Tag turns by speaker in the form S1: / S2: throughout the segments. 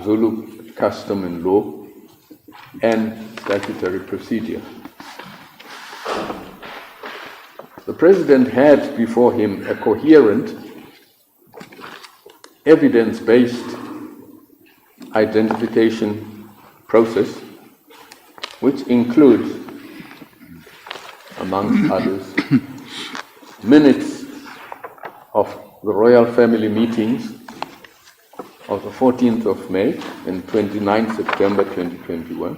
S1: Zulu custom and law, and statutory procedure. The President had before him a coherent, evidence-based identification process, which includes, amongst others, minutes of the royal family meetings of the 14th of May and 29th September 2021,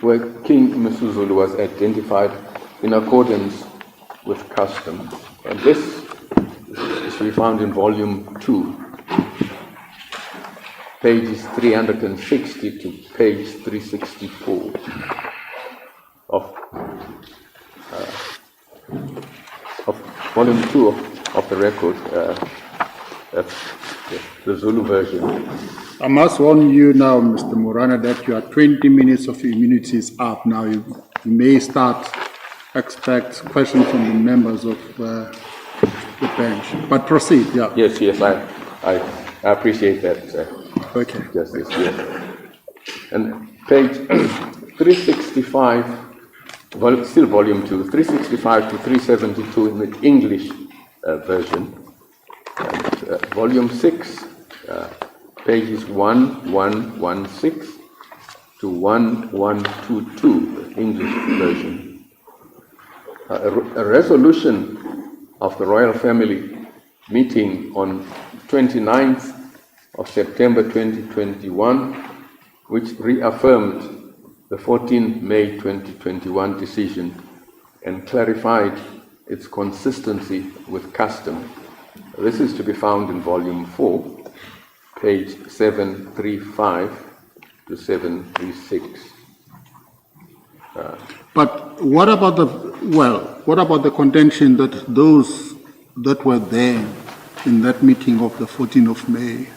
S1: where King Misuzulu was identified in accordance with custom. And this is to be found in volume 2, pages 360 to page 364 of volume 2 of the record. That's the Zulu version.
S2: I must warn you now, Mr. Morana, that your 20 minutes of immunity is up. Now you may expect questions from the members of the bench. But proceed, yeah.
S1: Yes, I appreciate that.
S2: Okay.
S1: Justice, yes. And page 365, still volume 2, 365 to 372 in the English version. And, volume 6, pages 1116 to 1122, the English version. A resolution of the royal family meeting on 29th of September 2021, which reaffirmed the 14 May 2021 decision and clarified its consistency with custom. This is to be found in volume 4, page 735 to 736.
S2: But what about the contention that those that were there in that meeting of the 14th of May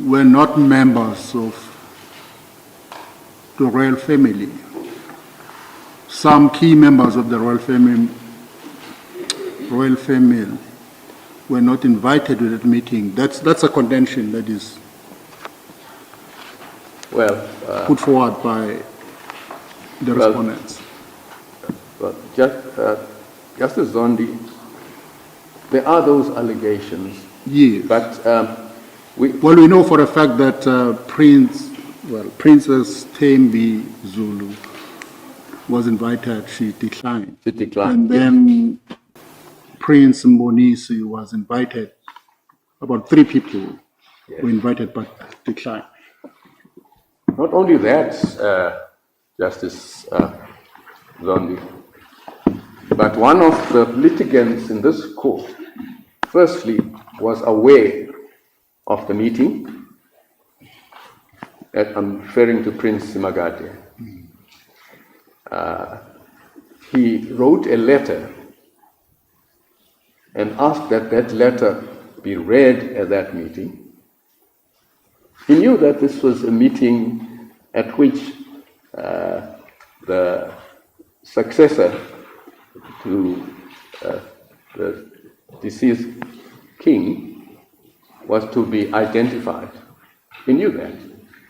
S2: were not members of the royal family? Some key members of the royal family were not invited to that meeting. That's a contention that is put forward by the respondents.
S1: Well, Justice Zondi, there are those allegations.
S2: Yes.
S1: But
S2: we know for a fact that Princess Thembi Zulu was invited. She declined. And then Prince Mbonisi was invited. About 3 people were invited but declined.
S1: Not only that, Justice Zondi, but one of the litigants in this court, firstly, was aware of the meeting. I'm referring to Prince Simagate. He wrote a letter and asked that that letter be read at that meeting. He knew that this was a meeting at which the successor to the deceased king was to be identified. He knew that.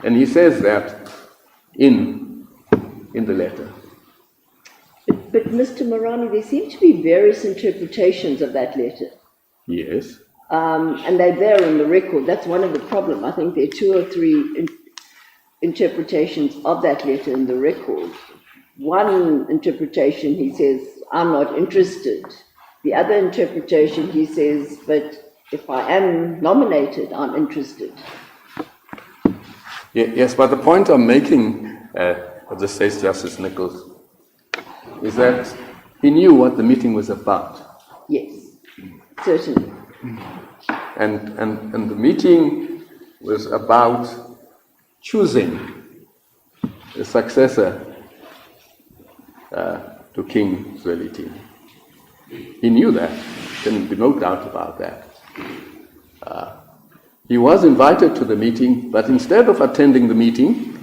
S1: And he says that in the letter.
S3: But Mr. Morani, there seem to be various interpretations of that letter.
S1: Yes.
S3: And they're there in the record. That's one of the problems. I think there are 2 or 3 interpretations of that letter in the record. One interpretation, he says, I'm not interested. The other interpretation, he says, but if I am nominated, I'm interested.
S1: Yes, but the point I'm making at this stage, Justice Nichols, is that he knew what the meeting was about.
S3: Yes, certainly.
S1: And the meeting was about choosing a successor to King Zwelithini. He knew that. There can be no doubt about that. He was invited to the meeting, but instead of attending the meeting,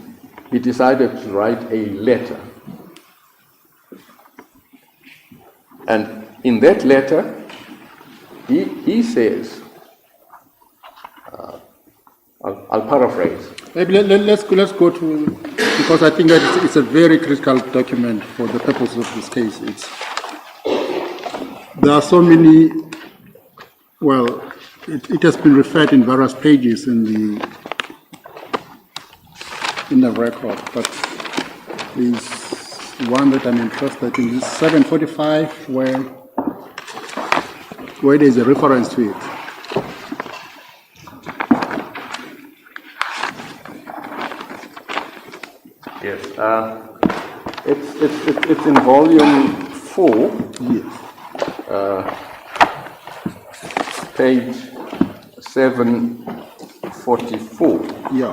S1: he decided to write a letter. And in that letter, he says, I'll paraphrase,
S2: Maybe let's go to, because I think that it's a very critical document for the purpose of this case. There are so many, well, it has been referred in various pages in the record, but there's one that I'm interested in, is 745, where there's a reference to it.
S1: Yes, it's in volume 4.
S2: Yes.
S1: Page 744.
S2: Yeah.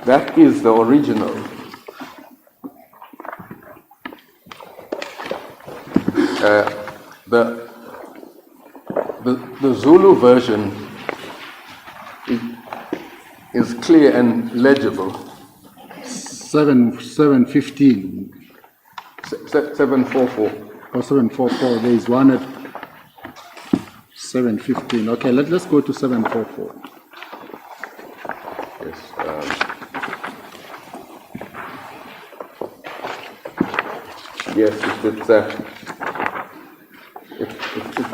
S1: That is the original. The Zulu version is clear and legible.
S2: 715
S1: 744.
S2: or 744. There is one at 715. Okay, let's go to 744.
S1: Yes. Yes,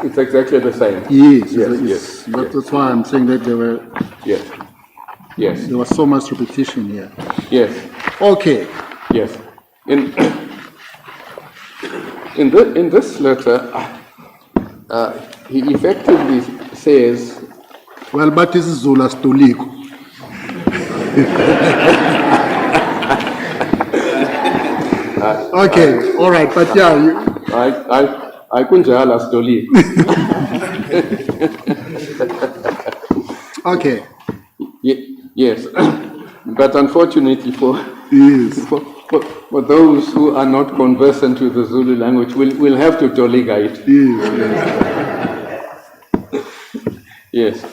S1: it's exactly the same.
S2: Yes,
S1: yes.
S2: That's why I'm saying that there were.
S1: Yes. Yes.
S2: There was so much repetition here.
S1: Yes.
S2: Okay.
S1: Yes. In this letter, he effectively says,
S2: well, but this is Zula Stoliko. Okay, all right, but yeah.
S1: I kunjala stoli.
S2: Okay.
S1: Yes, but unfortunately for those who are not conversant with the Zulu language, we'll have to toliga it. Yes.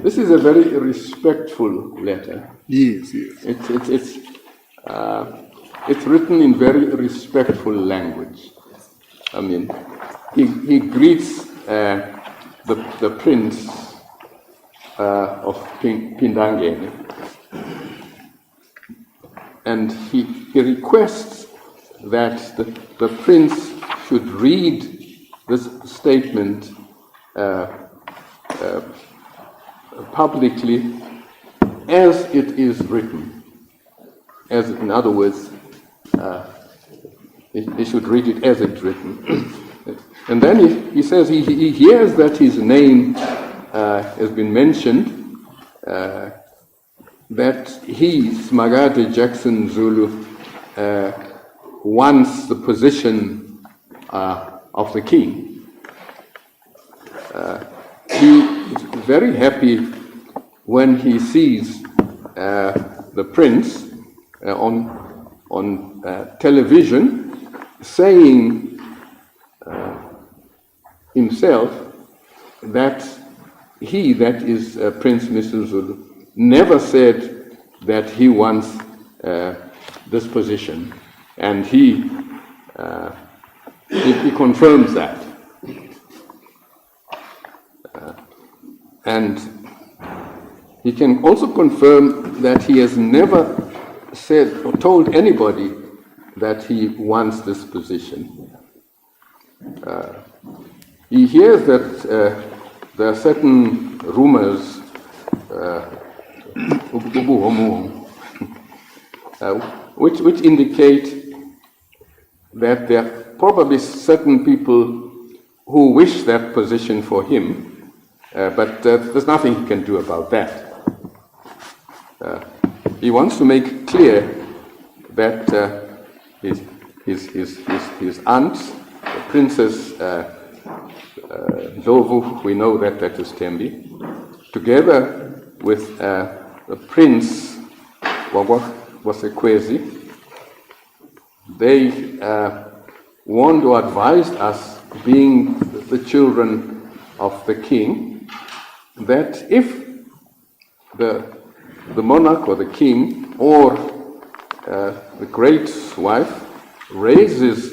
S1: This is a very respectful letter.
S2: Yes.
S1: It's written in very respectful language. I mean, he greets the prince of Pindangene, and he requests that the prince should read this statement publicly as it is written. As, in other words, he should read it as it's written. And then he says he hears that his name has been mentioned, that he, Smagade Jackson Zulu, wants the position of the king. He is very happy when he sees the prince on television saying himself that he, that is Prince Misuzulu, never said that he wants this position, and he confirms that. And he can also confirm that he has never said or told anybody that he wants this position. He hears that there are certain rumors which indicate that there are probably certain people who wish that position for him, but there's nothing he can do about that. He wants to make clear that his aunt, the Princess Ndlovu, we know that is Tembi, together with the Prince Wasekwezi, they warned or advised us, being the children of the king, that if the monarch or the king or the great wife raises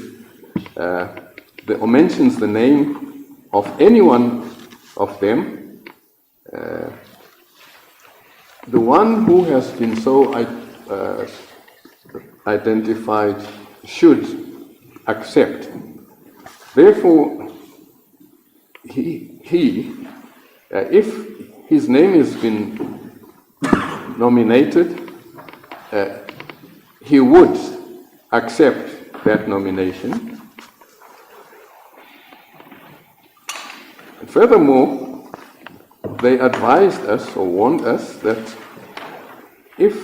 S1: or mentions the name of any one of them, the one who has been so identified should accept. Therefore, if his name has been nominated, he would accept that nomination. Furthermore, they advised us or warned us that if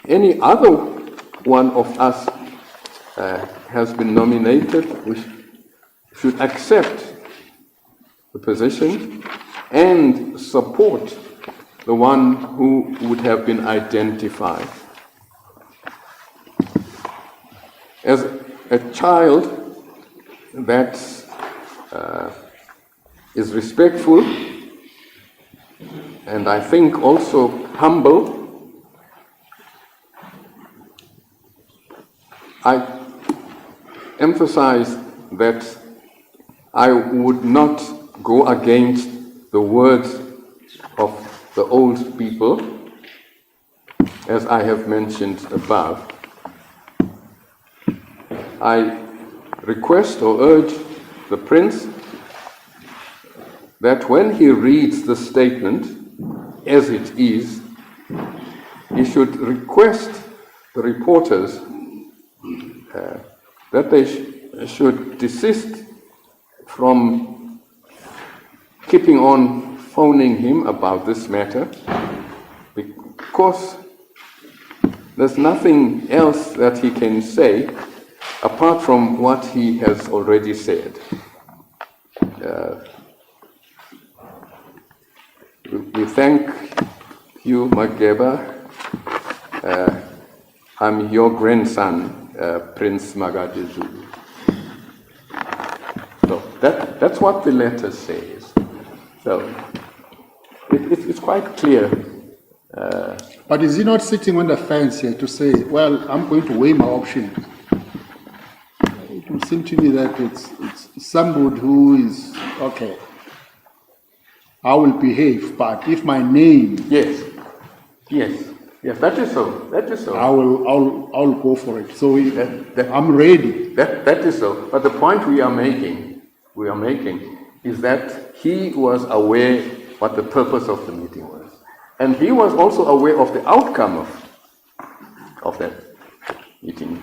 S1: any other one of us has been nominated, we should accept the position and support the one who would have been identified. As a child that is respectful and I think also humble, I emphasize that I would not go against the words of the old people, as I have mentioned above. I request or urge the Prince that when he reads the statement as it is, he should request the reporters that they should desist from keeping on phoning him about this matter, because there's nothing else that he can say apart from what he has already said. We thank you, Mageba. I'm your grandson, Prince Magadi Zulu. So that's what the letter says. So it's quite clear.
S2: But is he not sitting on the fence here to say, well, I'm going to weigh my options? It would seem to me that it's somebody who is, okay, I will behave, but if my name...
S1: Yes, that is so.
S2: I'll go for it. So I'm ready.
S1: That is so. But the point we are making is that he was aware what the purpose of the meeting was. And he was also aware of the outcome of that meeting.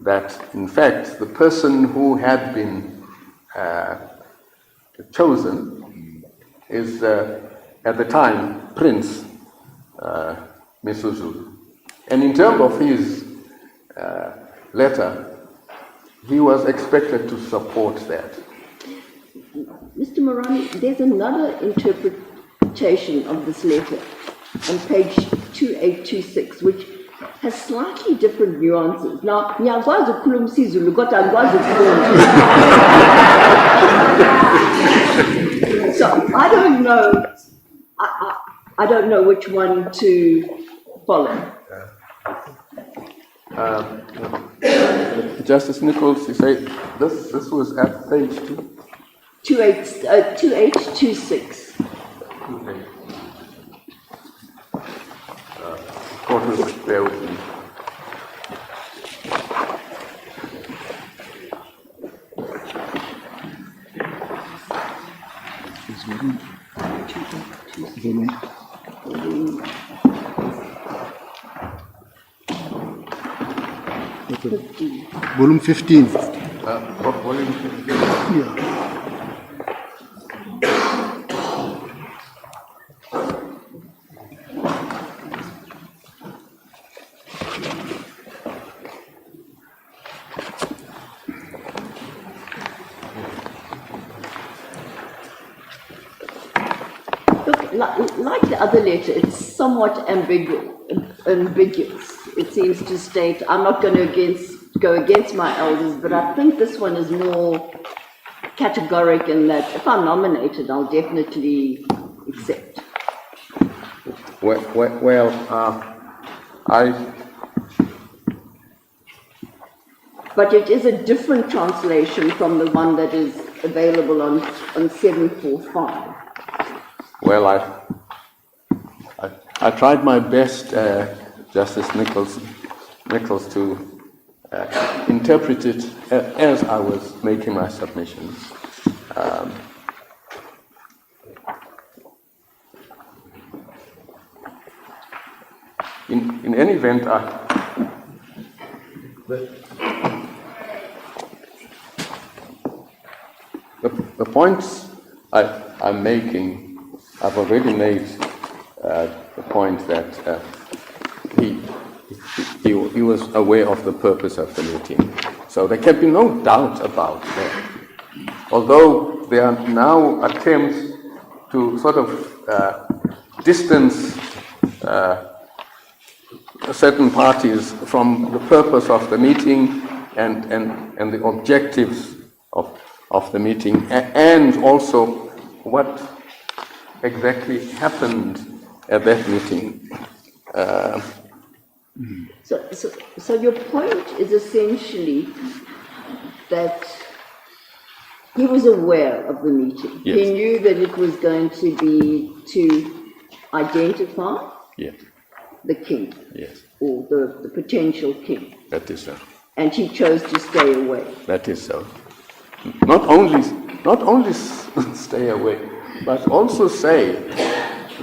S1: That, in fact, the person who had been chosen is, at the time, Prince Misuzulu. And in terms of his letter, he was expected to support that.
S3: Mr. Morani, there's another interpretation of this letter on page 2826, which has slightly different nuances. Now, ngiyakwazi ukukhuluma isiZulu kodwa angikwazi ukufunda. So I don't know which one to follow.
S1: Justice Nichols, you say this was at page
S3: 2826.
S1: Court will bear with me.
S2: Volume 15.
S1: Volume 15.
S2: Yeah.
S3: Like the other letter, it's somewhat ambiguous. It seems to state, I'm not going to go against my elders, but I think this one is more categoric in that if I'm nominated, I'll definitely accept. But it is a different translation from the one that is available on 745.
S1: Well, I tried my best, Justice Nichols, to interpret it as I was making my submissions. In any event, the points I'm making, I've already made the point that he was aware of the purpose of the meeting. So there can be no doubt about that. Although there are now attempts to sort of distance certain parties from the purpose of the meeting and the objectives of the meeting, and also what exactly happened at that meeting.
S3: So your point is essentially that he was aware of the meeting.
S1: Yes.
S3: He knew that it was going to be to identify
S1: Yes.
S3: the king.
S1: Yes.
S3: Or the potential king.
S1: That is so.
S3: And he chose to stay away.
S1: That is so. Not only stay away, but also say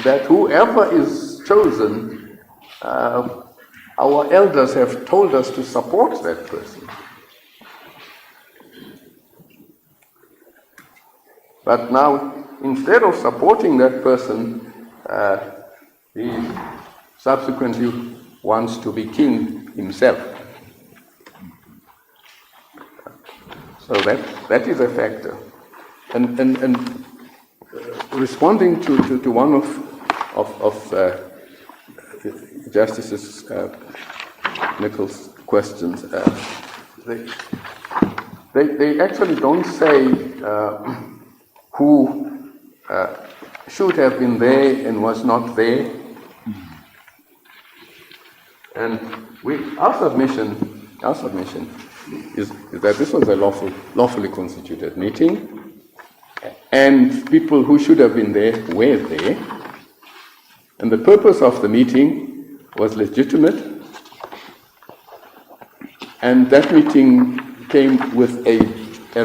S1: that whoever is chosen, our elders have told us to support that person. But now, instead of supporting that person, he subsequently wants to be king himself. So that is a factor. And responding to one of Justice Nichols' questions, they actually don't say who should have been there and was not there. And our submission is that this was a lawfully constituted meeting, and people who should have been there were there, and the purpose of the meeting was legitimate, and that meeting came with a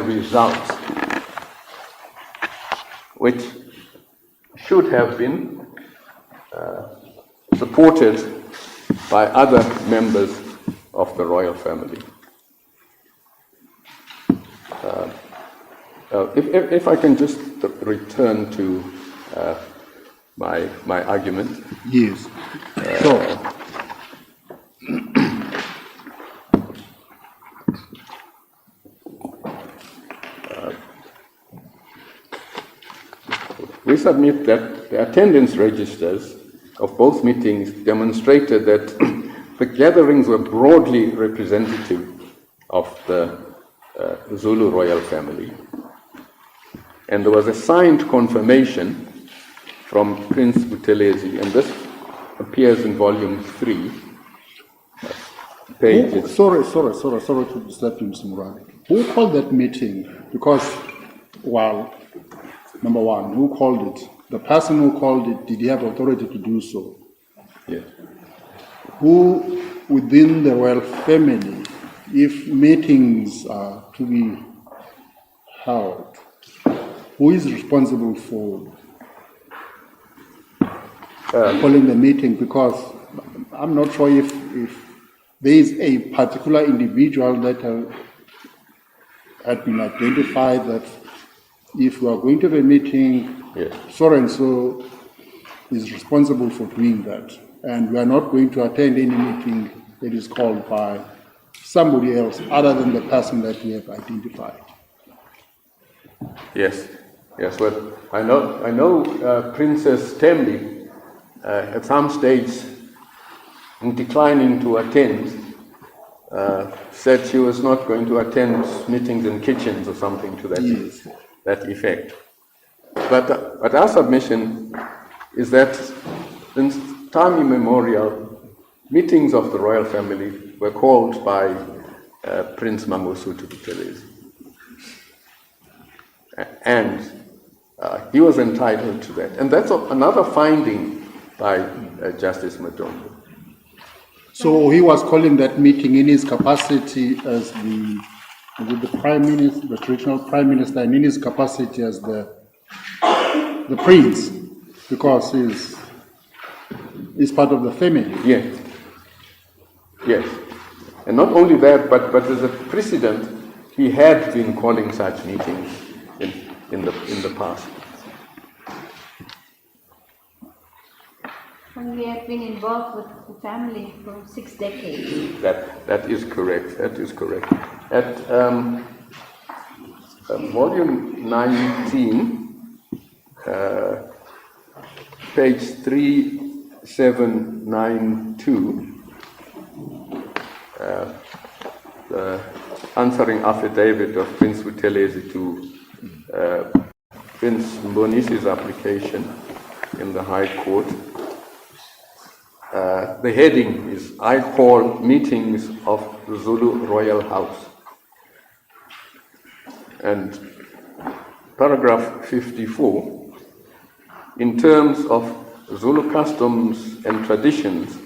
S1: result which should have been supported by other members of the royal family. If I can just return to my argument.
S2: Yes. Sure.
S1: We submit that the attendance registers of both meetings demonstrated that the gatherings were broadly representative of the Zulu royal family. And there was a signed confirmation from Prince Buthelezi, and this appears in volume 3, pages.
S2: Sorry to disturb you, Mr. Murali. Who called that meeting? Because, well, number one, who called it? The person who called it, did he have authority to do so?
S1: Yes.
S2: Who within the royal family, if meetings are to be held, who is responsible for calling the meeting? Because I'm not sure if there is a particular individual that had been identified that if we are going to have a meeting,
S1: Yes.
S2: so and so is responsible for doing that, and we are not going to attend any meeting that is called by somebody else other than the person that we have identified.
S1: Yes. Well, I know Princess Tembi at some stage, in declining to attend, said she was not going to attend meetings in kitchens or something to that effect. But our submission is that since time immemorial, meetings of the royal family were called by Prince Mangosuthu Buthelezi. and he was entitled to that. And that's another finding by Justice Madondo.
S2: So he was calling that meeting in his capacity as the prime minister, the traditional prime minister, and in his capacity as the prince, because he's part of the family.
S1: Yes. Yes. And not only that, but as a precedent, he had been calling such meetings in the past.
S4: And we have been involved with the family for 6 decades.
S1: That is correct. That is correct. At volume 19, page 3792, the answering affidavit of Prince Buthelezi to Prince Mbonisi's application in the High Court. The heading is, I call meetings of the Zulu Royal House. And paragraph 54, in terms of Zulu customs and traditions,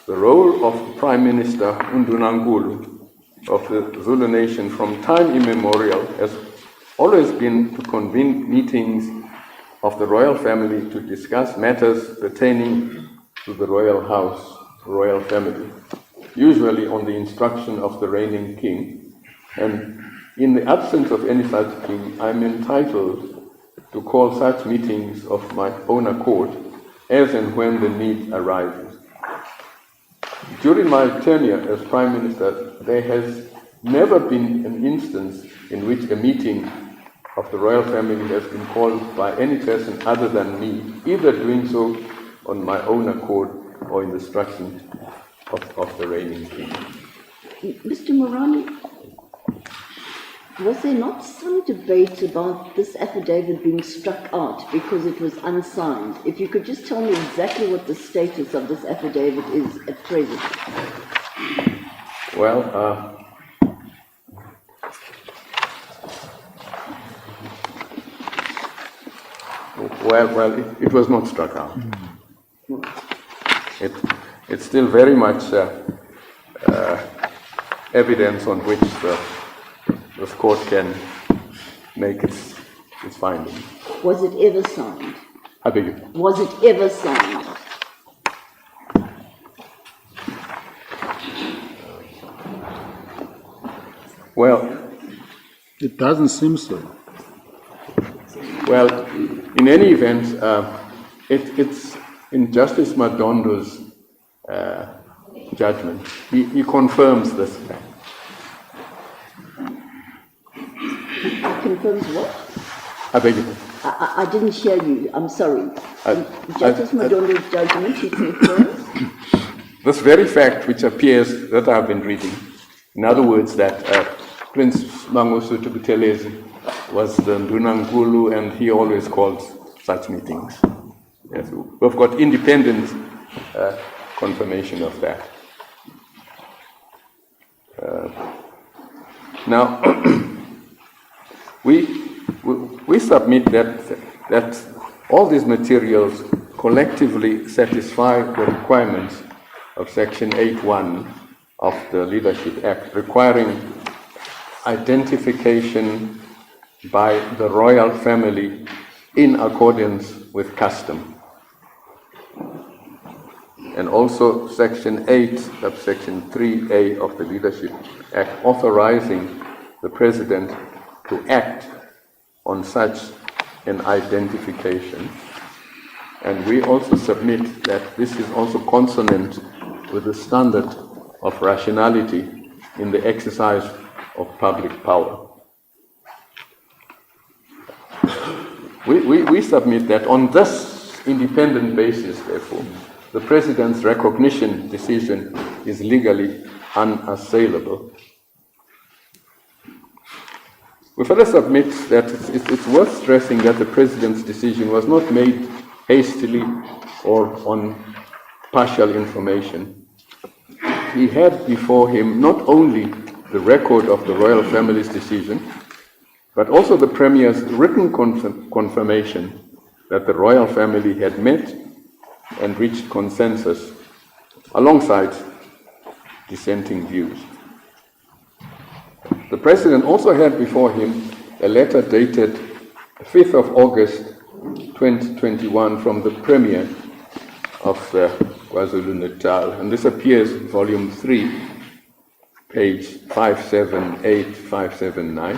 S1: the role of Prime Minister Undunankulu of the Zulu nation from time immemorial has always been to convene meetings of the royal family to discuss matters pertaining to the royal house, royal family, usually on the instruction of the reigning king. And in the absence of any such king, I'm entitled to call such meetings of my own accord as and when the need arises. During my tenure as Prime Minister, there has never been an instance in which a meeting of the royal family has been called by any person other than me, either doing so on my own accord or in the instruction of the reigning king.
S3: Mr. Morani, was there not some debate about this affidavit being struck out because it was unsigned? If you could just tell me exactly what the status of this affidavit is at present.
S1: Well, it was not struck out. It's still very much evidence on which the court can make its findings.
S3: Was it ever signed?
S1: I beg you.
S3: Was it ever signed?
S1: Well,
S2: It doesn't seem so.
S1: well, in any event, it's in Justice Madondo's judgment. He confirms this fact.
S3: It confirms what?
S1: I beg you.
S3: I didn't hear you. I'm sorry. Justice Madondo's judgment, he confirms?
S1: This very fact which appears that I've been reading, in other words, that Prince Mangosuthu Buthelezi was the Ndunankulu and he always calls such meetings. Yes, we've got independent confirmation of that. Now, we submit that all these materials collectively satisfy the requirements of Section 8.1 of the Leadership Act, requiring identification by the royal family in accordance with custom. And also Section 8 of Section 3A of the Leadership Act, authorizing the President to act on such an identification. And we also submit that this is also consonant with the standard of rationality in the exercise of public power. We submit that on this independent basis, therefore, the President's recognition decision is legally unassailable. We further submit that it's worth stressing that the President's decision was not made hastily or on partial information. He had before him not only the record of the royal family's decision, but also the Premier's written confirmation that the royal family had met and reached consensus alongside dissenting views. The President also had before him a letter dated 5th of August 2021 from the Premier of KwaZulu-Natal, and this appears in Volume 3, page 578, 579,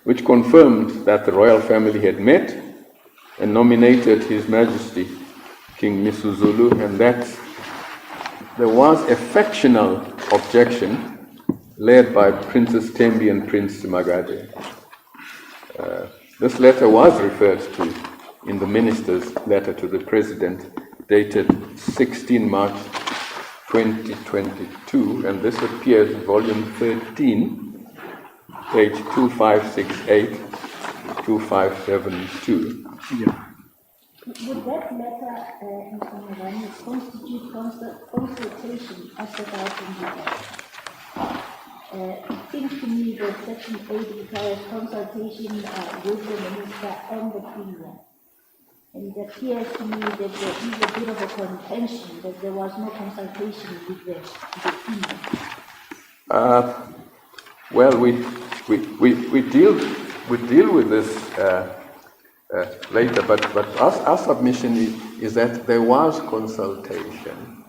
S1: which confirmed that the royal family had met and nominated His Majesty King Misuzulu, and that there was a factional objection led by Princess Thembi and Prince Magade. This letter was referred to in the minister's letter to the President, dated 16 March 2022, and this appears in Volume 13, page 2568, 2572.
S2: Yeah.
S4: Would that letter, Mr. Magani, constitute consultation as set out in the act? It seems to me that Section 8 requires consultation with the Minister and the Premier. And it appears to me that there is a bit of a contention that there was no consultation with the Premier.
S1: Well, we deal with this later, but our submission is that there was consultation.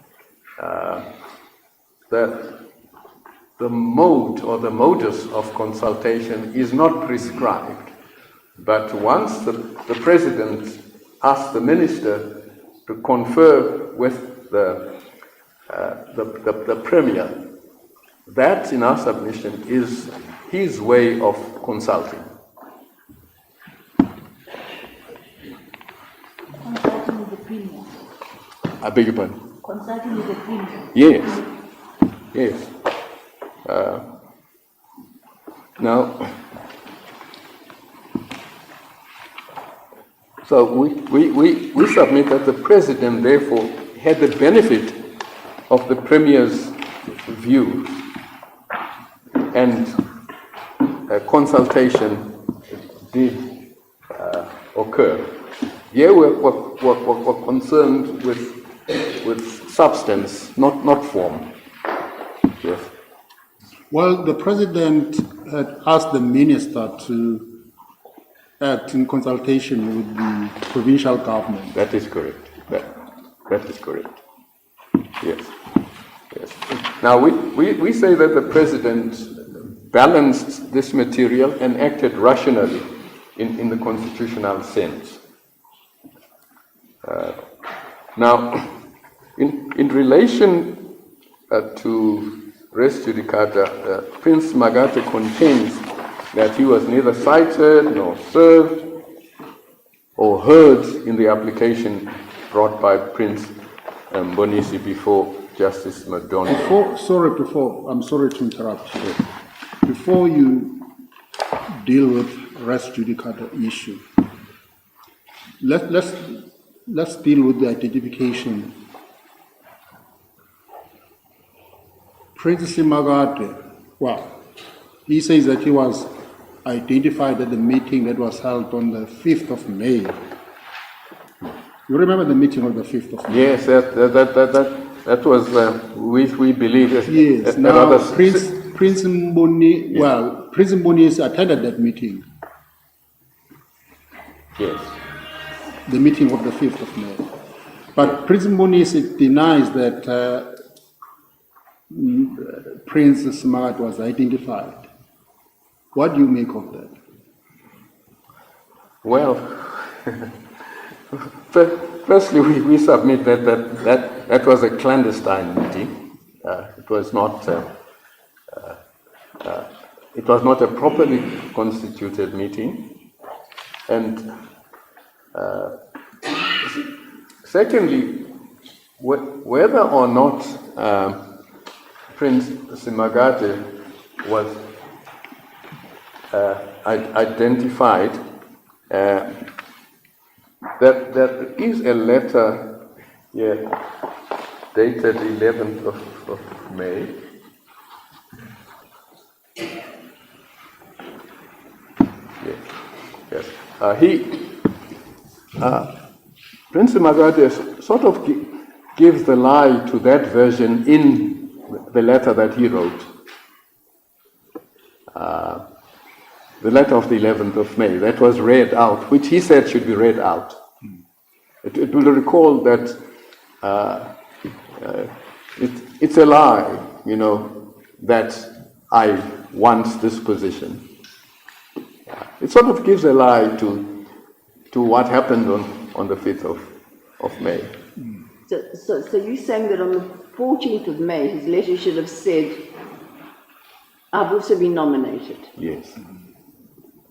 S1: The mode or the modus of consultation is not prescribed, but once the President asked the Minister to confer with the Premier, that, in our submission, is his way of consulting.
S4: Consulting with the Premier.
S1: I beg your pardon?
S4: Consulting with the Premier.
S1: Yes. Yes. Now, so we submit that the President, therefore, had the benefit of the Premier's view, and consultation did occur. Here we're concerned with substance, not form. Yes.
S2: Well, the President had asked the Minister to act in consultation with the provincial government.
S1: That is correct. That is correct. Yes. Yes. Now, we say that the President balanced this material and acted rationally in the constitutional sense. Now, in relation to res judicata, Prince Magate contends that he was neither cited nor served or heard in the application brought by Prince Mbonisi before Justice Madonna.
S2: I'm sorry to interrupt you. Before you deal with res judicata issue, let's deal with the identification. Prince Magate, well, he says that he was identified at the meeting that was held on the 5th of May. You remember the meeting on the 5th of May?
S1: Yes, that was, we believe.
S2: Yes, now Prince Mboni, yes. Well, Prince Mboni attended that meeting.
S1: Yes.
S2: The meeting of the 5th of May. But Prince Mboni denies that Prince Magate was identified. What do you make of that?
S1: Well, firstly, we submit that was a clandestine meeting. It was not a properly constituted meeting, and secondly, whether or not Prince Magate was identified, there is a letter here dated 11th of May. Yes. Prince Magade sort of gives the lie to that version in the letter that he wrote. The letter of the 11th of May, that was read out, which he said should be read out. It will recall that it's a lie, that I want this position. It sort of gives a lie to what happened on the 5th of May.
S3: So you're saying that on the 14th of May, his letter should have said, I've also been nominated.
S1: Yes.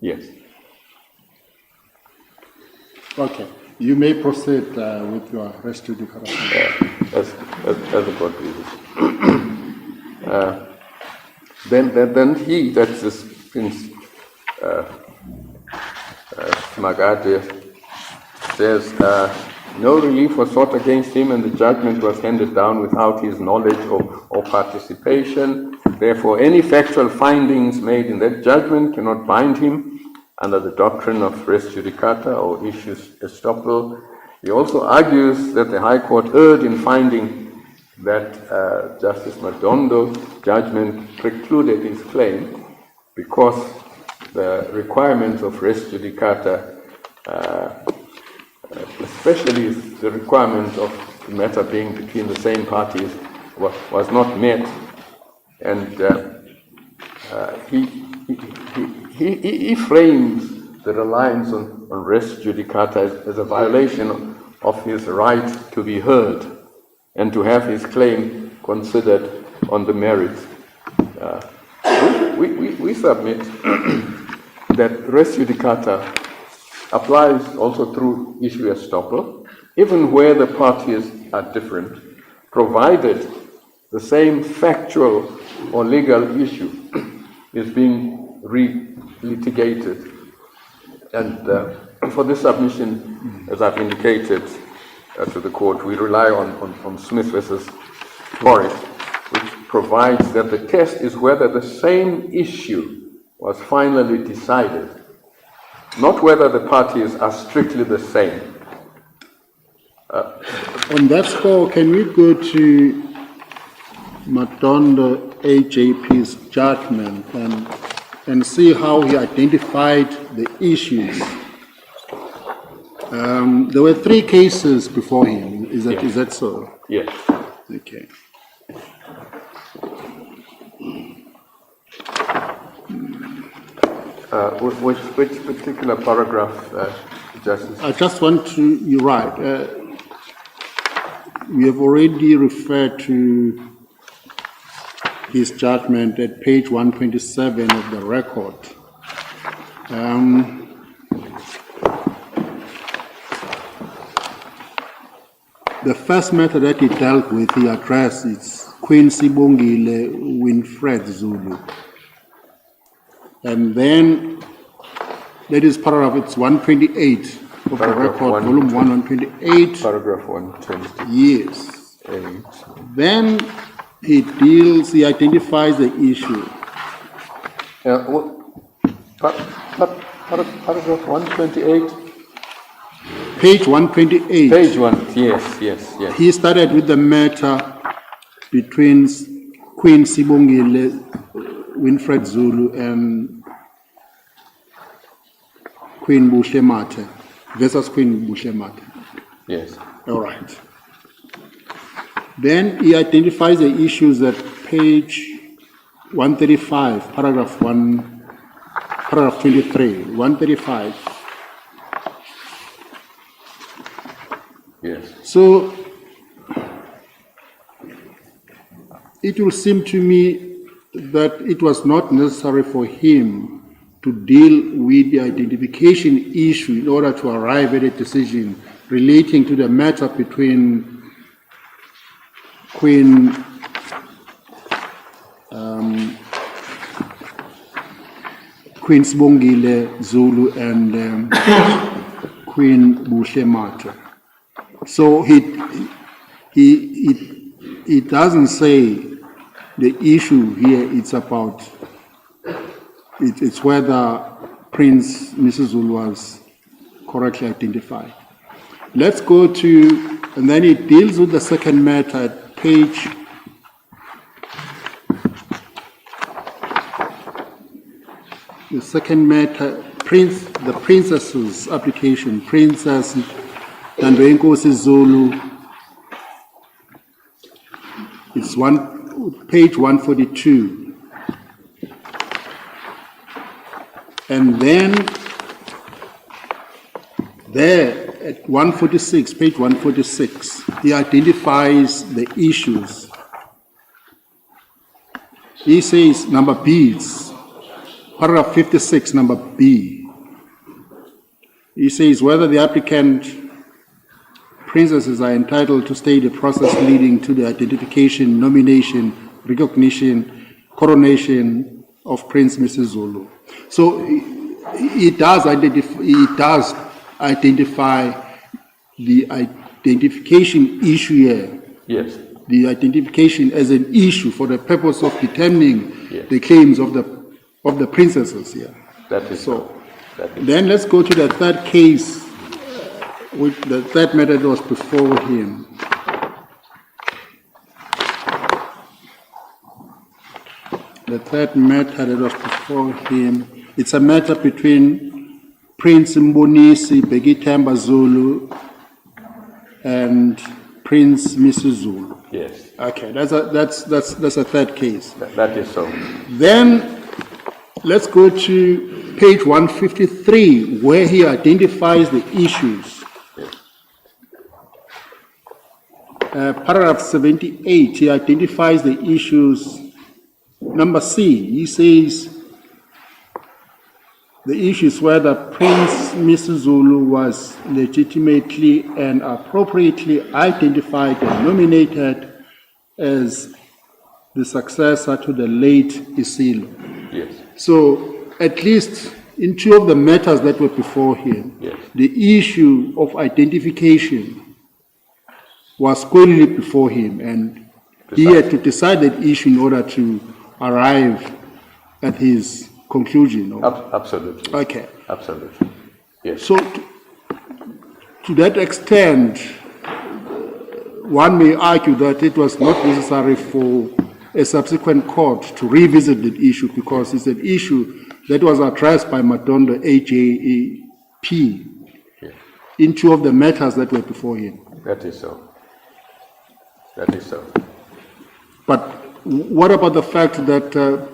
S1: Yes.
S2: Okay. You may proceed with your res judicata.
S1: As the court pleases. Then he, that's this Prince Magade, says, no relief was sought against him and the judgment was handed down without his knowledge or participation. Therefore, any factual findings made in that judgment cannot bind him under the doctrine of res judicata or issues estoppel. He also argues that the High Court erred in finding that Justice Madondo's judgment precluded his claim because the requirements of res judicata, especially the requirement of the matter being between the same parties, was not met, and he frames the reliance on res judicata as a violation of his right to be heard and to have his claim considered on the merits. We submit that res judicata applies also through issue estoppel, even where the parties are different, provided the same factual or legal issue is being re-litigated. And for this submission, as I've indicated to the court, we rely on Smith versus Forrest, which provides that the test is whether the same issue was finally decided, not whether the parties are strictly the same.
S2: On that score, can we go to Madondo AJP's judgment and see how he identified the issues? There were 3 cases before him. Is that so?
S1: Yes.
S2: Okay.
S1: Which particular paragraph, Justice?
S2: I just want to, you're right. We have already referred to his judgment at page 127 of the record. The first matter that he dealt with, he addressed, is Queen Sibongile Winfred Zulu. And then, that is paragraph, it's 128 of the record, volume 128.
S1: Paragraph 120.
S2: Yes. Then he identifies the issue.
S1: Paragraph 128?
S2: Page 128.
S1: Page 1, yes.
S2: He started with the matter between Queen Sibongile Winfred Zulu and Queen Bushemate versus Queen Bushemate.
S1: Yes.
S2: All right. Then he identifies the issues at page 135, paragraph 23, 135.
S1: Yes.
S2: So it will seem to me that it was not necessary for him to deal with the identification issue in order to arrive at a decision relating to the matter between Queen Sibongile Zulu and Queen Bushemate. So he doesn't say the issue here. It's about it's whether Prince Misuzulu was correctly identified. Let's go to, and then it deals with the second matter at page the second matter, the princess's application, Princess Ndandoenkosi Zulu. It's page 142. And then there at 146, page 146, he identifies the issues. He says, number B, it's paragraph 56, number B. He says whether the applicant princesses are entitled to stay the process leading to the identification, nomination, recognition, coronation of Prince Misuzulu. So it does identify the identification issue here.
S1: Yes.
S2: The identification as an issue for the purpose of determining
S1: Yes.
S2: the claims of the princesses here.
S1: That is so.
S2: Then let's go to the third case, with the third matter that was before him. The third matter that was before him, it's a matter between Prince Mbonisi Begitamba Zulu and Prince Misuzulu.
S1: Yes.
S2: Okay, that's a third case.
S1: That is so.
S2: Then let's go to page 153, where he identifies the issues. Paragraph 78, he identifies the issues. Number C, he says the issues whether Prince Misuzulu was legitimately and appropriately identified and nominated as the successor to the late Isilo.
S1: Yes.
S2: So at least in two of the matters that were before him,
S1: Yes.
S2: the issue of identification was squarely before him, and he had to decide that issue in order to arrive at his conclusion.
S1: Absolutely.
S2: Okay.
S1: Absolutely. Yes.
S2: So to that extent, one may argue that it was not necessary for a subsequent court to revisit the issue because it's an issue that was addressed by Madondo AJP
S1: Yes.
S2: in two of the matters that were before him.
S1: That is so. That is so.
S2: But what about the fact that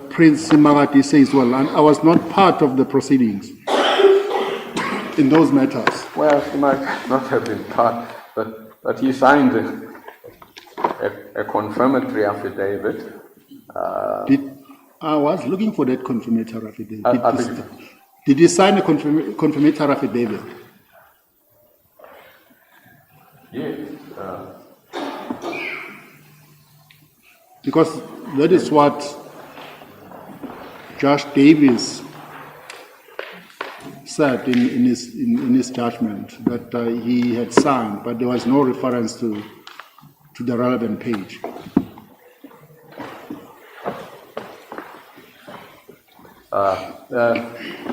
S2: Prince Simagati says, well, I was not part of the proceedings in those matters?
S1: Well, he might not have been part, but he signed a confirmatory affidavit.
S2: I was looking for that confirmatory affidavit.
S1: I believe-
S2: Did he sign a confirmatory affidavit?
S1: Yes.
S2: Because that is what Judge Davis said in his judgment, that he had signed, but there was no reference to the relevant page.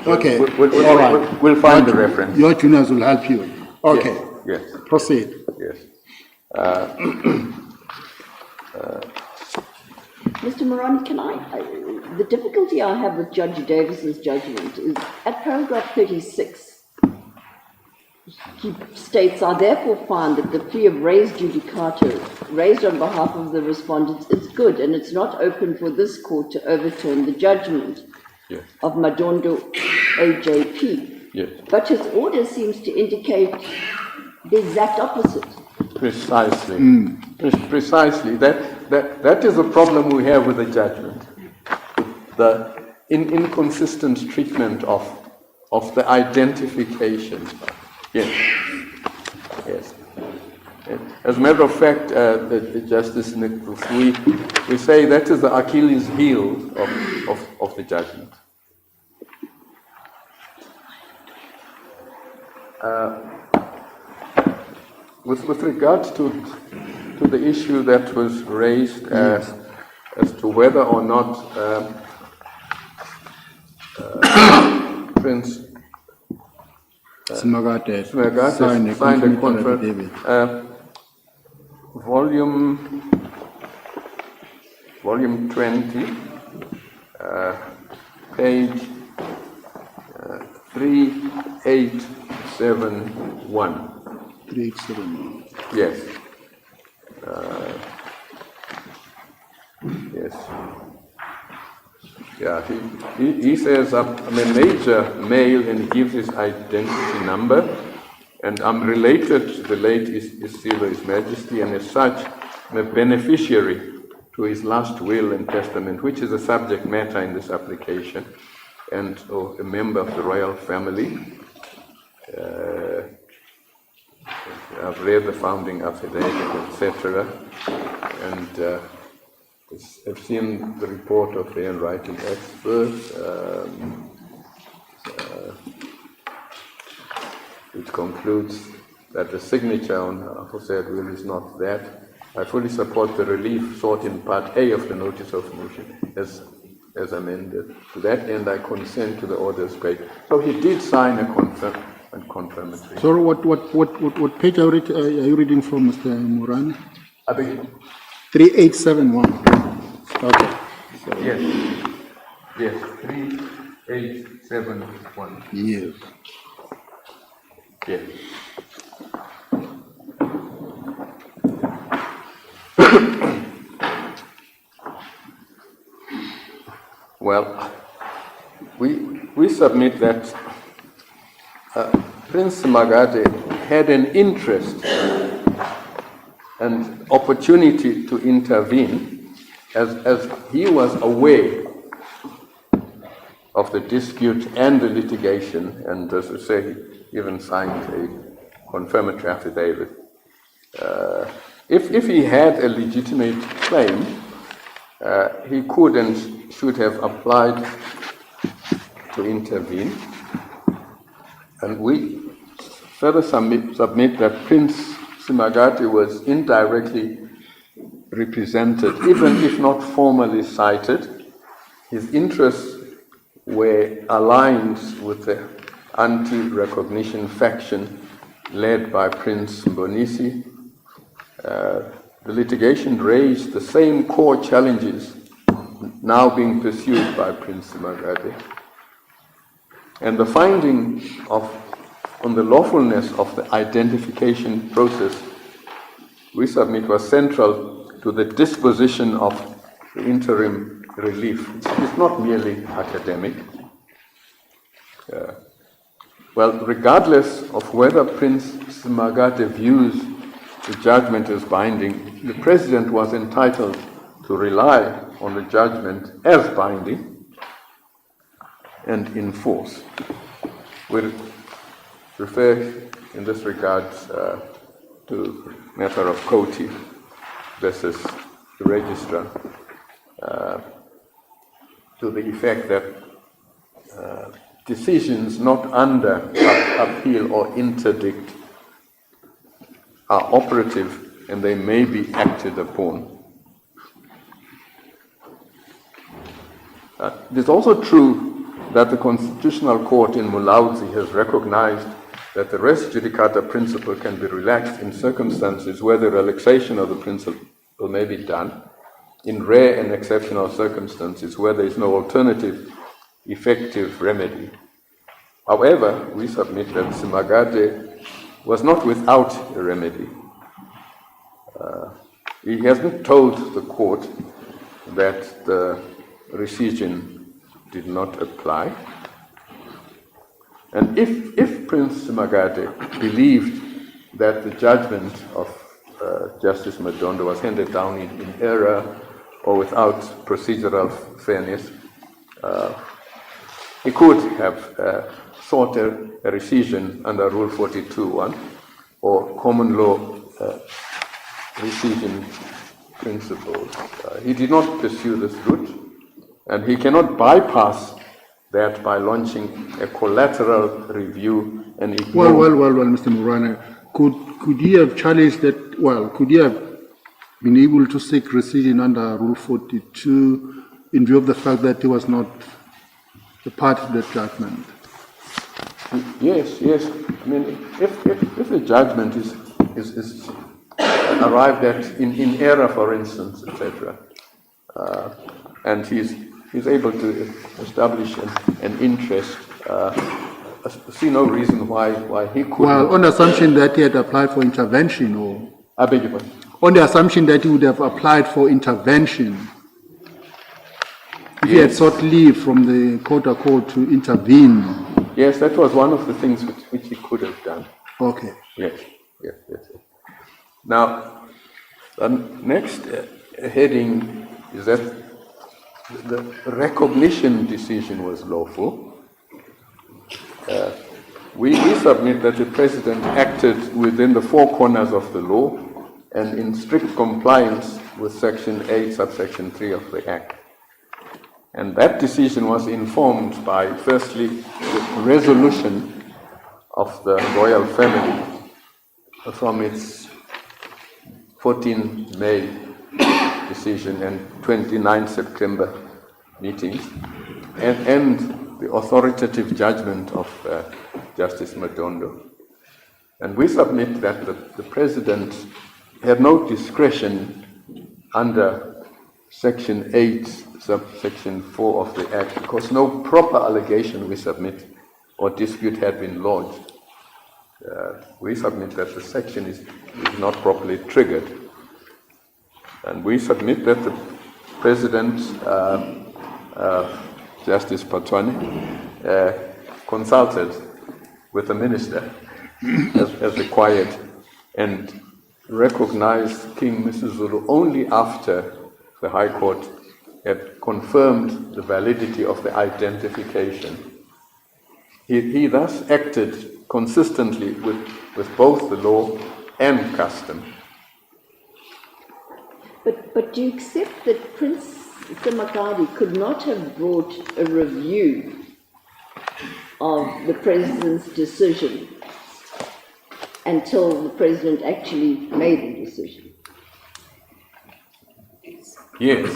S2: Okay, all right.
S1: We'll find the reference.
S2: Your juniors will help you. Okay,
S1: Yes.
S2: proceed.
S1: Yes.
S3: Mr. Morani, the difficulty I have with Judge Davis's judgment is at paragraph 36, he states, I therefore find that the plea of res judicata raised on behalf of the respondents is good and it's not open for this court to overturn the judgment
S1: Yes.
S3: of Madondo AJP.
S1: Yes.
S3: But his order seems to indicate the exact opposite.
S1: Precisely. Precisely. That is the problem we have with the judgment. The inconsistent treatment of the identification. Yes. Yes. As a matter of fact, the Justice Nichols, we say that is the Achilles heel of the judgment. With regard to the issue that was raised as to whether or not
S2: Simagate
S1: signed a
S2: confirmatory
S1: contract.
S2: affidavit.
S1: Volume 20, page 3871.
S2: 3871.
S1: Yes. Yes. Yeah, he says I'm a major male and he gives his identity number, and I'm related to the late Cyril, His Majesty, and as such, I'm a beneficiary to his last will and testament, which is a subject matter in this application, and a member of the royal family. I've read the founding affidavit, etc., and I've seen the report of the handwriting experts, which concludes that the signature on aforesaid will is not that. I fully support the relief sought in Part A of the Notice of Motion as amended. To that end, I consent to the orders paid. So he did sign a confirmatory.
S2: So what page are you reading from, Mr. Moran?
S1: I beg
S2: 3871. Okay. So,
S1: Yes. Yes. 3871.
S2: yes.
S1: Yes. Well, we submit that Prince Magade had an interest and opportunity to intervene as he was aware of the dispute and the litigation, and as I say, he even signed a confirmatory affidavit. If he had a legitimate claim, he could and should have applied to intervene. And we further submit that Prince Simagati was indirectly represented, even if not formally cited. His interests were aligned with the anti-recognition faction led by Prince Mbonisi. The litigation raised the same core challenges now being pursued by Prince Simagati. And the finding on the lawfulness of the identification process, we submit, was central to the disposition of the interim relief. It's not merely academic. Well, regardless of whether Prince Simagati views the judgment as binding, the President was entitled to rely on the judgment as binding and in force. We refer in this regard to matter of Coty versus the Registrar, to the effect that decisions not under appeal or interdict are operative and they may be acted upon. It is also true that the Constitutional Court in Mulauzi has recognized that the res judicata principle can be relaxed in circumstances where the relaxation of the principle may be done, in rare and exceptional circumstances where there is no alternative effective remedy. However, we submit that Simagade was not without a remedy. He hasn't told the court that the rescission did not apply. And if Prince Simagade believed that the judgment of Justice Madondo was handed down in error or without procedural fairness, he could have sought a rescission under Rule 42.1 or common law rescission principles. He did not pursue this route, and he cannot bypass that by launching a collateral review and ignore.
S2: Well, Mr. Murana, could he have challenged that? Well, could he have been able to seek rescission under Rule 42 in view of the fact that he was not a part of that judgment?
S1: Yes, yes. I mean, if the judgment is arrived at in error, for instance, etc., and he's able to establish an interest, I see no reason why he couldn't.
S2: Well, on the assumption that he had applied for intervention, or
S1: I beg your pardon.
S2: on the assumption that he would have applied for intervention, if he had sought leave from the court to intervene.
S1: Yes, that was one of the things which he could have done.
S2: Okay.
S1: Yes. Now, the next heading is that the recognition decision was lawful. We submit that the President acted within the four corners of the law and in strict compliance with Section 8, subsection 3 of the Act. And that decision was informed by, firstly, the resolution of the royal family from its 14 May decision and 29 September meetings, and the authoritative judgment of Justice Madondo. And we submit that the President had no discretion under Section 8, subsection 4 of the Act, because no proper allegation, we submit, or dispute had been lodged. We submit that the section is not properly triggered. And we submit that the President, Justice Patwane, consulted with the Minister as required and recognized King Misuzulu only after the High Court had confirmed the validity of the identification. He thus acted consistently with both the law and custom.
S3: But do you accept that Prince Semakadi could not have brought a review of the President's decision until the President actually made the decision?
S1: Yes.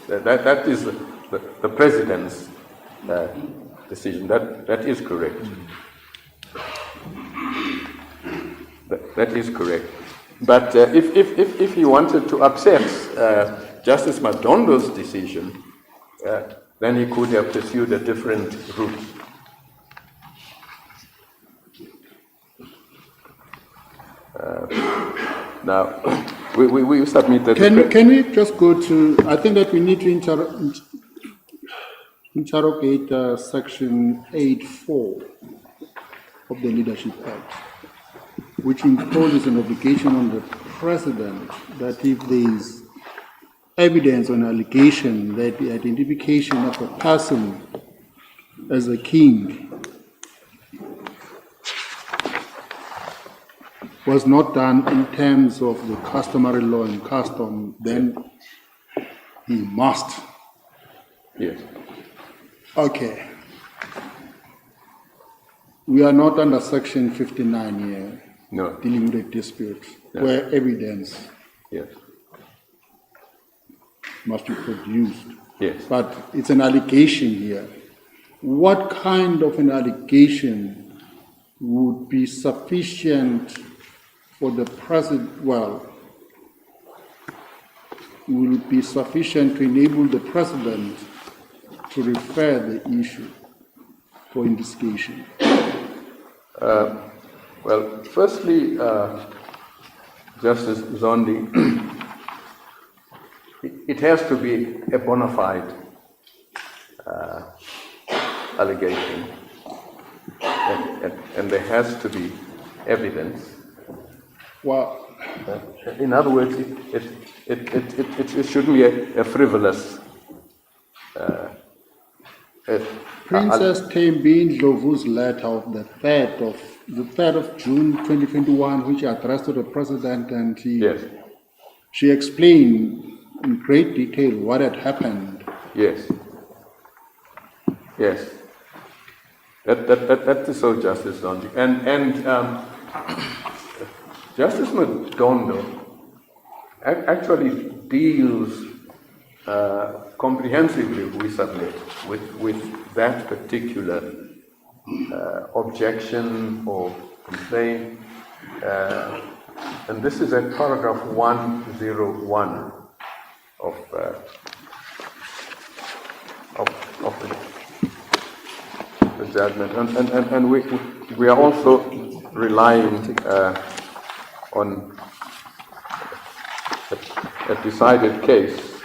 S1: That is the President's decision. That is correct. That is correct. But if he wanted to upset Justice Madondo's decision, then he could have pursued a different route. Now, we submit that.
S2: Can we just go to? I think that we need to interrogate Section 8(4) of the Leadership Act, which imposes an obligation on the President that if there is evidence or an allegation that the identification of a person as a king was not done in terms of the customary law and custom, then he must.
S1: Yes.
S2: Okay. We are not under Section 59 here.
S1: No.
S2: Dealing with a dispute where evidence must be produced.
S1: Yes.
S2: But it's an allegation here. What kind of an allegation would be sufficient for the President, would be sufficient to enable the President to refer the issue for investigation?
S1: Well, firstly, Justice Zondi, it has to be a bona fide allegation, and there has to be evidence.
S2: Well,
S1: in other words, it shouldn't be a frivolous.
S2: Princess Thembi Ndlovu's letter of the 3rd of June 2021, which addressed to the President, and she explained in great detail what had happened.
S1: Yes. That is so, Justice Zondi. And Justice Madondo actually deals comprehensively, we submit, with that particular objection or complaint. And this is at paragraph 101 of the judgment. And we are also relying on a decided case.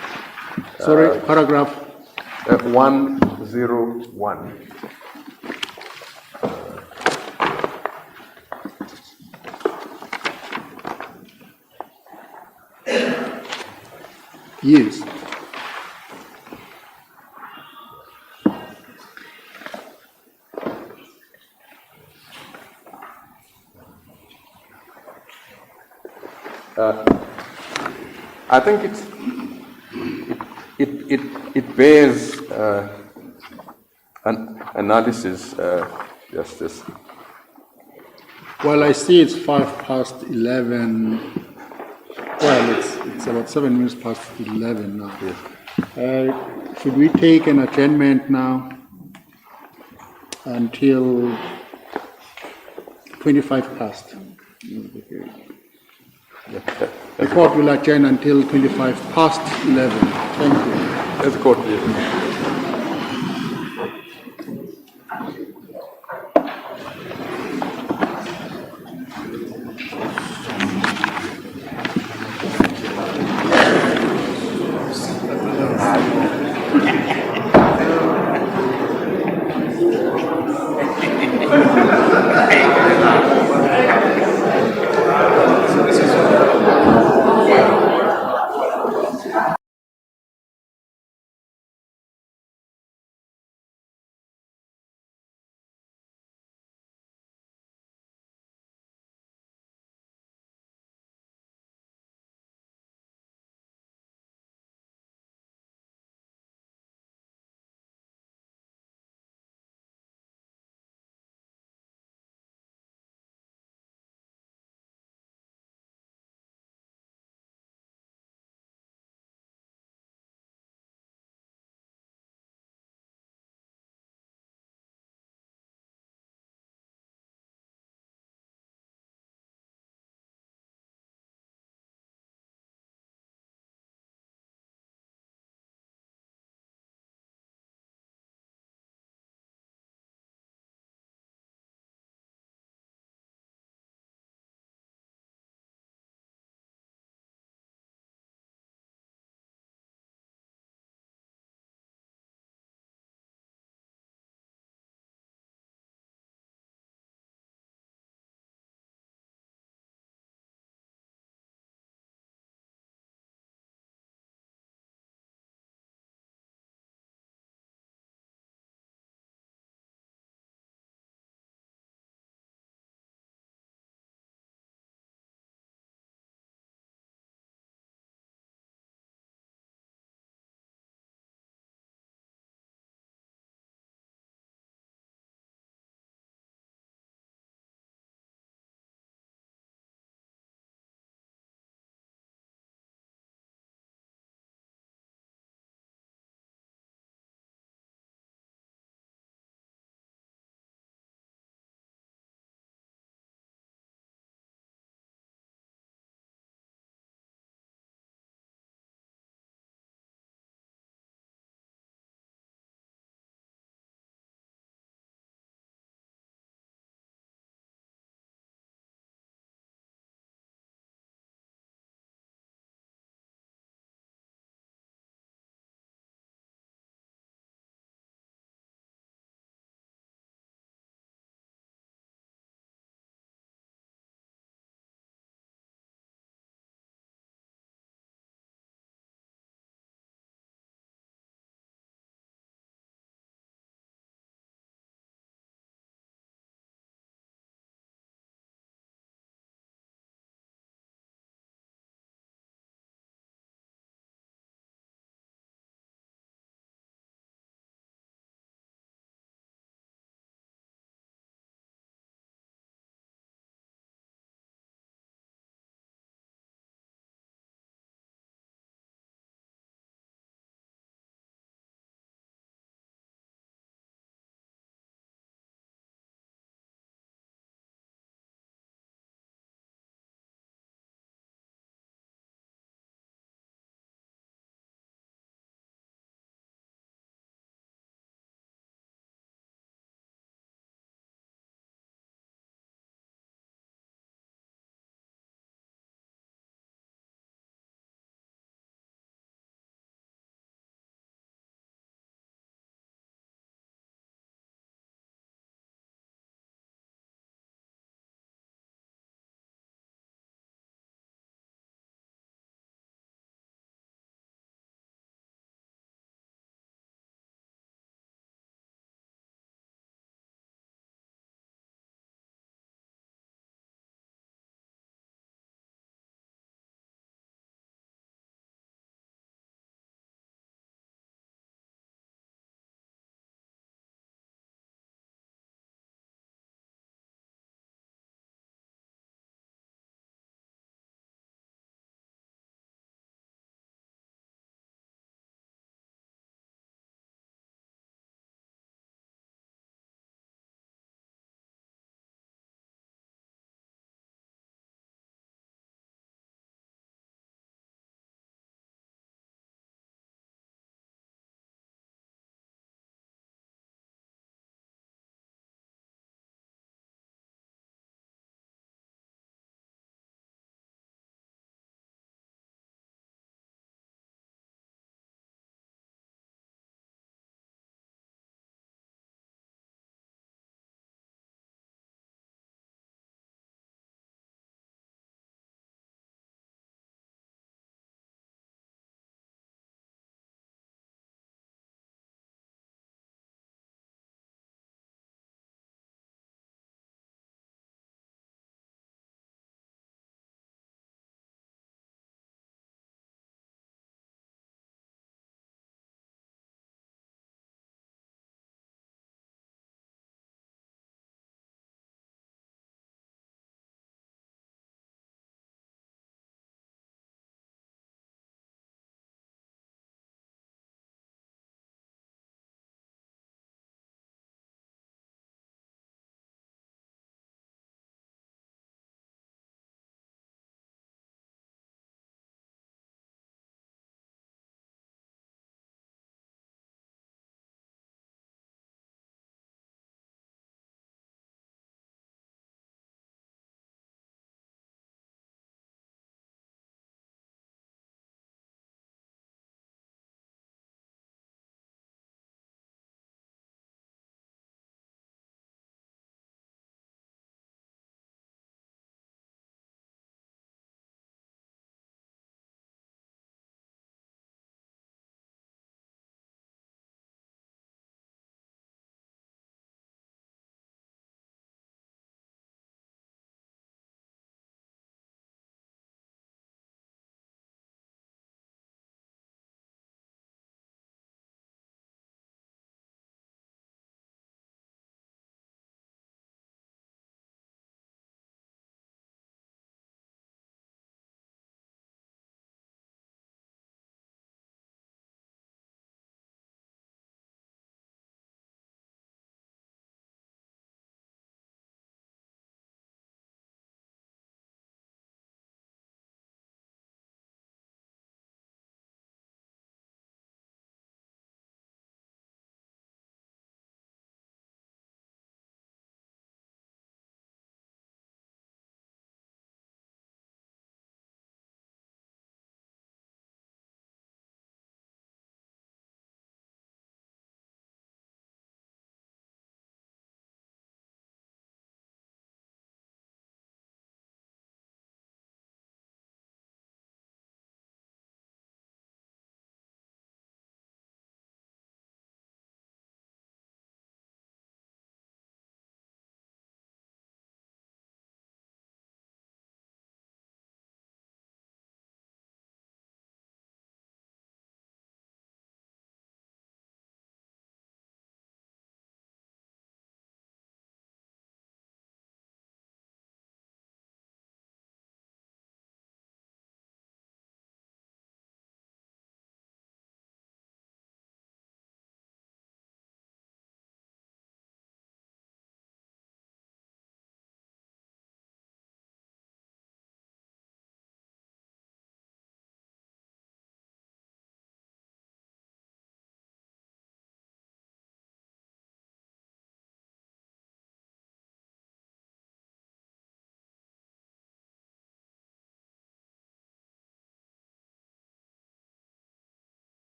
S2: Sorry, paragraph
S1: 101.
S2: Yes.
S1: I think it bears an analysis, Justice.
S2: Well, I see it's 11:05. Well, it's about 7 minutes past 11 now.
S1: Yes.
S2: Should we take an adjournment now until 25 past?
S1: Yeah,
S2: The court will adjourn until 25 past 11. Thank you.
S1: that's the court. Yes.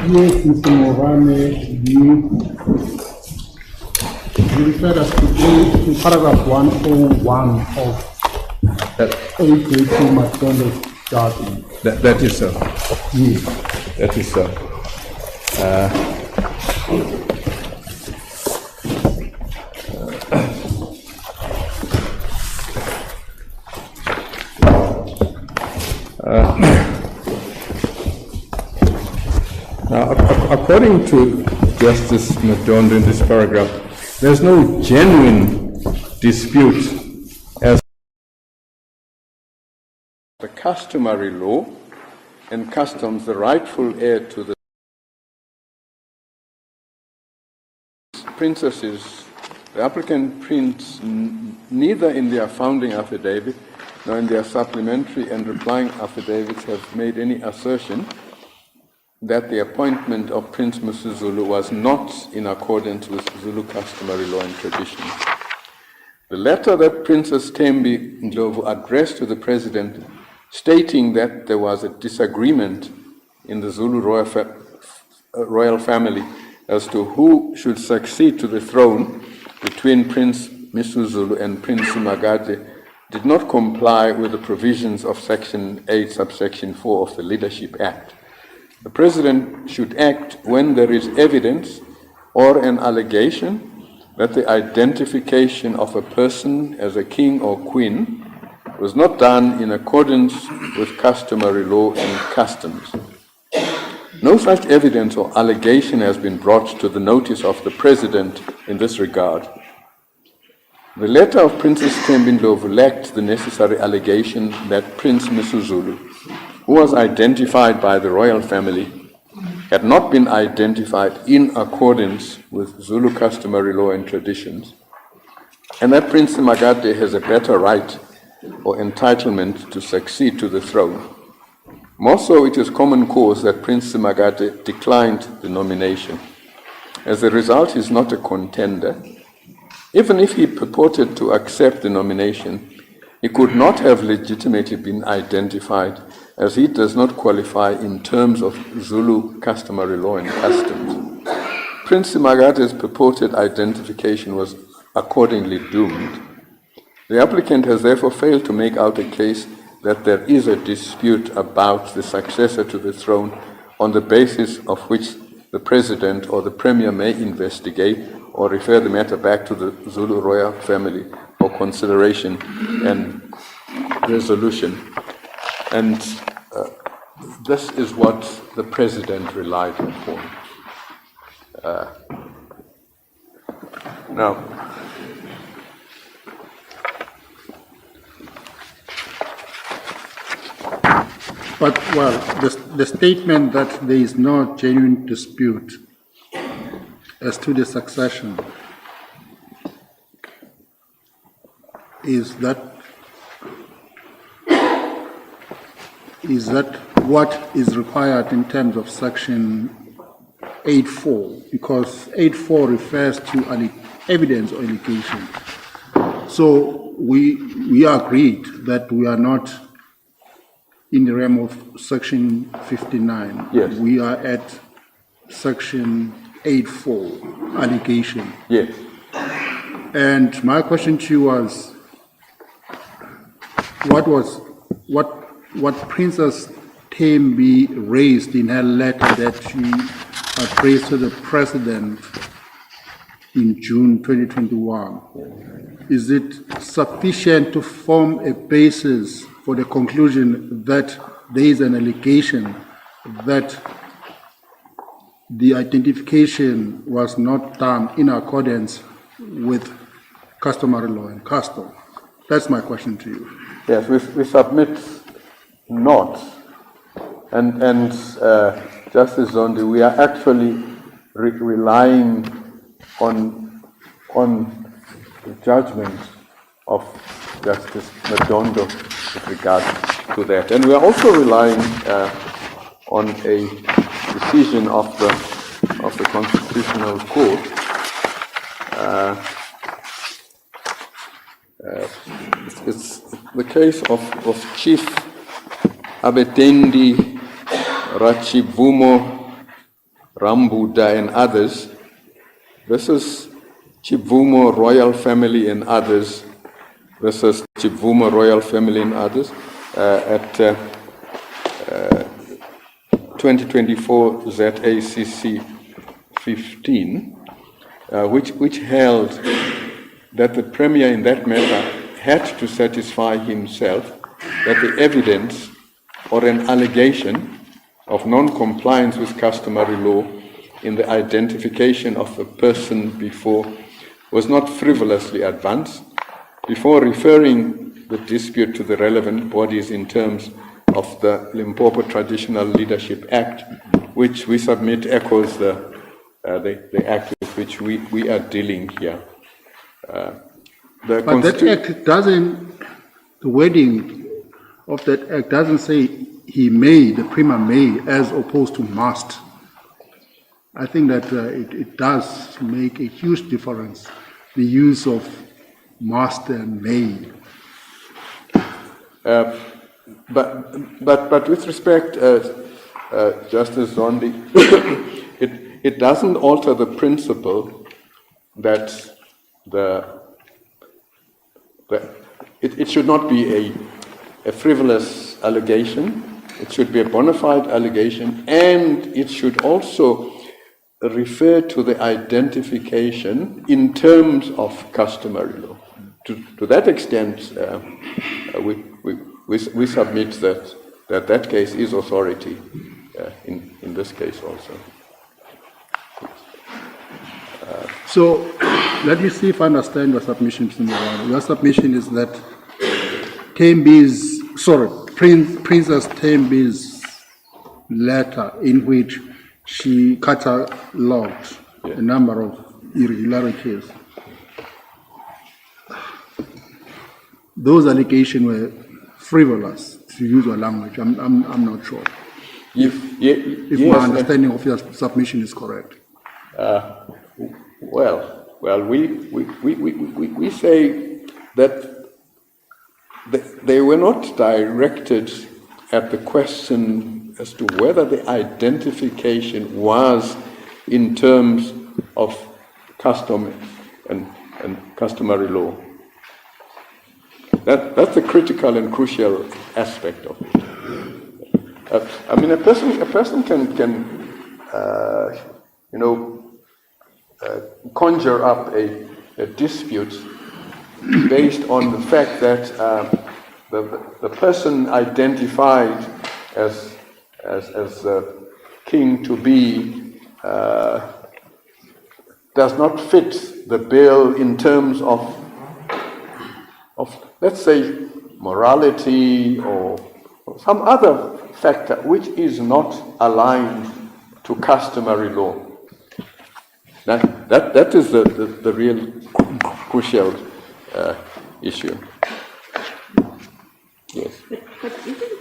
S2: Yes, Mr. Morane, you referred us to paragraph 101 of 882 Matondo's judgment.
S1: That is so.
S2: Yes.
S1: That is so. Now, according to Justice Madondo in this paragraph, there's no genuine dispute as the customary law and customs, the rightful heir to the princesses. The applicant prince neither in their founding affidavit nor in their supplementary and replying affidavits have made any assertion that the appointment of Prince Misuzulu was not in accordance with Zulu customary law and tradition. The letter that Princess Thembi Ndlovu addressed to the President, stating that there was a disagreement in the Zulu royal family as to who should succeed to the throne between Prince Misuzulu and Prince Magade, did not comply with the provisions of Section 8, subsection 4 of the Leadership Act. The President should act when there is evidence or an allegation that the identification of a person as a king or queen was not done in accordance with customary law and customs. No such evidence or allegation has been brought to the notice of the President in this regard. The letter of Princess Thembi Ndlovu lacked the necessary allegation that Prince Misuzulu, who was identified by the royal family, had not been identified in accordance with Zulu customary law and traditions, and that Prince Magade has a better right or entitlement to succeed to the throne. More so, it is common cause that Prince Magade declined the nomination. As a result, he is not a contender. Even if he purported to accept the nomination, he could not have legitimately been identified, as he does not qualify in terms of Zulu customary law and customs. Prince Magade's purported identification was accordingly doomed. The applicant has therefore failed to make out a case that there is a dispute about the successor to the throne on the basis of which the President or the Premier may investigate or refer the matter back to the Zulu royal family for consideration and resolution. And this is what the President relied upon. Now,
S2: But, well, the statement that there is no genuine dispute as to the succession, is that what is required in terms of Section 8.4? Because 8.4 refers to evidence or allegation. So we agreed that we are not in the realm of Section 59.
S1: Yes.
S2: We are at Section 8.4, allegation.
S1: yes.
S2: And my question to you was, what Princess Thembi raised in her letter that she addressed to the President in June 2021, is it sufficient to form a basis for the conclusion that there is an allegation that the identification was not done in accordance with customary law and custom? That's my question to you.
S1: Yes, we submit not. And Justice Zondi, we are actually relying on the judgment of Justice Madondo with regard to that. And we are also relying on a decision of the Constitutional Court. It's the case of Chief Abetendi Rachivumo Rambuda and others. This is Chibvumo royal family and others. This is Chibvumo royal family and others at 2024 ZACC 15, which held that the Premier in that matter had to satisfy himself that the evidence or an allegation of non-compliance with customary law in the identification of the person before was not frivolously advanced, before referring the dispute to the relevant bodies in terms of the Limpopo Traditional Leadership Act, which we submit echoes the act with which we are dealing here.
S2: But that act doesn't, the wording of that act doesn't say he may, the Premier may, as opposed to must. I think that it does make a huge difference, the use of must and may.
S1: But with respect, Justice Zondi, it doesn't alter the principle that it should not be a frivolous allegation. It should be a bona fide allegation, and it should also refer to the identification in terms of customary law. To that extent, we submit that case is authority in this case also.
S2: So let me see if I understand your submission, Mr. Morano. Your submission is that Princess Thembi's letter in which she catalogued a number of irregularities. Those allegations were frivolous, to use your language. I'm not sure if my understanding of your submission is correct.
S1: Well, we say that they were not directed at the question as to whether the identification was in terms of custom and customary law. That's a critical and crucial aspect of it. I mean, a person can conjure up a dispute based on the fact that the person identified as king to be does not fit the bill in terms of let's say morality or some other factor which is not aligned to customary law. That is the real crucial issue. Yes.
S3: But isn't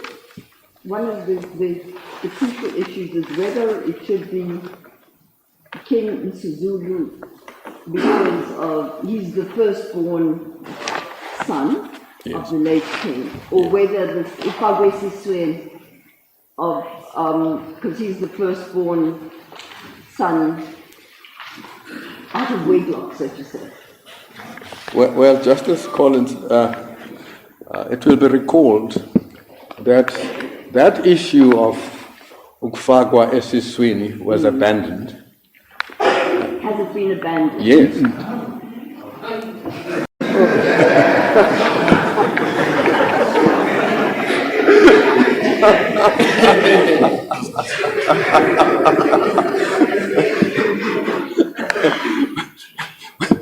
S3: one of the crucial issues is whether it should be King Misuzulu because he's the firstborn son of the late king, or whether the Ifagwe Siswen of because he's the firstborn son out of wedlock, so to say.
S1: Well, Justice Collins, it will be recalled that that issue of Ukfagwa Esiswini was abandoned.
S3: Has it been abandoned?
S1: Yes.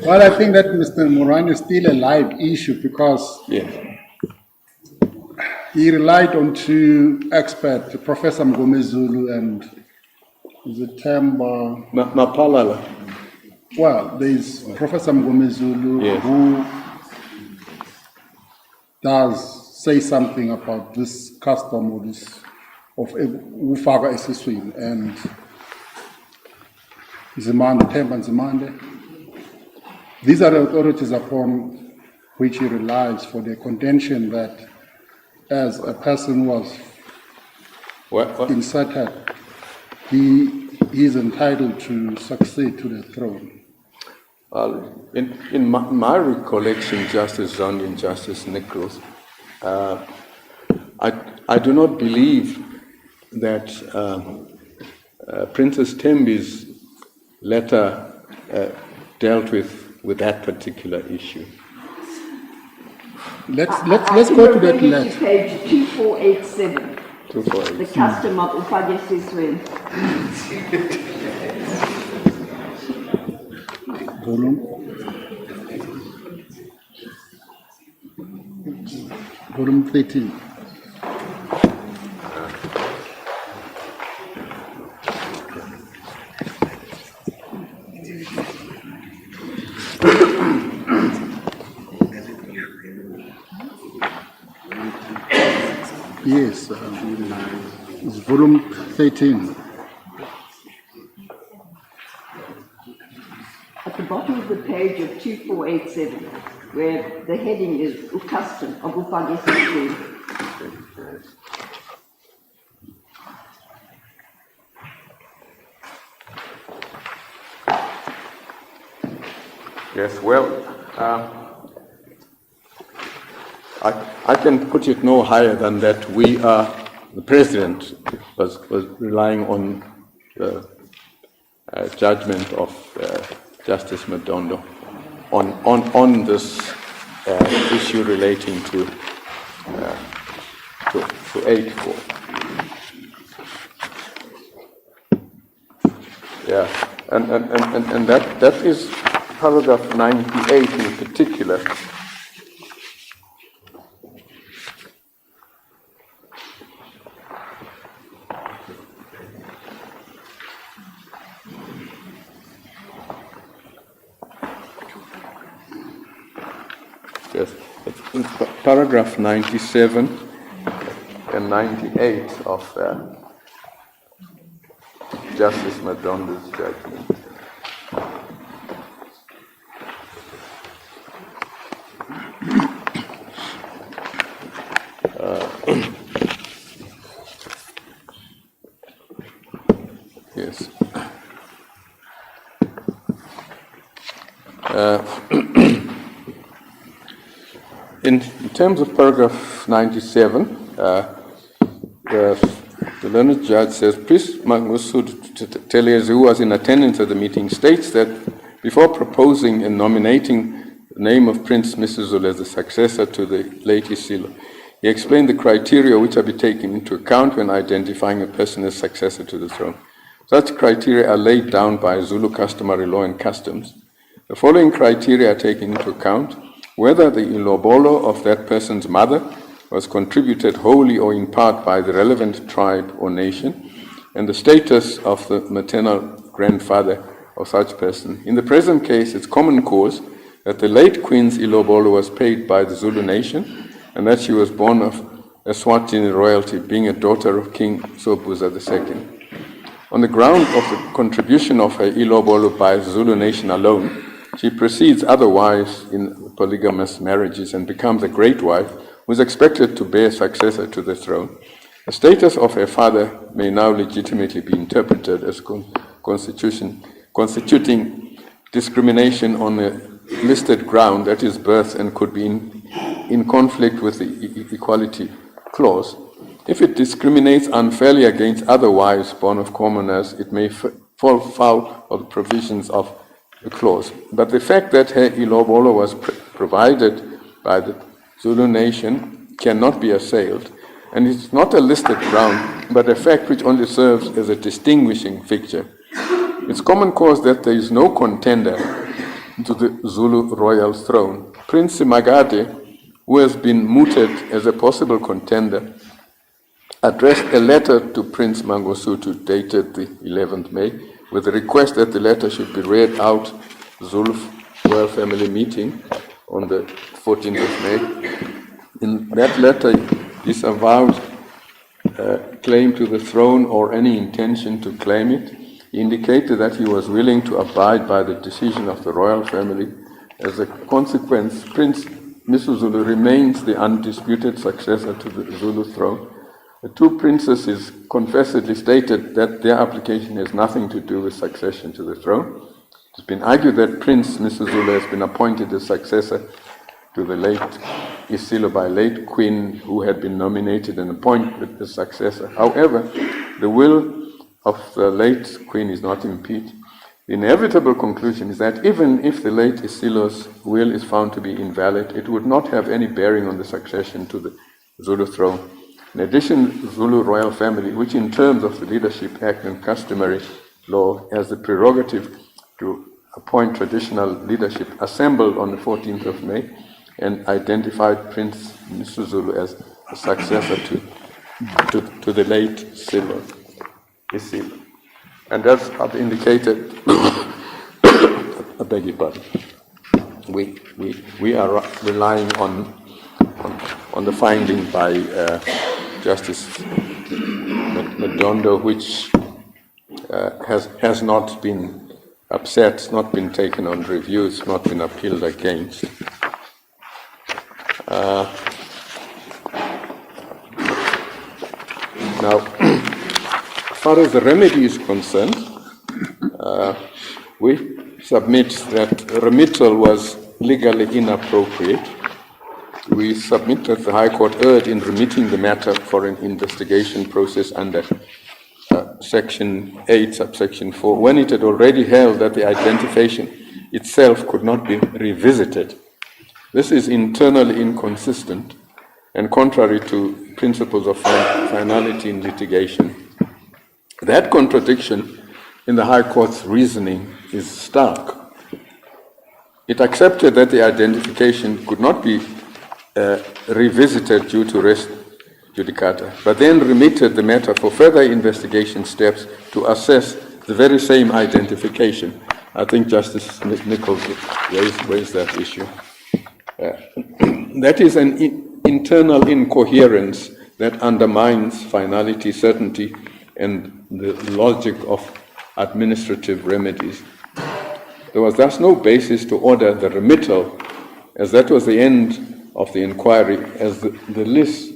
S2: Well, I think that Mr. Moran is still a live issue because he relied on two experts, Professor Mngomezulu and the Temba
S1: Mapalala.
S2: Well, there's Professor Mngomezulu who does say something about this custom or this of Ufaga Esiswini and Zimande, Temba and Zimande. These are the authorities upon which he relies for the contention that as a person was inserted, he he's entitled to succeed to the throne?
S1: Well, in my recollection, Justice Zondi and Justice Nichols, I do not believe that Princess Tembi's letter dealt with that particular issue.
S2: Let's go to that letter.
S3: Page 2487.
S1: 248.
S3: The custom of Ufage Siswen.
S2: Volume 13. Yes, it's volume 13.
S3: At the bottom of the page of 2487, where the heading is custom of Ufage Siswen.
S1: Yes, well, I can put it no higher than that. The president was relying on the judgment of Justice Madondo on this issue relating to 8-4. Yeah, and that is paragraph 98 in particular. Yes, it's in paragraph 97 and 98 of Justice Madondo's judgment. Yes. In terms of paragraph 97, the learned judge says, Priest Mangosud, who was in attendance at the meeting, states that before proposing and nominating the name of Prince Misuzulu as the successor to the late Isilo, he explained the criteria which are to be taken into account when identifying a person as successor to the throne. Such criteria are laid down by Zulu customary law and customs. The following criteria are taken into account: whether the ilobolo of that person's mother was contributed wholly or in part by the relevant tribe or nation, and the status of the maternal grandfather of such person. In the present case, it's common cause that the late Queen's ilobolo was paid by the Zulu nation, and that she was born of Eswatini royalty, being a daughter of King Sobhuza II. On the ground of the contribution of her ilobolo by the Zulu nation alone, she precedes other wives in polygamous marriages and becomes a great wife who is expected to bear successor to the throne. The status of her father may now legitimately be interpreted as constituting discrimination on a listed ground, that is birth, and could be in conflict with the equality clause. If it discriminates unfairly against other wives born of commoners, it may fall foul of the provisions of the clause. But the fact that her ilobolo was provided by the Zulu nation cannot be assailed, and it's not a listed ground, but a fact which only serves as a distinguishing feature. It's common cause that there is no contender to the Zulu royal throne. Prince Magade, who has been mooted as a possible contender, addressed a letter to Prince Mangosuthu dated the 11th May with a request that the letter should be read out Zulu royal family meeting on the 14th of May. In that letter, he disavowed claim to the throne or any intention to claim it. He indicated that he was willing to abide by the decision of the royal family. As a consequence, Prince Misuzulu remains the undisputed successor to the Zulu throne. The two princesses confessedly stated that their application has nothing to do with succession to the throne. It's been argued that Prince Misuzulu has been appointed as successor to the late Isilo by late Queen, who had been nominated and appointed as successor. However, the will of the late Queen is not impeached. The inevitable conclusion is that even if the late Isilo's will is found to be invalid, it would not have any bearing on the succession to the Zulu throne. In addition, the Zulu royal family, which in terms of the Leadership Act and customary law has the prerogative to appoint traditional leadership, assembled on the 14th of May and identified Prince Misuzulu as a successor to the late Isilo. And as I've indicated, I beg your pardon, we are relying on the finding by Justice Madondo, which has not been upset, it's not been taken on review, it's not been appealed against. Now, as far as the remedy is concerned, we submit that remittal was legally inappropriate. We submit that the High Court erred in remitting the matter for an investigation process under Section 8, subsection 4, when it had already held that the identification itself could not be revisited. This is internally inconsistent and contrary to principles of finality in litigation. That contradiction in the High Court's reasoning is stark. It accepted that the identification could not be revisited due to res judicata, but then remitted the matter for further investigation steps to assess the very same identification. I think Justice Nichols raised that issue. That is an internal incoherence that undermines finality, certainty, and the logic of administrative remedies. There was thus no basis to order the remittal, as that was the end of the inquiry, as the list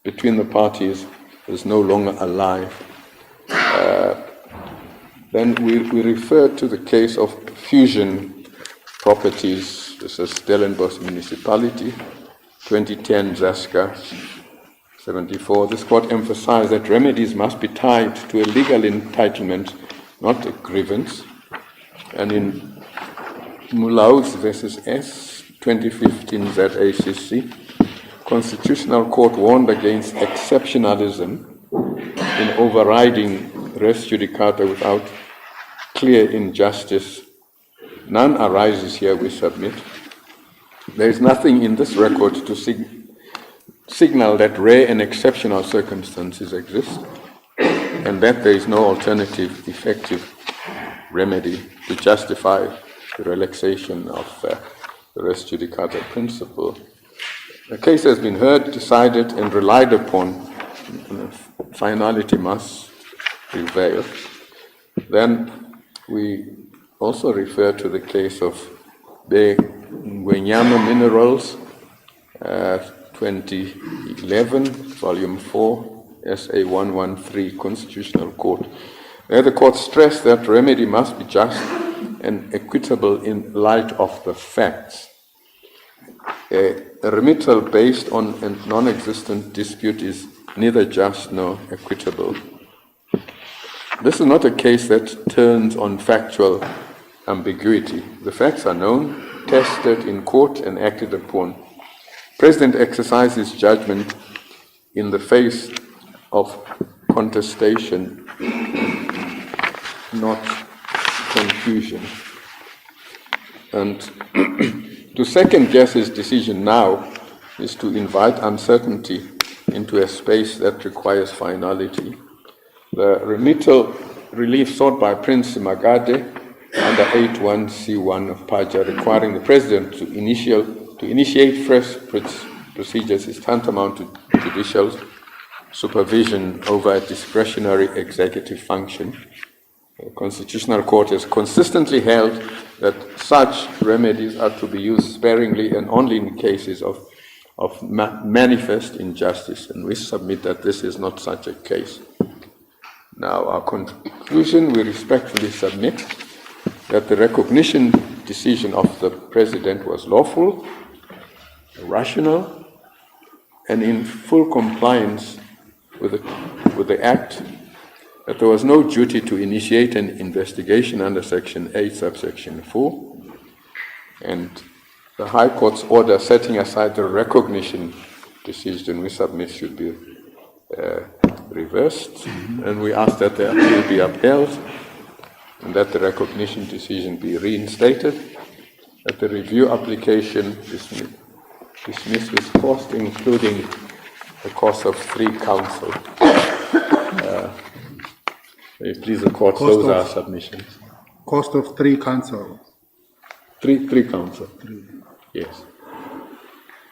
S1: between the parties is no longer alive. Then we refer to the case of Fusion Properties. This is Stellenbosch Municipality, 2010 Zaska 74. This court emphasized that remedies must be tied to a legal entitlement, not a grievance. And in Mulauz versus S, 2015 ZACC, Constitutional Court warned against exceptionalism in overriding res judicata without clear injustice. None arises here, we submit. There is nothing in this record to signal that rare and exceptional circumstances exist, and that there is no alternative effective remedy to justify the relaxation of the res judicata principle. The case has been heard, decided, and relied upon. Finality must prevail. Then we also refer to the case of Ngwenyama Minerals, 2011, Volume 4, SA 113, Constitutional Court. There the court stressed that remedy must be just and equitable in light of the facts. A remittal based on a non-existent dispute is neither just nor equitable. This is not a case that turns on factual ambiguity. The facts are known, tested in court, and acted upon. President exercises judgment in the face of contestation, not confusion. And to second guess his decision now is to invite uncertainty into a space that requires finality. The remittal relief sought by Prince Magade under 81C1 of PAJA, requiring the President to initiate fresh procedures, is tantamount to judicial supervision over a discretionary executive function. The Constitutional Court has consistently held that such remedies are to be used sparingly and only in cases of of manifest injustice, and we submit that this is not such a case. Now, our conclusion, we respectfully submit that the recognition decision of the President was lawful, rational, and in full compliance with the Act, that there was no duty to initiate an investigation under Section 8, subsection 4, and the High Court's order setting aside the recognition decision we submit should be reversed, and we ask that the appeal be upheld, and that the recognition decision be reinstated, that the review application dismissed with cost, including the cost of 3 counsel. Please, the court, those are submissions.
S2: Cost of 3 counsel.
S1: 3 counsel. Yes.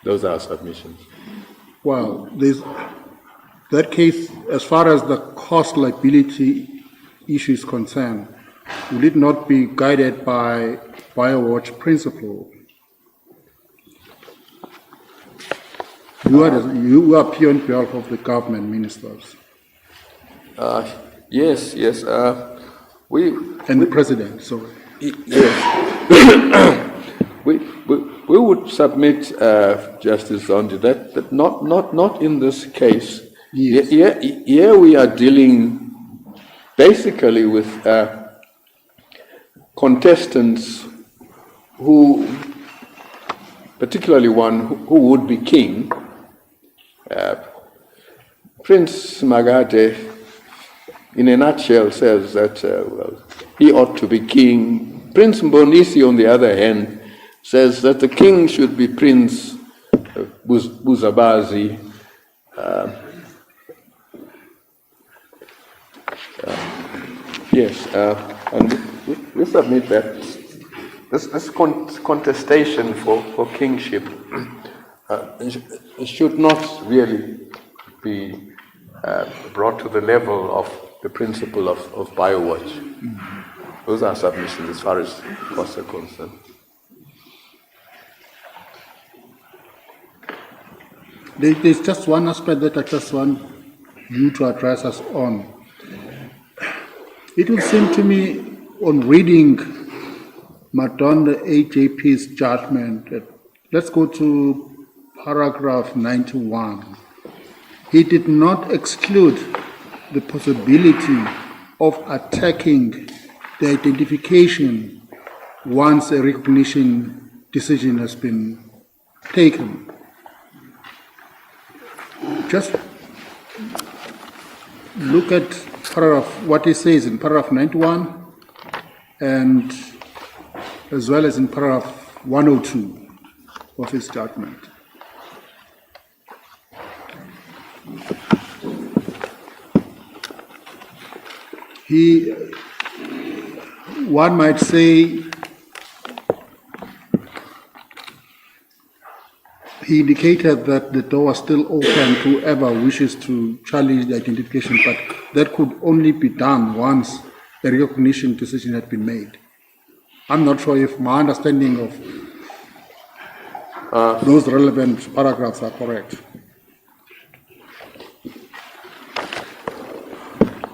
S1: Those are submissions.
S2: Well, that case, as far as the cost liability issue is concerned, will it not be guided by BioWatch principle? You appear on behalf of the government ministers.
S1: Yes.
S2: And the president, sorry.
S1: Yes. we would submit, Justice Zondi, that not in this case.
S2: Yes.
S1: Here we are dealing basically with contestants who, particularly one who would be king, Prince Magade, in a nutshell, says that he ought to be king. Prince Mbonisi, on the other hand, says that the king should be Prince Buzabazi. Yes, and we submit that this contestation for kingship should not really be brought to the level of the principle of BioWatch. Those are submissions as far as costs are concerned.
S2: There's just one aspect that I just want you to address us on. It would seem to me, on reading Madonna AJP's judgment, let's go to paragraph 91. He did not exclude the possibility of attacking the identification once a recognition decision has been taken. Just look at what he says in paragraph 91 and as well as in paragraph 102 of his judgment. One might say, he indicated that the door was still open to whoever wishes to challenge the identification, but that could only be done once a recognition decision had been made. I'm not sure if my understanding of those relevant paragraphs are correct.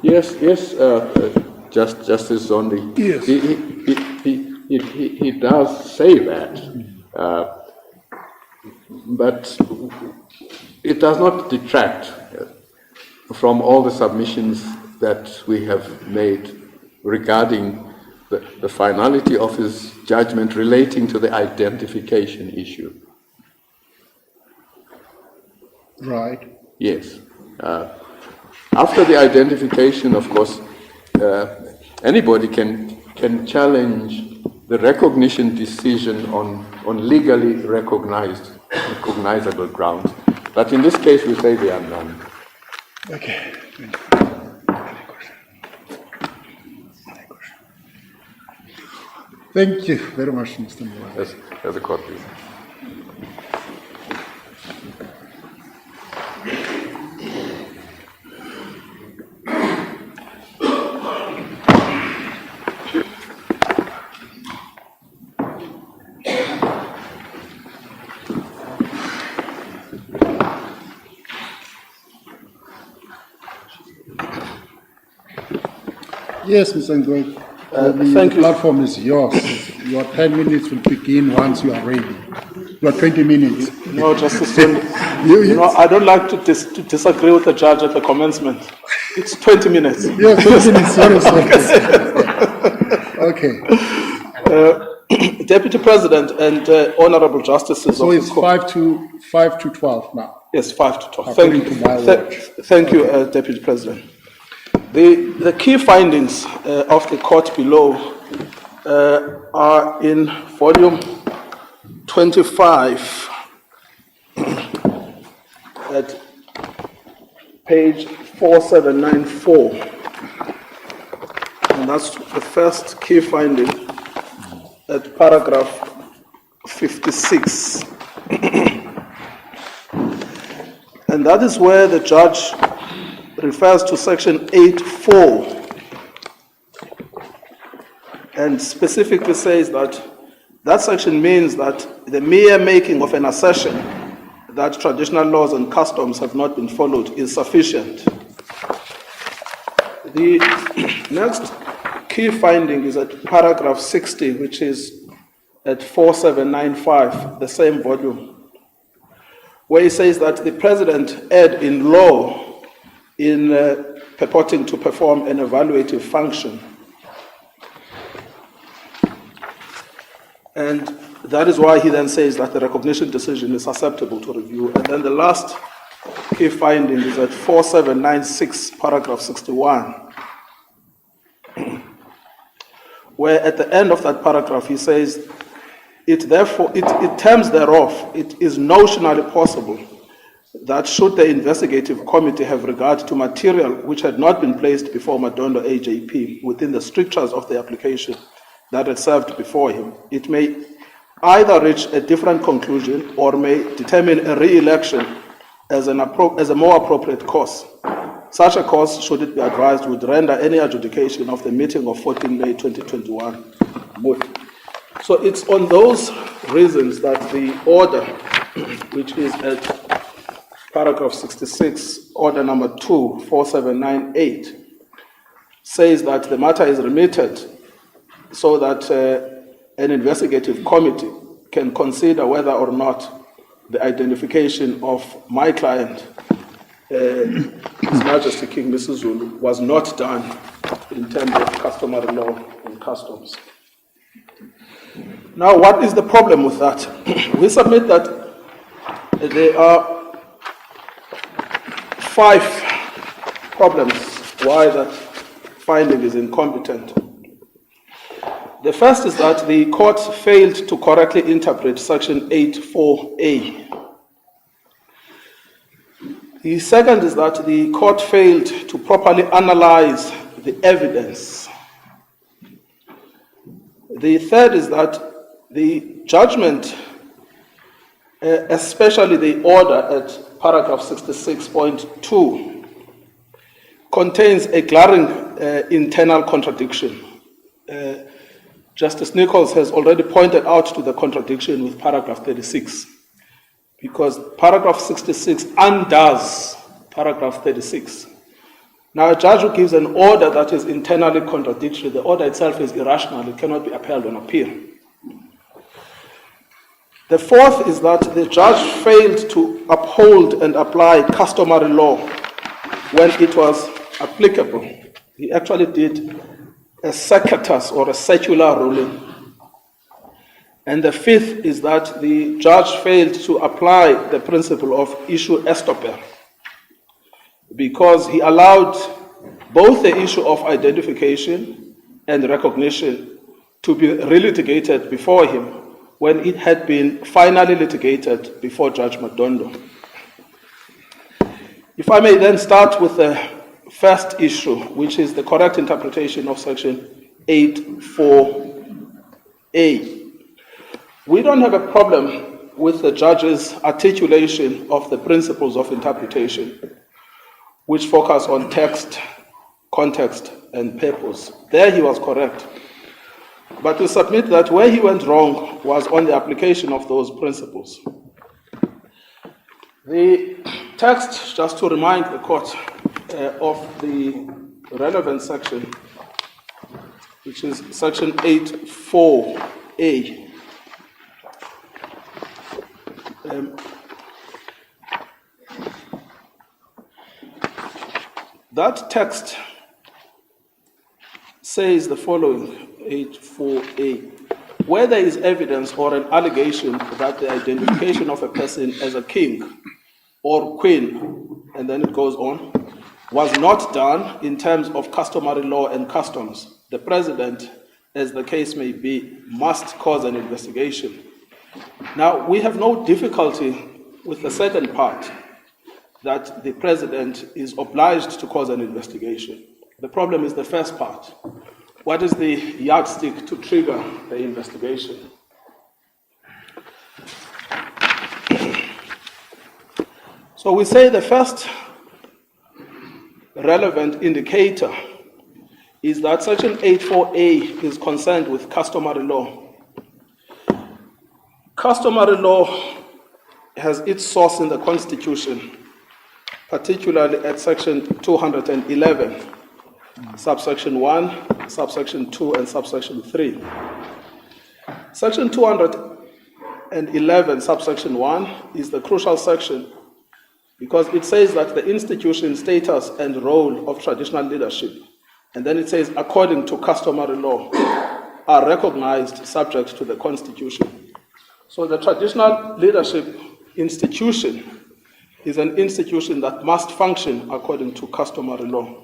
S1: Yes, Justice Zondi.
S2: Yes.
S1: He does say that. But it does not detract from all the submissions that we have made regarding the finality of his judgment relating to the identification issue.
S2: Right.
S1: Yes. After the identification, of course, anybody can challenge the recognition decision on legally recognizable grounds. But in this case, we say they are none.
S2: Okay. Thank you very much, Mr. Moore.
S1: As a court, please.
S2: Yes, Mr. Ngoy.
S5: Thank
S2: The
S5: you.
S2: platform is yours. Your 10 minutes will begin once you are ready. Your 20 minutes.
S5: No, Justice Zondo.
S2: You-
S5: I don't like to disagree with the judge at the commencement. It's 20 minutes.
S2: Yeah, 20 minutes. Sorry. Okay.
S5: Deputy President and honorable justices
S2: So
S5: of
S2: it's
S5: the court.
S2: 5 to 12 now.
S5: Yes, 5 to 12.
S2: According to my watch.
S5: Thank you, Deputy President. The key findings of the court below are in volume 25 at page 4794. And that's the first key finding at paragraph 56. And that is where the judge refers to section 8.4 and specifically says that that section means that the mere making of an assertion that traditional laws and customs have not been followed is sufficient. The next key finding is at paragraph 60, which is at 4795, the same volume, where he says that the president erred in law in purporting to perform an evaluative function. And that is why he then says that the recognition decision is susceptible to review. And then the last key finding is at 4796, paragraph 61, where at the end of that paragraph he says, it terms thereof, it is notionally possible that should the investigative committee have regard to material which had not been placed before Madondo AJP within the strictures of the application that had served before him, it may either reach a different conclusion or may determine a re-election as a more appropriate course. Such a course, should it be advised, would render any adjudication of the meeting of 14 May 2021 moot. So it's on those reasons that the order, which is at paragraph 66, order number 2, 4798, says that the matter is remitted so that an investigative committee can consider whether or not the identification of my client, His Majesty King Misuzulu, was not done in terms of customary law and customs. Now, what is the problem with that? We submit that there are 5 problems why that finding is incompetent. The first is that the court failed to correctly interpret section 8.4a. The second is that the court failed to properly analyze the evidence. The third is that the judgment, especially the order at paragraph 66.2, contains a glaring internal contradiction. Justice Nichols has already pointed out to the contradiction with paragraph 36, because paragraph 66 undoes paragraph 36. Now, a judge who gives an order that is internally contradictory, the order itself is irrational, it cannot be upheld on appeal. The fourth is that the judge failed to uphold and apply customary law when it was applicable. He actually did a secutus or a secular ruling. And the fifth is that the judge failed to apply the principle of issue estoppel, because he allowed both the issue of identification and recognition to be relitigated before him when it had been finally litigated before Judge Madondo. If I may then start with the first issue, which is the correct interpretation of section 8.4a. We don't have a problem with the judge's articulation of the principles of interpretation, which focus on text, context, and purpose. There he was correct. But we submit that where he went wrong was on the application of those principles. The text, just to remind the court of the relevant section, which is section 8.4a. That text says the following, 8.4a. Where there is evidence or an allegation that the identification of a person as a king or queen, and then it goes on, was not done in terms of customary law and customs, the president, as the case may be, must cause an investigation. Now, we have no difficulty with the second part, that the president is obliged to cause an investigation. The problem is the first part. What is the yardstick to trigger the investigation? So we say the first relevant indicator is that section 8.4a is concerned with customary law. Customary law has its source in the Constitution, particularly at section 211, subsection 1, subsection 2, and subsection 3. Section 211, subsection 1, is the crucial section because it says that the institution, status, and role of traditional leadership, and then it says, according to customary law, are recognized subject to the Constitution. So the traditional leadership institution is an institution that must function according to customary law.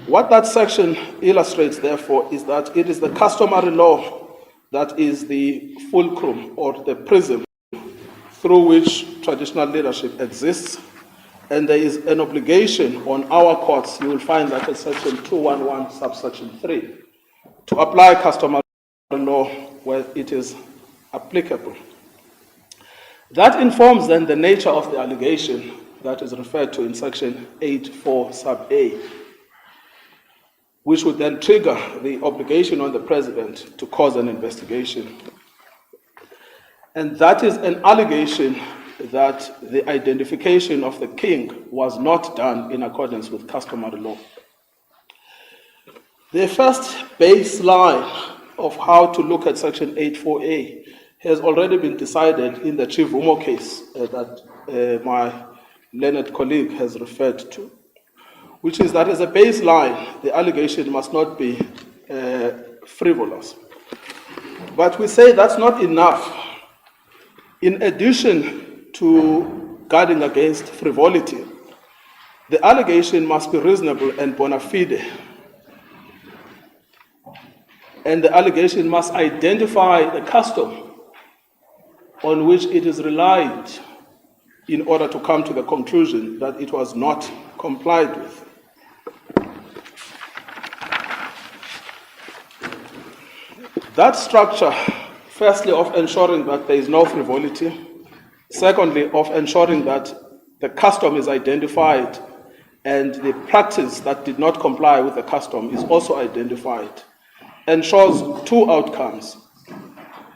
S5: What that section illustrates, therefore, is that it is the customary law that is the fulcrum or the prism through which traditional leadership exists, and there is an obligation on our courts, you will find that in section 211, subsection 3, to apply customary law where it is applicable. That informs then the nature of the allegation that is referred to in section 8.4 sub a, which would then trigger the obligation on the president to cause an investigation. And that is an allegation that the identification of the king was not done in accordance with customary law. The first baseline of how to look at section 8.4a has already been decided in the Chivumo case that my learned colleague has referred to, which is that as a baseline, the allegation must not be frivolous. But we say that's not enough. In addition to guarding against frivolity, the allegation must be reasonable and bona fide. And the allegation must identify the custom on which it is relied in order to come to the conclusion that it was not complied with. That structure, firstly, of ensuring that there is no frivolity, secondly, of ensuring that the custom is identified and the practice that did not comply with the custom is also identified, ensures two outcomes.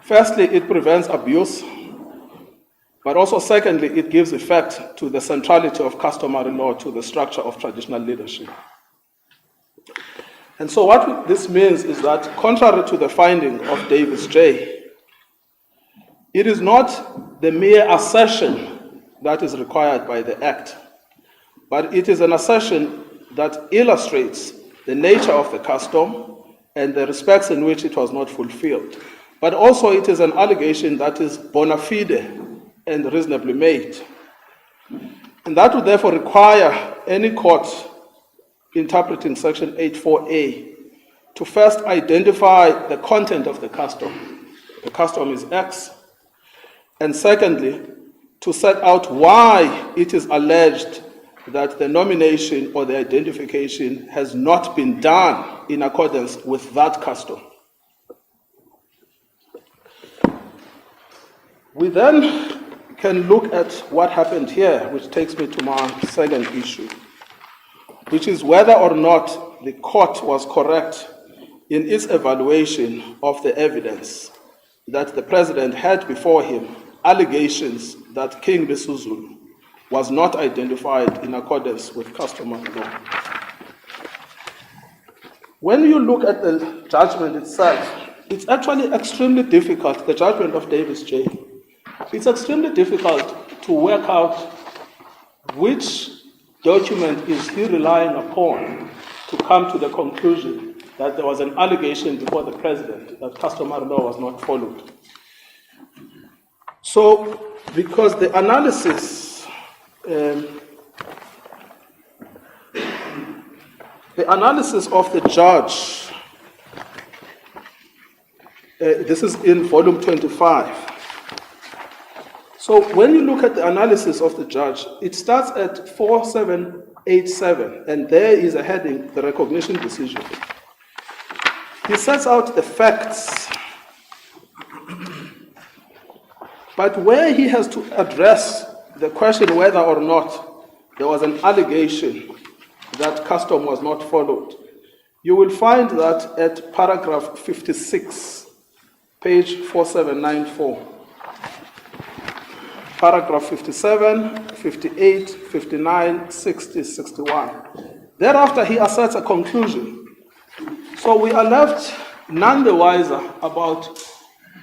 S5: Firstly, it prevents abuse, but also secondly, it gives effect to the centrality of customary law to the structure of traditional leadership. And so what this means is that, contrary to the finding of Davis J., it is not the mere assertion that is required by the Act, but it is an assertion that illustrates the nature of the custom and the respects in which it was not fulfilled. But also it is an allegation that is bona fide and reasonably made. And that would therefore require any court interpreting section 8.4a to first identify the content of the custom. The custom is X. And secondly, to set out why it is alleged that the nomination or the identification has not been done in accordance with that custom. We then can look at what happened here, which takes me to my second issue, which is whether or not the court was correct in its evaluation of the evidence that the president had before him allegations that King Misuzulu was not identified in accordance with customary law. When you look at the judgment itself, it's actually extremely difficult, the judgment of Davis J. It's extremely difficult to work out which document is he relying upon to come to the conclusion that there was an allegation before the president that customary law was not followed. So, because the analysis of the judge, this is in volume 25. So when you look at the analysis of the judge, it starts at 4787, and there is a heading, the recognition decision. He sets out the facts, but where he has to address the question whether or not there was an allegation that custom was not followed, you will find that at paragraph 56, page 4794. Paragraph 57, 58, 59, 60, 61. Thereafter, he asserts a conclusion. So we are left none the wiser about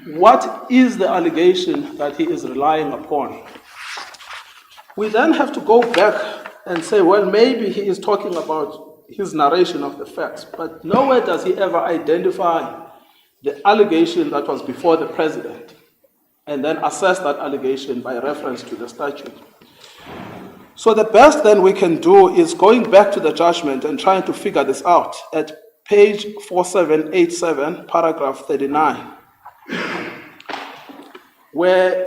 S5: what is the allegation that he is relying upon. We then have to go back and say, well, maybe he is talking about his narration of the facts, but nowhere does he ever identify the allegation that was before the president, and then assess that allegation by reference to the statute. So the best then we can do is going back to the judgment and trying to figure this out at page 4787, paragraph 39, where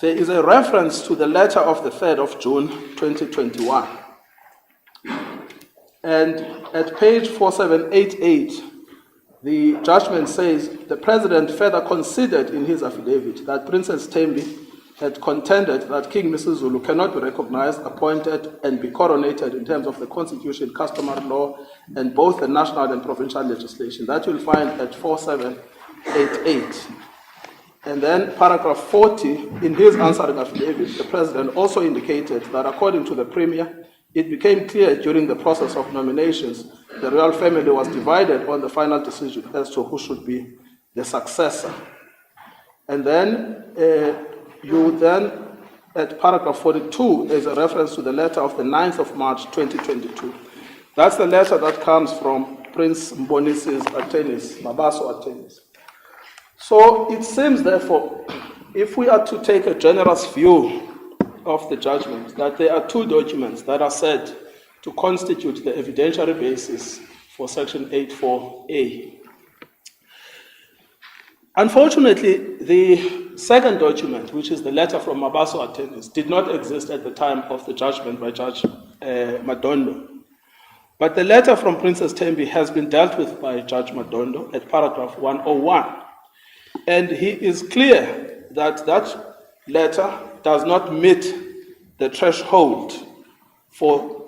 S5: there is a reference to the letter of the 3rd of June, 2021. And at page 4788, the judgment says, the president further considered in his affidavit that Princess Thembi had contended that King Misuzulu cannot be recognized, appointed, and be coronated in terms of the constitution, customary law, and both the national and provincial legislation. That you'll find at 4788. And then paragraph 40, in his answering affidavit, the president also indicated that according to the premier, it became clear during the process of nominations, the royal family was divided on the final decision as to who should be the successor. And then you then, at paragraph 42, there's a reference to the letter of the 9th of March, 2022. That's the letter that comes from Prince Mbonisi's attorneys, Mabaso attorneys. So it seems, therefore, if we are to take a generous view of the judgment, that there are two documents that are said to constitute the evidentiary basis for Section 84A. Unfortunately, the second document, which is the letter from Mabaso attorneys, did not exist at the time of the judgment by Judge Madondo. But the letter from Princess Thembi has been dealt with by Judge Madondo at paragraph 101. And he is clear that that letter does not meet the threshold for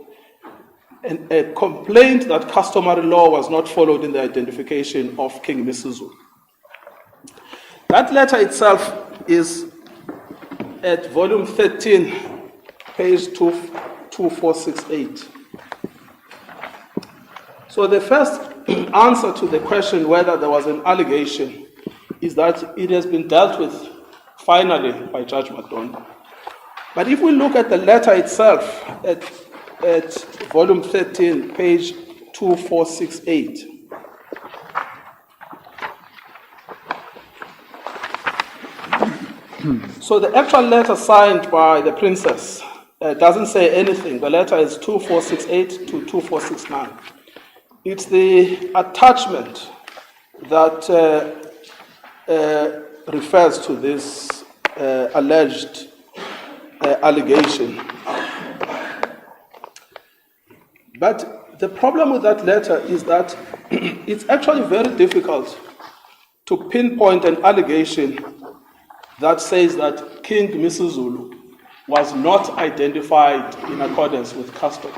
S5: a complaint that customary law was not followed in the identification of King Misuzulu. That letter itself is at volume 13, page 2468. So the first answer to the question whether there was an allegation is that it has been dealt with finally by Judge Madondo. But if we look at the letter itself at volume 13, page 2468, so the actual letter signed by the princess doesn't say anything. The letter is 2468 to 2469. It's the attachment that refers to this alleged allegation. But the problem with that letter is that it's actually very difficult to pinpoint an allegation that says that King Misuzulu was not identified in accordance with custom.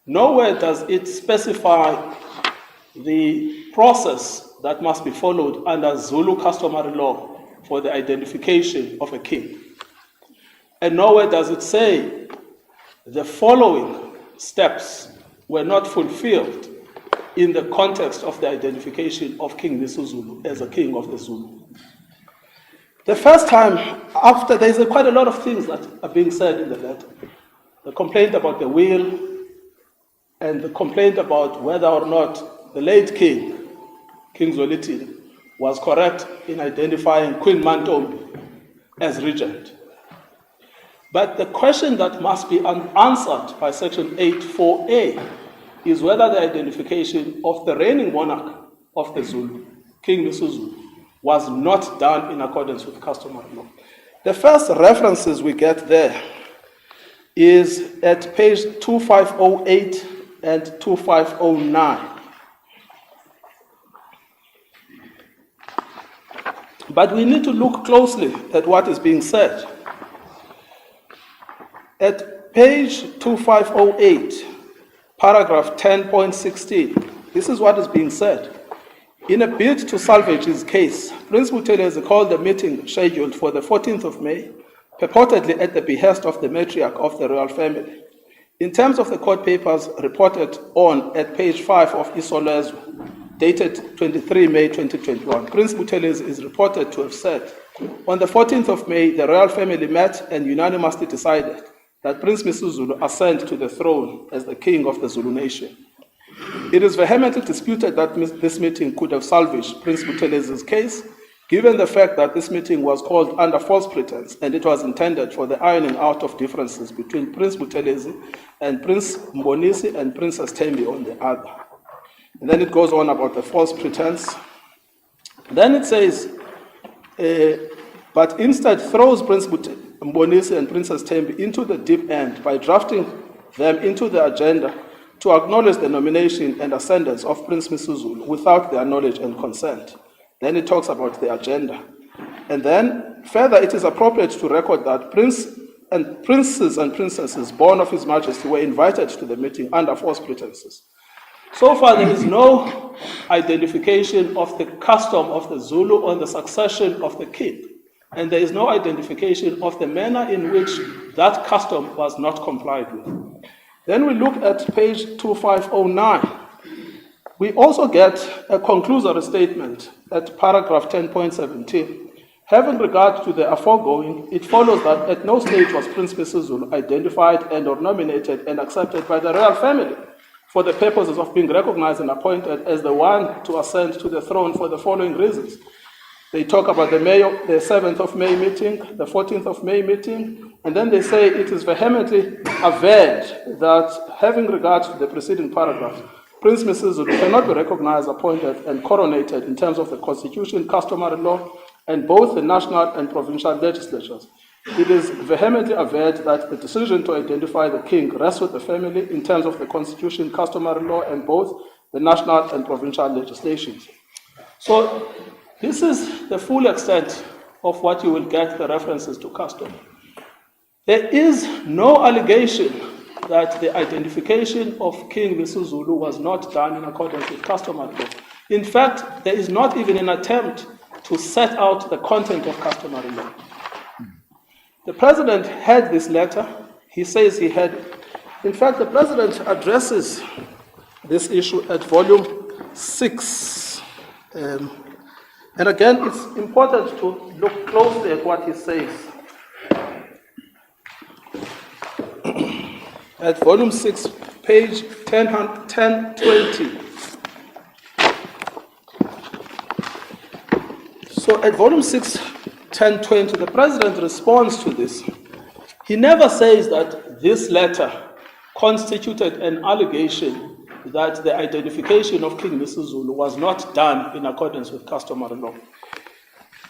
S5: Nowhere does it specify the process that must be followed under Zulu customary law for the identification of a king. And nowhere does it say the following steps were not fulfilled in the context of the identification of King Misuzulu as a king of the Zulu. The first time, after, there's quite a lot of things that are being said in the letter. The complaint about the will, and the complaint about whether or not the late king, King Zwelithini, was correct in identifying Queen Mantombi as regent. But the question that must be answered by Section 8.4a is whether the identification of the reigning monarch of the Zulu, King Misuzulu, was not done in accordance with customary law. The first references we get there is at page 2508 and 2509. But we need to look closely at what is being said. At page 2508, paragraph 10.16, this is what is being said. In a bid to salvage his case, Prince Buthelezi called a meeting scheduled for the 14th of May, purportedly at the behest of the matriarch of the royal family. In terms of the court papers reported on at page 5 of Isolezwe, dated 23 May 2021, Prince Buthelezi is reported to have said, on the 14th of May, the royal family met and unanimously decided that Prince Misuzulu ascend to the throne as the king of the Zulu nation. It is vehemently disputed that this meeting could have salvaged Prince Buthelezi's case, given the fact that this meeting was called under false pretense and it was intended for the ironing out of differences between Prince Buthelezi and Prince Mbonisi and Princess Thembi on the other. And then it goes on about the false pretense. Then it says, but instead throws Prince Mbonisi and Princess Thembi into the deep end by drafting them into the agenda to acknowledge the nomination and ascendance of Prince Misuzulu without their knowledge and consent. Then it talks about the agenda. And then further, it is appropriate to record that princes and princesses born of His Majesty were invited to the meeting under false pretenses. So far, there is no identification of the custom of the Zulu on the succession of the king. And there is no identification of the manner in which that custom was not complied with. Then we look at page 2509. We also get a conclusory statement at paragraph 10.17. Having regard to the aforegoing, it follows that at no stage was Prince Misuzulu identified and or nominated and accepted by the royal family for the purposes of being recognized and appointed as the one to ascend to the throne for the following reasons. They talk about the 7th of May meeting, the 14th of May meeting, and then they say it is vehemently averred that having regard to the preceding paragraph, Prince Misuzulu cannot be recognized, appointed, and coronated in terms of the Constitution, customary law, and both the national and provincial legislatures. It is vehemently averred that the decision to identify the king rests with the family in terms of the Constitution, customary law, and both the national and provincial legislations. So this is the full extent of what you will get the references to custom. There is no allegation that the identification of King Misuzulu was not done in accordance with customary law. In fact, there is not even an attempt to set out the content of customary law. The president had this letter. He says he had. In fact, the president addresses this issue at volume 6. And again, it's important to look closely at what he says. At volume 6, page 1020. So at volume 6, 1020, the president responds to this. He never says that this letter constituted an allegation that the identification of King Misuzulu was not done in accordance with customary law.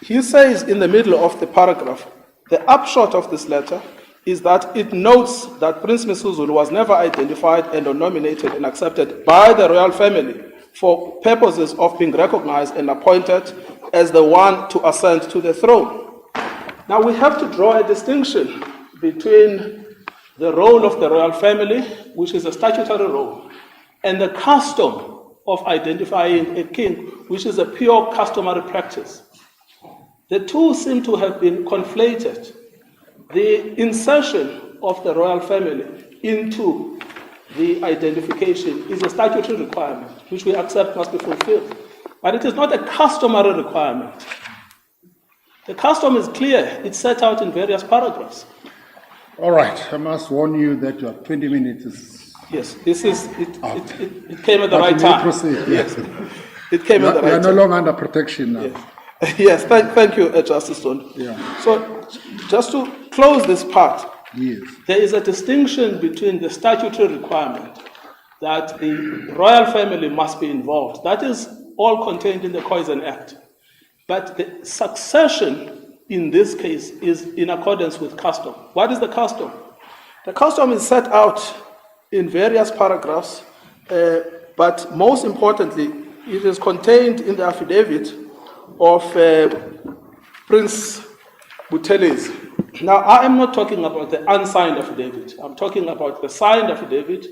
S5: He says in the middle of the paragraph, the upshot of this letter is that it notes that Prince Misuzulu was never identified and nominated and accepted by the royal family for purposes of being recognized and appointed as the one to ascend to the throne. Now we have to draw a distinction between the role of the royal family, which is a statutory role, and the custom of identifying a king, which is a pure customary practice. The two seem to have been conflated. The insertion of the royal family into the identification is a statutory requirement, which we accept must be fulfilled. But it is not a customary requirement. The custom is clear. It's set out in various paragraphs.
S2: All right, I must warn you that your 20 minutes is...
S5: Yes, this is, it came at the
S2: But
S5: right
S2: you may
S5: time.
S2: proceed, yes.
S5: It came at the
S2: You
S5: right
S2: are no
S5: time.
S2: longer under protection now.
S5: Yes, yes, thank you, Justice Stone.
S2: Yeah.
S5: So, just to close this part,
S2: Yes.
S5: there is a distinction between the statutory requirement that the royal family must be involved. That is all contained in the Poison Act. But the succession in this case is in accordance with custom. What is the custom? The custom is set out in various paragraphs, but most importantly, it is contained in the affidavit of Prince Buthelezi. Now, I am not talking about the unsigned affidavit. I'm talking about the signed affidavit,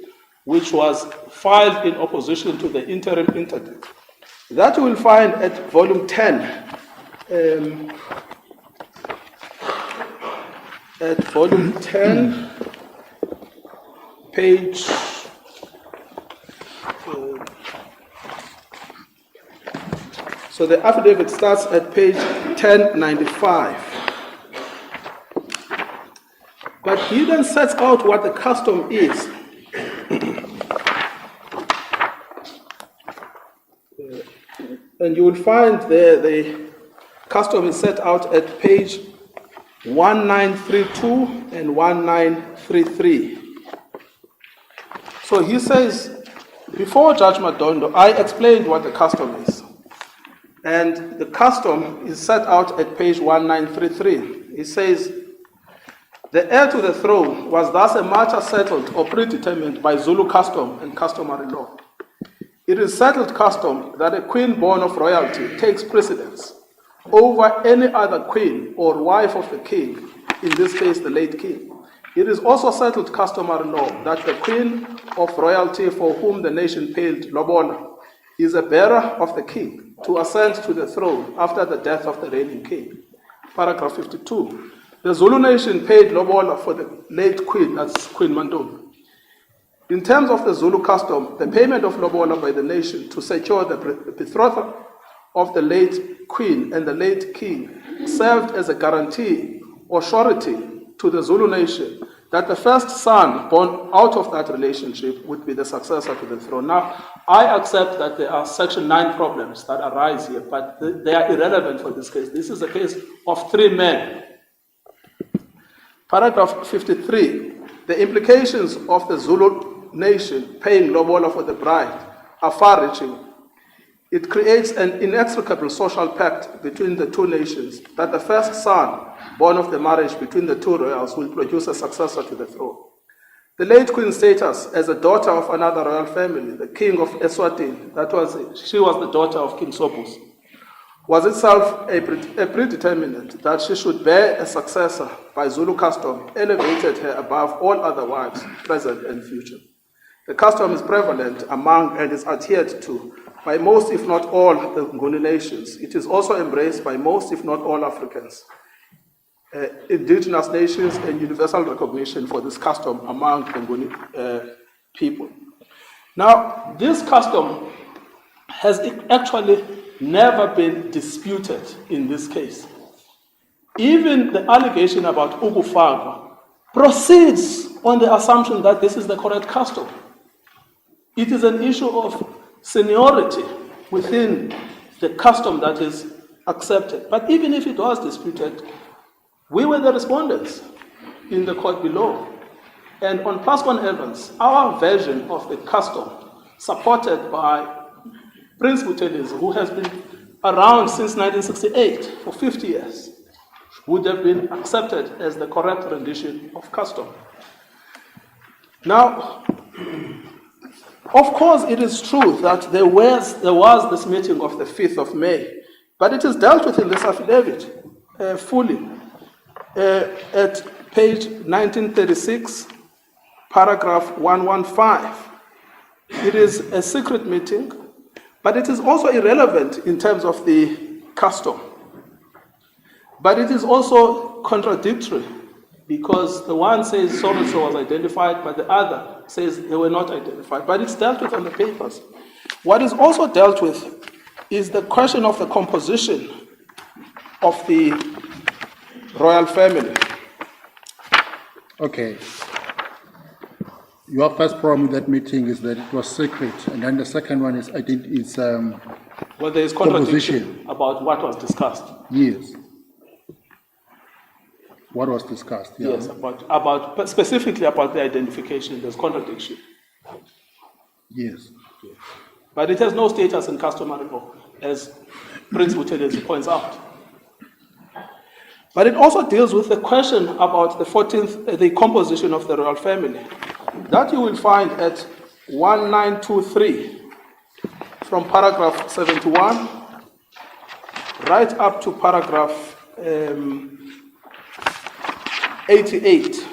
S5: which was filed in opposition to the interim interdict. That you will find at volume 10. At volume 10, page... so the affidavit starts at page 1095. But he then sets out what the custom is. And you will find there the custom is set out at page 1932 and 1933. So he says, before Judge Madondo, I explained what the custom is. And the custom is set out at page 1933. He says, the heir to the throne was thus a matter settled or predetermined by Zulu custom and customary law. It is settled custom that a queen born of royalty takes precedence over any other queen or wife of the king, in this case the late king. It is also settled customary law that the queen of royalty for whom the nation paid lobola is a bearer of the king to ascend to the throne after the death of the reigning king. Paragraph 52. The Zulu nation paid lobola for the late queen, that's Queen Mantombi. In terms of the Zulu custom, the payment of lobola by the nation to secure the betrothal of the late queen and the late king served as a guarantee or surety to the Zulu nation that the first son born out of that relationship would be the successor to the throne. Now, I accept that there are Section 9 problems that arise here, but they are irrelevant for this case. This is a case of 3 men. Paragraph 53, the implications of the Zulu nation paying lobola for the bride are far-reaching. It creates an inextricable social pact between the two nations that the first son born of the marriage between the two royals will produce a successor to the throne. The late queen's status as a daughter of another royal family, the king of Eswatini, she was the daughter of King Sobus, was itself a predeterminant that she should bear a successor by Zulu custom, elevated her above all other wives, present and future. The custom is prevalent among and is adhered to by most, if not all, the Nguni nations. It is also embraced by most, if not all, Africans, indigenous nations, and universal recognition for this custom among the Nguni people. Now, this custom has actually never been disputed in this case. Even the allegation about ukufakwa proceeds on the assumption that this is the correct custom. It is an issue of seniority within the custom that is accepted. But even if it was disputed, we were the respondents in the court below. And on +1 evidence, our version of the custom, supported by Prince Buthelezi, who has been around since 1968 for 50 years, would have been accepted as the correct rendition of custom. Now, of course, it is true that there was this meeting of the 5th of May, but it is dealt with in this affidavit fully. At page 1936, paragraph 115, it is a secret meeting, but it is also irrelevant in terms of the custom. But it is also contradictory because the one says so-and-so was identified, but the other says they were not identified. But it's dealt with on the papers. What is also dealt with is the question of the composition of the royal family.
S2: Okay. Your first problem with that meeting is that it was secret, and then the second one is
S5: Well, there is contradiction about what was discussed.
S2: Yes. What was discussed? Yeah.
S5: Yes, but specifically about the identification, there's contradiction.
S2: Yes.
S5: But it has no status in customary law, as Prince Buthelezi points out. But it also deals with the question about the composition of the royal family. That you will find at 1923, from paragraph 71, right up to paragraph 88.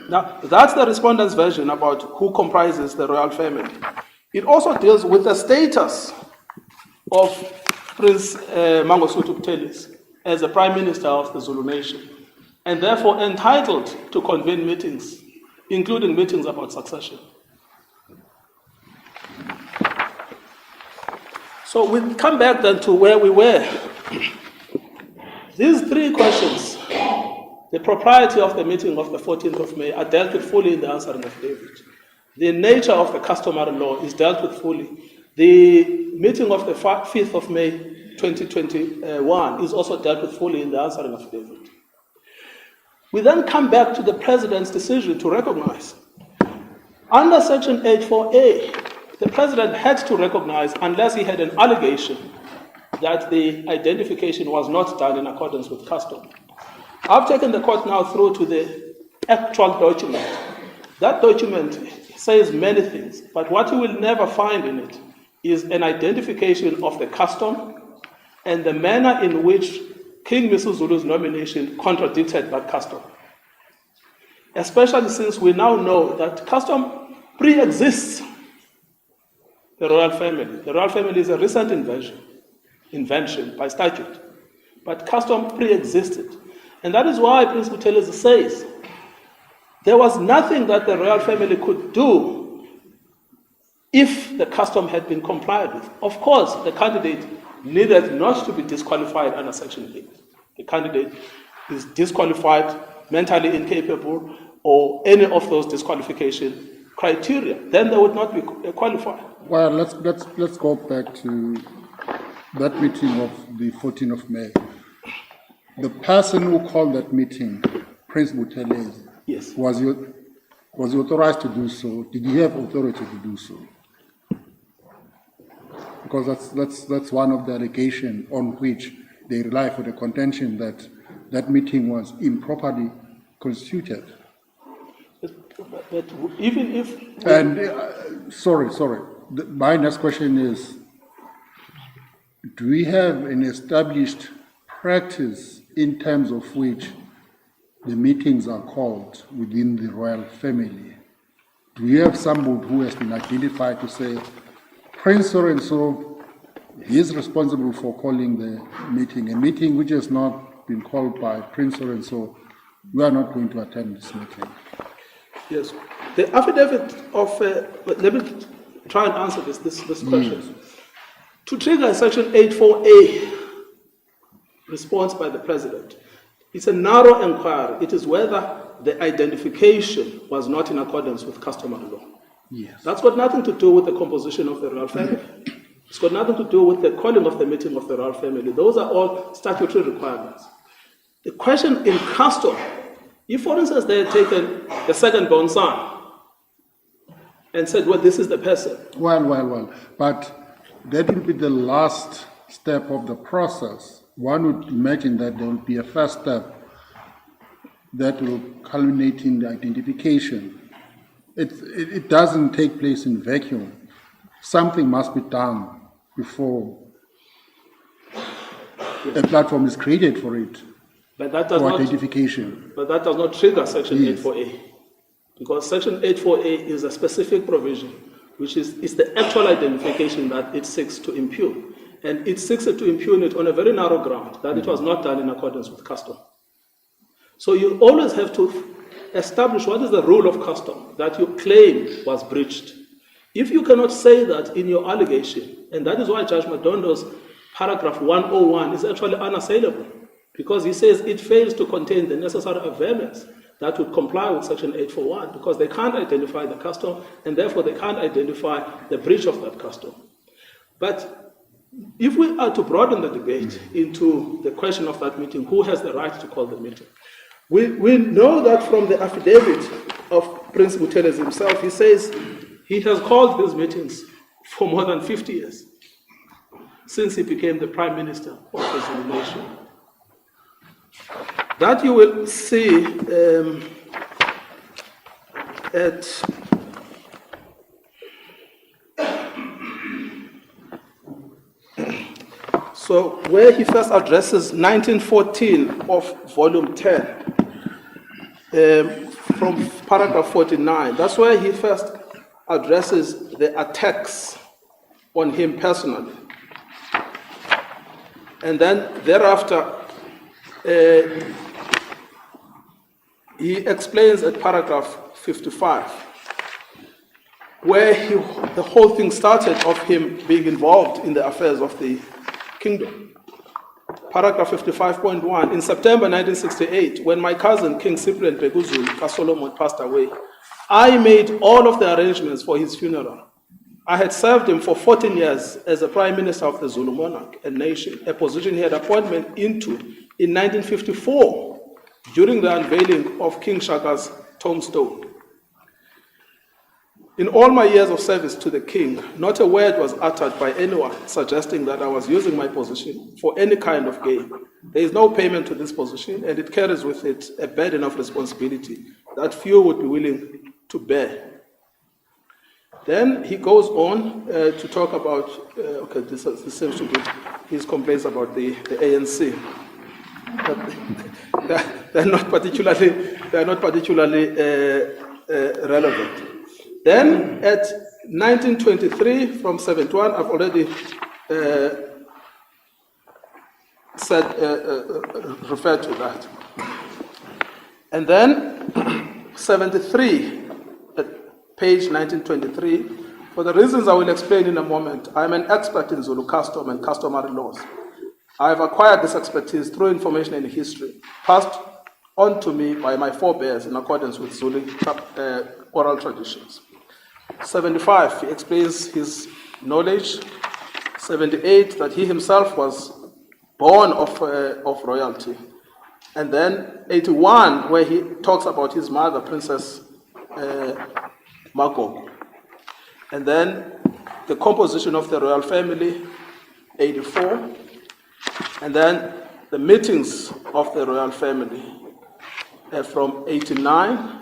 S5: Now, that's the respondent's version about who comprises the royal family. It also deals with the status of Prince Mangosuthu Buthelezi as the Prime Minister of the Zulu nation, and therefore entitled to convene meetings, including meetings about succession. So we come back then to where we were. These three questions, the propriety of the meeting of the 14th of May, are dealt with fully in the answering affidavit. The nature of the customary law is dealt with fully. The meeting of the 5th of May 2021 is also dealt with fully in the answering affidavit. We then come back to the President's decision to recognize. Under Section 84A, the President had to recognize unless he had an allegation that the identification was not done in accordance with custom. I've taken the court now through to the actual document. That document says many things, but what you will never find in it is an identification of the custom and the manner in which King Misuzulu's nomination contradicted that custom. Especially since we now know that custom pre-exists the royal family. The royal family is a recent invention by statute, but custom pre-existed. And that is why Prince Buthelezi says there was nothing that the royal family could do if the custom had been complied with. Of course, the candidate needed not to be disqualified under Section 8. The candidate is disqualified, mentally incapable, or any of those disqualification criteria. Then they would not be qualified.
S2: Well, let's go back to that meeting of the 14th of May. The person who called that meeting, Prince Buthelezi,
S5: yes,
S2: was he authorized to do so? Did he have authority to do so? Because that's one of the allegations on which they rely for the contention that that meeting was improperly constituted.
S5: But even if...
S2: And, sorry. My next question is, do we have an established practice in terms of which the meetings are called within the royal family? Do we have somebody who has been identified to say, Prince so-and-so, he is responsible for calling the meeting, a meeting which has not been called by Prince so-and-so, we are not going to attend this meeting?
S5: Yes. The affidavit of... let me try and answer this question. Yes. To trigger Section 84A response by the President, it's a narrow inquiry. It is whether the identification was not in accordance with customary law.
S2: Yes.
S5: That's got nothing to do with the composition of the royal family. It's got nothing to do with the calling of the meeting of the royal family. Those are all statutory requirements. The question in custom, if for instance they had taken the second-born son and said, well, this is the person.
S2: Well, but that will be the last step of the process. One would imagine that there will be a first step that will culminate in the identification. It doesn't take place in vacuum. Something must be done before a platform is created for it,
S5: but that does
S2: for
S5: not,
S2: identification.
S5: But that does not trigger Section
S2: Yes.
S5: 84A. Because Section 84A is a specific provision, which is the actual identification that it seeks to impugn. and it seeks to impugn it on a very narrow ground, that it was not done in accordance with custom. So you always have to establish what is the rule of custom that you claim was breached. If you cannot say that in your allegation, and that is why Judge Madondo's paragraph 101 is actually unassailable, because he says it fails to contain the necessary averments that would comply with Section 841, because they can't identify the custom, and therefore they can't identify the breach of that custom. But if we are to broaden the debate into the question of that meeting, who has the right to call the meeting? We know that from the affidavit of Prince Buthelezi himself, he says he has called these meetings for more than 50 years, since he became the Prime Minister of the Zulu nation. That you will see so where he first addresses 1914 of volume 10, from paragraph 49, that's where he first addresses the attacks on him personally. And then thereafter, he explains at paragraph 55, where the whole thing started of him being involved in the affairs of the kingdom. Paragraph 55.1, in September 1968, when my cousin King Cyprian Beguzulu Kasolomon passed away, I made all of the arrangements for his funeral. I had served him for 14 years as a Prime Minister of the Zulu monarch and nation, a position he had appointment into in 1954 during the unveiling of King Shaka's tombstone. In all my years of service to the king, not a word was uttered by anyone suggesting that I was using my position for any kind of gain. There is no payment to this position, and it carries with it a burden of responsibility that few would be willing to bear. Then he goes on to talk about, this seems to be his complaints about the ANC. But they're not particularly relevant. Then at 1923, from 71, I've already referred to that. And then 73, at page 1923, for the reasons I will explain in a moment, I'm an expert in Zulu custom and customary laws. I have acquired this expertise through information and history, passed on to me by my forebears in accordance with Zulu oral traditions. 75, he explains his knowledge. 78, that he himself was born of royalty. And then 81, where he talks about his mother, Princess Magogo. And then the composition of the royal family, 84. And then the meetings of the royal family from 89.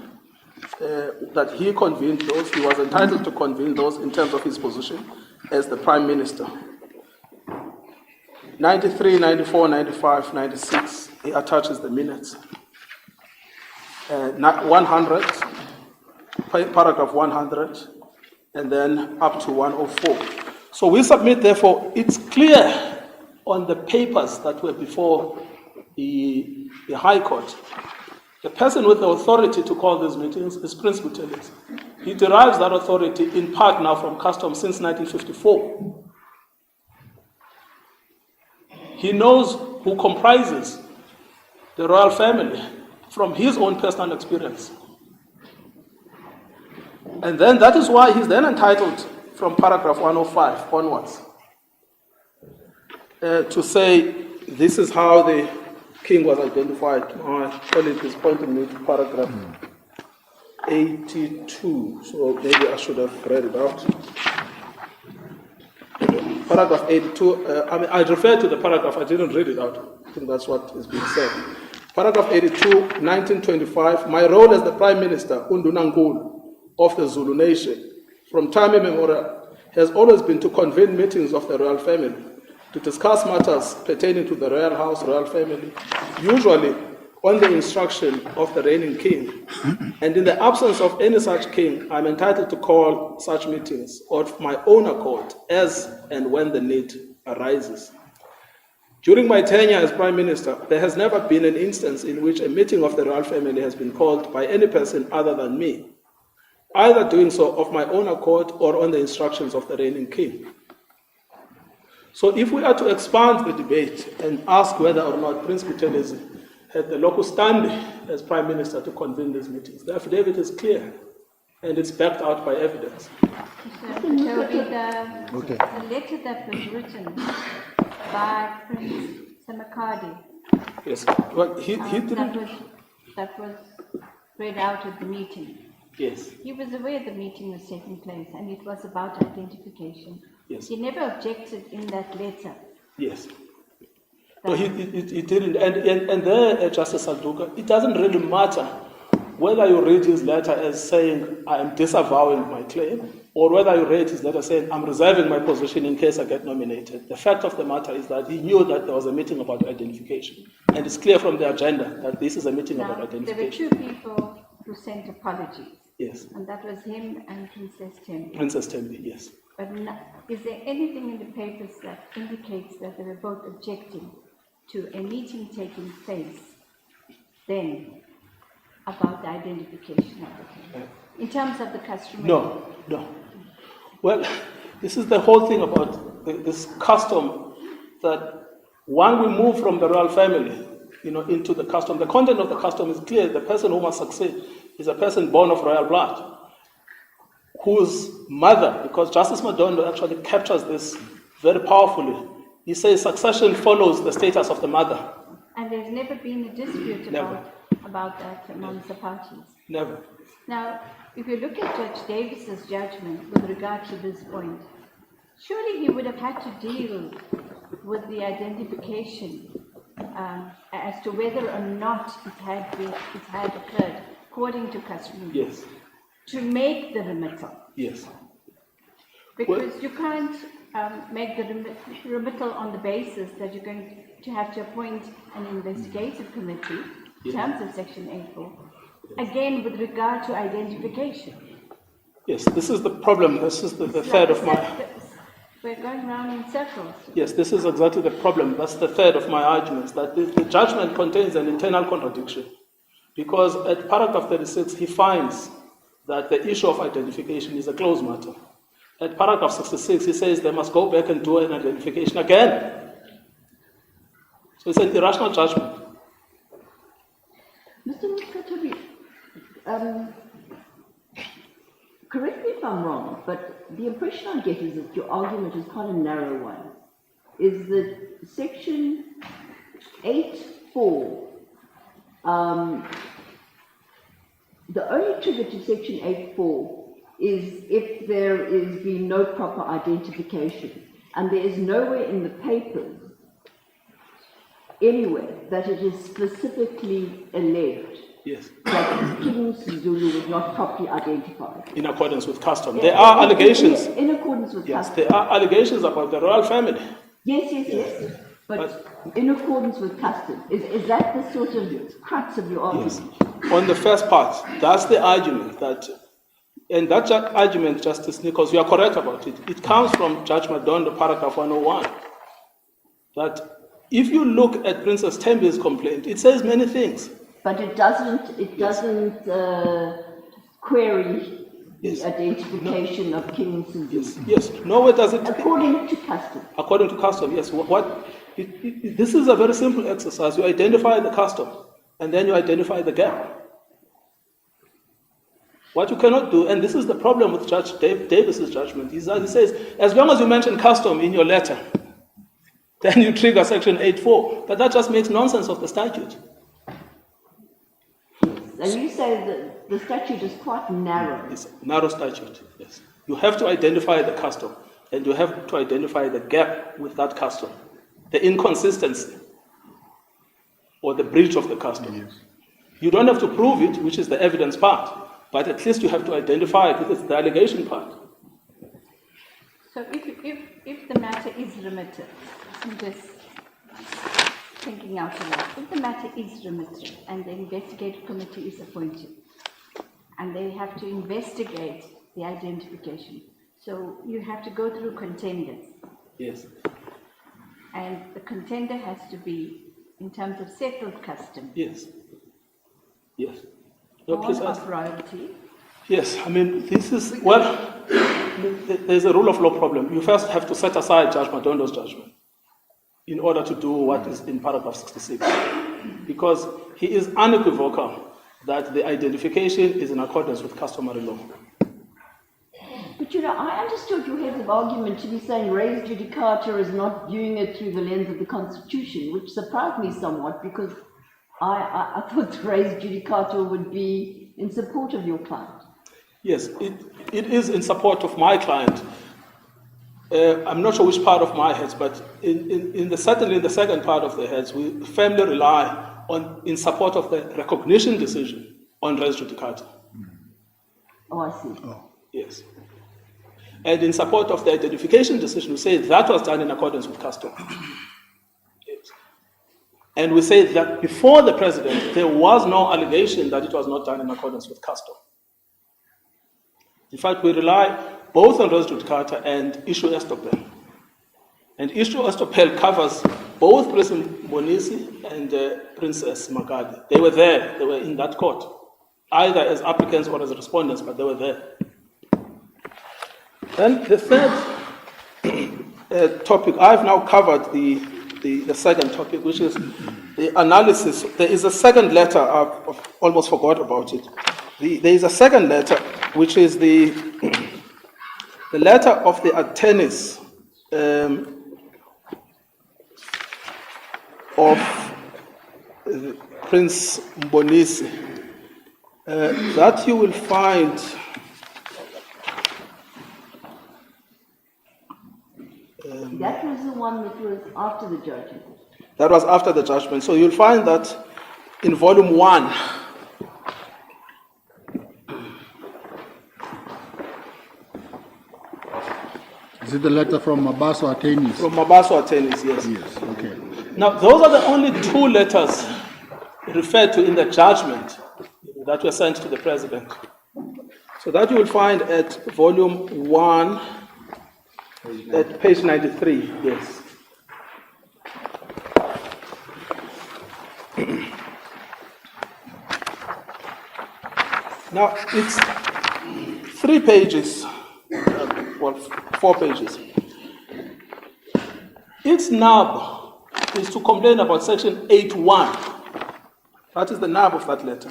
S5: That he convened those, he was entitled to convene those in terms of his position as the Prime Minister. 93, 94, 95, 96, he attaches the minutes. 100, paragraph 100, and then up to 104. So we submit, therefore, it's clear on the papers that were before the High Court. The person with the authority to call these meetings is Prince Buthelezi. He derives that authority in part now from custom since 1954. He knows who comprises the royal family from his own personal experience. And then that is why he's then entitled from paragraph 105 onwards to say this is how the king was identified. My colleague is pointing me to paragraph 82, so maybe I should have read it out. Paragraph 82, I referred to the paragraph, I didn't read it out. I think that's what is being said. Paragraph 82, 1925, my role as the Prime Minister, Undunangulu, of the Zulu nation, from time immemorial, has always been to convene meetings of the royal family, to discuss matters pertaining to the royal house, royal family, usually on the instruction of the reigning king. And in the absence of any such king, I'm entitled to call such meetings of my own accord as and when the need arises. During my tenure as Prime Minister, there has never been an instance in which a meeting of the royal family has been called by any person other than me, either doing so of my own accord or on the instructions of the reigning king. So if we are to expand the debate and ask whether or not Prince Buthelezi had the locus standi as Prime Minister to convene these meetings, the affidavit is clear and it's backed out by evidence.
S4: The letter that was written by Prince Samakadi,
S5: Yes, well, he didn't.
S4: that was read out at the meeting.
S5: Yes,
S4: He was aware the meeting was taking place and it was about identification.
S5: yes,
S4: He never objected in that letter.
S5: yes. No, he didn't. And there, Justice Salduka, it doesn't really matter whether you read his letter as saying, I am disavowing my claim, or whether you read his letter saying, I'm reserving my position in case I get nominated. The fact of the matter is that he knew that there was a meeting about identification. And it's clear from the agenda that this is a meeting about identification.
S4: There were two people who sent apologies.
S5: Yes.
S4: And that was him and Princess Tembi.
S5: Princess Tembi, yes.
S4: But is there anything in the papers that indicates that they were both objecting to a meeting taking place then about the identification of the king? In terms of the customary?
S5: No. Well, this is the whole thing about this custom that when we move from the royal family, into the custom, the content of the custom is clear. The person who must succeed is a person born of royal blood, whose mother, because Justice Madondo actually captures this very powerfully. He says succession follows the status of the mother.
S4: And there's never been a dispute about that amongst the parties?
S5: Never.
S4: Now, if you look at Judge Davis's judgment with regard to this point, surely he would have had to deal with the identification as to whether or not it had occurred according to custom.
S5: Yes.
S4: To make the remittal.
S5: Yes.
S4: Because you can't make the remittal on the basis that you're going to have to appoint an investigative committee in terms of Section 8.4, again with regard to identification.
S5: Yes, this is the problem. This is the third of my...
S4: We're going round in circles.
S5: Yes, this is exactly the problem. That's the third of my arguments, that the judgment contains an internal contradiction. Because at paragraph 36, he finds that the issue of identification is a closed matter. At paragraph 66, he says they must go back and do an identification again. So it's an irrational judgment.
S3: Mr. Mukatabi, correct me if I'm wrong, but the impression I get is that your argument is quite a narrow one. Is that Section 8.4, the only trigger to Section 8.4 is if there is been no proper identification, and there is nowhere in the papers anywhere that it is specifically alleged that King Misuzulu was not properly identified.
S5: In accordance with custom. There are allegations.
S3: In accordance with custom.
S5: There are allegations about the royal family.
S3: Yes. But in accordance with custom. Is that the sort of crux of your argument?
S5: Yes. On the first part, that's the argument that, and that argument, Justice Nichols, you are correct about it. It comes from Judge Madondo, paragraph 101. That if you look at Princess Tembi's complaint, it says many things.
S3: But it doesn't query the identification of King Misuzulu.
S5: Yes, nowhere does it.
S3: According to custom.
S5: According to custom, yes. This is a very simple exercise. You identify the custom, and then you identify the gap. What you cannot do, and this is the problem with Judge Davis's judgment, is that he says, as long as you mention custom in your letter, then you trigger Section 8.4. But that just makes nonsense of the statute.
S3: And you say that the statute is quite narrow.
S5: It's a narrow statute, yes. You have to identify the custom, and you have to identify the gap with that custom, the inconsistency, or the breach of the custom. Yes. You don't have to prove it, which is the evidence part, but at least you have to identify it, because it's the allegation part.
S4: So if the matter is remitted, I'm just thinking out loud, if the matter is remitted and the investigative committee is appointed and they have to investigate the identification, so you have to go through contenders.
S5: Yes.
S4: and the contender has to be, in terms of settled custom,
S5: Yes. Yes. No,
S4: born
S5: please
S4: of
S5: ask.
S4: royalty.
S5: Yes, I mean, this is, well, there's a rule of law problem. You first have to set aside Judge Madondo's judgment in order to do what is in paragraph 66. Because he is unequivocal that the identification is in accordance with customary law.
S3: But you know, I understood your heads of argument to be saying res judicata is not viewing it through the lens of the Constitution, which surprised me somewhat because I thought res judicata would be in support of your client.
S5: Yes, it is in support of my client. I'm not sure which part of my heads, but certainly in the second part of the heads, we firmly rely on, in support of the recognition decision on res judicata.
S3: Oh, I see.
S5: Yes. And in support of the identification decision, we say that was done in accordance with custom. Yes. And we say that before the president, there was no allegation that it was not done in accordance with custom. In fact, we rely both on res judicata and issue estopel. And issue estopel covers both Prince Mbonisi and Princess Magadi. They were there, they were in that court, either as applicants or as respondents, but they were there. Then the third topic, I've now covered the second topic, which is the analysis. There is a second letter, I almost forgot about it. There is a second letter, which is the letter of the attorneys of Prince Mbonisi. That you will find
S3: That was the one that was after the judgment.
S5: That was after the judgment. So you'll find that in volume 1,
S2: Is it the letter from Mabaso attorneys?
S5: from Mabaso attorneys, yes.
S2: Yes, okay.
S5: Now, those are the only 2 letters referred to in the judgment that were sent to the president. So that you will find at volume 1, at page 93, yes. Now, it's 3 pages, 4 pages. Its nub is to complain about section 8.1. That is the nub of that letter.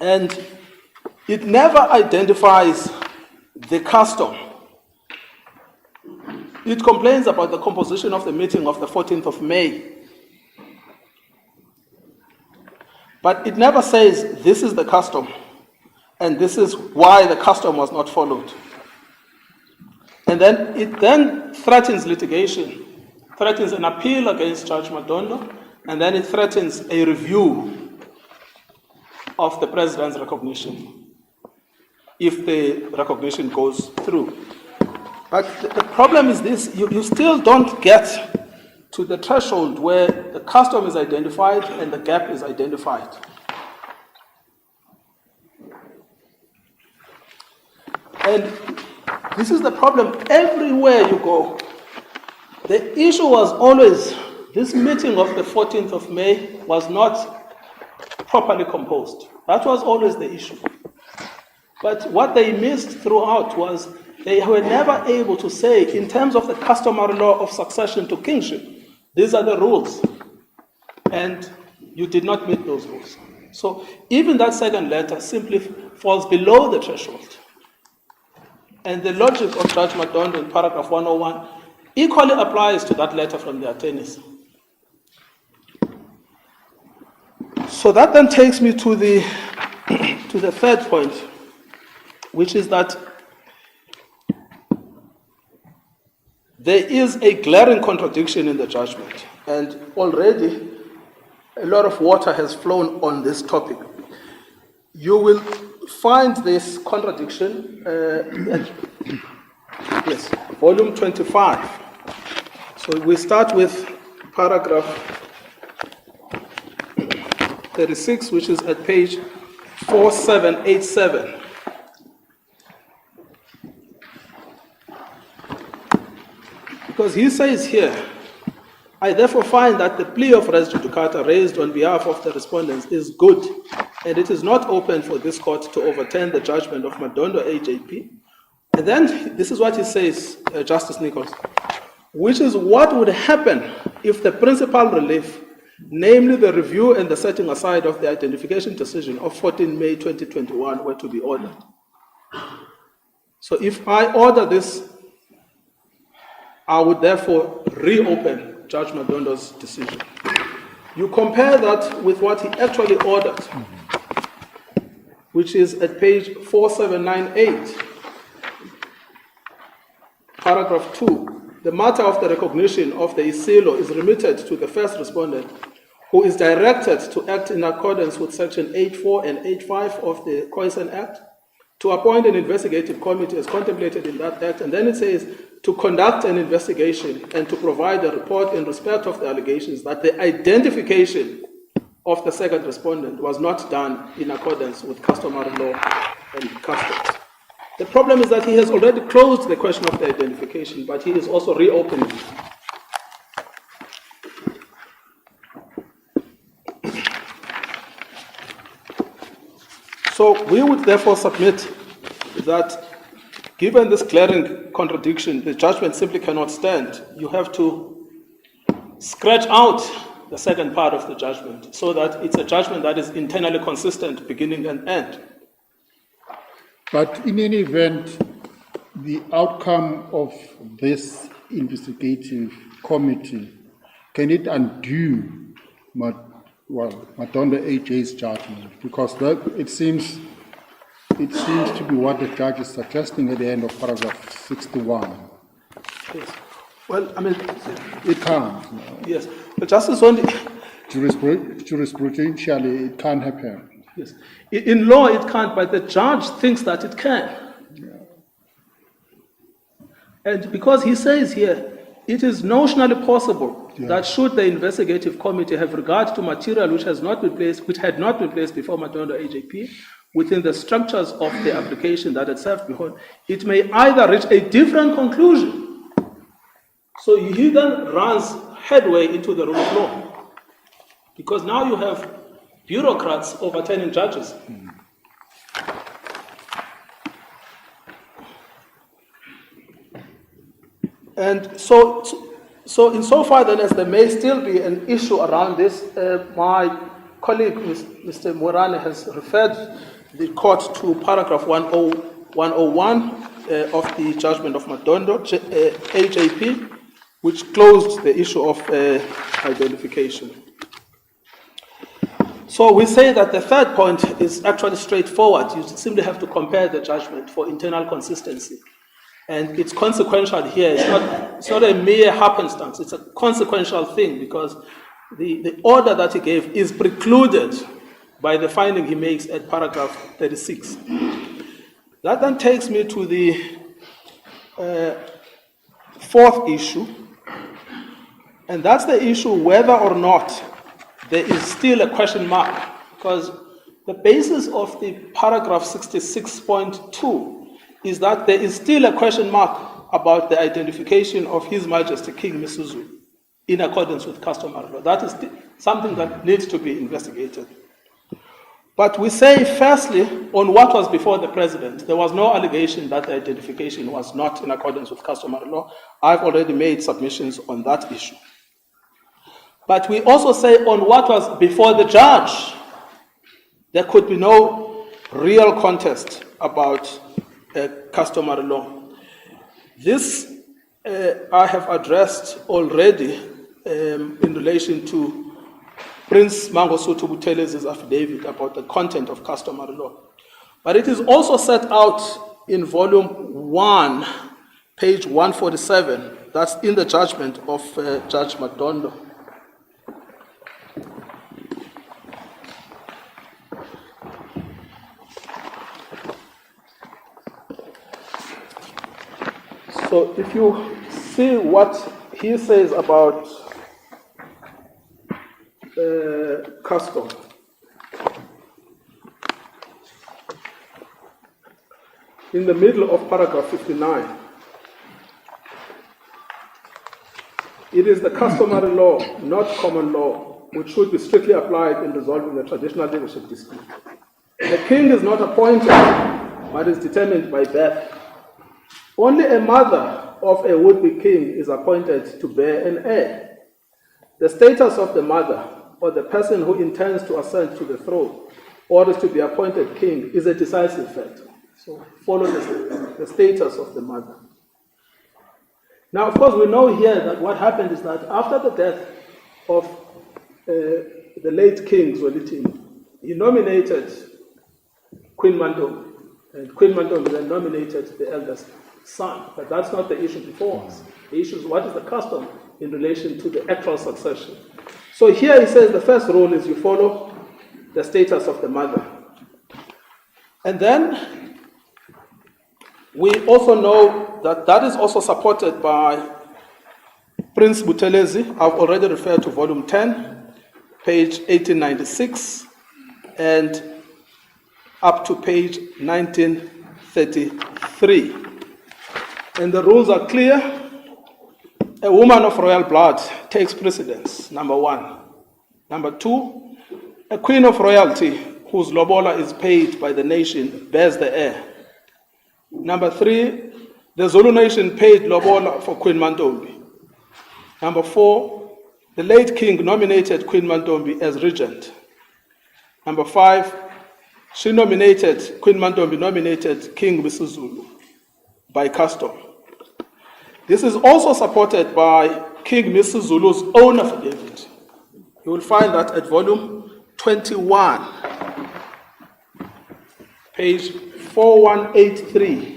S5: And it never identifies the custom. It complains about the composition of the meeting of the 14th of May. But it never says this is the custom and this is why the custom was not followed. And then it then threatens litigation, threatens an appeal against Judge Madondo, and then it threatens a review of the president's recognition if the recognition goes through. But the problem is this, you still don't get to the threshold where the custom is identified and the gap is identified. And this is the problem everywhere you go. The issue was always, this meeting of the 14th of May was not properly composed. That was always the issue. But what they missed throughout was they were never able to say, in terms of the customary law of succession to kingship, these are the rules. And you did not meet those rules. So even that second letter simply falls below the threshold. And the logic of Judge Madondo in paragraph 101 equally applies to that letter from the attorneys. So that then takes me to the third point, which is that there is a glaring contradiction in the judgment, and already a lot of water has flown on this topic. You will find this contradiction at volume 25. So we start with paragraph 36, which is at page 4787. Because he says here, I therefore find that the plea of res judicata raised on behalf of the respondents is good, and it is not open for this court to overturn the judgment of Madondo AJP. And then this is what he says, Justice Nichols, which is what would happen if the principal relief, namely the review and the setting aside of the identification decision of 14 May 2021, were to be ordered. So if I order this, I would therefore reopen Judge Madondo's decision. You compare that with what he actually ordered, which is at page 4798, paragraph 2. The matter of the recognition of the ISILO is remitted to the first respondent, who is directed to act in accordance with section 8.4 and 8.5 of the Khoisan Act, to appoint an investigative committee as contemplated in that act, and then it says to conduct an investigation and to provide a report in respect of the allegations that the identification of the second respondent was not done in accordance with customary law and customs. The problem is that he has already closed the question of the identification, but he is also reopening it. So we would therefore submit that given this glaring contradiction, the judgment simply cannot stand. You have to scratch out the second part of the judgment so that it's a judgment that is internally consistent, beginning and end.
S2: But in any event, the outcome of this investigative committee, can it undo Madondo AJ's judgment? Because it seems to be what the judge is suggesting at the end of paragraph 61.
S5: Yes. Well, I mean,
S2: it can't. No.
S5: Yes, but Justice only.
S2: Jurisprudentially, it can't happen.
S5: Yes, in law it can't, but the judge thinks that it can.
S2: Yeah.
S5: And because he says here, it is notionally possible that should the investigative committee have regard to material which had not been placed before Madondo AJP within the structures of the application that had served before, it may either reach a different conclusion. So he then runs headway into the rule of law. Because now you have bureaucrats overturning judges. And so insofar then as there may still be an issue around this, my colleague, Mr. Morane, has referred the court to paragraph 101 of the judgment of Madondo, AJP, which closed the issue of identification. So we say that the third point is actually straightforward. You simply have to compare the judgment for internal consistency. And it's consequential here. It's not a mere happenstance. It's a consequential thing because the order that he gave is precluded by the finding he makes at paragraph 36. That then takes me to the fourth issue, and that's the issue whether or not there is still a question mark, because the basis of the paragraph 66.2 is that there is still a question mark about the identification of His Majesty King Misuzulu in accordance with customary law. That is something that needs to be investigated. But we say, firstly, on what was before the president, there was no allegation that the identification was not in accordance with customary law. I've already made submissions on that issue. But we also say on what was before the judge, there could be no real contest about customary law. This I have addressed already in relation to Prince Mangosuthu Buthelez's affidavit about the content of customary law. But it is also set out in volume 1, page 147. That's in the judgment of Judge Madondo. So if you see what he says about custom, in the middle of paragraph 59, It is the customary law, not common law, which should be strictly applied in resolving the traditional leadership dispute. The king is not appointed, but is determined by birth. Only a mother of a would-be king is appointed to bear an heir. The status of the mother, or the person who intends to ascend to the throne, or is to be appointed king, is a decisive factor. So follow the status of the mother. Now, of course, we know here that what happened is that after the death of the late King Zwelithini, he nominated Queen Mantombi, and Queen Mantombi then nominated the eldest son. But that's not the issue before us. The issue is what is the custom in relation to the actual succession. So here he says the first rule is you follow the status of the mother. And then we also know that that is also supported by Prince Buthelezi. I've already referred to volume 10, page 1896, and up to page 1933. And the rules are clear. A woman of royal blood takes precedence, number one. Number two, a queen of royalty whose lobola is paid by the nation bears the heir. Number three, the Zulu nation paid lobola for Queen Mantombi. Number four, the late king nominated Queen Mantombi as regent. Number five, Queen Mantombi nominated King Misuzulu by custom. This is also supported by King Misuzulu's own affidavit. You will find that at volume 21, page 4183.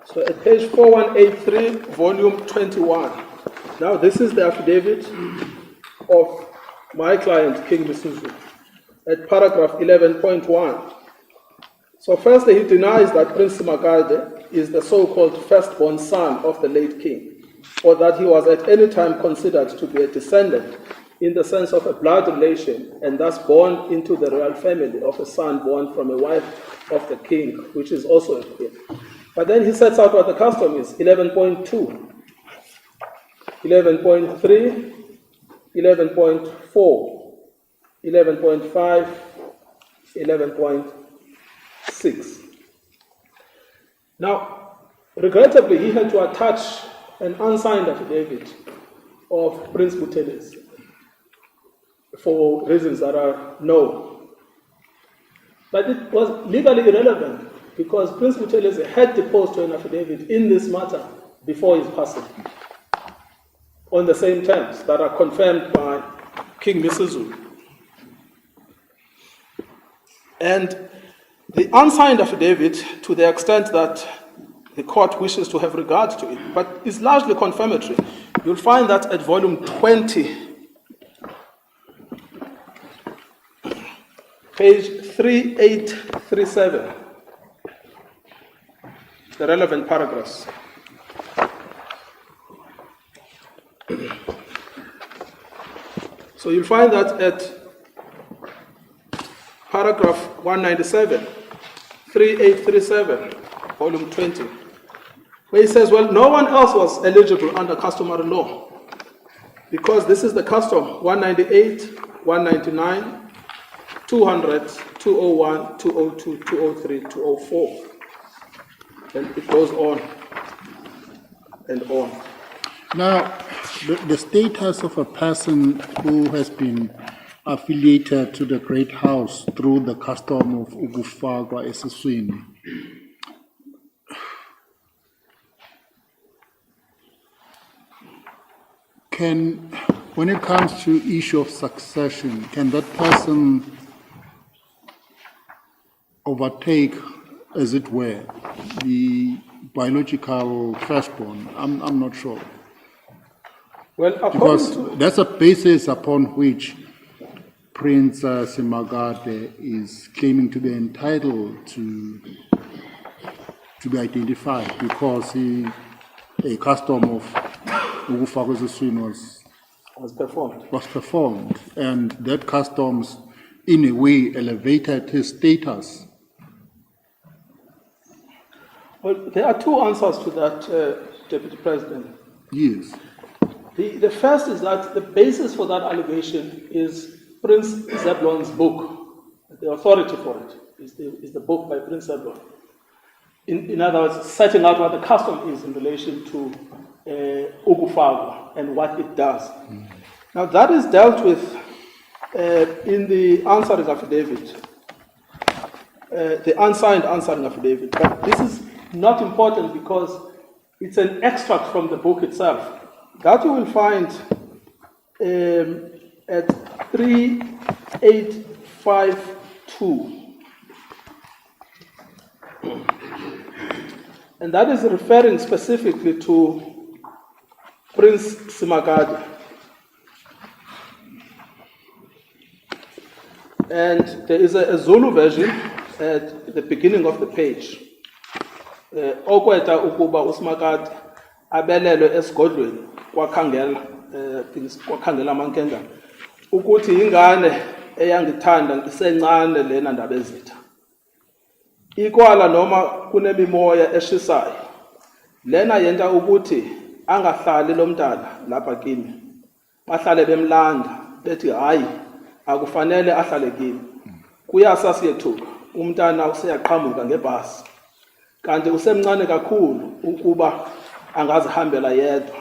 S5: So at page 4183, volume 21. Now this is the affidavit of my client, King Misuzulu, at paragraph 11.1. So firstly, he denies that Prince Makade is the so-called firstborn son of the late king, or that he was at any time considered to be a descendant in the sense of a blood relation, and thus born into the royal family of a son born from a wife of the king, which is also a queen. But then he sets out what the custom is, 11.2, 11.3, 11.4, 11.5, 11.6. Now, regrettably, he had to attach an unsigned affidavit of Prince Buthelezi for reasons that are known. But it was legally irrelevant because Prince Buthelezi had deposed to an affidavit in this matter before his passing on the same terms that are confirmed by King Misuzulu. And the unsigned affidavit, to the extent that the court wishes to have regard to it, but is largely confirmatory. You'll find that at volume 20, page 3837, the relevant paragraphs. So you'll find that at paragraph 197, 3837, volume 20, where he says, well, no one else was eligible under customary law because this is the custom 198, 199, 200, 201, 202, 203, 204. And it goes on and on.
S2: Now, the status of a person who has been affiliated to the Great House through the custom of ukufakwa esiswini, when it comes to issue of succession, can that person overtake, as it were, the biological firstborn? I'm not sure.
S5: Well,
S2: because that's a basis upon which Prince Simagade is claiming to be entitled to be identified, because a custom of ukufakwa esiswini was
S5: was performed.
S2: and that customs, in a way, elevated his status.
S5: Well, there are two answers to that, Deputy President.
S2: Yes.
S5: The first is that the basis for that allegation is Prince Zebulon's book. The authority for it is the book by Prince Zebulon. In other words, setting out what the custom is in relation to ukufakwa and what it does. Now that is dealt with in the answering affidavit, the unsigned answering affidavit. But this is not important because it's an extract from the book itself. That you will find at 3852. And that is referring specifically to Prince Simagadi. And there is a Zulu version at the beginning of the page. Okweta ukuba uSimakade abelelwe esigodlweni kwakhangela amankengane ukuthi ingane eyangithanda ngisencane lena ndaba ezitha. Ikwala noma kunemimoya eshisayo. Lena yenta ukuthi angahlali lo mntana lapha kimi. Bahlale bemlanda bethi hayi akufanele ahlale kimi. Kuyasa siyethuka umntana useyaqhamuka ngebhasi. Kanti usemncane kakhulu ukuba angazihambela yedwa.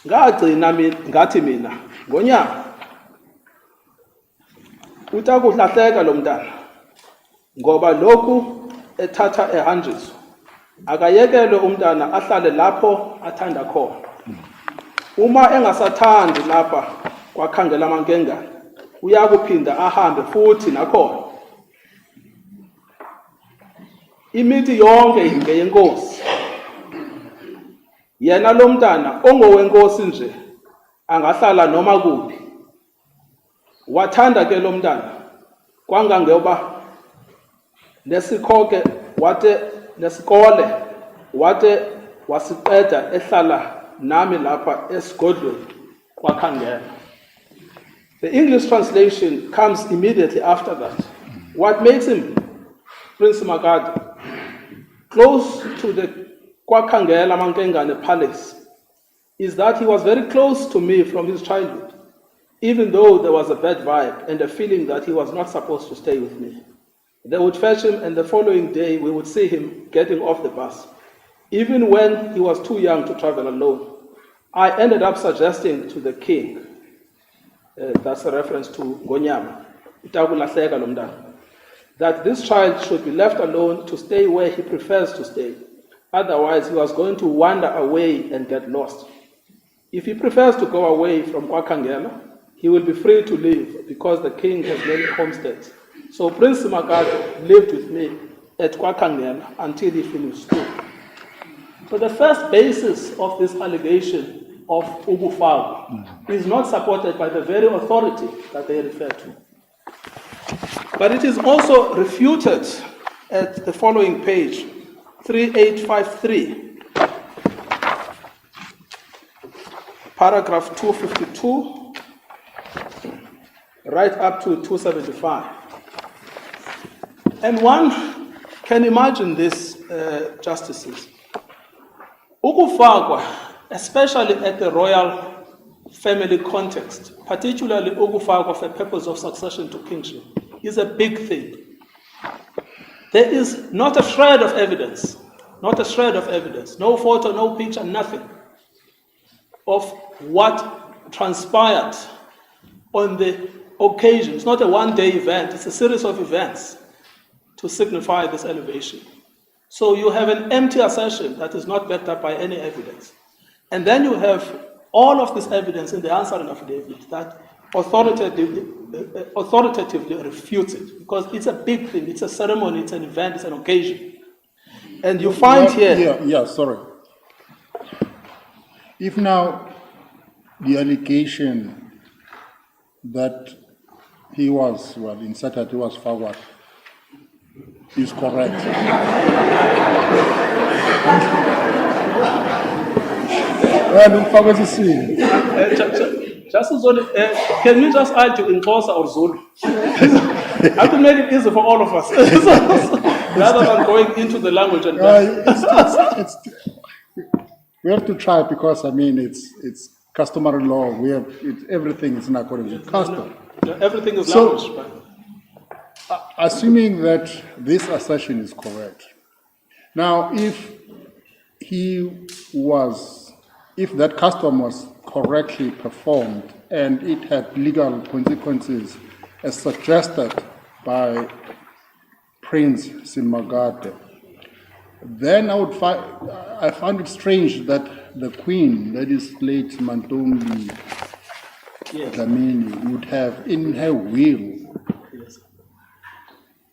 S5: Ngagcina ngathi mina ngonyaka utakuhlahleka lo mntana ngoba lokhu ethatha ehanjiswa akayekelwe umntana ahlale lapho athanda khona. Uma engasathandi lapha kwakhangela amankengane uyakuphinda ahambe futhi nakhona. Imithi yonke ngeyenkosi. Yena lo mntana ongowenkosi nje angahlala noma kuphi. Wathanda ke lo mntana kwangangoba nesikole wate wasiqeda ehlala nami lapha esigodlweni kwakhangela. The English translation comes immediately after that. What makes him Prince Magadi close to the Kwakhangela Mankengane Palace is that he was very close to me from his childhood, even though there was a bad vibe and a feeling that he was not supposed to stay with me. They would fetch him, and the following day we would see him getting off the bus. Even when he was too young to travel alone, I ended up suggesting to the king, that's a reference to Ngonyama, that this child should be left alone to stay where he prefers to stay. Otherwise, he was going to wander away and get lost. If he prefers to go away from Kwakhangela, he will be free to leave because the king has many homesteads. So Prince Magadi lived with me at Kwakhangela until he finished school. So the first basis of this allegation of Ugufagu is not supported by the very authority that they refer to. But it is also refuted at the following page, 3853, paragraph 252, right up to 275. And one can imagine this, justices. Ukufakwa, especially at the royal family context, particularly ukufakwa for purpose of succession to kingship, is a big thing. There is not a shred of evidence, no photo, no picture, nothing of what transpired on the occasion. It's not a one-day event, it's a series of events to signify this elevation. So you have an empty assertion that is not backed up by any evidence. And then you have all of this evidence in the answering affidavit that authoritatively refutes it, because it's a big thing, it's a ceremony, it's an event, it's an occasion. And you find
S2: sorry. If now the allegation that he was, inserted, he was forward, is correct.
S5: Just as well, can we just argue in Xhosa or Zulu? I could make it easy for all of us, rather than going into the language and
S2: we have to try because I mean it's customary law. Everything is in accordance with custom.
S5: everything is
S2: So-
S5: language. But
S2: Assuming that this assertion is correct, now if that custom was correctly performed and it had legal consequences as suggested by Prince Simagate, then I found it strange that the Queen, that is late Mantombi Dlamini, would have in her will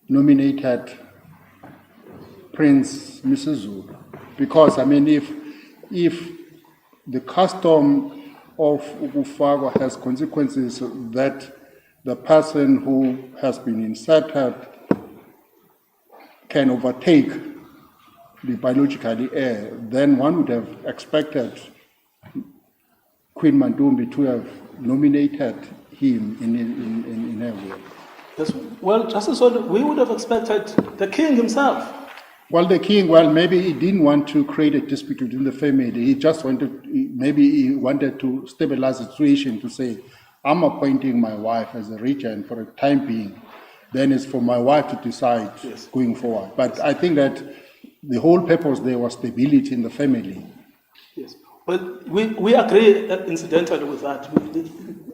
S2: nominated Prince Misuzulu. Because I mean, if the custom of Ukufagwa has consequences that the person who has been inserted can overtake the biologically heir, then one would have expected Queen Mantombi to have nominated him in her will.
S5: yes, well, Justice Sondi, we would have expected the king himself.
S2: Well, the king, maybe he didn't want to create a dispute within the family. He just wanted to stabilize the situation to say, I'm appointing my wife as a regent for a time being. Then it's for my wife to decide going forward. But I think that the whole purpose there was stability in the family.
S5: Yes. Well, we agree incidentally with that.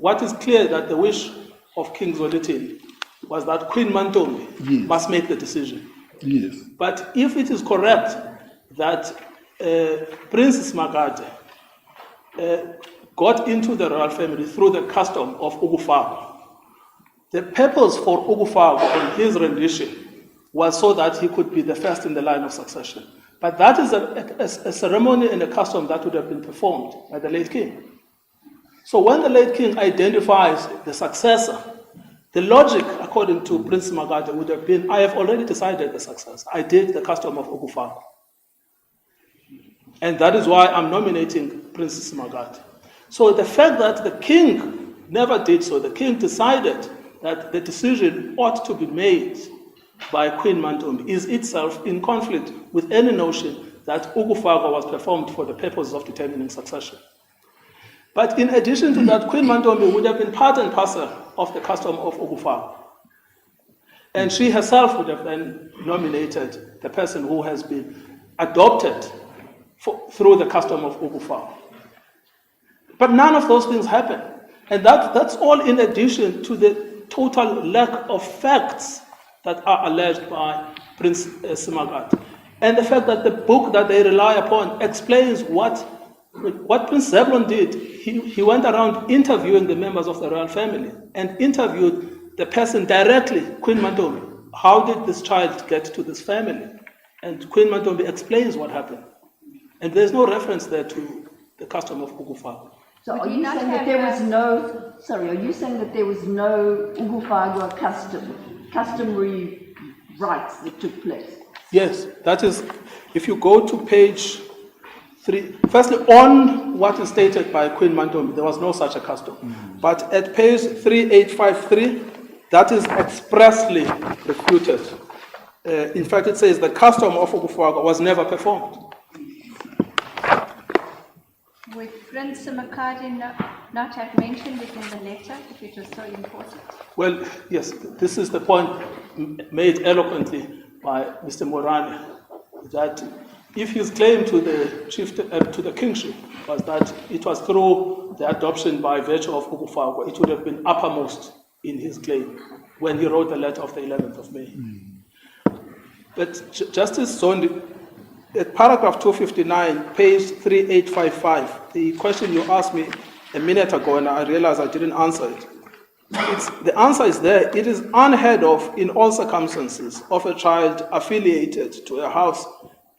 S5: What is clear that the wish of King Zwelithini was that Queen Mantombi must make the decision.
S2: Yes.
S5: But if it is correct that Princess Magade got into the royal family through the custom of Ukufagwa, the purpose for Ukufagwa in his rendition was so that he could be the first in the line of succession. But that is a ceremony and a custom that would have been performed by the late king. So when the late king identifies the successor, the logic, according to Prince Magade, would have been, I have already decided the successor. I did the custom of Ukufagwa. And that is why I'm nominating Princess Magade. So the fact that the king never did so, the king decided that the decision ought to be made by Queen Mantombi is itself in conflict with any notion that Ukufagwa was performed for the purposes of determining succession. But in addition to that, Queen Mantombi would have been part and parcel of the custom of Ukufagwa. And she herself would have then nominated the person who has been adopted through the custom of Ukufagwa. But none of those things happened. And that's all in addition to the total lack of facts that are alleged by Prince Simagate. And the fact that the book that they rely upon explains what Prince Zeblon did. He went around interviewing the members of the royal family and interviewed the person directly, Queen Mantombi. How did this child get to this family? And Queen Mantombi explains what happened. And there's no reference there to the custom of Ukufagwa.
S3: So are you saying that there was no, are you saying that there was no Ukufagwa customary rights that took place?
S5: Yes, that is, if you go to page 3, firstly, on what is stated by Queen Mantombi, there was no such a custom. But at page 3853, that is expressly refuted. In fact, it says the custom of Ukufagwa was never performed.
S6: Would Prince Simakade not have mentioned it in the letter if it was so important?
S5: Well, yes, this is the point made eloquently by Mr. Morani, that if his claim to the kingship was that it was through the adoption by virtue of Ukufagwa, it would have been uppermost in his claim when he wrote the letter of the 11th of May. But Justice Zondi, at paragraph 259, page 3855, the question you asked me a minute ago, and I realized I didn't answer it. The answer is there. It is unheard of in all circumstances of a child affiliated to a house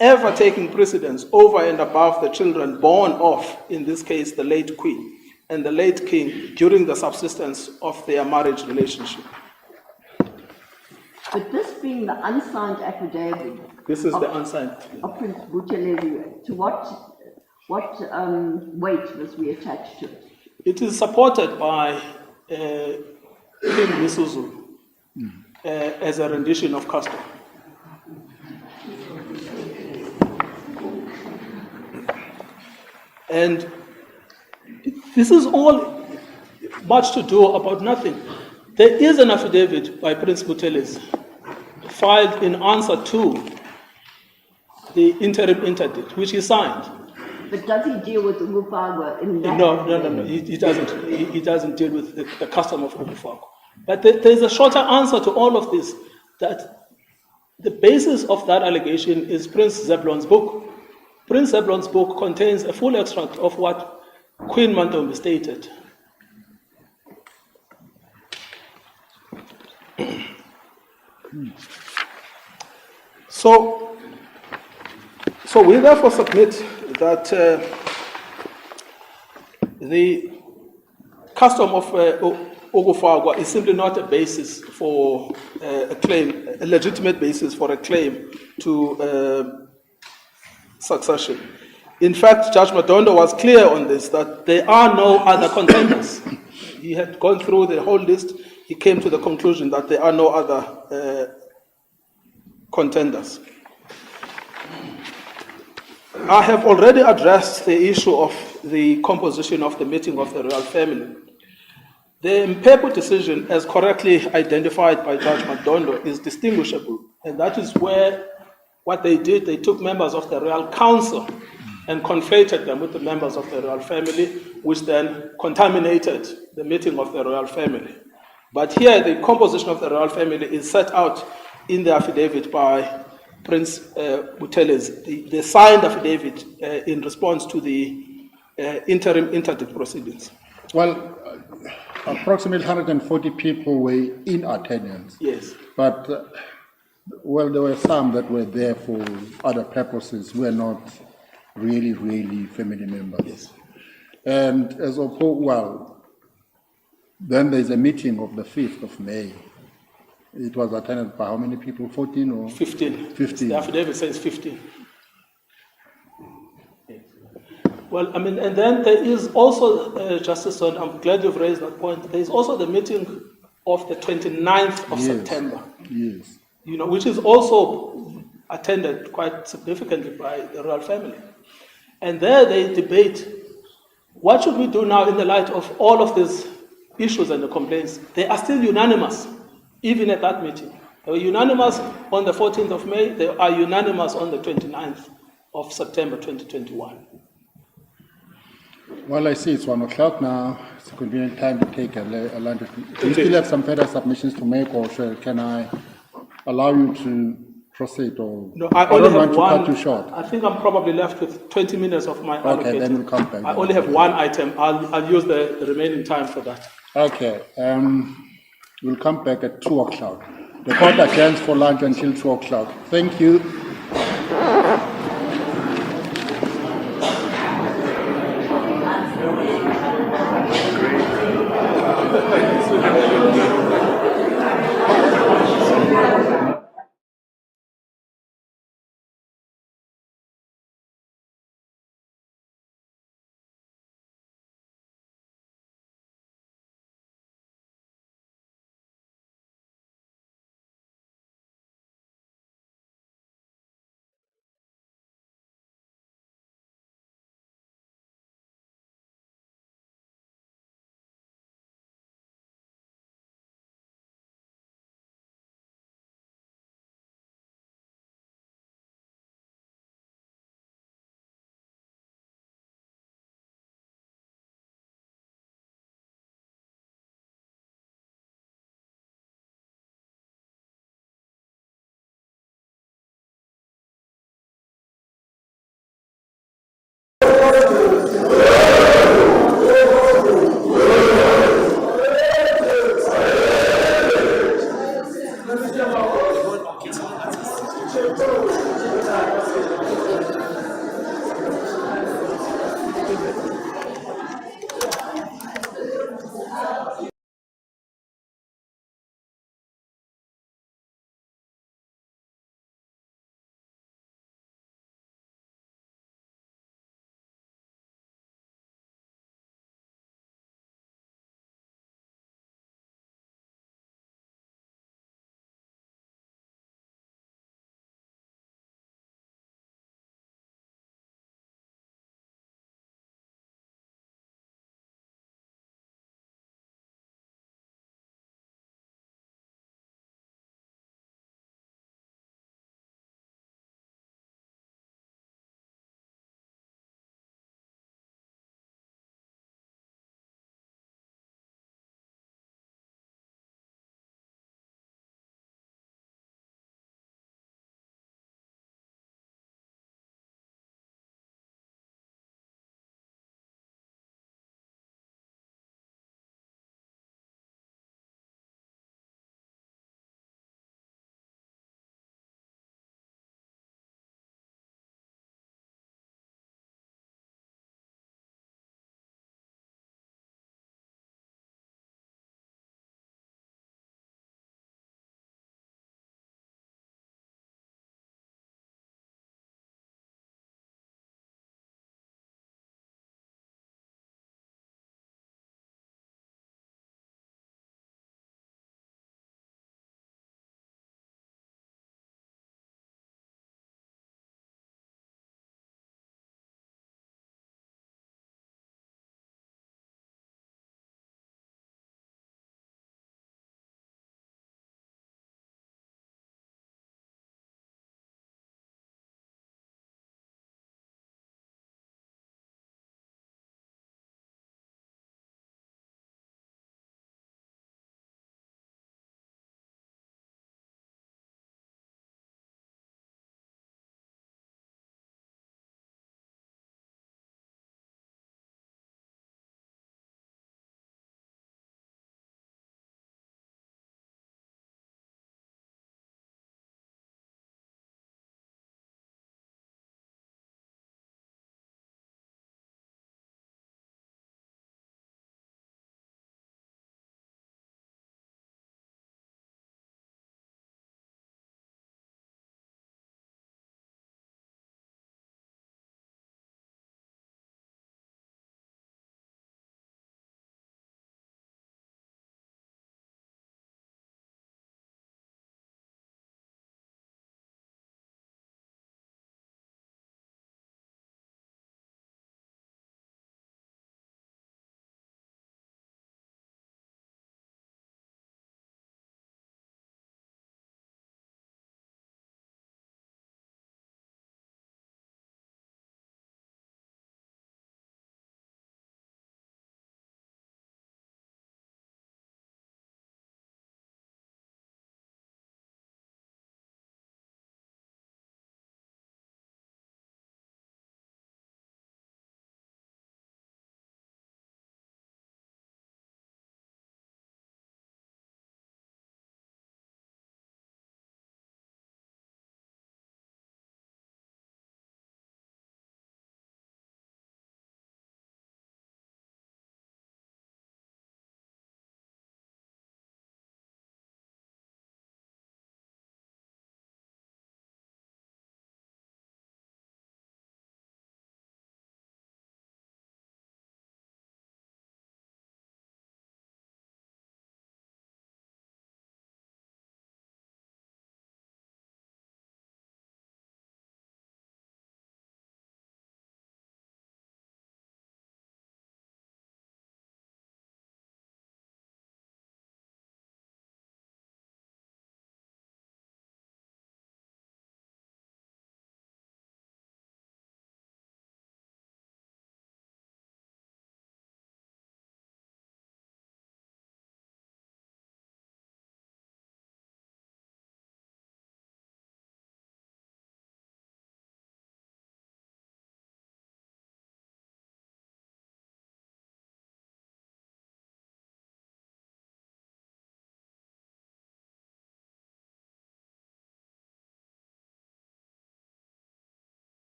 S5: ever taking precedence over and above the children born of, in this case, the late queen and the late king during the subsistence of their marriage relationship.
S3: But this being the unsigned affidavit.
S5: This is the unsigned.
S3: Of Prince Buthelezi, to what weight must we attach to it?
S5: It is supported by King Misuzulu as a rendition of custom. And this is all much to do about nothing. There is an affidavit by Prince Buthelezi filed in answer to the interim interdict, which he signed.
S3: But does he deal with Ugufagwa in that?
S5: No. He doesn't. He doesn't deal with the custom of Ugufagwa. But there's a shorter answer to all of this, that the basis of that allegation is Prince Zebulon's book. Prince Zebulon's book contains a full extract of what Queen Mantombi stated. So we therefore submit that the custom of Ogufagwa is simply not a basis for a claim, a legitimate basis for a claim to succession. In fact, Judge Madondo was clear on this, that there are no other contenders. He had gone through the whole list. He came to the conclusion that there are no other contenders. I have already addressed the issue of the composition of the meeting of the royal family. The Mpepu decision, as correctly identified by Judge Madondo, is distinguishable, and that is where what they did, they took members of the royal council and conflated them with the members of the royal family, which then contaminated the meeting of the royal family. But here, the composition of the royal family is set out in the affidavit by Prince Buthelezi, the signed affidavit in response to the interim interdict proceedings.
S2: Well, approximately 140 people were in attendance.
S5: Yes.
S2: But, well, there were some that were there for other purposes who were not really family members.
S5: Yes.
S2: And as opposed, well, then there's a meeting of the 5th of May. It was attended by how many people? 14 or?
S5: 15.
S2: 15.
S5: The affidavit says 15. Well, I mean, and then there is also, Justice Son, I'm glad you've raised that point, there is also the meeting of the 29th of September.
S2: Yes.
S5: You know, which is also attended quite significantly by the royal family. And there they debate, what should we do now in the light of all of these issues and the complaints? They are still unanimous, even at that meeting. They were unanimous on the 14th of May, they are unanimous on the 29th of September 2021.
S2: Well, I see it's 1 o'clock now. It's a convenient time to take a lunch. Do you still have some further submissions to make, or can I allow you to proceed? Or
S5: No, I only
S2: don't
S5: have
S2: want to
S5: one.
S2: cut you short.
S5: I think I'm probably left with 20 minutes of my allocated.
S2: Okay, then we'll come back.
S5: I only have one item. I'll use the remaining time for that.
S2: Okay, we'll come back at 2 o'clock. The court adjourns for lunch until 2 o'clock. Thank you.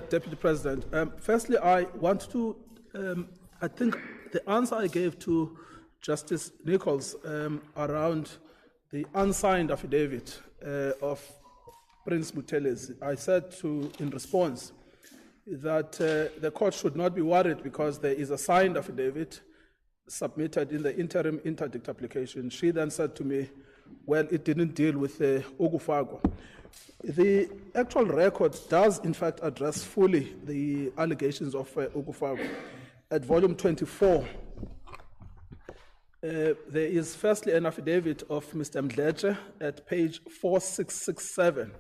S5: Deputy President. Firstly, I want to, I think the answer I gave to Justice Nichols around the unsigned affidavit of Prince Buthelezi, I said in response that the court should not be worried because there is a signed affidavit submitted in the interim interdict application. She then said to me, well, it didn't deal with Ogufagwa. The actual record does, in fact, address fully the allegations of Ogufagwa. At volume 24, there is firstly an affidavit of Mr. Mdleche at page 4667,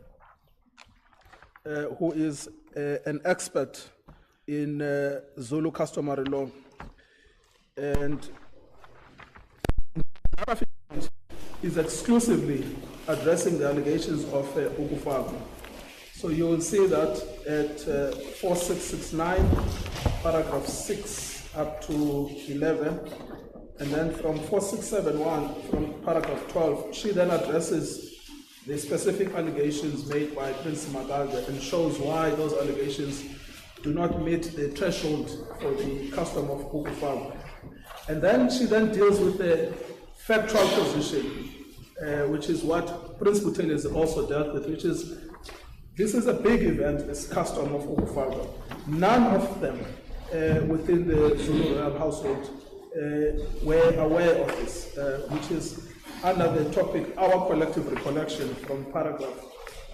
S5: who is an expert in Zulu customary law. And that affidavit is exclusively addressing the allegations of Ogufagwa. So you will see that at 4669, paragraph 6 up to 11, and then from 4671, from paragraph 12, she then addresses the specific allegations made by Prince Makade and shows why those allegations do not meet the threshold for the custom of Ogufagwa. And then she then deals with the factual position, which is what Prince Buthelezi also dealt with, which is, this is a big event, this custom of Ogufagwa. None of them within the Zulu royal household were aware of this, which is under the topic, our collective recollection, from paragraph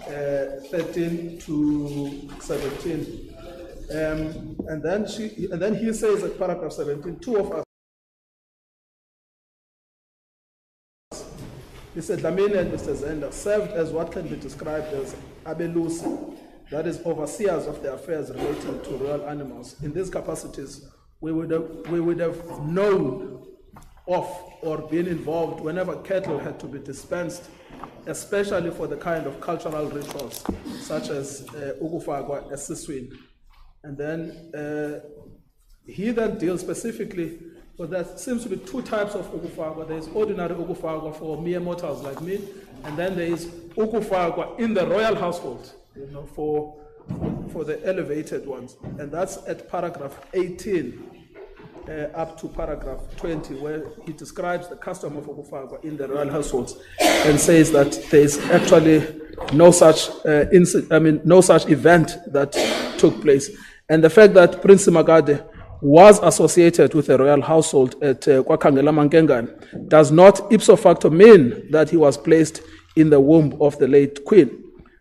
S5: 13 to 17. And then he says at paragraph 17, two of us, Mr. Dlamini and Mr. Zenda, served as what can be described as abelusi, that is, overseers of the affairs relating to royal animals. In these capacities, we would have known of or been involved whenever cattle had to be dispensed, especially for the kind of cultural rituals, such as Ogufagwa Esiswini. And then he then deals specifically, but there seems to be two types of Ogufagwa. There is ordinary Ogufagwa for mere mortals like me, and then there is Ogufagwa in the royal household, for the elevated ones. And that's at paragraph 18 up to paragraph 20, where he describes the custom of Ogufagwa in the royal households and says that there is actually no such no such event that took place. And the fact that Prince Makade was associated with the royal household at Kwakangela Mankengan does not ipso facto mean that he was placed in the womb of the late queen,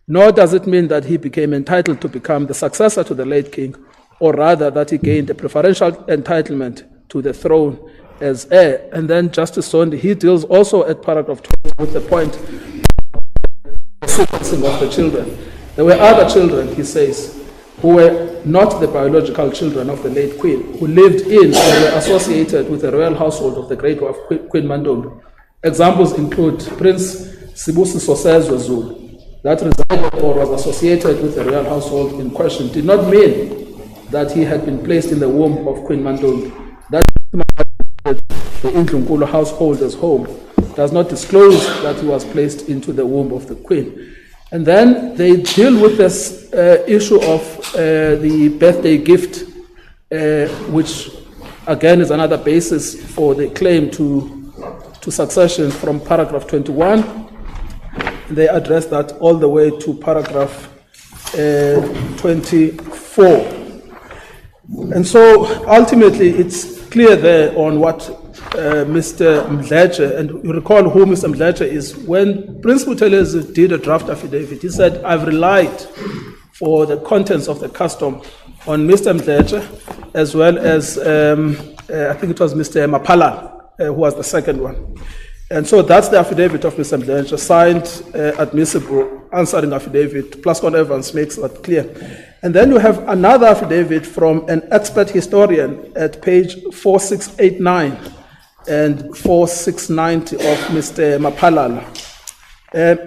S5: nor does it mean that he became entitled to become the successor to the late king, or rather that he gained a preferential entitlement to the throne as heir. And then Justice Sondi, he deals also at paragraph 12 with the point of sequencing of the children. There were other children, he says, who were not the biological children of the late queen, who lived in or were associated with the royal household of the great wife Queen Mandombe. Examples include Prince Sibusiso Zulu, that resided or was associated with the royal household in question, did not mean that he had been placed in the womb of Queen Mandombe. That the Unkulunkulu household as home does not disclose that he was placed into the womb of the queen. And then they deal with this issue of the birthday gift, which again is another basis for the claim to succession from paragraph 21. They address that all the way to paragraph 24. And so ultimately it's clear there on what Mr. Mdleche, and you recall who Mr. Mdleche is, when Prince Buthelezi did a draft affidavit, he said, I've relied for the contents of the custom on Mr. Mdleche, as well as, I think it was Mr. Mapala, who was the second one. And so that's the affidavit of Mr. Mdleche, signed, admissible, answering affidavit. Plascon Evans makes that clear. And then you have another affidavit from an expert historian at page 4689 and 4690 of Mr. Mapalala.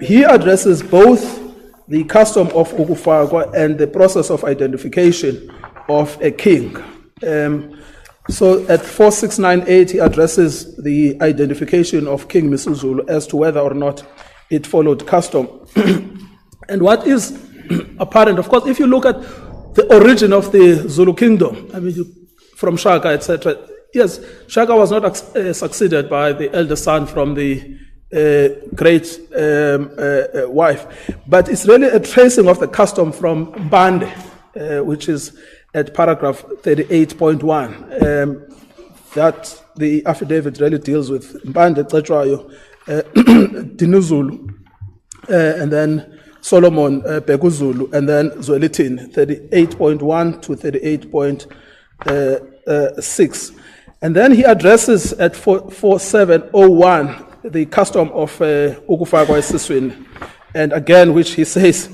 S5: He addresses both the custom of Ogufagwa and the process of identification of a king. So at 4698, he addresses the identification of King Misuzulu as to whether or not it followed custom. And what is apparent, of course, if you look at the origin of the Zulu kingdom, I mean, from Shaka, etc. Yes, Shaka was not succeeded by the elder son from the great wife, but it's really a tracing of the custom from Mbande, which is at paragraph 38.1. That the affidavit really deals with Mbande, Cetshwayo, Dinuzulu, and then Solomon Bekuzulu, and then Zwelithini, 38.1 to 38.6. And then he addresses at 4701 the custom of ukufakwa esiswini, and again, which he says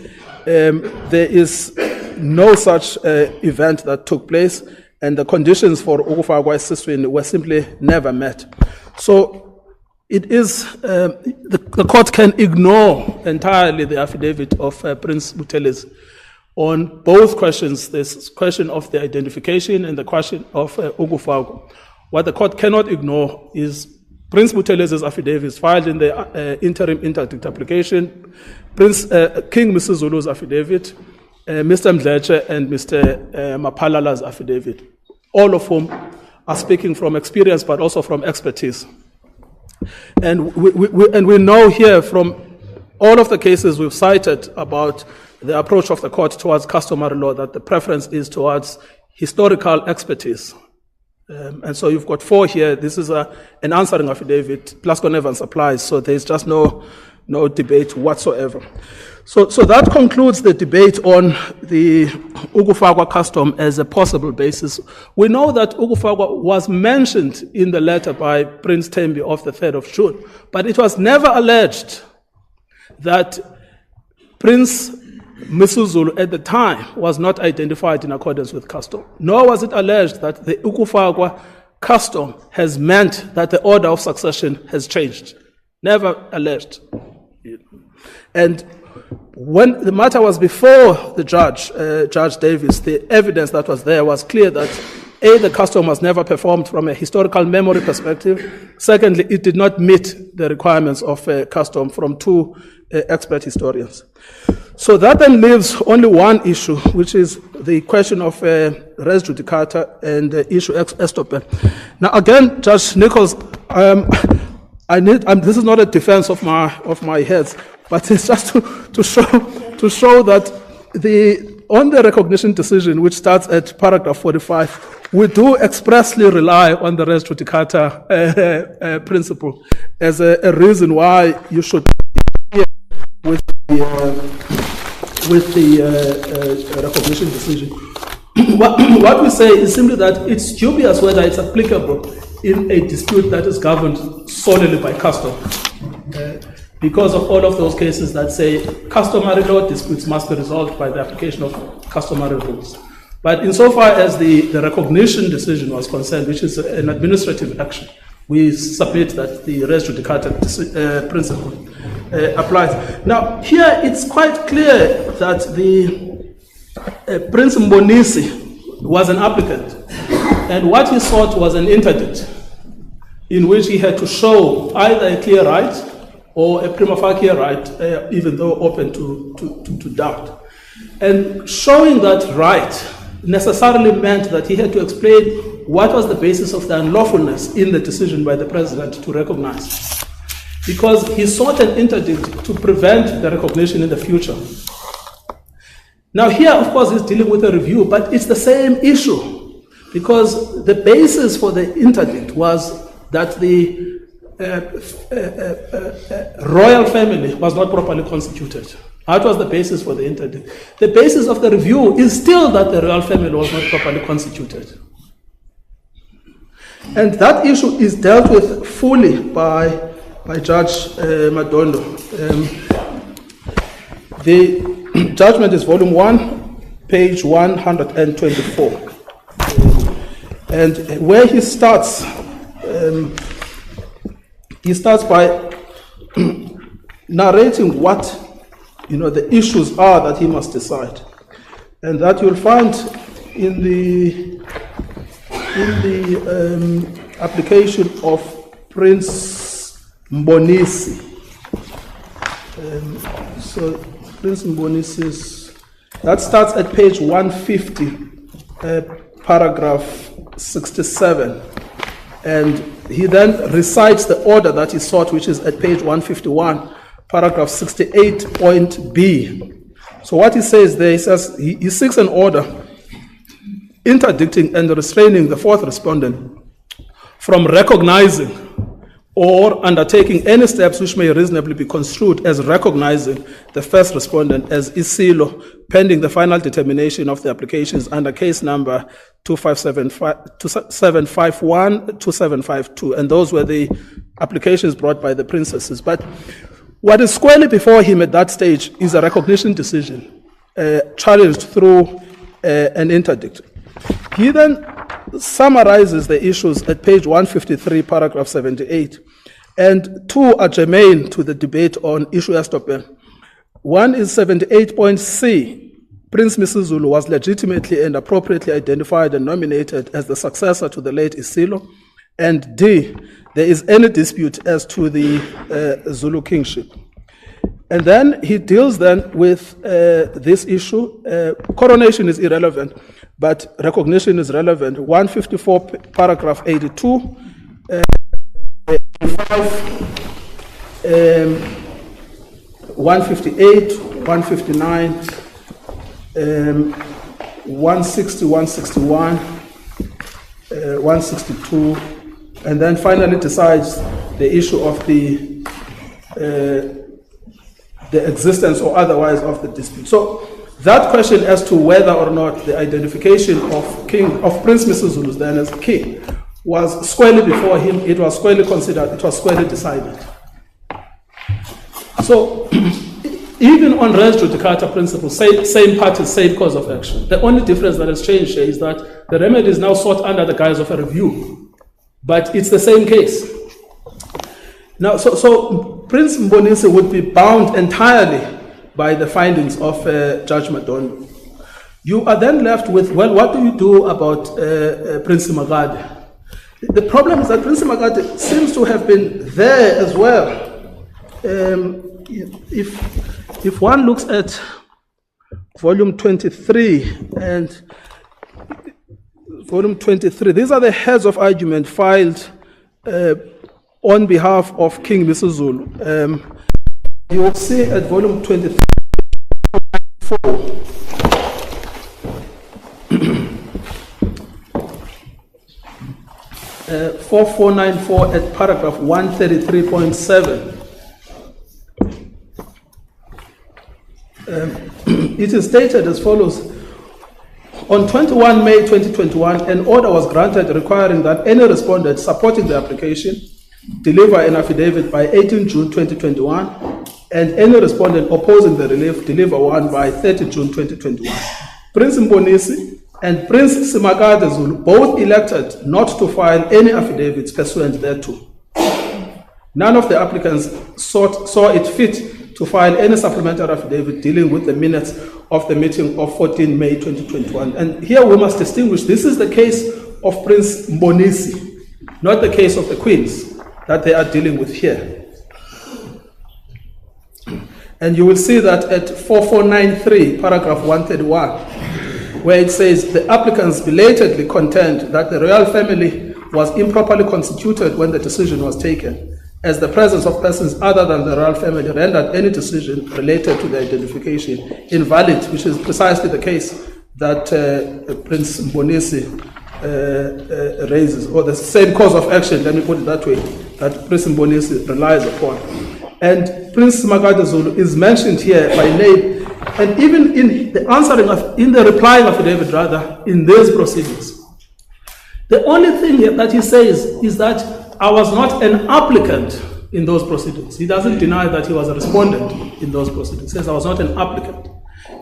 S5: there is no such event that took place, and the conditions for ukufakwa esiswini were simply never met. So it is, the court can ignore entirely the affidavit of Prince Buthelezi on both questions, this question of the identification and the question of ukufakwa. What the court cannot ignore is Prince Buthelezi's affidavit filed in the interim interdict application, King Misuzulu's affidavit, Mr. Mdleche and Mr. Maphalala's affidavit, all of whom are speaking from experience but also from expertise. And we know here from all of the cases we've cited about the approach of the court towards customary law that the preference is towards historical expertise. And so you've got 4 here. This is an answering affidavit. Plascon Evans applies, so there's just no debate whatsoever. So that concludes the debate on the ukufakwa custom as a possible basis. We know that ukufakwa was mentioned in the letter by Prince Thembi of the 3rd of June, but it was never alleged that Prince Misuzulu at the time was not identified in accordance with custom, nor was it alleged that the ukufakwa custom has meant that the order of succession has changed. Never alleged. And when the matter was before the judge, Judge Davis, the evidence that was there was clear that A, the custom was never performed from a historical memory perspective. Secondly, it did not meet the requirements of custom from 2 expert historians. So that then leaves only one issue, which is the question of res judicata and the issue estoppel. Now again, Judge Nichols, this is not a defense of my heads, but it's just to show that on the recognition decision, which starts at paragraph 45, we do expressly rely on the res judicata principle as a reason why you should be with the recognition decision. What we say is simply that it's dubious whether it's applicable in a dispute that is governed solely by custom, because of all of those cases that say customary law disputes must be resolved by the application of customary rules. But insofar as the recognition decision was concerned, which is an administrative action, we submit that the res judicata principle applies. Now, here it's quite clear that the Prince Mbonisi was an applicant, and what he sought was an interdict in which he had to show either a clear right or a prima facie right, even though open to doubt. And showing that right necessarily meant that he had to explain what was the basis of the unlawfulness in the decision by the president to recognize. Because he sought an interdict to prevent the recognition in the future. Now here, of course, he's dealing with a review, but it's the same issue, because the basis for the interdict was that the royal family was not properly constituted. That was the basis for the interdict. The basis of the review is still that the royal family was not properly constituted. And that issue is dealt with fully by Judge Madondo. The judgment is volume 1, page 124. And where he starts by narrating what the issues are that he must decide, and that you'll find in the application of Prince Mbonisi. So Prince Mbonisi's That starts at page 150, paragraph 67. And he then recites the order that he sought, which is at page 151, paragraph 68, point B. So what he says there, he says he seeks an order interdicting and restraining the fourth respondent from recognizing or undertaking any steps which may reasonably be construed as recognizing the first respondent as Isilo, pending the final determination of the applications under case number 2751, 2752, and those were the applications brought by the princesses. But what is squarely before him at that stage is a recognition decision, challenged through an interdict. He then summarizes the issues at page 153, paragraph 78, and two are germane to the debate on issue estoppel. One is 78.C. Prince Misuzulu was legitimately and appropriately identified and nominated as the successor to the late Isilo. And D, there is any dispute as to the Zulu kingship. And then he deals then with this issue. Coronation is irrelevant, but recognition is relevant. 154, paragraph 82, 158, 159, 160, 161, 162, and then finally decides the issue of the existence or otherwise of the dispute. So that question as to whether or not the identification of Prince Misuzulu then as king was squarely before him, it was squarely considered, it was squarely decided. So even on res judicata principle, same parties, same cause of action. The only difference that has changed here is that the remedy is now sought under the guise of a review, but it's the same case. Now, so Prince Mbonisi would be bound entirely by the findings of Judge Madon. You are then left with, well, what do you do about Prince Magade? The problem is that Prince Magade seems to have been there as well. If one looks at volume 23 and volume 23, these are the heads of argument filed on behalf of King Misuzulu. You will see at volume 23, 4494 at paragraph 133.7. It is stated as follows. On 21 May 2021, an order was granted requiring that any respondent supporting the application deliver an affidavit by 18 June 2021, and any respondent opposing the relief deliver one by 30 June 2021. Prince Mbonisi and Prince Simagade Zulu both elected not to file any affidavits pursuant thereto. None of the applicants saw it fit to file any supplementary affidavit dealing with the minutes of the meeting of 14 May 2021. And here we must distinguish, this is the case of Prince Mbonisi, not the case of the Queens that they are dealing with here. And you will see that at 4493, paragraph 131, where it says the applicants belatedly contend that the royal family was improperly constituted when the decision was taken, as the presence of persons other than the royal family rendered any decision related to the identification invalid, which is precisely the case that Prince Mbonisi raises, or the same cause of action, let me put it that way, that Prince Mbonisi relies upon. And Prince Magade Zulu is mentioned here by name, and even in the replying affidavit rather, in these proceedings. The only thing that he says is that I was not an applicant in those proceedings. He doesn't deny that he was a respondent in those proceedings. He says I was not an applicant.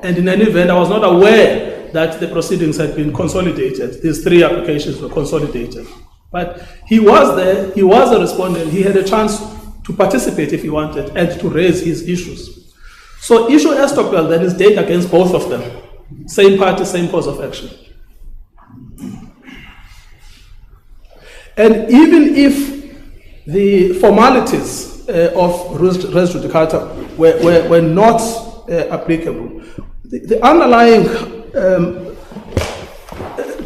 S5: And in any event, I was not aware that the proceedings had been consolidated. These three applications were consolidated. But he was there, he was a respondent, he had a chance to participate if he wanted and to raise his issues. So issue estoppel then is dealt against both of them. Same party, same cause of action. And even if the formalities of res judicata were not applicable, the underlying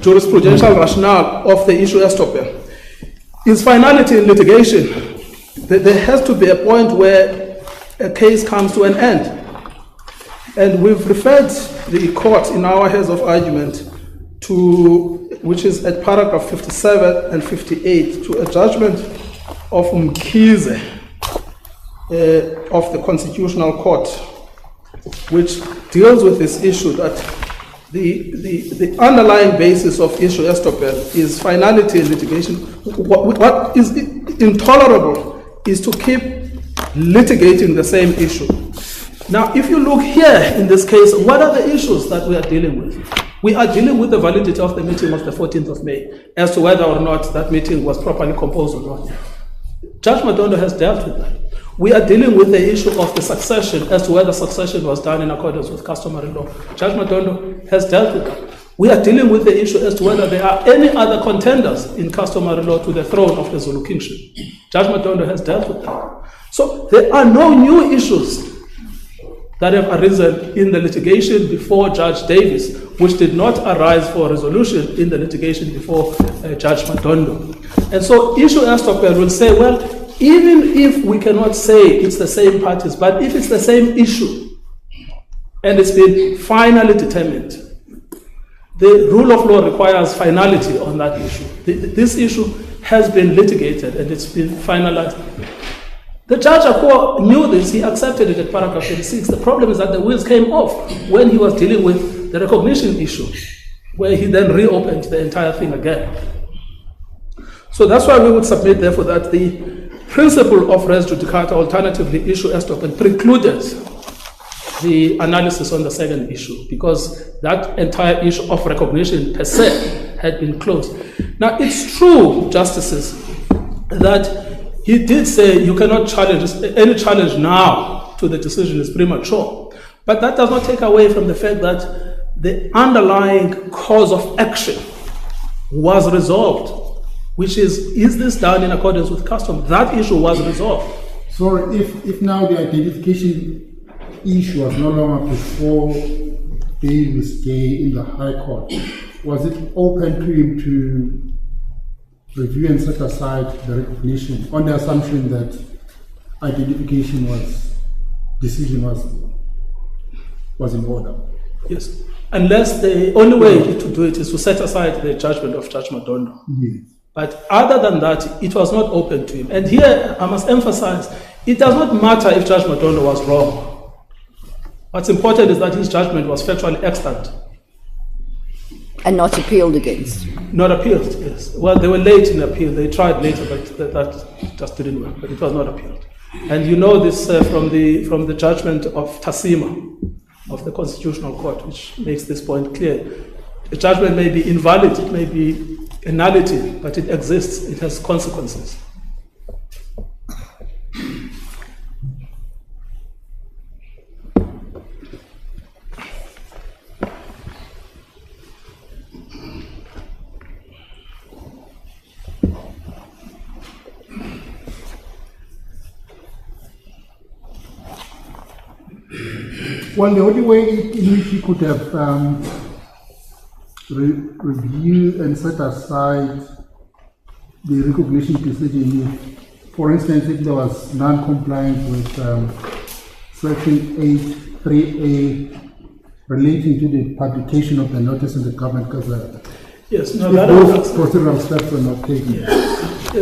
S5: jurisprudential rationale of the issue estoppel is finality in litigation. There has to be a point where a case comes to an end. And we've referred the court in our heads of argument to, which is at paragraph 57 and 58, to a judgment of Mkhize of the Constitutional Court, which deals with this issue that the underlying basis of issue estoppel is finality in litigation. What is intolerable is to keep litigating the same issue. Now, if you look here in this case, what are the issues that we are dealing with? We are dealing with the validity of the meeting of the 14th of May, as to whether or not that meeting was properly composed or not. Judge Madondo has dealt with that. We are dealing with the issue of the succession, as to whether succession was done in accordance with customary law. Judge Madondo has dealt with that. We are dealing with the issue as to whether there are any other contenders in customary law to the throne of the Zulu kingship. Judge Madondo has dealt with that. So there are no new issues that have arisen in the litigation before Judge Davis, which did not arise for resolution in the litigation before Judge Madondo. And so issue estoppel will say, well, even if we cannot say it's the same parties, but if it's the same issue and it's been finally determined, the rule of law requires finality on that issue. This issue has been litigated and it's been finalized. The judge Akua knew this, he accepted it at paragraph 36. The problem is that the wheels came off when he was dealing with the recognition issue, where he then reopened the entire thing again. So that's why we would submit, therefore, that the principle of res judicata, alternatively issue estoppel, precluded the analysis on the second issue, because that entire issue of recognition per se had been closed. Now, it's true, Justices, that he did say you cannot challenge, any challenge now to the decision is premature. But that does not take away from the fact that the underlying cause of action was resolved, which is this done in accordance with custom? That issue was resolved.
S2: So if now the identification issue was no longer before Davis Day in the High Court, was it open to him to review and set aside the recognition on the assumption that identification decision was in order?
S5: Yes, unless the only way to do it is to set aside the judgment of Judge Madondo.
S2: Yes.
S5: But other than that, it was not open to him. And here I must emphasize, it does not matter if Judge Madondo was wrong. What's important is that his judgment was factually extant.
S3: And not appealed against.
S5: Not appealed, yes. Well, they were late in appeal. They tried later, but that just didn't work. But it was not appealed. And you know this from the judgment of Tassima, of the Constitutional Court, which makes this point clear. The judgment may be invalid, it may be a nullity, but it exists. It has consequences.
S2: Well, the only way in which he could have reviewed and set aside the recognition decision, for instance, if there was non-compliance with Section 8.3a relating to the publication of the notice in the Government Gazette.
S5: Yes, no,
S2: if
S5: that
S2: those procedural steps were not taken.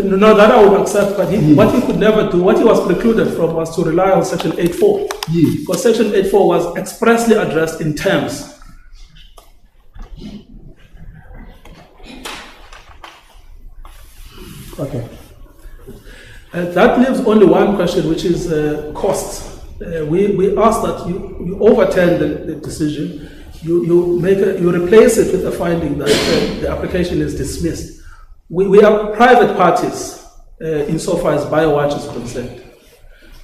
S5: No, that I would accept, but what he could never do, what he was precluded from, was to rely on Section 8.4.
S2: Yes.
S5: Because Section 8.4 was expressly addressed in terms.
S2: Okay.
S5: That leaves only one question, which is costs. We ask that you overturn the decision, you replace it with a finding that the application is dismissed. We are private parties insofar as BioWatch is concerned.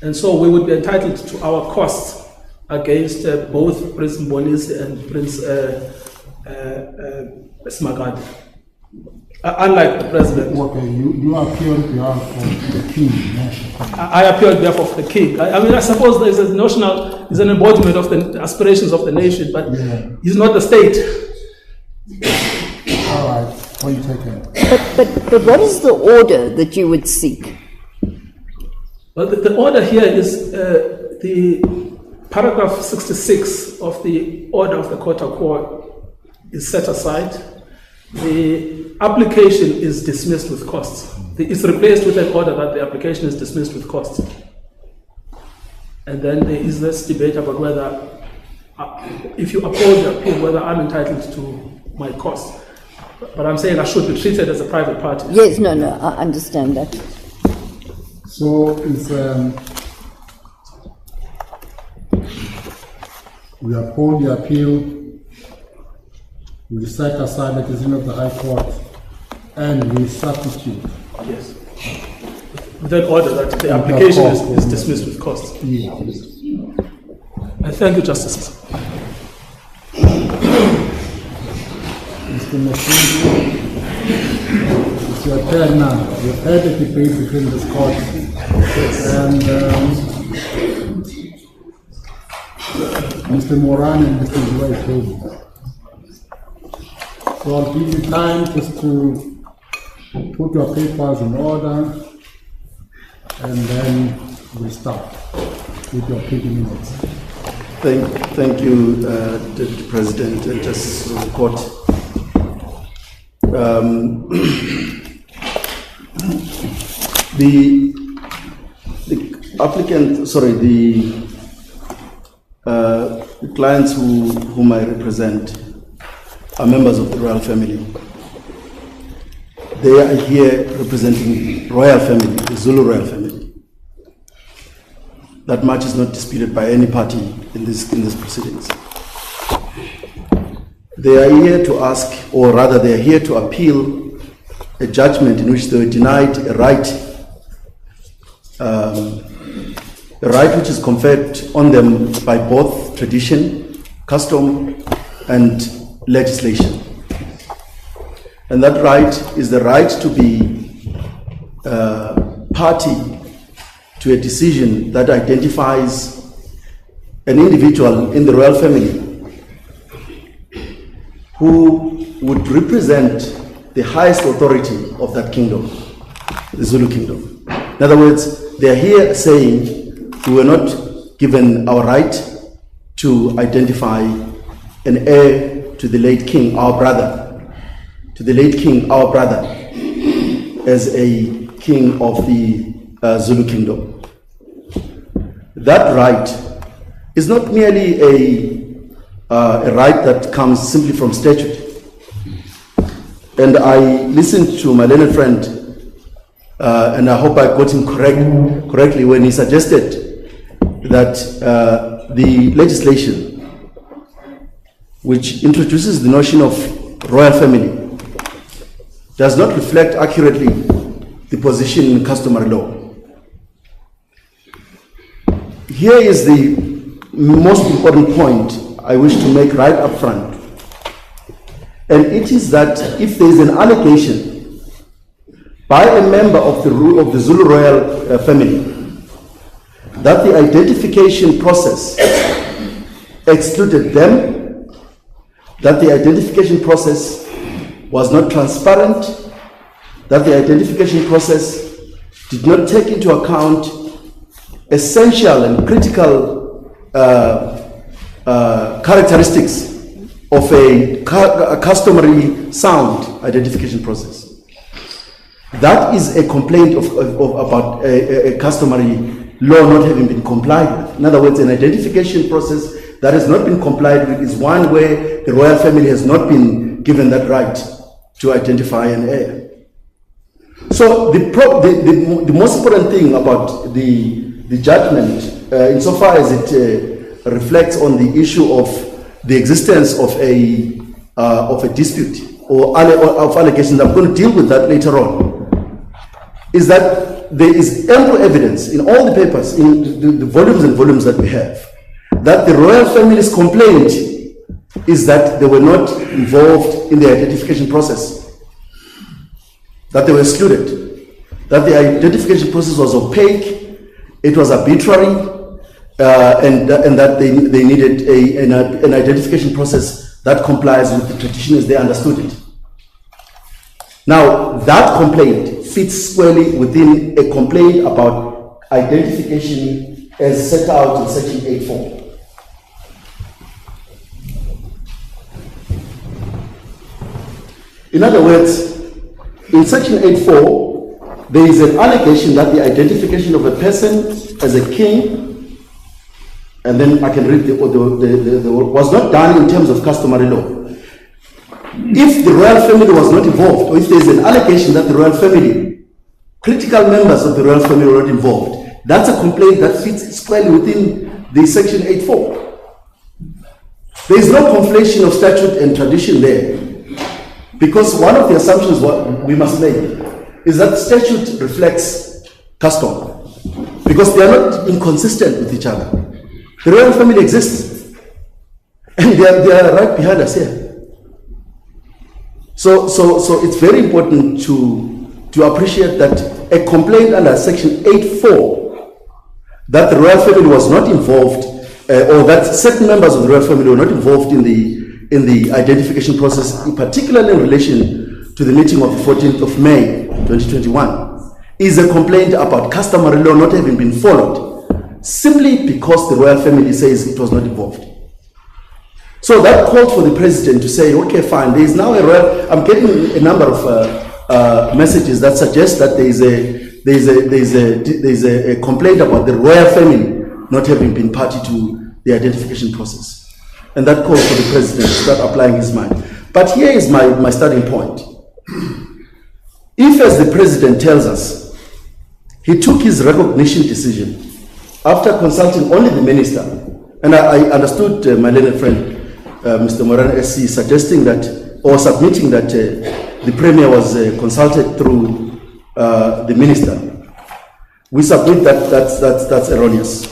S5: And so we would be entitled to our costs against both Prince Mbonisi and Prince Smagadi. unlike the president.
S2: Okay, you appeal on behalf of the king.
S5: I appeal on behalf of the king. I suppose there's a he's an embodiment of the aspirations of the nation, but he's not the state.
S2: All right, point taken.
S3: But what is the order that you would seek?
S5: Well, the order here is the paragraph 66 of the order of the court of court is set aside. The application is dismissed with costs. It's replaced with an order that the application is dismissed with costs. And then there is this debate about whether, if you oppose the appeal, whether I'm entitled to my costs. But I'm saying I should be treated as a private party.
S3: Yes, no, I understand that.
S2: So it's we uphold the appeal, we set aside the decision of the High Court, and we substitute.
S5: Yes. With that order that the application is dismissed with costs.
S2: Yes.
S5: I thank you, Justices.
S2: Mr. Misuzulu, it's your turn now. You've had a debate between the courts, and Mr. Moran and Mr. Zulu told you. So I'll give you time just to put your papers in order, and then we'll start with your 20 minutes.
S7: Thank you, Deputy President and Justices of the Court. The applicant, the clients whom I represent are members of the royal family. They are here representing royal family, the Zulu royal family. That much is not disputed by any party in this proceedings. They are here to ask, or rather they are here to appeal a judgment in which they were denied a right which is conferred on them by both tradition, custom, and legislation. And that right is the right to be party to a decision that identifies an individual in the royal family who would represent the highest authority of that kingdom, the Zulu kingdom. In other words, they are here saying we were not given our right to identify an heir to the late king, our brother, as a king of the Zulu kingdom. That right is not merely a right that comes simply from statute. And I listened to my learned friend, and I hope I got him correctly when he suggested that the legislation which introduces the notion of royal family does not reflect accurately the position in customary law. Here is the most important point I wish to make right up front. And it is that if there is an allegation by a member of the Zulu royal family that the identification process excluded them, that the identification process was not transparent, that the identification process did not take into account essential and critical characteristics of a customary sound identification process. That is a complaint about a customary law not having been complied with. In other words, an identification process that has not been complied with is one where the royal family has not been given that right to identify an heir. So the most important thing about the judgment, insofar as it reflects on the issue of the existence of a dispute or of allegations, I'm going to deal with that later on, is that there is ample evidence in all the papers, in the volumes and volumes that we have, that the royal family's complaint is that they were not involved in the identification process. that they were excluded, that the identification process was opaque, it was arbitrary, and that they needed an identification process that complies with the tradition as they understood it. Now, that complaint fits squarely within a complaint about identification as set out in Section 8.4. In other words, in Section 8.4, there is an allegation that the identification of a person as a king, and then I can read the was not done in terms of customary law. If the royal family was not involved, or if there is an allegation that the royal family, critical members of the royal family were not involved, that's a complaint that fits squarely within the Section 8.4. There is no conflation of statute and tradition there. Because one of the assumptions what we must make is that statute reflects custom, because they are not inconsistent with each other. The royal family exists, and they are right behind us here. So it's very important to appreciate that a complaint under Section 8.4 that the royal family was not involved, or that certain members of the royal family were not involved in the identification process, particularly in relation to the meeting of the 14th of May 2021, is a complaint about customary law not having been followed, simply because the royal family says it was not involved. So that called for the president to say, okay, fine, there is now a royal, I'm getting a number of messages that suggest that there is a complaint about the royal family not having been party to the identification process. And that calls for the president to start applying his mind. But here is my starting point. If, as the president tells us, he took his recognition decision after consulting only the minister, and I understood my learned friend, Mr. Moran SC, suggesting that, or submitting that the premier was consulted through the minister. We submit that that's erroneous.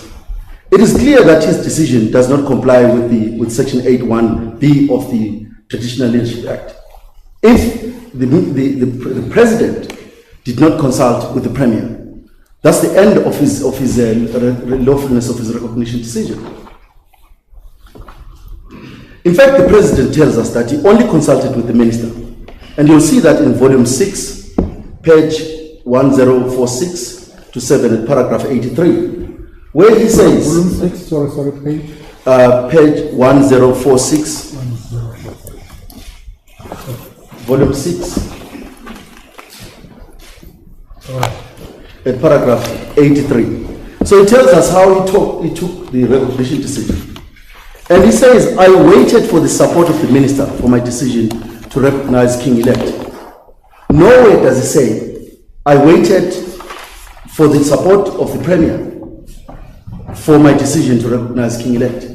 S7: It is clear that his decision does not comply with Section 8.1b of the Traditional Leadership Act. If the president did not consult with the premier, that's the end of his lawfulness of his recognition decision. In fact, the president tells us that he only consulted with the minister, and you'll see that in volume 6, page 1046 to 7, at paragraph 83. Where he says,
S2: Volume 6, sorry, page.
S7: Page 1046, volume 6, at paragraph 83. So he tells us how he took the recognition decision. And he says, I waited for the support of the minister for my decision to recognize King-elect. Nowhere does he say, I waited for the support of the premier for my decision to recognize King-elect.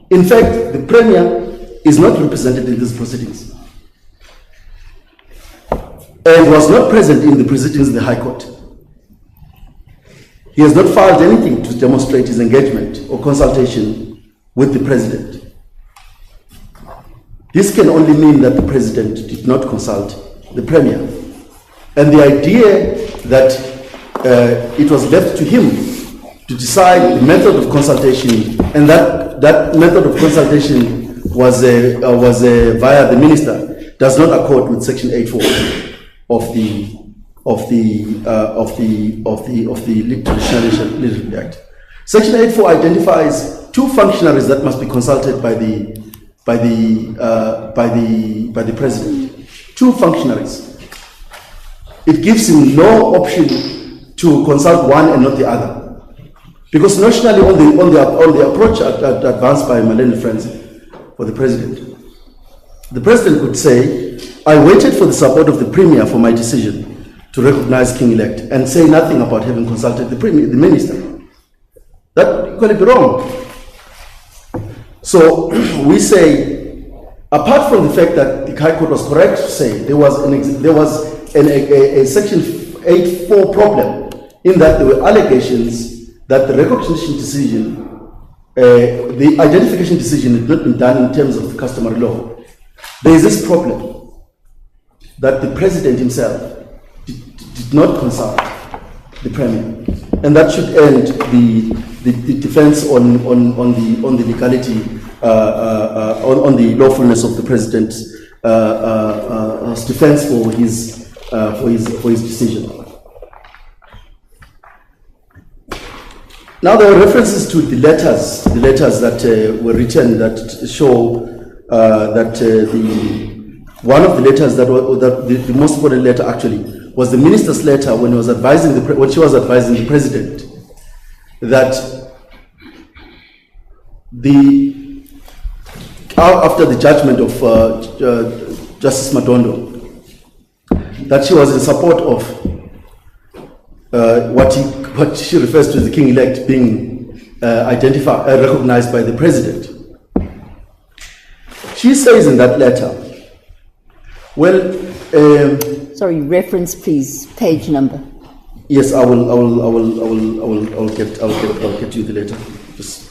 S7: In fact, the premier is not represented in these proceedings and was not present in the proceedings of the High Court. He has not filed anything to demonstrate his engagement or consultation with the president. This can only mean that the president did not consult the premier. And the idea that it was left to him to decide the method of consultation, and that method of consultation was via the minister, does not accord with Section 8.4 of the Traditional Leadership Act. Section 8.4 identifies two functionaries that must be consulted by the president. Two functionaries. It gives him no option to consult one and not the other. Because notionally, on the approach advanced by my learned friends for the president could say, I waited for the support of the premier for my decision to recognize King-elect, and say nothing about having consulted the minister. That could be wrong. So we say, apart from the fact that the High Court was correct to say there was a Section 8.4 problem, in that there were allegations that the recognition decision, the identification decision had not been done in terms of the customary law. There is this problem that the president himself did not consult the Premier. And that should end the defense on the legality, on the lawfulness of the President's defense for his decision. Now there are references to the letters that were written that show that one of the letters the most important letter actually was the minister's letter when he was advising when she was advising the president that after the judgment of Justice Madondo, that she was in support of what she refers to as the king-elect being recognized by the president. She says in that letter, well,
S3: Sorry, reference please, page number.
S7: yes, I will get you the letter. Just.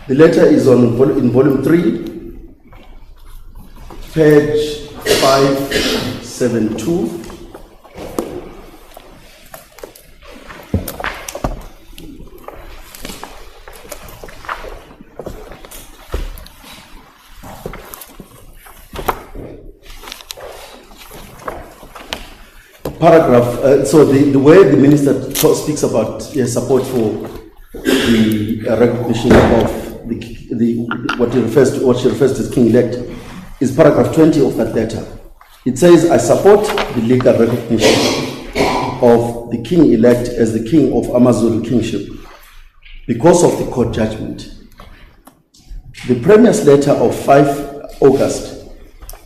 S7: The letter is in volume 3, page 572. Paragraph. So the way the minister speaks about support for the recognition of what she refers to as king-elect is paragraph 20 of that letter. It says, I support the legal recognition of the king-elect as the king of AmaZulu kingship because of the court judgment. The Premier's letter of 5 August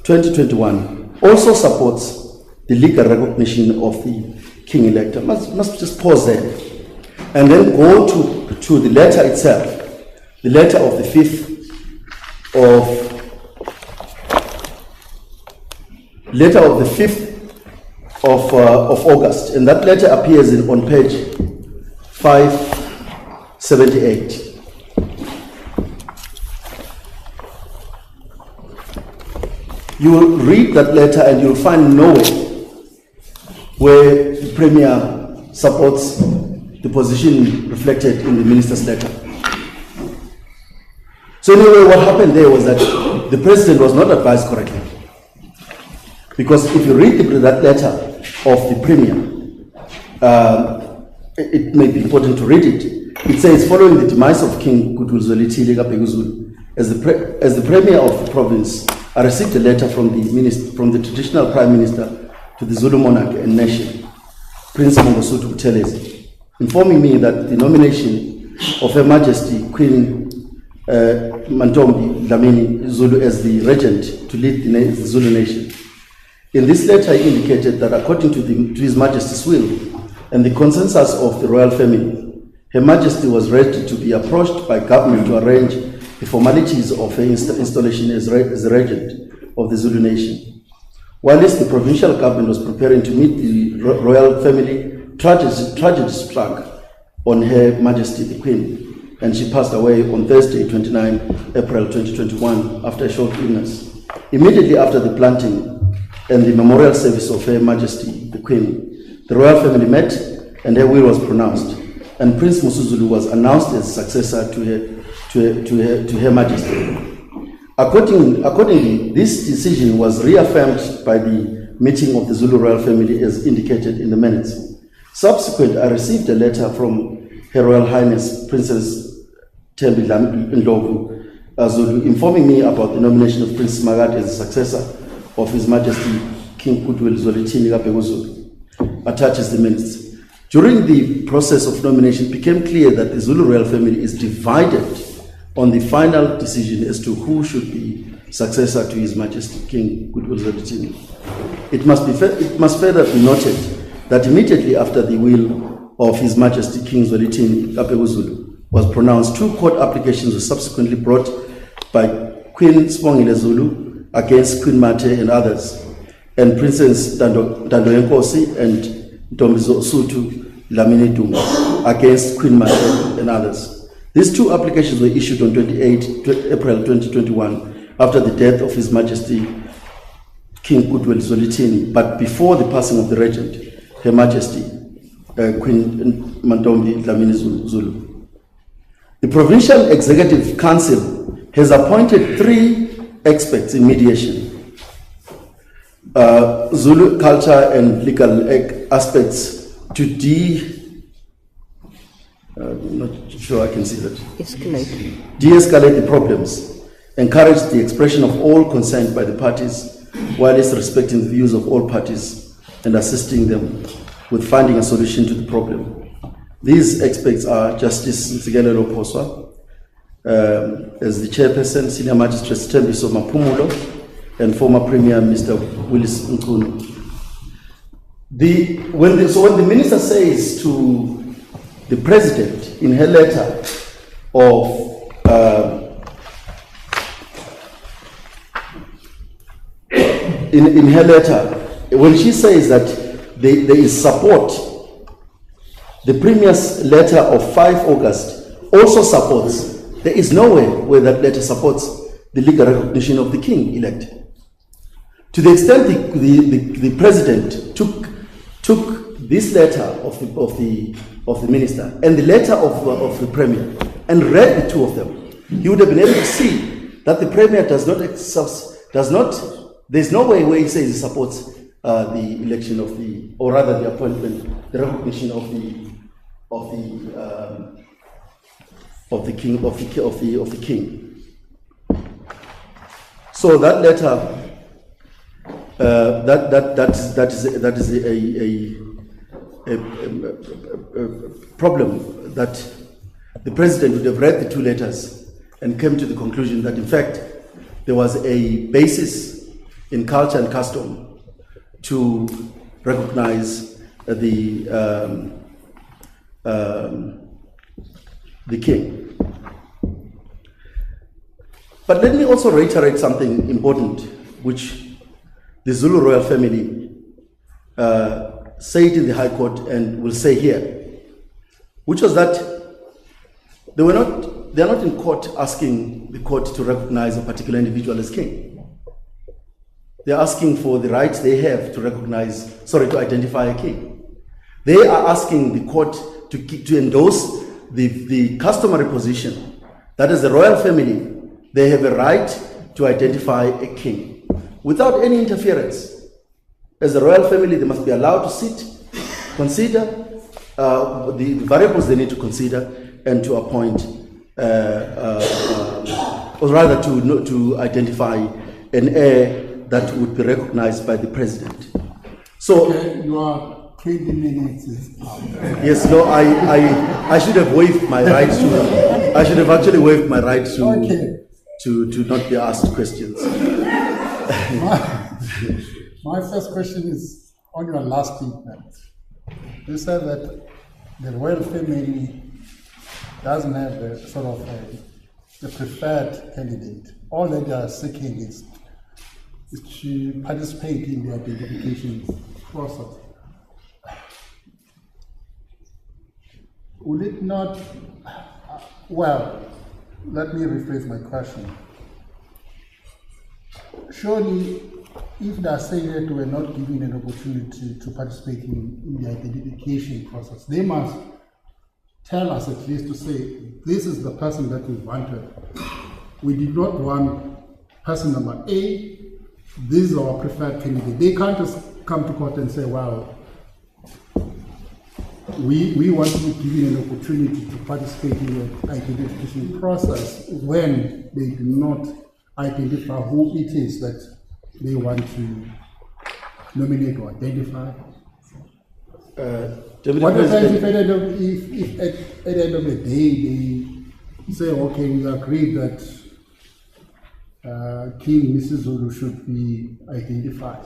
S7: 2021 also supports the legal recognition of the king-elect. I must just pause there and then go to the letter itself. The letter of the 5th of August, and that letter appears on page 578. You will read that letter and you'll find nowhere where the Premier supports the position reflected in the minister's letter. So anyway, what happened there was that the president was not advised correctly. Because if you read that letter of the Premier, it may be important to read it. It says, following the demise of King Misuzulu, as the Premier of the province, I received a letter from the traditional Prime Minister to the Zulu monarch and nation, Prince Mangosuthu Buthelezi, informing me that the nomination of Her Majesty Queen Mantombi Dlamini Zulu as the regent to lead the Zulu nation. In this letter, he indicated that according to His Majesty's will and the consensus of the royal family, Her Majesty was ready to be approached by government to arrange the formalities of her installation as the regent of the Zulu nation. Whilst the provincial government was preparing to meet the royal family, tragedy struck on Her Majesty the Queen, and she passed away on Thursday, 29 April 2021, after a short illness. Immediately after the planting and the memorial service of Her Majesty the Queen, the royal family met and her will was pronounced, and Prince Misuzulu was announced as successor to Her Majesty. Accordingly, this decision was reaffirmed by the meeting of the Zulu royal family as indicated in the minutes. Subsequently, I received a letter from Her Royal Highness Princess Thembi Ndlovu Zulu informing me about the nomination of Prince Magadi as the successor of His Majesty King Kudwell Zwelithini Kabhekuzulu. Attaches the minutes. During the process of nomination, it became clear that the Zulu royal family is divided on the final decision as to who should be successor to His Majesty King Kudwell Zwelithini. It must further be noted that immediately after the will of His Majesty King Zwelithini Kabhekuzulu was pronounced, 2 court applications were subsequently brought by Queen Sibongile Zulu against Queen Mate and others, and Princess Dando Yenkosi and Ntombi Sotho Dlamini Dunga against Queen Mate and others. These two applications were issued on 28 April 2021 after the death of His Majesty King Goodwill Zwelithini, but before the passing of the regent, Her Majesty Queen Mantombi Dlamini Zulu. The Provincial Executive Council has appointed 3 experts in mediation, Zulu culture and legal aspects to I'm not sure I can see that. De-escalate the problems, encourage the expression of all concerned by the parties, while respecting the views of all parties and assisting them with finding a solution to the problem. These experts are Justice Nsigele Ramaphosa, as the chairperson, Senior Magistrate Tembiso Mapumulo, and former Premier Mr. Willis Nkunu. When the minister says to the president in her letter of in her letter, when she says that there is support, the Premier's letter of 5 August also supports. There is nowhere where that letter supports the legal recognition of the king elect. To the extent the president took this letter of the minister and the letter of the premier and read the two of them, he would have been able to see that the premier there's no way where he says he supports the election of or rather the appointment, the recognition of the king. So that letter, that is a problem that the president would have read the 2 letters and came to the conclusion that in fact there was a basis in culture and custom to recognize the king. But let me also reiterate something important, which the Zulu royal family said in the High Court and will say here, which was that they are not in court asking the court to recognize a particular individual as king. They're asking for the rights they have to identify a king. They are asking the court to endorse the customary position that as a royal family, they have a right to identify a king without any interference. As a royal family, they must be allowed to sit, consider the variables they need to consider, and to appoint, or rather to identify an heir that would be recognized by the president. So,
S2: okay, you are 20 minutes is up.
S7: Yes, no, I should have waived my right to. I should have actually waived my right to.
S2: Okay.
S7: To not be asked questions.
S2: My first question is on your last statement. You said that the royal family doesn't have a sort of a preferred candidate. All that they are seeking is to participate in the identification process. Would it not, well, let me rephrase my question. Surely, if they are saying that we are not given an opportunity to participate in the identification process, they must tell us at least to say, this is the person that we wanted. We did not want person number A, this is our preferred candidate. They can't just come to court and say, well, we want to be given an opportunity to participate in the identification process when they do not identify who it is that they want to nominate or identify. What happens if at the end of the day they say, okay, we agree that King Misuzulu should be identified?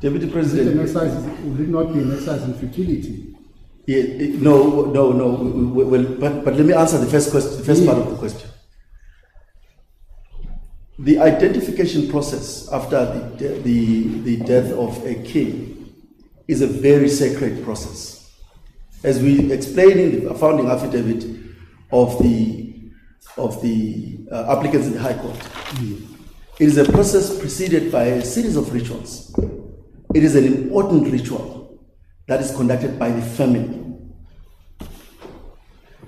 S7: Deputy President,
S2: would it not be an exercise in futility?
S7: Yeah, no. Well, but let me answer the first question, the first part of the question. The identification process after the death of a king is a very sacred process. As we explained in the founding affidavit of the applicants in the High Court. It is a process preceded by a series of rituals. It is an important ritual that is conducted by the family.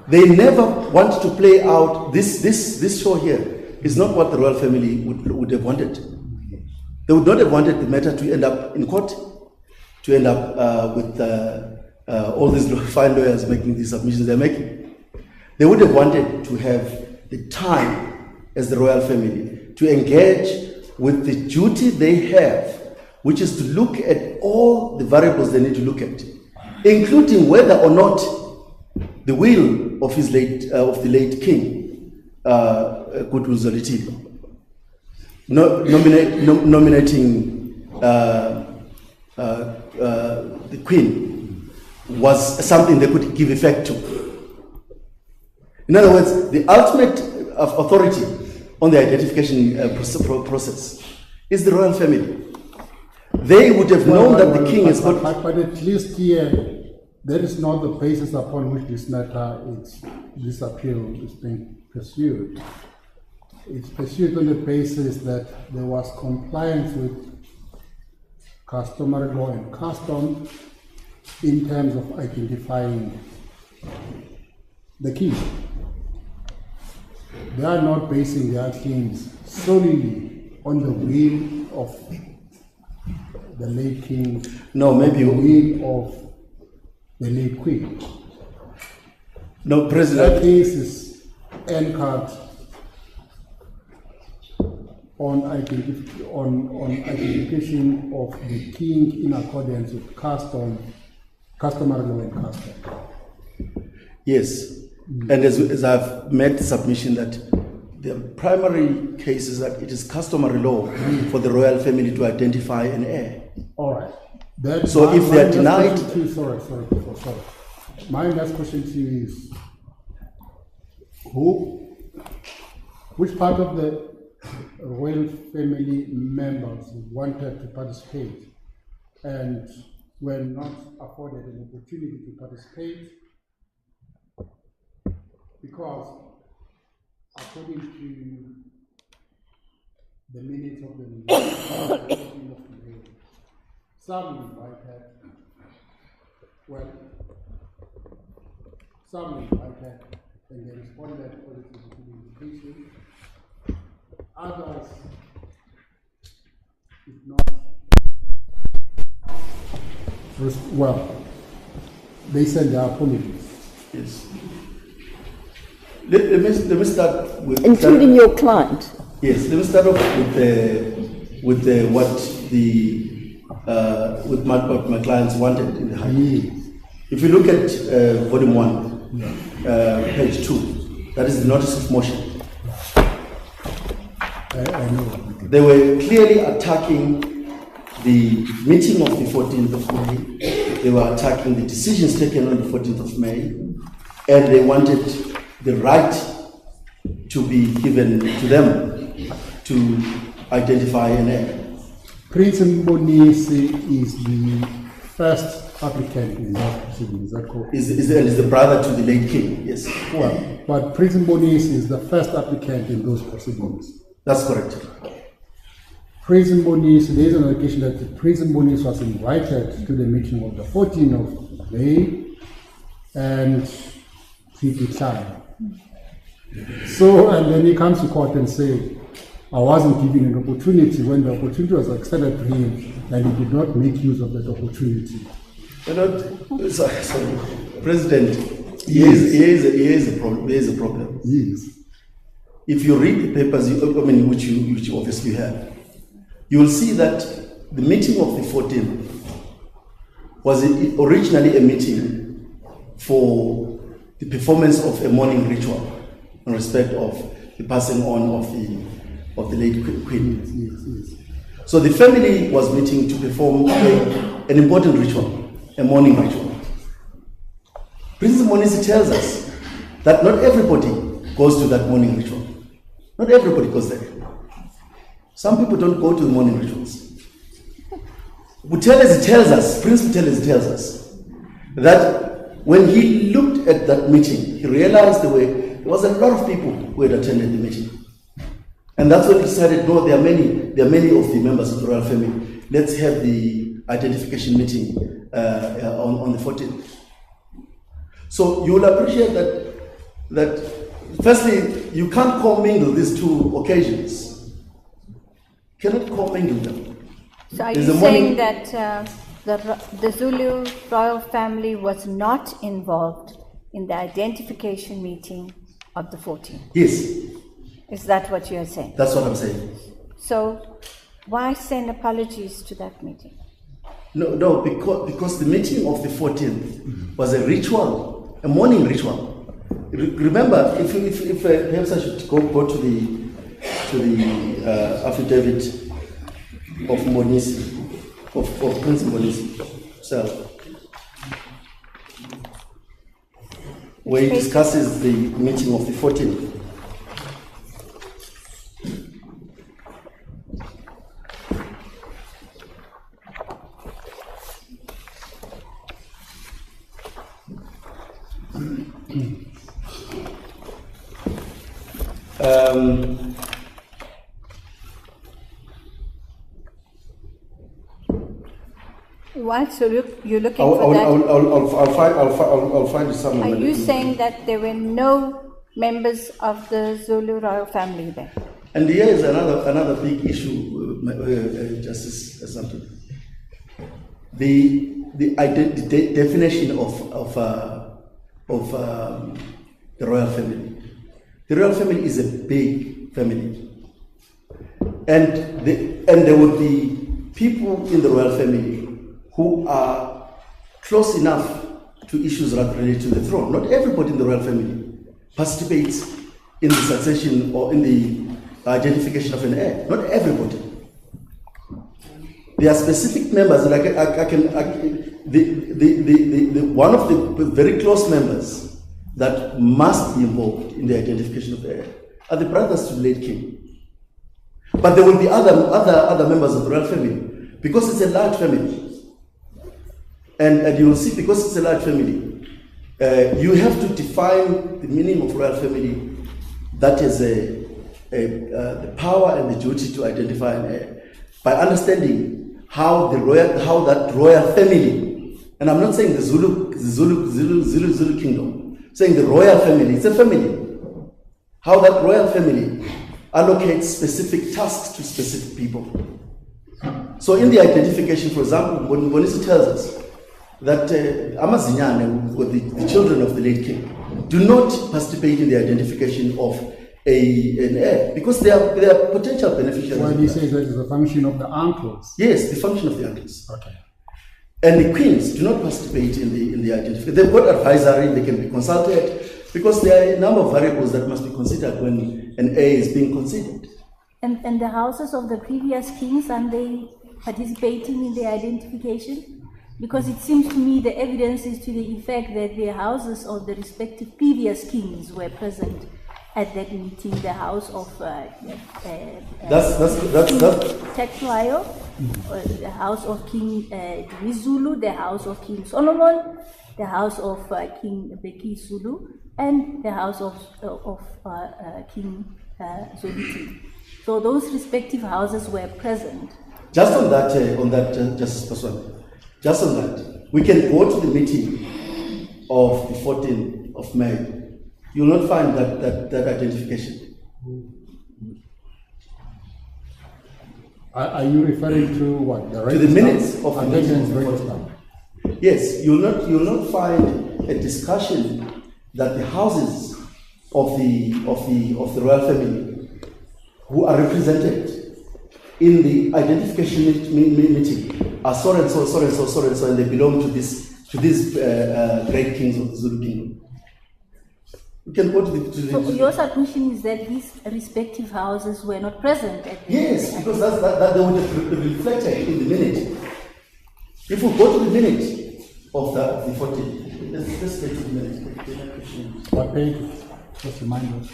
S7: They never want to play out this show here. Is not what the royal family would have wanted. They would not have wanted the matter to end up in court, to end up with all these fine lawyers making these submissions they're making. They would have wanted to have the time as the royal family to engage with the duty they have, which is to look at all the variables they need to look at, including whether or not the will of the late king, Good Misuzulu, nominating the Queen was something they could give effect to. In other words, the ultimate authority on the identification process is the royal family. They would have known that the king has got...
S2: But at least here, that is not the basis upon which this matter, this appeal is being pursued. It's pursued on the basis that there was compliance with customary law and custom in terms of identifying the king. They are not basing their claims solely on the will of the late king.
S7: No, maybe
S2: the will of the late queen.
S7: No, President.
S2: That case is anchored on identification of the king in accordance with customary law and custom.
S7: Yes, and as I've made the submission that the primary case is that it is customary law for the royal family to identify an heir.
S2: All right.
S7: So if they are denied...
S2: Sorry. My next question to you is, which part of the royal family members wanted to participate and were not afforded an opportunity to participate because, according to the minutes of the meeting, some invited, and they responded positively to the invitation. Others did not. They sent their apologies.
S7: Yes. Let me start with...
S3: Including your client?
S7: Yes, let me start off with what my clients wanted in the High Court. If you look at volume 1, page 2, that is the notice of motion.
S2: I know.
S7: They were clearly attacking the meeting of the 14th of May. They were attacking the decisions taken on the 14th of May, and they wanted the right to be given to them to identify an heir.
S2: Prince Mbonisi is the first applicant in that proceeding, is that correct?
S7: Is the brother to the late king, yes.
S2: Well, but Prince Mbonisi is the first applicant in those proceedings.
S7: That's correct.
S2: Prince Mbonisi, there is an allegation that Prince Mbonisi was invited to the meeting of the 14th of May and he declined. So, and then he comes to court and says, I wasn't given an opportunity when the opportunity was extended to him and he did not make use of that opportunity.
S7: Sorry. President, here is a problem.
S2: Yes.
S7: If you read the papers, which you obviously have, you will see that the meeting of the 14th was originally a meeting for the performance of a mourning ritual in respect of the passing on of the late queen.
S2: Yes.
S7: So the family was meeting to perform an important ritual, a mourning ritual. Prince Mbonisi tells us that not everybody goes to that mourning ritual. Not everybody goes there. Some people don't go to the morning rituals. Buthelezi tells us, Prince Buthelezi tells us, that when he looked at that meeting, he realized there were There was a lot of people who had attended the meeting. And that's when we decided, no, there are many of the members of the royal family. Let's have the identification meeting on the 14th. So you will appreciate that firstly, you can't commingle these two occasions. You cannot commingle them.
S6: So are you saying that the Zulu royal family was not involved in the identification meeting of the 14th?
S7: Yes.
S6: Is that what you are saying?
S7: That's what I'm saying.
S6: So why send apologies to that meeting?
S7: No, because the meeting of the 14th was a ritual, a morning ritual. Remember, if perhaps I should go to the affidavit of Monisi, of Prince Monisi, so where he discusses the meeting of the 14th.
S6: Why? So you're looking for that?
S7: I'll find it somewhere.
S6: Are you saying that there were no members of the Zulu royal family there?
S7: And here is another big issue, Justice Asante. The definition of the royal family. The royal family is a big family, and there would be people in the royal family who are close enough to issues related to the throne. Not everybody in the royal family participates in the succession or in the identification of an heir. Not everybody. There are specific members, and one of the very close members that must be involved in the identification of the heir are the brothers to the late king. But there will be other members of the royal family, because it's a large family. And you will see, because it's a large family, you have to define the meaning of royal family. That is the power and the duty to identify an heir by understanding how that royal family, and I'm not saying the Zulu kingdom, saying the royal family, it's a family. How that royal family allocates specific tasks to specific people. So in the identification, for example, when Bonisi tells us that AmaZulu, or the children of the late king, do not participate in the identification of an heir, because they are potential beneficiaries.
S2: When he says that it's a function of the uncles.
S7: Yes, the function of the uncles.
S2: Okay.
S7: And the queens do not participate in the identification. They've got advisory, they can be consulted, because there are a number of variables that must be considered when an heir is being considered.
S4: And the houses of the previous kings, are they participating in the identification? Because it seems to me the evidence is to the effect that the houses of the respective previous kings were present at that meeting. The house of
S7: That's
S4: Tekwayo, the house of King Misuzulu, the house of King Solomon, the house of King Beki Zulu, and the house of King Zoliti. So those respective houses were present.
S7: Just on that, we can go to the meeting of the 14th of May. You will not find that identification.
S2: Are you referring to what?
S7: To the minutes of the
S2: attendance
S7: meeting.
S2: register?
S7: Yes, you will not find a discussion that the houses of the royal family who are represented in the identification meeting are so and so, and they belong to these great kings of the Zulu kingdom. We can go to the
S4: So your submission is that these respective houses were not present at the
S7: yes, because that they would have reflected in the minute. If we go to the minute of the 14th, let's get to the minute.
S2: What page? Just remind us.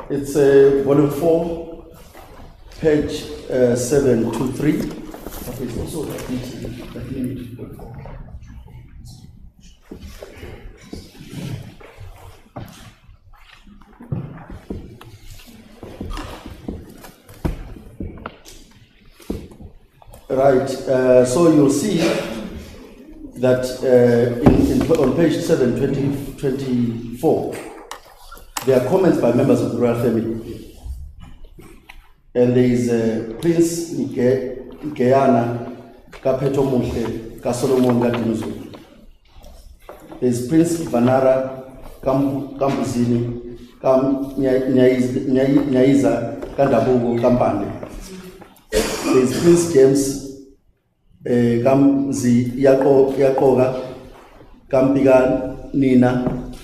S7: It's volume 4, page 723. Okay, it's also that minute. Right. So you'll see that on page 7, 2024, there are comments by members of the royal family. And there is Prince Nkeana Kapeto Munhle Ka Solomon Gadinuzulu. There is Prince Vanara Kambuzini Nyaiza Kandabugo Kampane. There is Prince James Kamzi Yakoga Kampiga Nina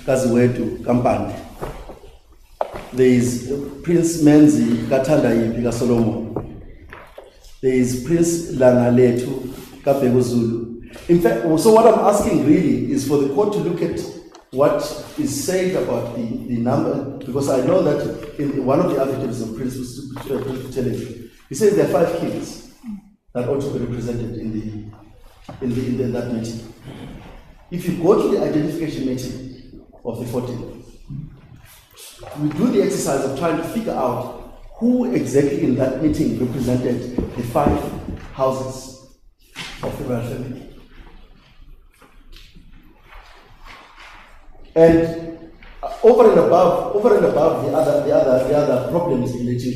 S7: Kaziwetu Kampane. There is Prince Menzi Katanda Yipiga Solomon. There is Prince Lanaletu Kapego Zulu. In fact, so what I'm asking really is for the court to look at what is said about the number, because I know that in one of the affidavits of Prince Buteleki, he says there are 5 kings that ought to be represented in that meeting. If you go to the identification meeting of the 14th, we do the exercise of trying to figure out who exactly in that meeting represented the 5 houses of the royal family. And over and above the other problems relating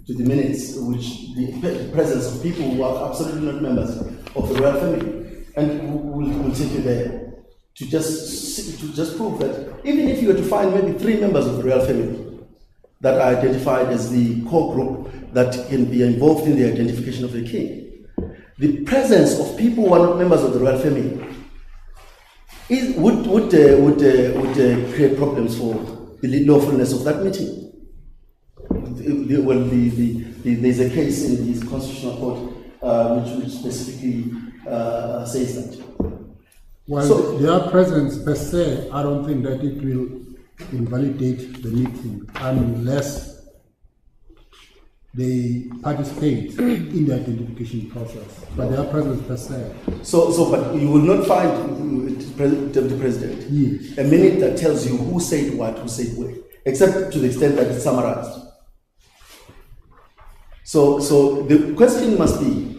S7: to the minutes, which the presence of people who are absolutely not members of the royal family, and we'll take you there to just prove that even if you were to find maybe 3 members of the royal family that are identified as the core group that can be involved in the identification of the king, the presence of people who are not members of the royal family would create problems for the lawfulness of that meeting. There's a case in the Constitutional Court which specifically says that.
S2: Well,
S7: So-
S2: their presence per se, I don't think that it will invalidate the meeting unless they participate in the identification process. But their presence per se,
S7: But you will not find the president
S2: yes.
S7: a minute that tells you who said what, who said where, except to the extent that it's summarized. So the question must be,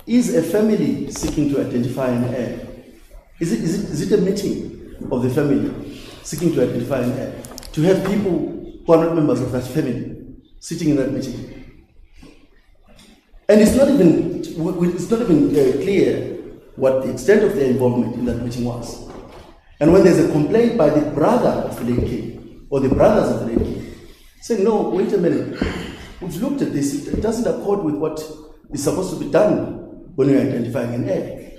S7: is a family seeking to identify an heir? Is it a meeting of the family seeking to identify an heir? To have people who are not members of that family sitting in that meeting? And it's not even clear what the extent of their involvement in that meeting was. And when there's a complaint by the brother of the late king, or the brothers of the late king, saying, no, wait a minute, we've looked at this, it doesn't accord with what is supposed to be done when you're identifying an heir.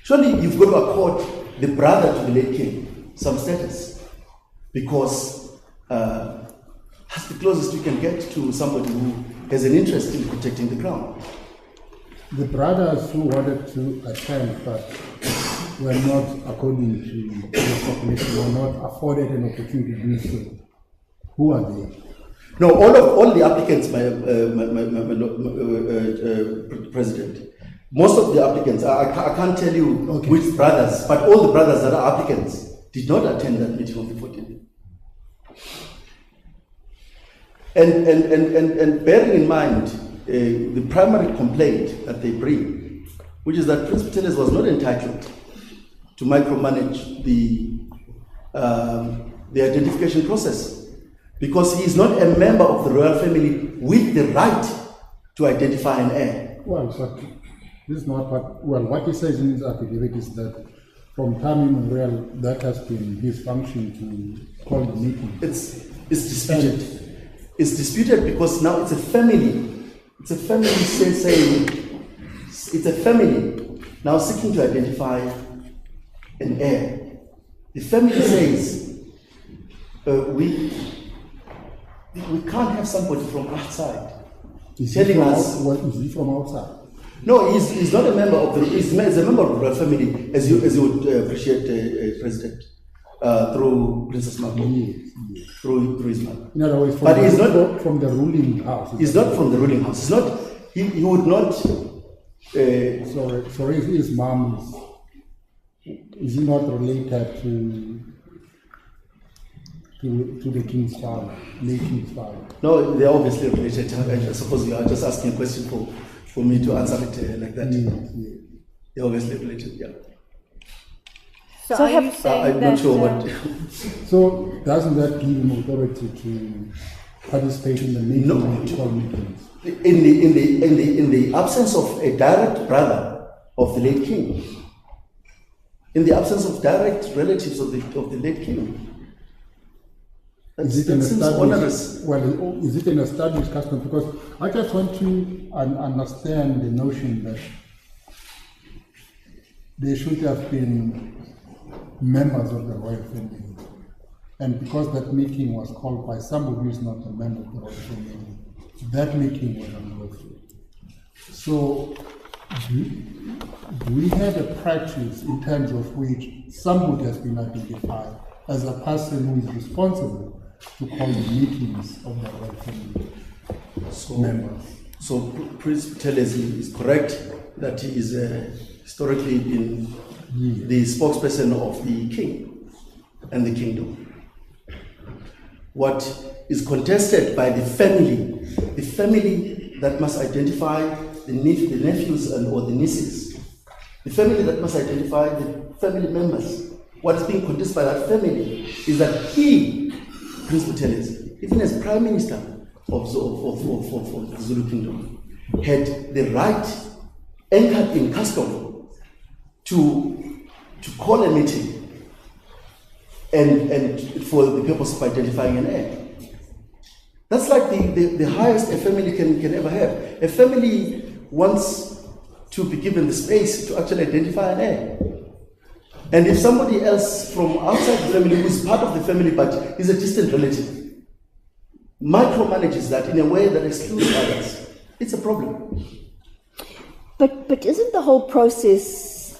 S7: Surely you've got to accord the brother to the late king some status, because that's the closest you can get to somebody who has an interest in protecting the crown.
S2: The brothers who wanted to attend but were not, according to the population, were not afforded an opportunity to do so. Who are they?
S7: No, all the applicants, President. Most of the applicants, I can't tell you
S2: Okay.
S7: which brothers, but all the brothers that are applicants did not attend that meeting of the 14th. And bearing in mind the primary complaint that they bring, which is that Prince Buteleki was not entitled to micromanage the identification process, because he is not a member of the royal family with the right to identify an heir.
S2: Well, but this is not what he says in his affidavit is that from time immemorial that has been his function to call the meeting.
S7: It's disputed. It's disputed because now it's a family. It's a family saying, it's a family now seeking to identify an heir. The family says, we can't have somebody from outside telling us.
S2: What is he from outside?
S7: No, he's not a member of the. He's a member of the royal family, as you would appreciate, President, through Princess Margot,
S2: Yes.
S7: through his mother.
S2: In other words,
S7: But he's not
S2: from the ruling house.
S7: He's not from the ruling house. He's not. He would not.
S2: Sorry, his mom is he not related to
S8: to the king's father, late king's father?
S7: No, they're obviously related. I suppose you are just asking a question for me to answer it like that.
S8: Yes.
S7: They're obviously related, yeah.
S6: So are you saying
S7: I'm
S6: that,
S7: not sure what.
S8: So doesn't that give him authority to participate in the meeting and call meetings?
S7: In the absence of a direct brother of the late king, in the absence of direct relatives of the late king,
S8: Is it an
S7: that seems
S8: established?
S7: onerous.
S8: Well, is it an established custom? Because I just want to understand the notion that there should have been members of the royal family, and because that meeting was called by somebody who is not a member of the royal family, that meeting was unlawful. So, do we have a practice in terms of which somebody has been identified as a person who is responsible to call the meetings of the royal family members?
S7: So Prince Buthelezi is correct that he is historically been the spokesperson of the king and the kingdom. What is contested by the family that must identify the nephews or the nieces, the family that must identify the family members. What is being contested by that family is that he, Prince Buthelezi, even as Prime Minister of the Zulu Kingdom, had the right, anchored in custom, to call a meeting and for the purpose of identifying an heir. That's like the highest a family can ever have. A family wants to be given the space to actually identify an heir. And if somebody else from outside the family, who is part of the family but is a distant relative, micromanages that in a way that excludes others, it's a problem.
S3: But isn't the whole process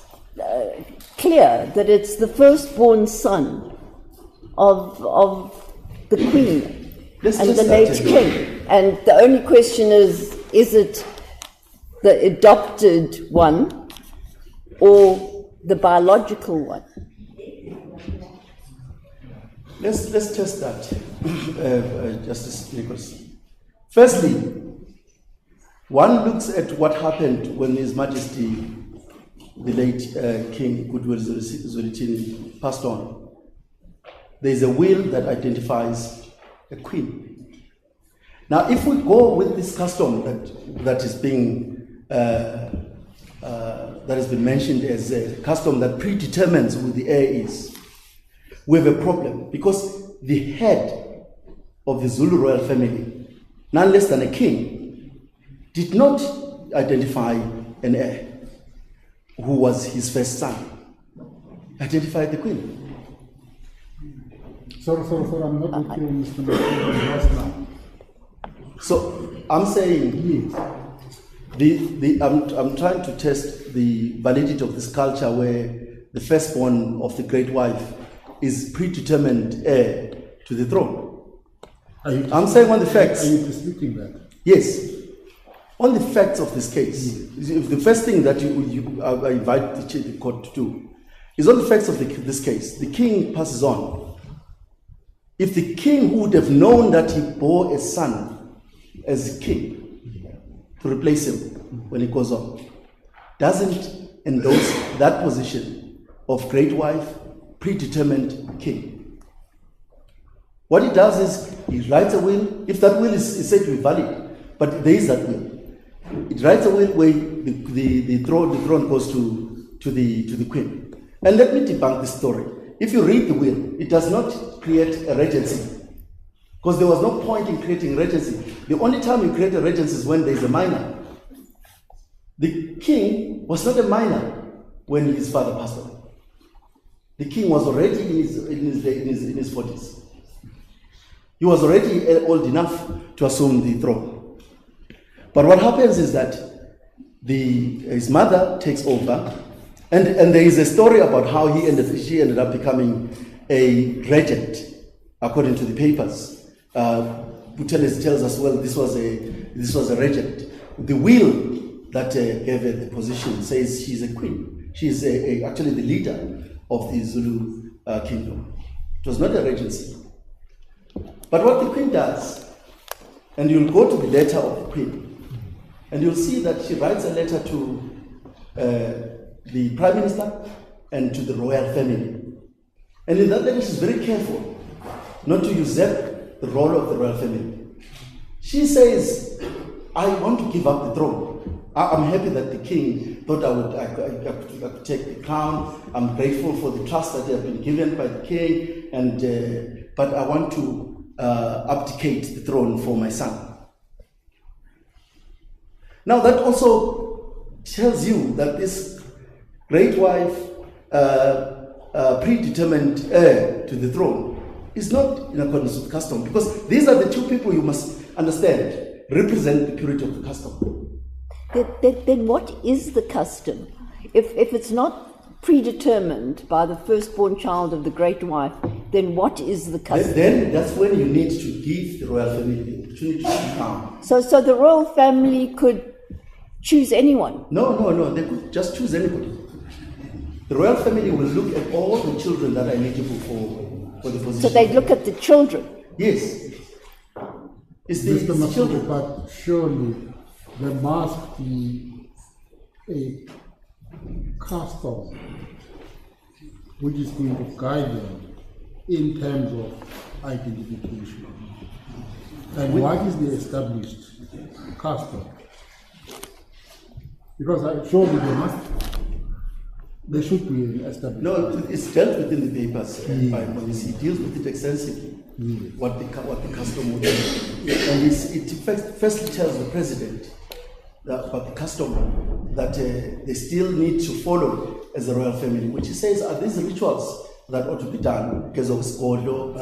S3: clear that it's the firstborn son of the Queen and the late King? And the only question is it the adopted one or the biological one?
S7: Let's test that, Justice Nicholas. Firstly, one looks at what happened when His Majesty, the late King Goodwill Zwelithini, passed on. There is a will that identifies a queen. Now, if we go with this custom that is being that has been mentioned as a custom that predetermines who the heir is, we have a problem, because the head of the Zulu royal family, none less than a king, did not identify an heir who was his first son. Identified the queen.
S8: Sorry, I'm not with you, Mr. Mr.
S7: So I'm saying, yes, I'm trying to test the validity of this culture where the firstborn of the great wife is predetermined heir to the throne. I'm saying on the facts.
S8: Are you disputing that?
S7: Yes. On the facts of this case, the first thing that I invite the court to do is on the facts of this case. The king passes on. If the king would have known that he bore a son as king to replace him when he goes on, doesn't endorse that position of great wife, predetermined king. What he does is he writes a will, if that will is said to be valid, but there is that will. It writes a will where the throne goes to the queen. And let me debunk this story. If you read the will, it does not create a regency, because there was no point in creating regency. The only time you create a regency is when there is a minor. The king was not a minor when his father passed away. The king was already in his 40s. He was already old enough to assume the throne. But what happens is that his mother takes over, and there is a story about how she ended up becoming a regent, according to the papers. Buthelezi tells us, well, this was a regent. The will that gave her the position says she's a queen. She's actually the leader of the Zulu kingdom. It was not a regency. But what the Queen does, and you'll go to the letter of the Queen, and you'll see that she writes a letter to the Prime Minister and to the royal family. And in that letter, she's very careful not to usurp the role of the royal family. She says, I want to give up the throne. I'm happy that the king thought I could take the crown. I'm grateful for the trust that I have been given by the king, and but I want to abdicate the throne for my son. Now that also tells you that this great wife, predetermined heir to the throne, is not in accordance with custom, because these are the two people, you must understand, represent the purity of the custom.
S3: Then what is the custom? If it's not predetermined by the firstborn child of the great wife, then what is the custom?
S7: Then that's when you need to give the royal family the opportunity to come.
S3: So the royal family could choose anyone?
S7: No, they could just choose anybody. The royal family will look at all the children that are eligible for the position.
S3: So they look at the children?
S7: Yes. It's
S8: Mr.
S7: the
S8: Masudu,
S7: children.
S8: but surely there must be a custom which is going to guide them in terms of identification. And what is the established custom? Because surely there should be an established.
S7: No, it's dealt with in the papers by policy. It deals with it extensively. What the custom would be. And it firstly tells the president about the custom that they still need to follow as a royal family, which he says are these rituals that ought to be done, because of Skodo,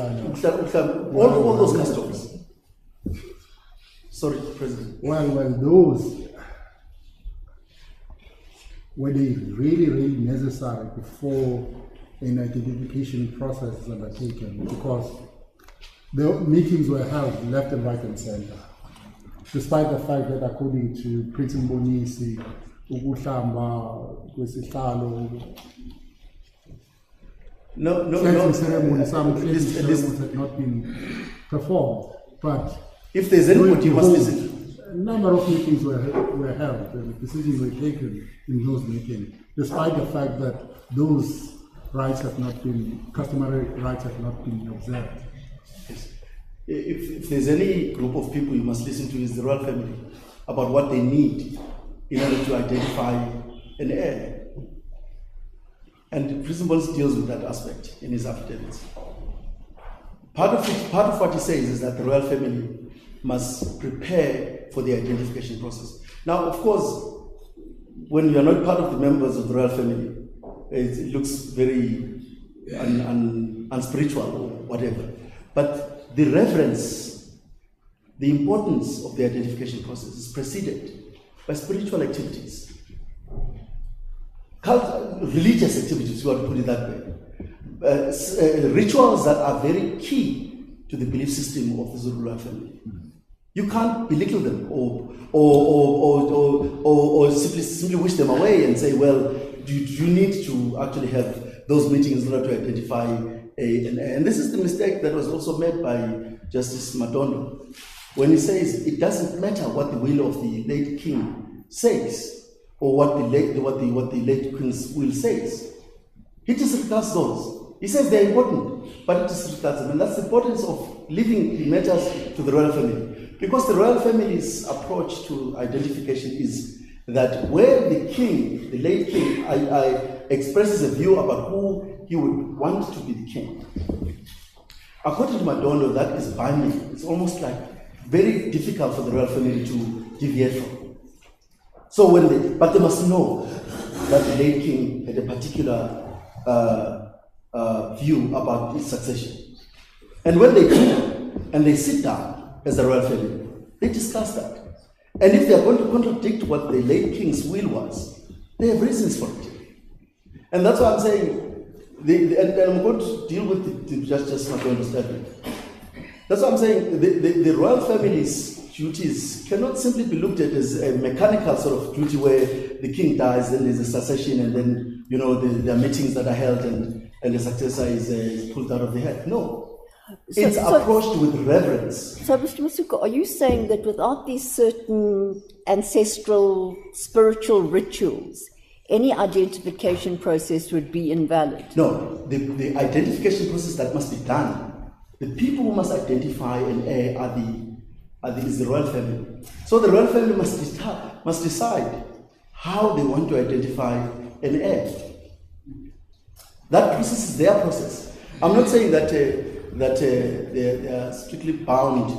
S7: all those customs. Sorry, President.
S8: Well, those were they really necessary before an identification process is undertaken, because the meetings were held left and right and center, despite the fact that according to Prince Mbonisi, ukuhlamba kwesihlalo,
S7: No.
S8: some cleansing ceremonies had not been performed. But
S7: if there's anybody you must listen to.
S8: a number of meetings were held and decisions were taken in those meetings, despite the fact that those rights have not been, customary rights have not been observed.
S7: If there's any group of people you must listen to, is the royal family, about what they need in order to identify an heir. And Prince Mbonisi deals with that aspect in his affidavits. Part of what he says is that the royal family must prepare for the identification process. Now, of course, when you are not part of the members of the royal family, it looks very unspiritual or whatever. But the reverence, the importance of the identification process is preceded by spiritual activities. Religious activities, you want to put it that way. Rituals that are very key to the belief system of the Zulu royal family. You can't belittle them or simply wish them away and say, well, you need to actually have those meetings in order to identify and this is the mistake that was also made by Justice Matondo, when he says it doesn't matter what the will of the late king says or what the late queen's will says. He disregards those. He says they're important, but he disregards them, and that's the importance of leaving the matters to the royal family, because the royal family's approach to identification is that where the king, the late king, expresses a view about who he would want to be the king. According to Madondo, that is binding. It's almost like very difficult for the royal family to deviate from. So but they must know that the late king had a particular view about his succession. And when they do, and they sit down as a royal family, they discuss that. And if they are going to contradict what the late king's will was, they have reasons for it. And that's why I'm saying, and I'm going to deal with the Justice Matondo's statement. That's why I'm saying the royal family's duties cannot simply be looked at as a mechanical sort of duty where the king dies, then there's a succession, and then there are meetings that are held and the successor is pulled out of the head. No. It's approached with reverence.
S3: So, Mr. Masuku, are you saying that without these certain ancestral spiritual rituals, any identification process would be invalid?
S7: No, the identification process that must be done, the people who must identify an heir is the royal family. So the royal family must decide how they want to identify an heir. That process is their process. I'm not saying that they are strictly bound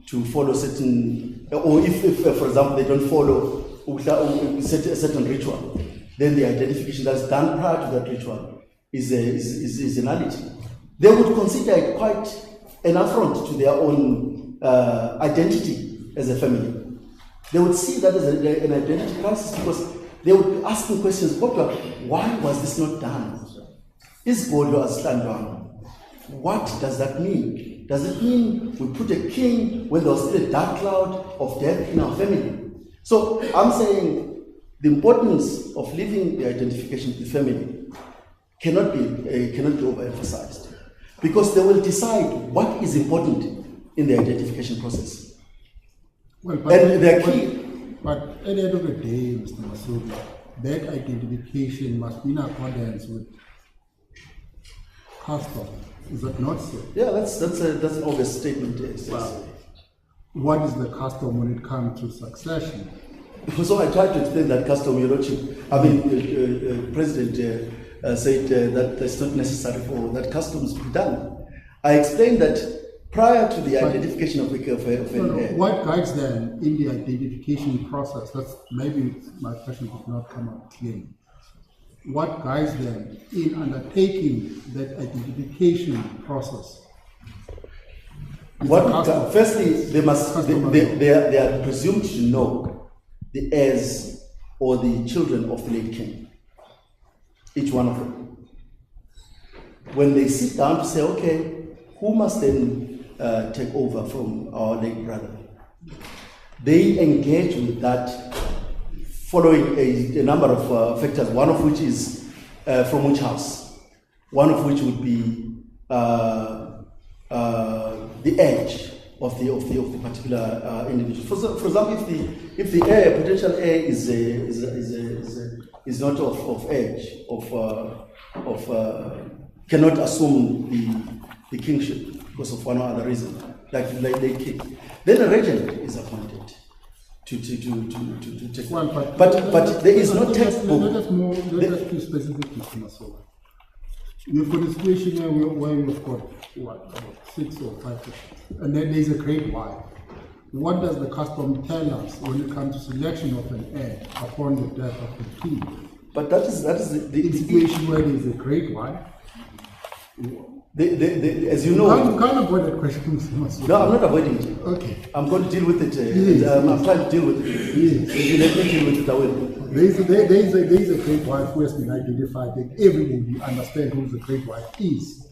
S7: to follow certain, or if for example they don't follow a certain ritual, then the identification that's done prior to that ritual is a nullity. They would consider it quite an affront to their own identity as a family. They would see that as an identity crisis because they would be asking questions, why was this not done? Is Bodo as Standwan? What does that mean? Does it mean we put a king when there was still a dark cloud of death in our family? So I'm saying the importance of leaving the identification with the family cannot be overemphasized, because they will decide what is important in the identification process.
S8: Well,
S7: But at the
S8: end of the day, Mr. Masuku, that identification must be in accordance with custom. Is that not so?
S7: Yeah, that's an obvious statement. Yes.
S8: Well, what is the custom when it comes to succession?
S7: So I tried to explain that custom, Your Lordship. President said that it's not necessary for that customs to be done. I explained that prior to the identification of an
S8: what guides them in the identification process? That's maybe my question did not come out clearly. What guides them in undertaking that identification process?
S7: Firstly, they are presumed to know the heirs or the children of the late king, each one of them. When they sit down to say, okay, who must then take over from our late brother, they engage with that following a number of factors, one of which is from which house, one of which would be the age of the particular individual. For example, if the potential heir is not of age, cannot assume the kingship because of one or other reason, like late king, then a regent is appointed to take.
S8: Well,
S7: but there is no textbook.
S8: Let us be specific, Mr. Masola. You've got a situation where you've got about 6 or 5 and then there's a great wife. What does the custom tell us when it comes to selection of an heir upon the death of the king?
S7: But that is the
S8: situation where there's a great wife.
S7: As you know,
S8: you can't avoid that question, Mr. Masola.
S7: No, I'm not avoiding it.
S8: Okay.
S7: I'm going to deal with it.
S8: Yes.
S7: I'm trying to deal with it.
S8: Yes.
S7: If you let me deal with it, I will.
S8: There is a great wife who has been identified, and everybody understands who the great wife is.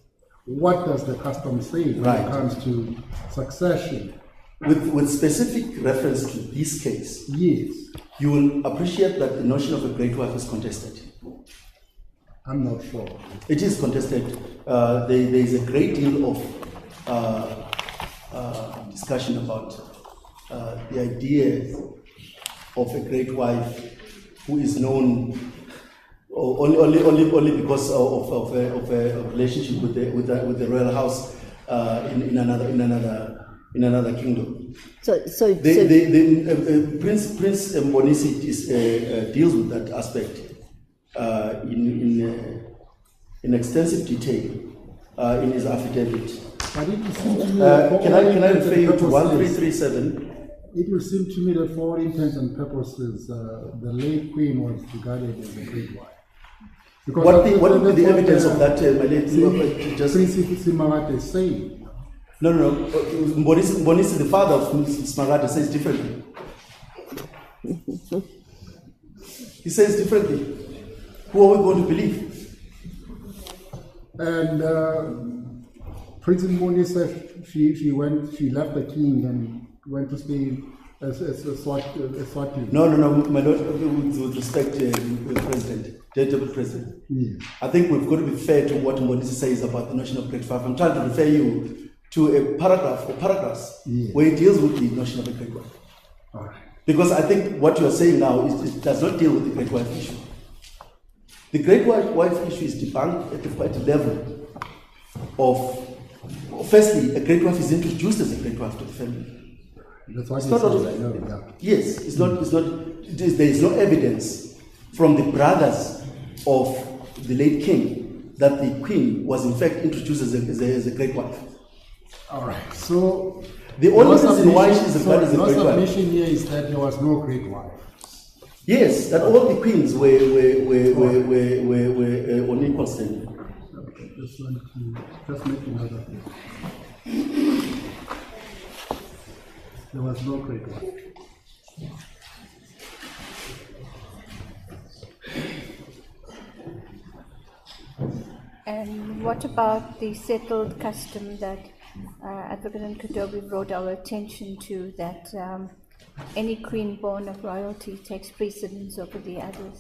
S8: What does the custom say when it comes to succession?
S7: With specific reference to this case,
S8: yes,
S7: you will appreciate that the notion of a great wife is contested.
S8: I'm not sure.
S7: It is contested. There is a great deal of discussion about the idea of a great wife who is known only because of a relationship with the royal house in another kingdom.
S3: So
S7: Prince Mbonisi deals with that aspect in extensive detail in his affidavit.
S8: But it will seem to me
S7: can I refer you to 1337?
S8: It will seem to me that for all intents and purposes, the late queen was regarded as a great wife.
S7: What would be the evidence of that, my late?
S8: Prince Simawate is saying.
S7: No. Mbonisi, the father of Smagate, says differently. He says differently. Who are we going to believe?
S8: And Princess Mbonisi said she left the king and went to stay as Swati.
S7: No, my lord, with respect to the president.
S8: Yes.
S7: I think we've got to be fair to what Mbonisi says about the notion of great wife. I'm trying to refer you to a paragraph or paragraphs where it deals with the notion of a great wife.
S8: All right.
S7: Because I think what you are saying now is it does not deal with the great wife issue. The great wife issue is debunked at the level of, firstly, a great wife is introduced as a great wife to the family.
S8: That's what
S7: It's not
S8: says, I know, yeah.
S7: Yes, there is no evidence from the brothers of the late king that the queen was in fact introduced as a great wife.
S8: All right. So
S7: The only
S8: your
S7: reason why she is
S8: submission-
S7: regarded as a
S8: your
S7: great wife.
S8: submission here is that there was no great wife.
S7: Yes, that all the queens were on equal standing.
S8: Okay, just want to just make another thing. There was no great wife.
S6: And what about the settled custom that Advocate Nkotobi brought our attention to, that any queen born of royalty takes precedence over the others?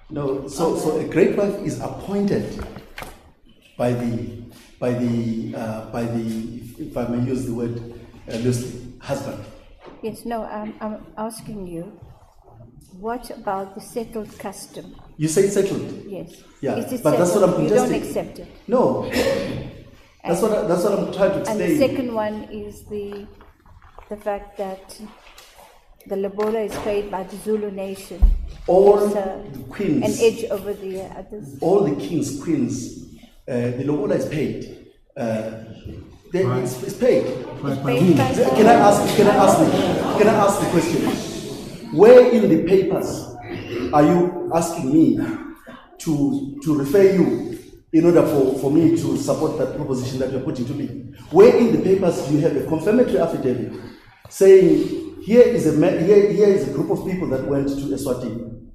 S7: No, so a great wife is appointed by the if I may use the word loosely, husband.
S6: Yes, no, I'm asking you, what about the settled custom?
S7: You say settled.
S6: Yes.
S7: Yeah,
S6: Is it
S7: but that's what I'm
S6: settled? You don't
S7: contesting.
S6: accept it.
S7: No, that's what I'm trying to
S6: And
S7: explain.
S6: the second one is the fact that the lobola is paid by the Zulu nation.
S7: All
S6: It's,
S7: the queens,
S6: an edge over the others.
S7: all the kings, queens, the lobola is paid. It's paid.
S6: Paid by
S7: Can I ask the question? Where in the papers are you asking me to refer you in order for me to support that proposition that you're putting to me? Where in the papers do you have a confirmatory affidavit saying here is a group of people that went to Eswatini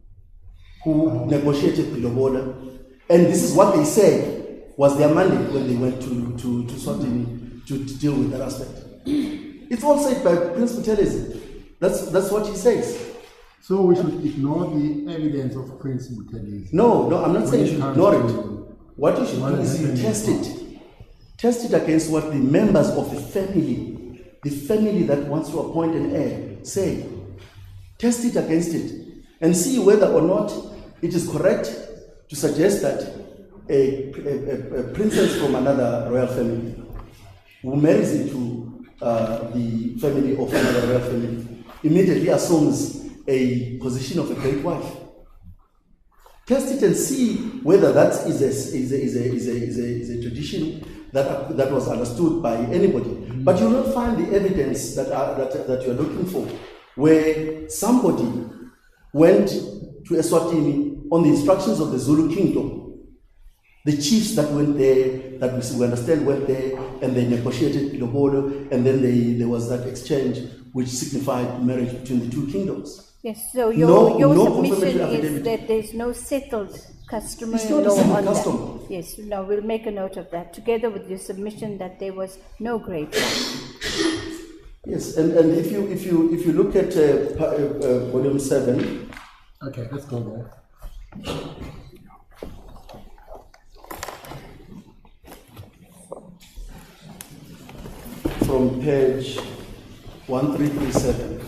S7: who negotiated the lobola, and this is what they said was their mandate when they went to Eswatini to deal with that aspect. It's all said by Prince Buthelezi. That's what he says.
S8: So we should ignore the evidence of Prince Buthelezi.
S7: No, I'm not saying you should ignore it.
S8: to
S7: What you should do is you test it. Test it against what the members of the family that wants to appoint an heir, say. Test it against it and see whether or not it is correct to suggest that a princess from another royal family who marries into the family of another royal family immediately assumes a position of a great wife. Test it and see whether that is a tradition that was understood by anybody. But you will not find the evidence that you are looking for, where somebody went to Eswatini on the instructions of the Zulu kingdom. The chiefs that went there, that we understand went there, and they negotiated Ilobolo, and then there was that exchange which signified marriage between the two kingdoms.
S6: Yes, so
S7: No
S6: your
S7: confirmatory
S6: submission is
S7: affidavit.
S6: that there's no settled customary
S7: It's not a
S6: law
S7: settled
S6: on
S7: custom.
S6: that. Yes, no, we'll make a note of that, together with your submission that there was no great one.
S7: Yes, and if you look at volume 7,
S8: Okay, let's go there.
S7: from page 1337,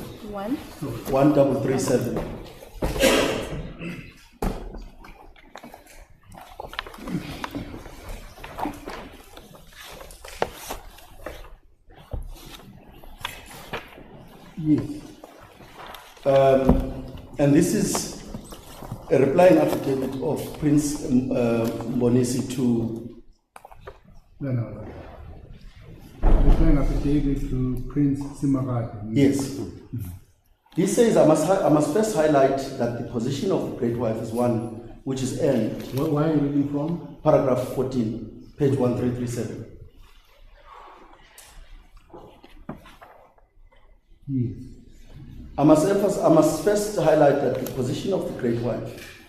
S7: 1337.
S8: Yes.
S7: And this is a replying affidavit of Prince Mbonisi to
S8: No. Replying affidavit to Prince Simarati.
S7: yes. He says, I must first highlight that the position of the great wife is one which is earned.
S8: Where are you reading from?
S7: Paragraph 14, page 1337.
S8: Yes.
S7: I must first highlight that the position of the great wife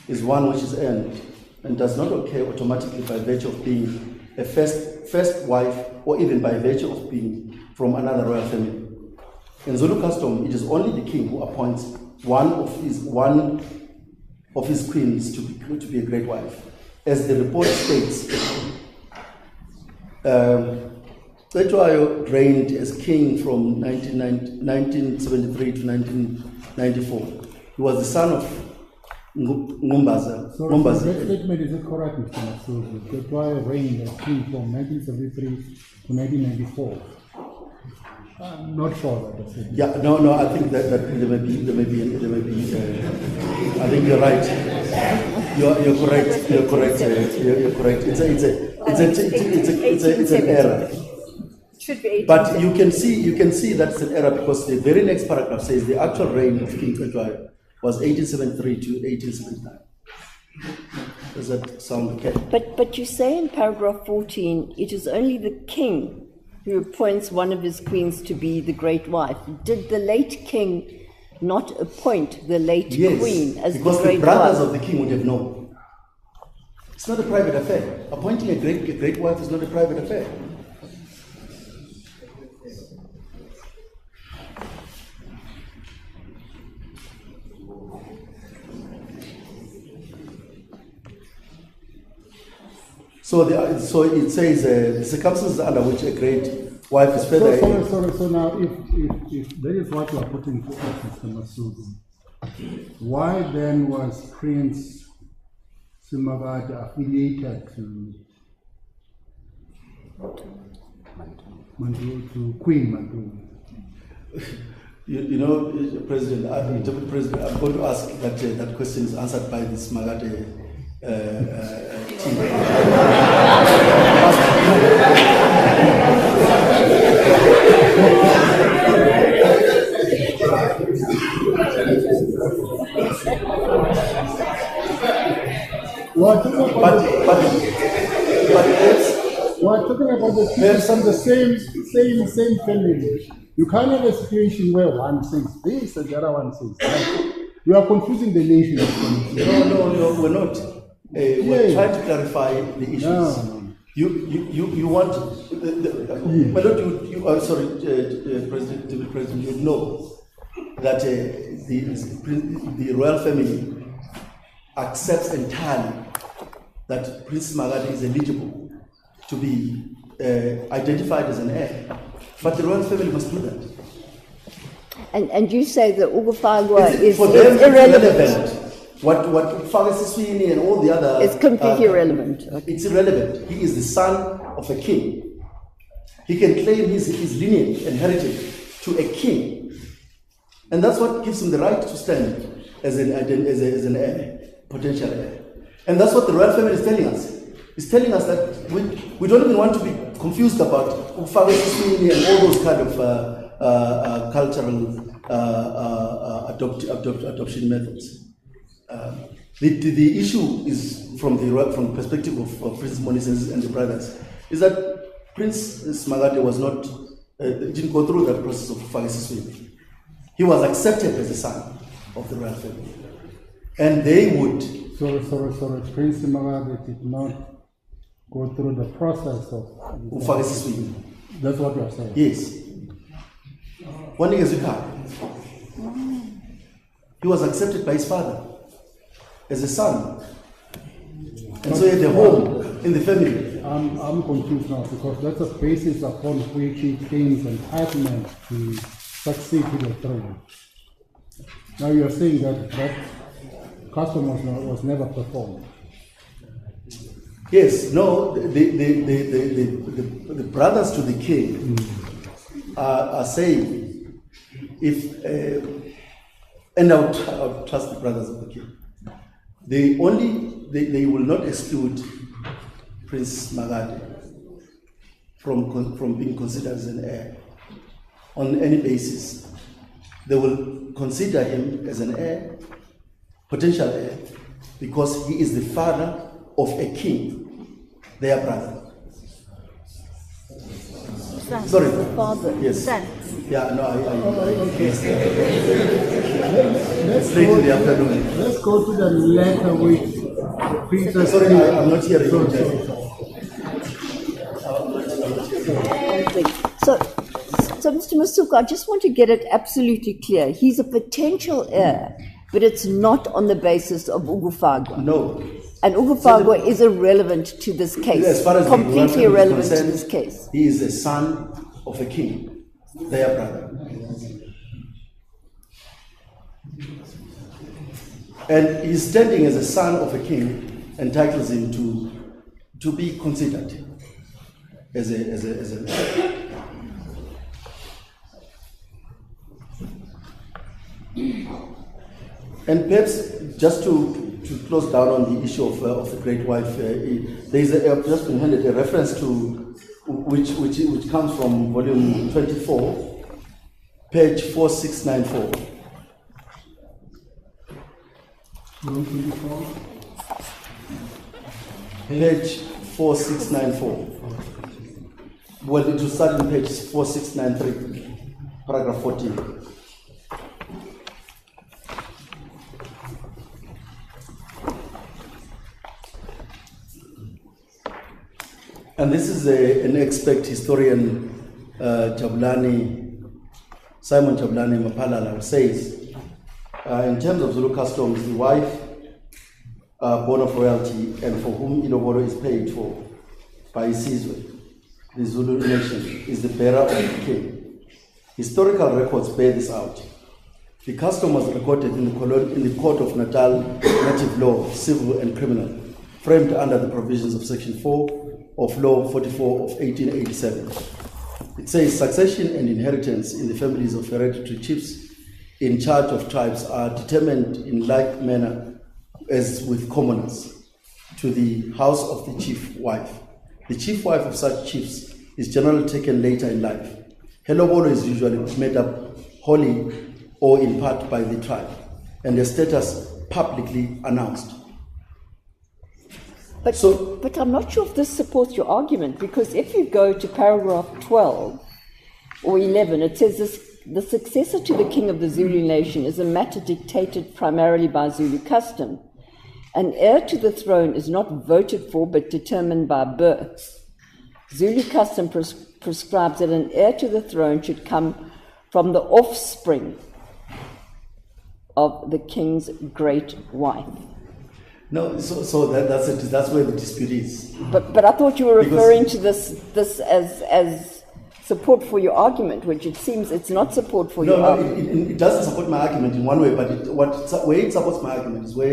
S7: is one which is earned and does not occur automatically by virtue of being a first wife or even by virtue of being from another royal family. In Zulu custom, it is only the king who appoints one of his queens to be a great wife. As the report states, Cetshwayo reigned as king from 1973 to 1994. He was the son of Ngumbaza.
S8: So that statement is correct, Mr. Misuzulu. Cetshwayo reigned as king from 1973 to 1994. I'm not sure that that's it.
S7: Yeah, no, I think that there may be, I think you're right. You're correct. You're correct. It's an error.
S6: Should be 18.
S7: But you can see that it's an error because the very next paragraph says the actual reign of King Cetshwayo was 1873 to 1879. Does that sound okay?
S3: But you say in paragraph 14, it is only the king who appoints one of his queens to be the great wife. Did the late king not appoint the late queen as the great wife?
S7: Because the brothers of the king would have known. It's not a private affair. Appointing a great wife is not a private affair. So it says the circumstances under which a great wife is further.
S8: So now, if that is what you are putting to us, Mr. Misuzulu, why then was Prince Simagada affiliated to Queen Mandu?
S7: You know, President, I'm going to ask that question is answered by this Magade team.
S8: We're talking about the people from the same family. You can't have a situation where one says this and the other one says that. You are confusing the nation.
S7: No, we're not. We're trying to clarify the issues.
S8: No.
S7: You want President, you know that the royal family accepts entirely that Prince Magadi is eligible to be identified as an heir, but the royal family must do that.
S3: And you say that Ugufagwa is
S7: for them
S3: irrelevant.
S7: What Fagasiswini and all the other...
S3: It's completely irrelevant. Okay.
S7: It's irrelevant. He is the son of a king. He can claim his lineage and heritage to a king. And that's what gives him the right to stand as an heir, potential heir. And that's what the royal family is telling us. It's telling us that we don't even want to be confused about Fagasiswini and all those kind of cultural adoption methods. The issue is from the perspective of Prince Monises and the brothers, is that Prince Smagade was not didn't go through that process of Fagasiswini. He was accepted as a son of the royal family, and they would.
S8: So Prince Smagade did not go through the process of
S7: Fagasiswini.
S8: That's what you are saying.
S7: Yes. One thing is he was accepted by his father as a son, and so he had a home in the family.
S8: I'm confused now because that's a basis upon which he claims entitlement to succeed to the throne. Now you are saying that custom was never performed.
S7: Yes, no, the brothers to the king are saying, and I would trust the brothers of the king. They will not exclude Prince Magadi from being considered as an heir on any basis. They will consider him as an heir, potential heir, because he is the father of a king, their brother.
S6: Son.
S7: Sorry.
S3: Father.
S7: Yes.
S6: Son.
S7: Yeah, no, it's late in the afternoon.
S8: Let's go to the letter which Princess.
S7: Sorry, I'm not hearing you.
S3: So Mr. Masuku, I just want to get it absolutely clear. He's a potential heir, but it's not on the basis of Ugufagwa.
S7: No.
S3: And Ugufagwa is irrelevant to this case.
S7: As far as the
S3: completely
S7: royal family is
S3: irrelevant to
S7: concerned,
S3: this case.
S7: He is a son of a king, their brother. And his standing as a son of a king entitles him to be considered as a And perhaps just to close down on the issue of the great wife, there is just been handed a reference to which comes from volume 24, page 4694.
S8: Volume 24.
S7: Page 4694. Well, it will start in page 4693, paragraph 14. And this is an expert historian, Simon Jabulani Mapalala, says, in terms of Zulu customs, the wife born of royalty and for whom Ilobolo is paid for by Isizwe, the Zulu nation, is the bearer of the king. Historical records bear this out. The custom was recorded in the Court of Natal Native Law, Civil and Criminal, framed under the provisions of Section 4 of Law 44 of 1887. It says succession and inheritance in the families of hereditary chiefs in charge of tribes are determined in like manner as with commoners to the house of the chief wife. The chief wife of such chiefs is generally taken later in life. Helobolo is usually made up wholly or in part by the tribe, and their status publicly announced.
S3: But I'm not sure if this supports your argument, because if you go to paragraph 12 or 11, it says this: the successor to the king of the Zulu nation is a matter dictated primarily by Zulu custom. An heir to the throne is not voted for but determined by birth. Zulu custom prescribes that an heir to the throne should come from the offspring of the king's great wife.
S7: No, so that's where the dispute is.
S3: But I thought you were referring to this as support for your argument, which it seems it's not support for your argument.
S7: No, it doesn't support my argument in one way, but where it supports my argument is where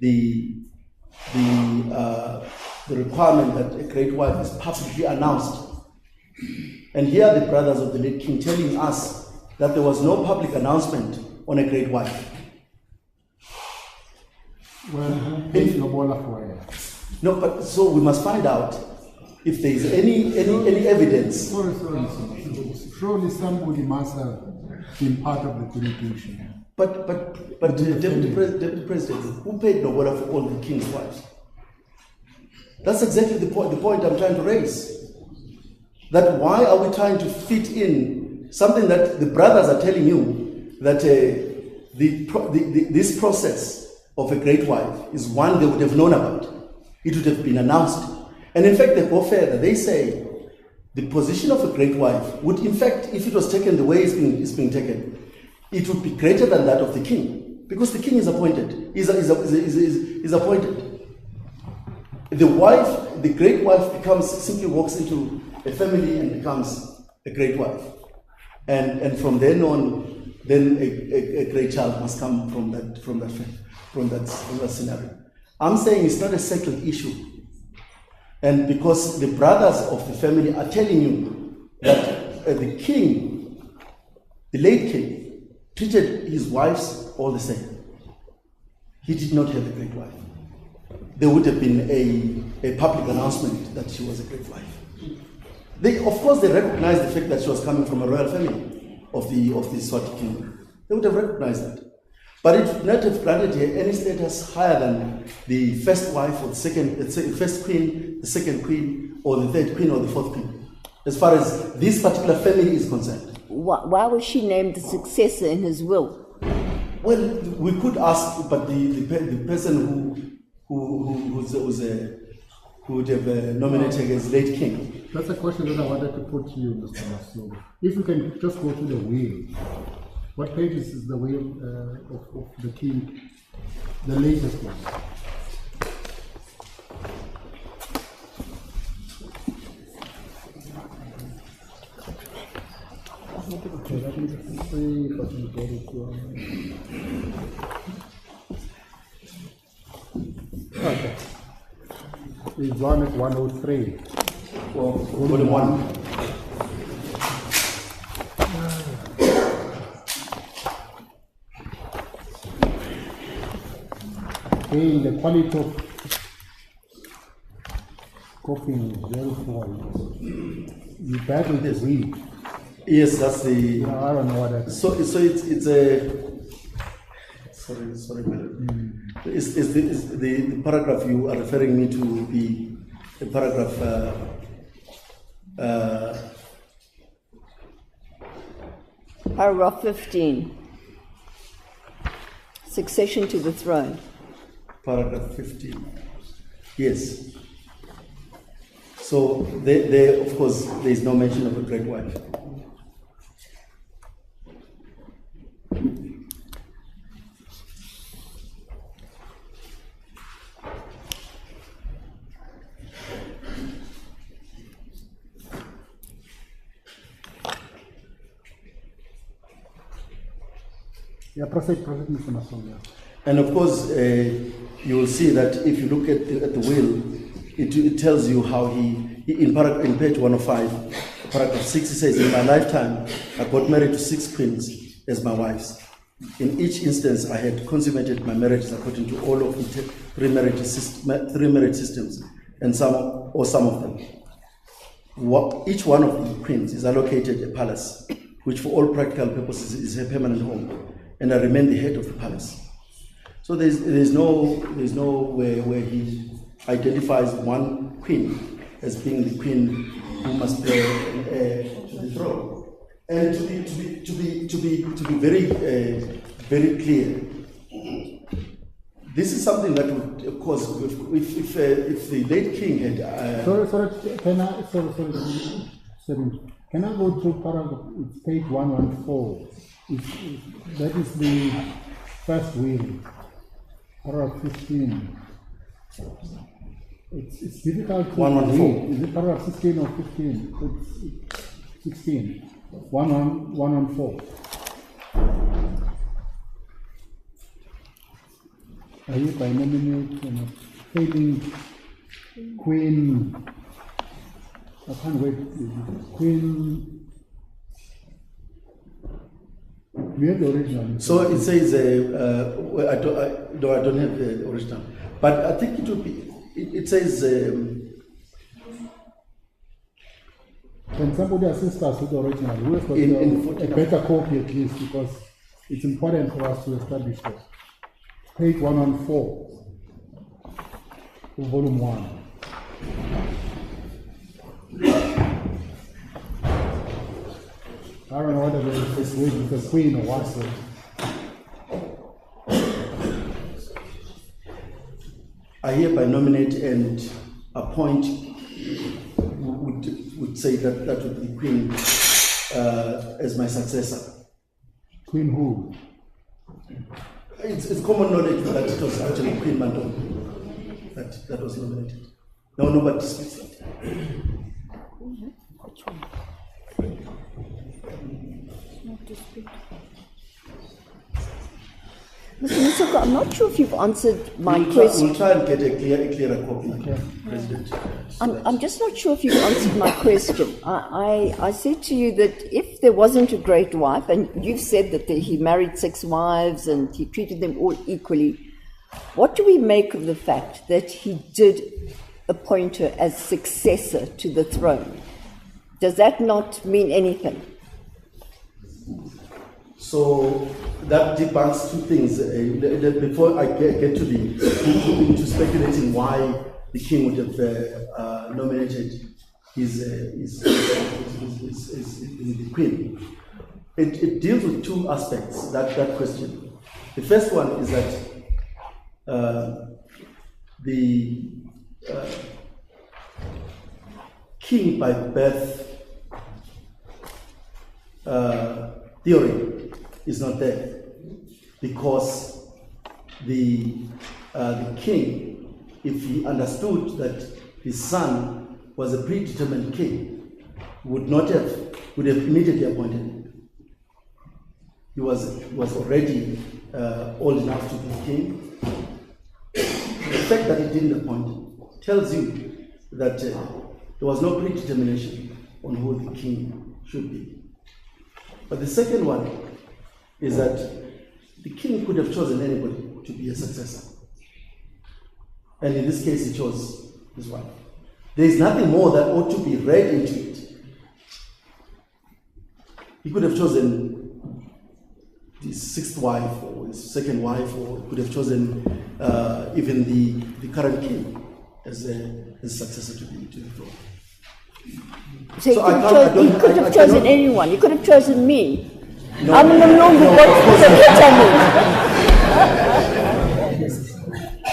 S7: the requirement that a great wife is publicly announced. And here are the brothers of the late king telling us that there was no public announcement on a great wife.
S8: Well, it's Lobola for it.
S7: No, but so we must find out if there is any evidence.
S8: Sorry. Surely somebody must have been part of the communication.
S7: But Deputy President, who paid Lobola for all the king's wives? That's exactly the point I'm trying to raise. That why are we trying to fit in something that the brothers are telling you that this process of a great wife is one they would have known about. It would have been announced. And in fact, they go further. They say the position of a great wife would, in fact, if it was taken the way it's being taken, it would be greater than that of the king, because the king is appointed. Is appointed. The wife, the great wife, simply walks into a family and becomes a great wife, and from then on, then a great child must come from that scenario. I'm saying it's not a settled issue. And because the brothers of the family are telling you that the king, the late king, treated his wives all the same. He did not have a great wife. There would have been a public announcement that she was a great wife. Of course, they recognized the fact that she was coming from a royal family of the Swati kingdom. They would have recognized that. But it would not have granted her any status higher than the first wife or the first queen, the second queen, or the third queen, or the fourth queen, as far as this particular family is concerned.
S3: Why was she named the successor in his will?
S7: Well, we could ask, but the person who would have nominated as late king.
S8: That's a question that I wanted to put to you, Mr. Misuzulu. If you can just go to the will. What pages is the will of the king, the latest one? Okay, let me just see if I can get it here. Okay. It's one at 103.
S7: Well, volume 1.
S8: Okay, the quality of copying is very poor. You badly read.
S7: Yes, that's the.
S8: I don't know what that is.
S7: So it's a. Sorry, madam. Is the paragraph you are referring me to the paragraph?
S3: Paragraph 15. Succession to the throne.
S7: Paragraph 15. Yes. So there, of course, there is no mention of a great wife.
S8: Yeah, proceed, Mr. Masonga.
S7: And of course, you will see that if you look at the will, it tells you how he in page 105, paragraph 6, he says, "In my lifetime, I got married to 6 queens as my wives. In each instance, I had consummated my marriages according to all of the 3 marriage systems, and some of them. Each one of the queens is allocated a palace, which for all practical purposes is her permanent home, and I remain the head of the palace." So there's no where he identifies one queen as being the queen who must bear to the throne. And to be very clear, this is something that would, of course, if the late king had.
S8: Sorry, can I go to paragraph? It's page 114. That is the first will. Paragraph 15. It's difficult to
S7: 114.
S8: read. Is it paragraph 16 or 15? It's 16. 114. Are you by nominate failing Queen? I can't wait. Queen. We have the original.
S7: So it says, I don't have the original, but I think it would be. It says.
S8: Can somebody assist us with the original? Who has got a better copy at least, because it's important for us to establish that. Page 114, volume 1. I don't know whether it's with the Queen or what.
S7: I hereby nominate and appoint. Would say that would be Queen as my successor.
S8: Queen who?
S7: It's common knowledge that it was actually Queen Mandon that was nominated. No, nobody disputes that.
S3: Mr. Misuzulu, I'm not sure if you've answered my question.
S7: We'll try and get a clearer copy, President.
S3: I'm just not sure if you've answered my question. I said to you that if there wasn't a great wife, and you've said that he married 6 wives and he treated them all equally, what do we make of the fact that he did appoint her as successor to the throne? Does that not mean anything?
S7: So that debunks 2 things. Before I get into speculating why the king would have nominated his the queen, it deals with 2 aspects. That question. The first one is that the king by birth theory is not there, because the king, if he understood that his son was a predetermined king, would have immediately appointed him. he was already old enough to be king. The fact that he didn't appoint him tells you that there was no predetermination on who the king should be. But the second one is that the king could have chosen anybody to be a successor. And in this case, he chose his wife. There is nothing more that ought to be read into it. He could have chosen his sixth wife or his second wife, or he could have chosen even the current king as a successor to the throne.
S3: So he could have chosen anyone. He could have chosen me.
S7: No.
S3: I'm no longer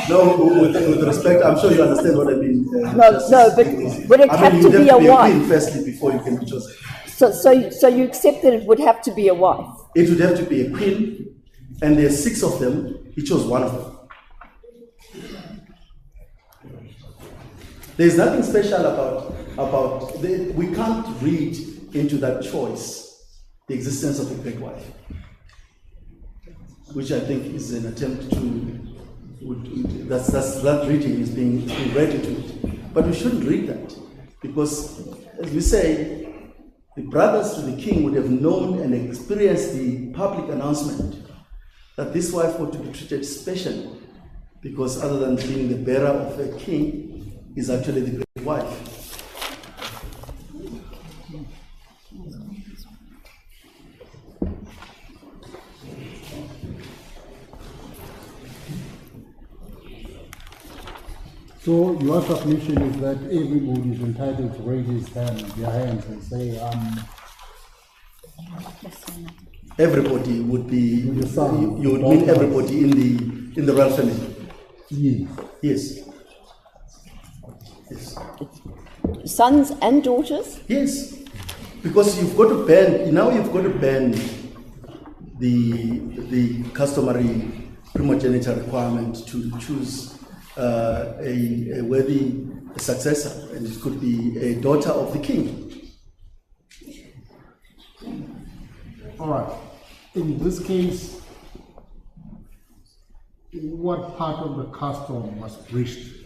S7: No, with respect, I'm sure you understand what I mean.
S3: No, but would it have to be a wife?
S7: Queen firstly before you can be chosen.
S3: So you accept that it would have to be a wife?
S7: It would have to be a queen, and there's 6 of them. He chose one of them. There's nothing special about we can't read into that choice the existence of a great wife, which I think is an attempt to. That reading is being read into it. But we shouldn't read that, because, as we say, the brothers to the king would have known and experienced the public announcement that this wife ought to be treated specially, because other than being the bearer of a king, is actually the great wife.
S8: So your submission is that everybody is entitled to raise their hands and say,
S7: Everybody would be. You would mean everybody in the royal family.
S8: Yes.
S7: Yes.
S3: Sons and daughters?
S7: Yes, because you've got to ban the customary primogeniture requirement to choose a worthy successor, and it could be a daughter of the king.
S8: All right. In this case, what part of the custom was breached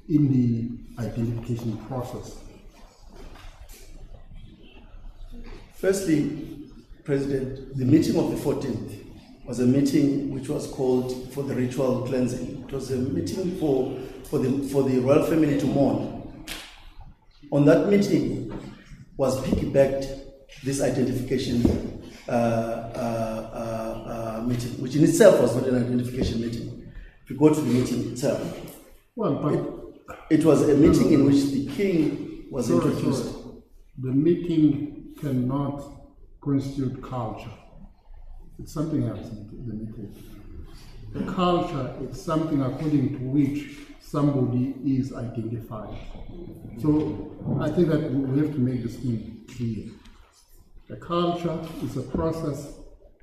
S8: in the identification process?
S7: Firstly, President, the meeting of the 14th was a meeting which was called for the ritual cleansing. It was a meeting for the royal family to mourn. On that meeting was piggybacked this identification meeting, which in itself was not an identification meeting. If you go to the meeting itself, it was a meeting in which the king was introduced.
S8: The meeting cannot constitute culture. It's something else in the meeting. The culture is something according to which somebody is identified. So I think that we have to make this thing clear. The culture is a process,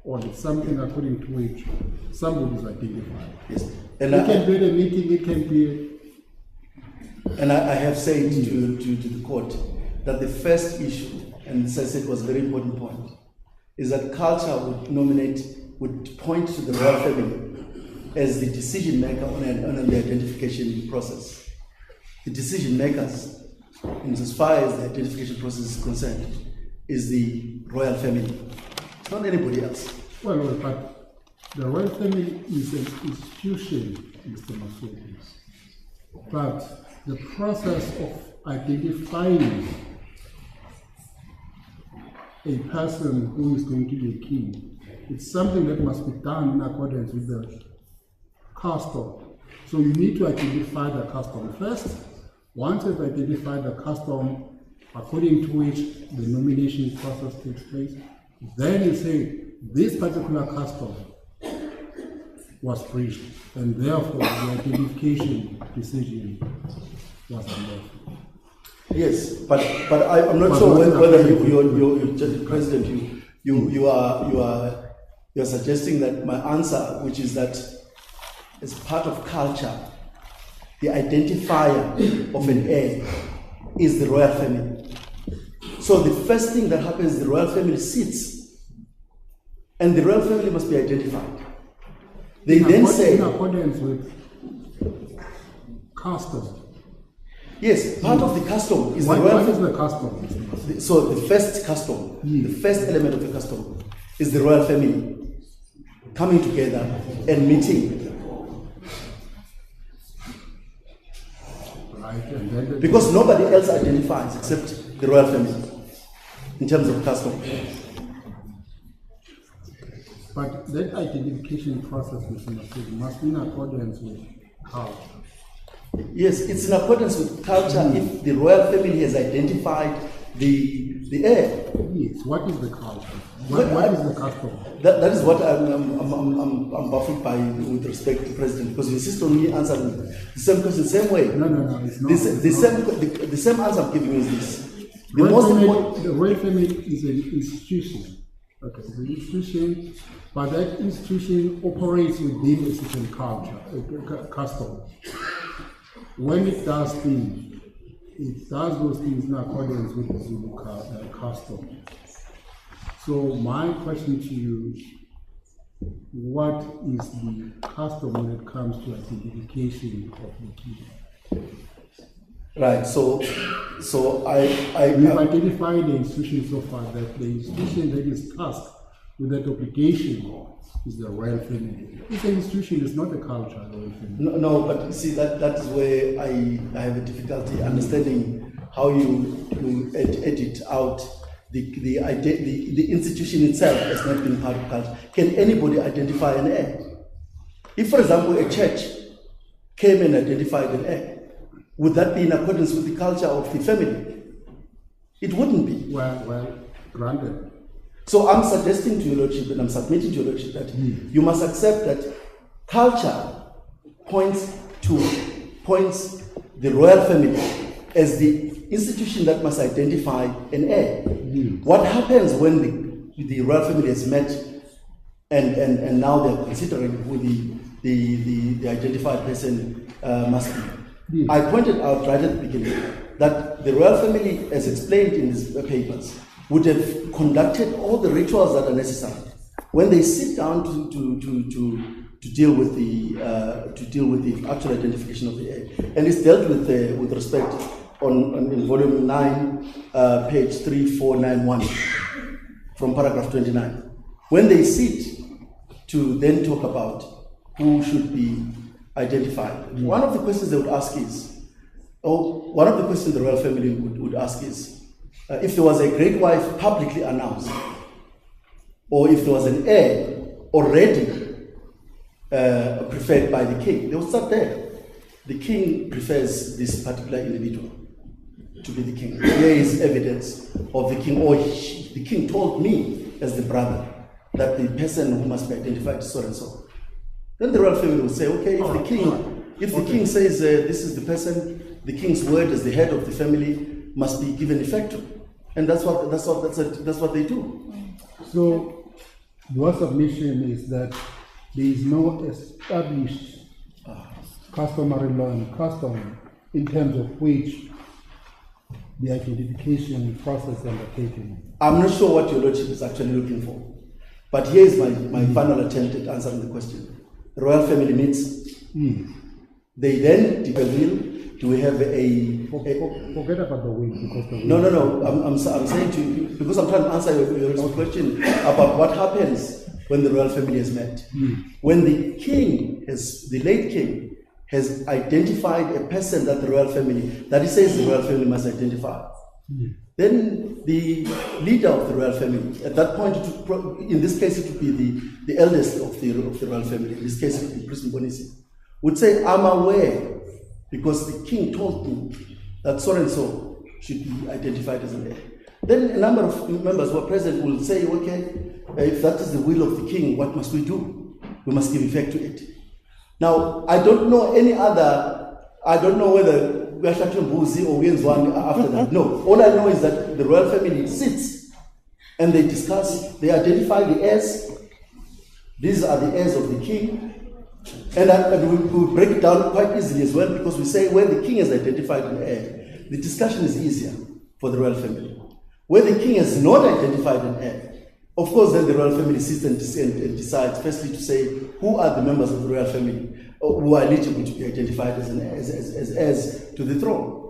S8: or it's something according to which somebody is identified.
S7: Yes.
S8: And it can be a meeting, it can be
S7: And I have said to the court that the first issue, and this I said was a very important point, is that culture would point to the royal family as the decision maker on the identification process. The decision makers, as far as the identification process is concerned, is the royal family. It's not anybody else.
S8: Well, but the royal family is an institution, Mr. Misuzulu. But the process of identifying a person who is going to be a king, it's something that must be done in accordance with the custom. So you need to identify the custom first. Once you've identified the custom according to which the nomination process takes place, then you say this particular custom was breached, and therefore the identification decision was unlawful.
S7: Yes, but I'm not sure whether you're President, you are suggesting that my answer, which is that as part of culture, the identifier of an heir is the royal family. So the first thing that happens, the royal family sits and the royal family must be identified. They then say,
S8: in accordance with custom.
S7: yes, part of the custom is
S8: What
S7: the royal
S8: is
S7: family.
S8: the custom?
S7: So the first custom, the first element of the custom is the royal family coming together and meeting.
S8: Right, and then
S7: Because nobody else identifies except the royal family in terms of custom.
S8: but that identification process must be in accordance with culture.
S7: Yes, it's in accordance with culture if the royal family has identified the heir.
S8: Yes, what is the culture? What is the custom?
S7: That is what I'm baffled by with respect to President, because you insist on me answering the same question the same way.
S8: No, it's not.
S7: The same answer I'm giving you is this. The
S8: Royal family is an institution. Okay, it's an institution, but that institution operates within a certain culture, custom. When it does things, it does those things in accordance with the Zulu custom. So my question to you, what is the custom when it comes to identification of the king?
S7: Right, so
S8: We've identified the institution so far that the institution that is tasked with that obligation is the royal family. It's an institution, it's not a culture, the royal family.
S7: no, but you see that is where I have a difficulty understanding how you edit out the institution itself as not being part of culture. Can anybody identify an heir? If, for example, a church came and identified an heir, would that be in accordance with the culture of the family? It wouldn't be.
S8: Well, granted.
S7: So I'm suggesting to your lordship, and I'm submitting to your lordship, that you must accept that culture points the royal family as the institution that must identify an heir. What happens when the royal family has met and now they're considering who the identified person must be? I pointed out right at the beginning that the royal family, as explained in these papers, would have conducted all the rituals that are necessary when they sit down to deal with the actual identification of the heir. And it's dealt with respect in volume 9, page 3491, from paragraph 29. When they sit to then talk about who should be identified, one of the questions they would ask is, one of the questions the royal family would ask is, if there was a great wife publicly announced, or if there was an heir already preferred by the king, they would start there. The king prefers this particular individual to be the king. There is evidence of the king, or the king told me as the brother that the person who must be identified is so and so. Then the royal family will say, okay, if the king says this is the person, the king's word as the head of the family must be given effect to, and that's what they do.
S8: So your submission is that there is no established customary law and custom in terms of which the identification process is undertaken.
S7: I'm not sure what your lordship is actually looking for, but here is my final attempt at answering the question. The royal family meets. They then determine, do we have
S8: forget about the will, because the will.
S7: No. I'm saying to you, because I'm trying to answer your question about what happens when the royal family has met. When the late king has identified a person that the royal family, that he says the royal family must identify, then the leader of the royal family, at that point, in this case it would be the eldest of the royal family, in this case it would be Prince Mbonisi, would say, I'm aware, because the king told me that so and so should be identified as an heir. Then a number of members who are present will say, okay, if that is the will of the king, what must we do? We must give effect to it. Now, I don't know whether we are shutting Buzi or wins one after that. No, all I know is that the royal family sits and they discuss, they identify the heirs. These are the heirs of the king. And we break it down quite easily as well, because we say when the king has identified an heir, the discussion is easier for the royal family. Where the king has not identified an heir, Of course, then the royal family sits and decides, firstly, to say who are the members of the royal family who are eligible to be identified as heirs to the throne.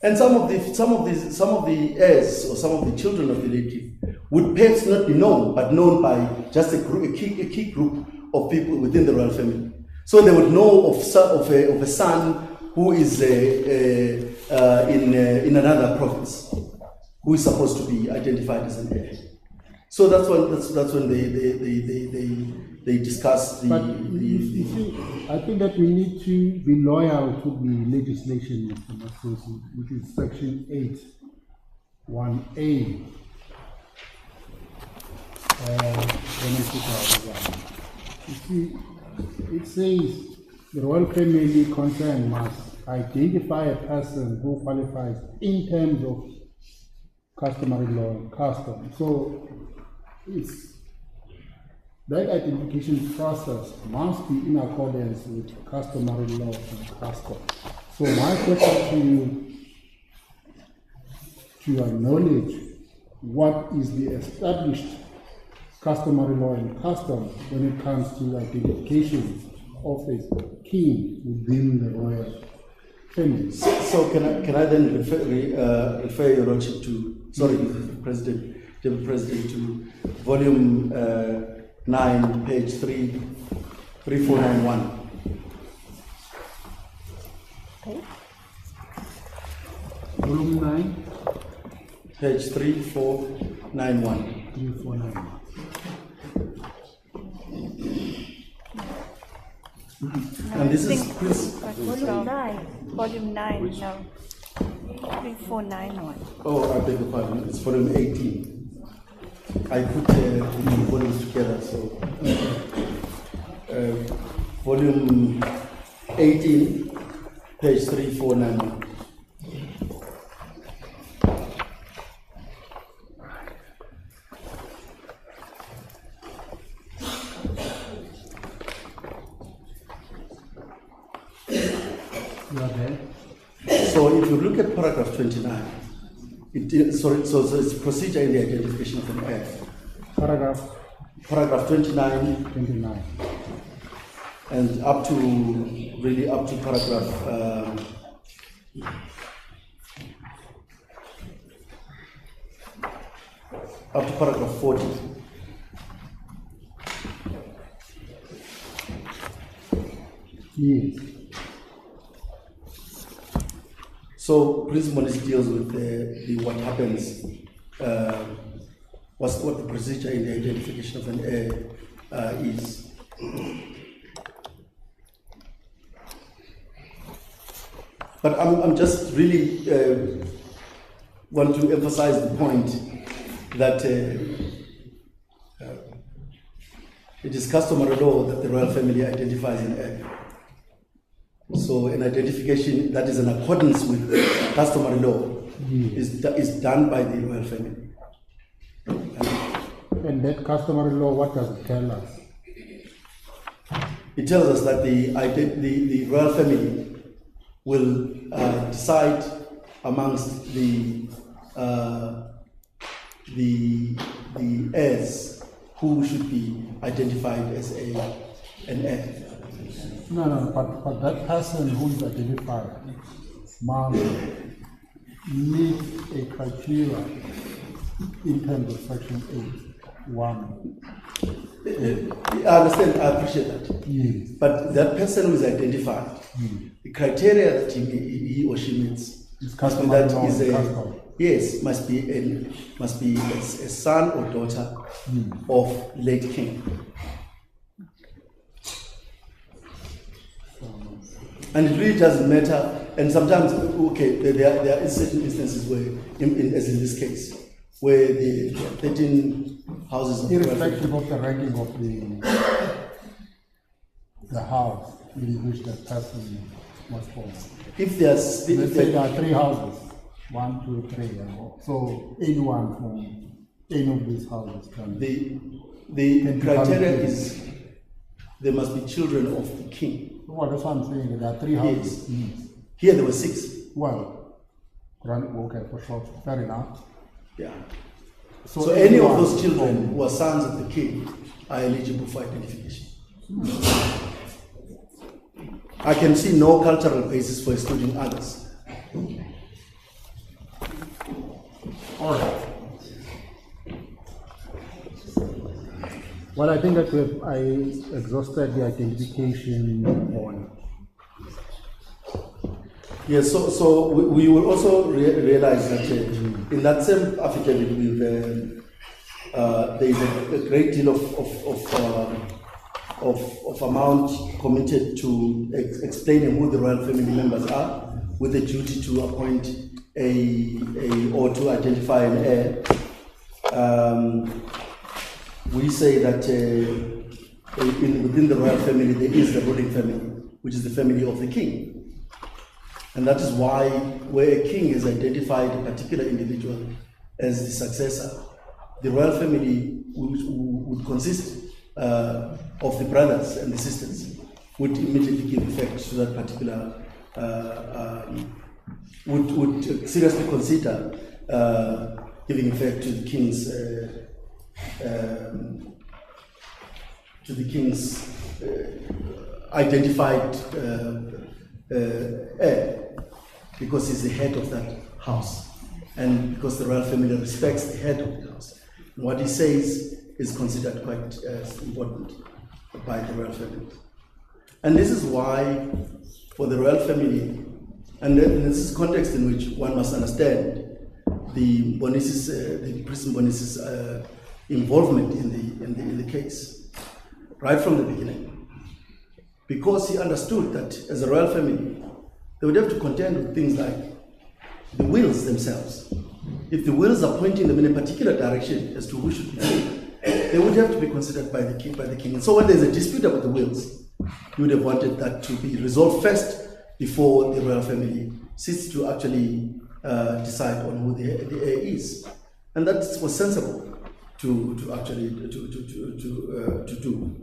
S7: And some of the heirs or some of the children of the late king would perhaps not be known, but known by just a key group of people within the royal family. So they would know of a son who is in another province, who is supposed to be identified as an heir. So that's when they discuss the.
S8: But you see, I think that we need to be loyal to the legislation, Mr. Masosi, which is Section 8(1)(a). You see, it says the royal family concerned must identify a person who qualifies in terms of customary law and custom. So that identification process must be in accordance with customary law and custom. So my question to you, to your knowledge, what is the established customary law and custom when it comes to identification of a king within the royal family?
S7: So can I then refer your lordship to, sorry, Deputy President, to volume 9, page 3491.
S6: Okay.
S8: Volume 9,
S7: page 3491.
S8: 3491.
S7: And this is
S6: Volume 9, no. 3491.
S7: Oh, I beg your pardon. It's volume 18. I put the volumes together, so volume 18, page 3491.
S8: You are there?
S7: So if you look at paragraph 29, so it's procedure in the identification of an heir.
S8: Paragraph
S7: 29,
S8: 29.
S7: and up to paragraph up to paragraph 40.
S8: Yes.
S7: So Prince Monis deals with what happens, what the procedure in the identification of an heir is. But I'm just really want to emphasize the point that it is customary law that the royal family identifies an heir. So an identification that is in accordance with customary law is done by the royal family.
S8: And that customary law, what does it tell us?
S7: It tells us that the royal family will decide amongst the heirs who should be identified as an heir.
S8: No, but that person who is identified must meet a criteria in terms of Section 8(1).
S7: I understand, I appreciate that.
S8: Yes.
S7: But that person who is identified, the criteria that he or she meets, must be that is yes, must be a son or daughter of late king. And it really doesn't matter. And sometimes, okay, there are certain instances where, as in this case, where the 13 houses of
S8: irrespective of the ranking of the house in which that person was born.
S7: If there's,
S8: Let's say there are 3 houses, 1, 2, 3, so anyone from any of these houses can.
S7: The criteria is there must be children of the king.
S8: Well, that's what I'm saying. There are 3 houses.
S7: Yes. Here there were 6.
S8: Well, okay, for sure, fair enough.
S7: Yeah. So any of those children who are sons of the king are eligible for identification. I can see no cultural basis for excluding others.
S8: All right. Well, I think that I exhausted the identification on.
S7: Yes, so we will also realize that in that same affidavit, there is a great deal of amount committed to explaining who the royal family members are, with the duty to appoint or to identify an heir. We say that within the royal family there is the ruling family, which is the family of the king. And that is why, where a king has identified a particular individual as the successor, the royal family would consist of the brothers and the sisters, would immediately give effect to that particular, would seriously consider giving effect to the king's identified heir, because he's the head of that house, and because the royal family respects the head of the house. And what he says is considered quite important by the royal family. And this is why, for the royal family, and this is context in which one must understand the Prince Mboni's involvement in the case, right from the beginning. Because he understood that as a royal family, they would have to contend with things like the wills themselves. If the wills are pointing them in a particular direction as to who should be king, they would have to be considered by the king. And so when there's a dispute about the wills, you would have wanted that to be resolved first before the royal family sits to actually decide on who the heir is. And that was sensible to do.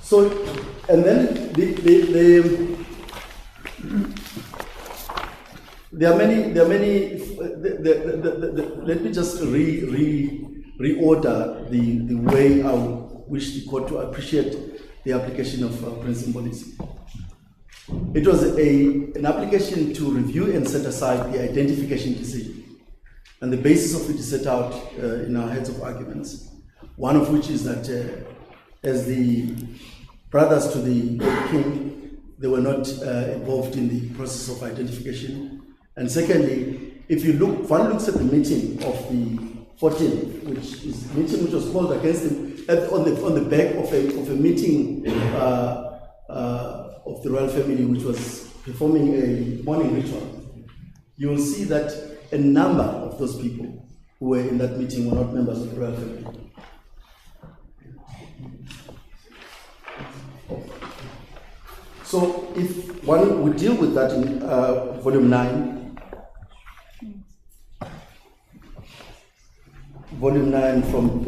S7: So, and then there are many. Let me just reorder the way I wish the court to appreciate the application of Prince Mboni's. It was an application to review and set aside the identification decision, and the basis of it is set out in our heads of arguments. One of which is that as the brothers to the king, they were not involved in the process of identification. And secondly, if you look, one looks at the meeting of the 14th, which is a meeting which was called against him on the back of a meeting of the royal family, which was performing a morning ritual. You will see that a number of those people who were in that meeting were not members of the royal family. So if one would deal with that in volume 9, from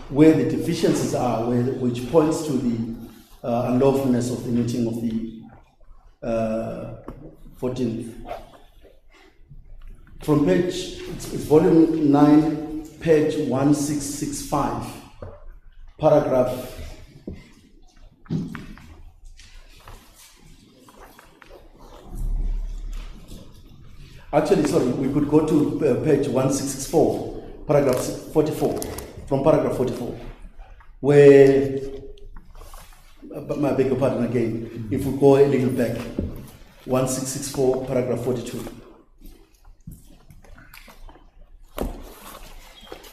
S7: where the deficiencies are, which points to the unlawfulness of the meeting of the 14th. From it's volume 9, page 1665, paragraph Actually, sorry, we could go to page 1664, paragraph 44, from paragraph 44, where, I beg your pardon again, if we go a little back, 1664, paragraph 42.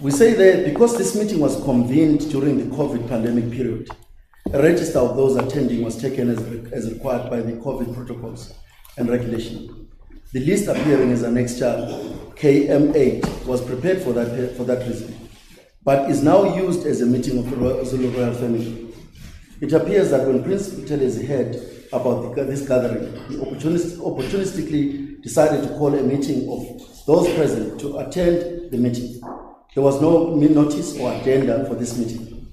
S7: We say that because this meeting was convened during the COVID pandemic period, a register of those attending was taken as required by the COVID protocols and regulation. The list appearing as annexure KM8 was prepared for that reason, but is now used as a meeting of the Zulu royal family. It appears that when Prince Vitalis heard about this gathering, he opportunistically decided to call a meeting of those present to attend the meeting. There was no notice or agenda for this meeting.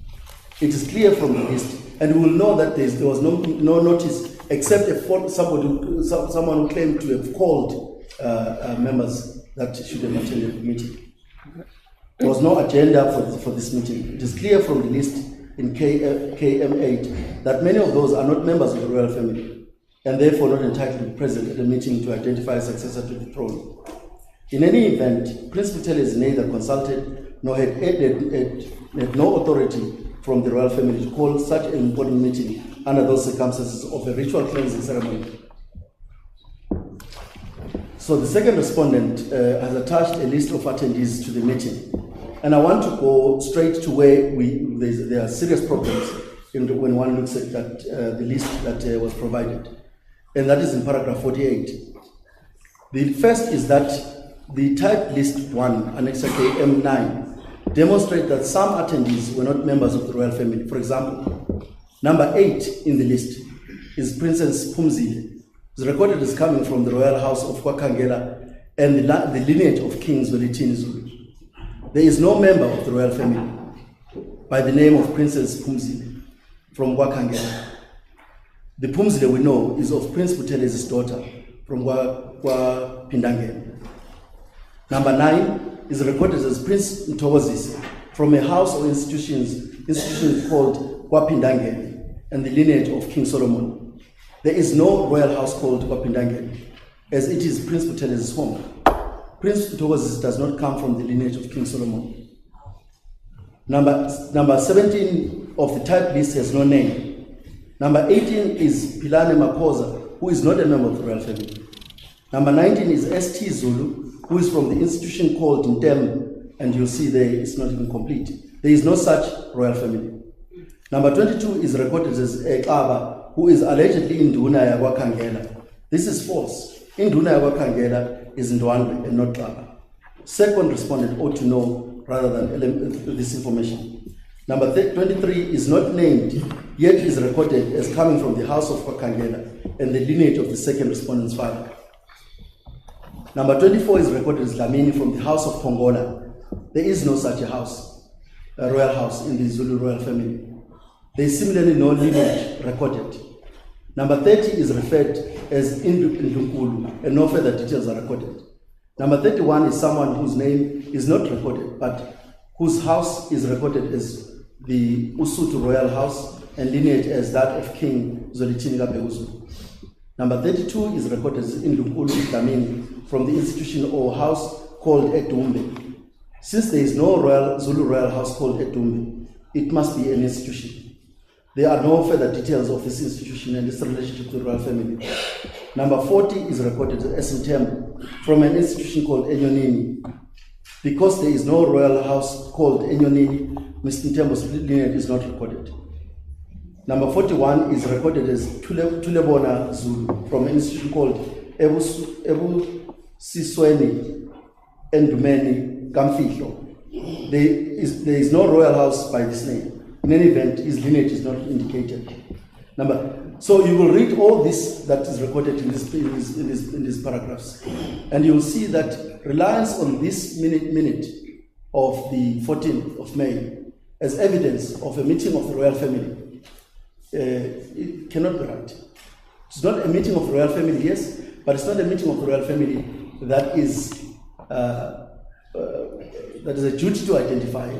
S7: It is clear from the list, and we will know that there was no notice except someone who claimed to have called members that should have attended the meeting. There was no agenda for this meeting. It is clear from the list in KM8 that many of those are not members of the royal family and therefore not entitled to be present at the meeting to identify a successor to the throne. In any event, Prince Butele is neither consulted nor had no authority from the royal family to call such an important meeting under those circumstances of a ritual cleansing ceremony. So the second respondent has attached a list of attendees to the meeting. And I want to go straight to where there are serious problems when one looks at the list that was provided. And that is in paragraph 48. The first is that the type list 1, Annex M9, demonstrate that some attendees were not members of the royal family. For example, number 8 in the list is Princess Phumzile, is recorded as coming from the royal house of KwaKhangela and the lineage of King Misuzulu. There is no member of the royal family by the name of Princess Phumzile from KwaKhangela. The Phumzile we know is of Prince Butele's daughter from KwaPindangeni. Number 9 is recorded as Prince Mthokozisi from a house or institution called KwaPindangeni and the lineage of King Solomon. There is no royal house called KwaPindangeni, as it is Prince Butele's home. Prince Mthokozisi does not come from the lineage of King Solomon. Number 17 of the type list has no name. Number 18 is Pilane Makosa, who is not a member of the royal family. Number 19 is ST Zulu, who is from the institution called Ntem, and you'll see there it's not even complete. There is no such royal family. Number 22 is recorded as Ekaba, who is allegedly Induna ya KwaKhangela. This is false. Induna ya KwaKhangela is Ndwandwe and not Kaba. Second respondent ought to know rather than this information. Number 23 is not named, yet is recorded as coming from the house of KwaKhangela and the lineage of the second respondent's father. Number 24 is recorded as Lamini from the house of Pongola. There is no such a house, a royal house in the Zulu royal family. There is similarly no lineage recorded. Number 30 is referred as Indunkulu, and no further details are recorded. Number 31 is someone whose name is not recorded, but whose house is recorded as the Usutu royal house and lineage as that of King Zwelithini Kabehuzu. Number 32 is recorded as Indunkulu Dlamini from the institution or house called Edumbe. Since there is no Zulu royal house called Edumbe, it must be an institution. There are no further details of this institution and its relationship to the royal family. Number 40 is recorded as Ntembo from an institution called Enyonini. Because there is no royal house called Enyonini, Mr. Ntembo's lineage is not recorded. Number 41 is recorded as Tulebona Zulu from an institution called Ebu Sisweni Endumeni Kamfihlo. There is no royal house by this name. In any event, his lineage is not indicated. So you will read all this that is recorded in these paragraphs, and you will see that reliance on this minute of the 14th of May as evidence of a meeting of the royal family, it cannot be right. It's not a meeting of the royal family, yes, but it's not a meeting of the royal family that is a duty to identify.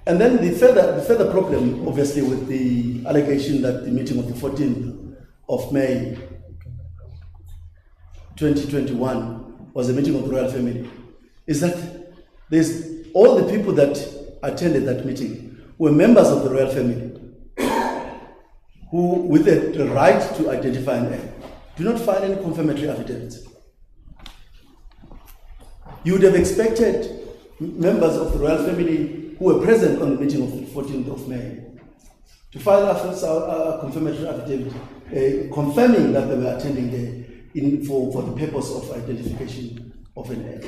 S7: And then the further problem, obviously, with the allegation that the meeting of the 14th of May 2021 was a meeting of the royal family, is that there's all the people that attended that meeting were members of the royal family who, with the right to identify an heir, do not file any confirmatory affidavits. You would have expected members of the royal family who were present on the meeting of the 14th of May to file a confirmatory affidavit confirming that they were attending there for the purpose of identification of an heir.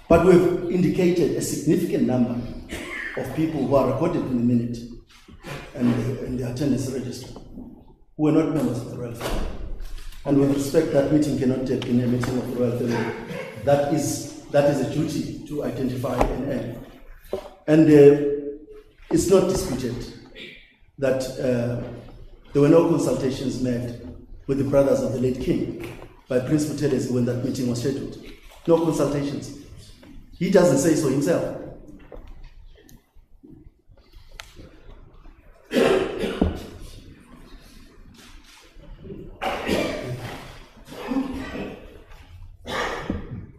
S7: But we've indicated a significant number of people who are recorded in the minute and in the attendance register who were not members of the royal family. And with respect, that meeting cannot have been a meeting of the royal family. That is a duty to identify an heir. And it's not disputed that there were no consultations made with the brothers of the late king by Prince Buthelezi when that meeting was scheduled. No consultations. He doesn't say so himself.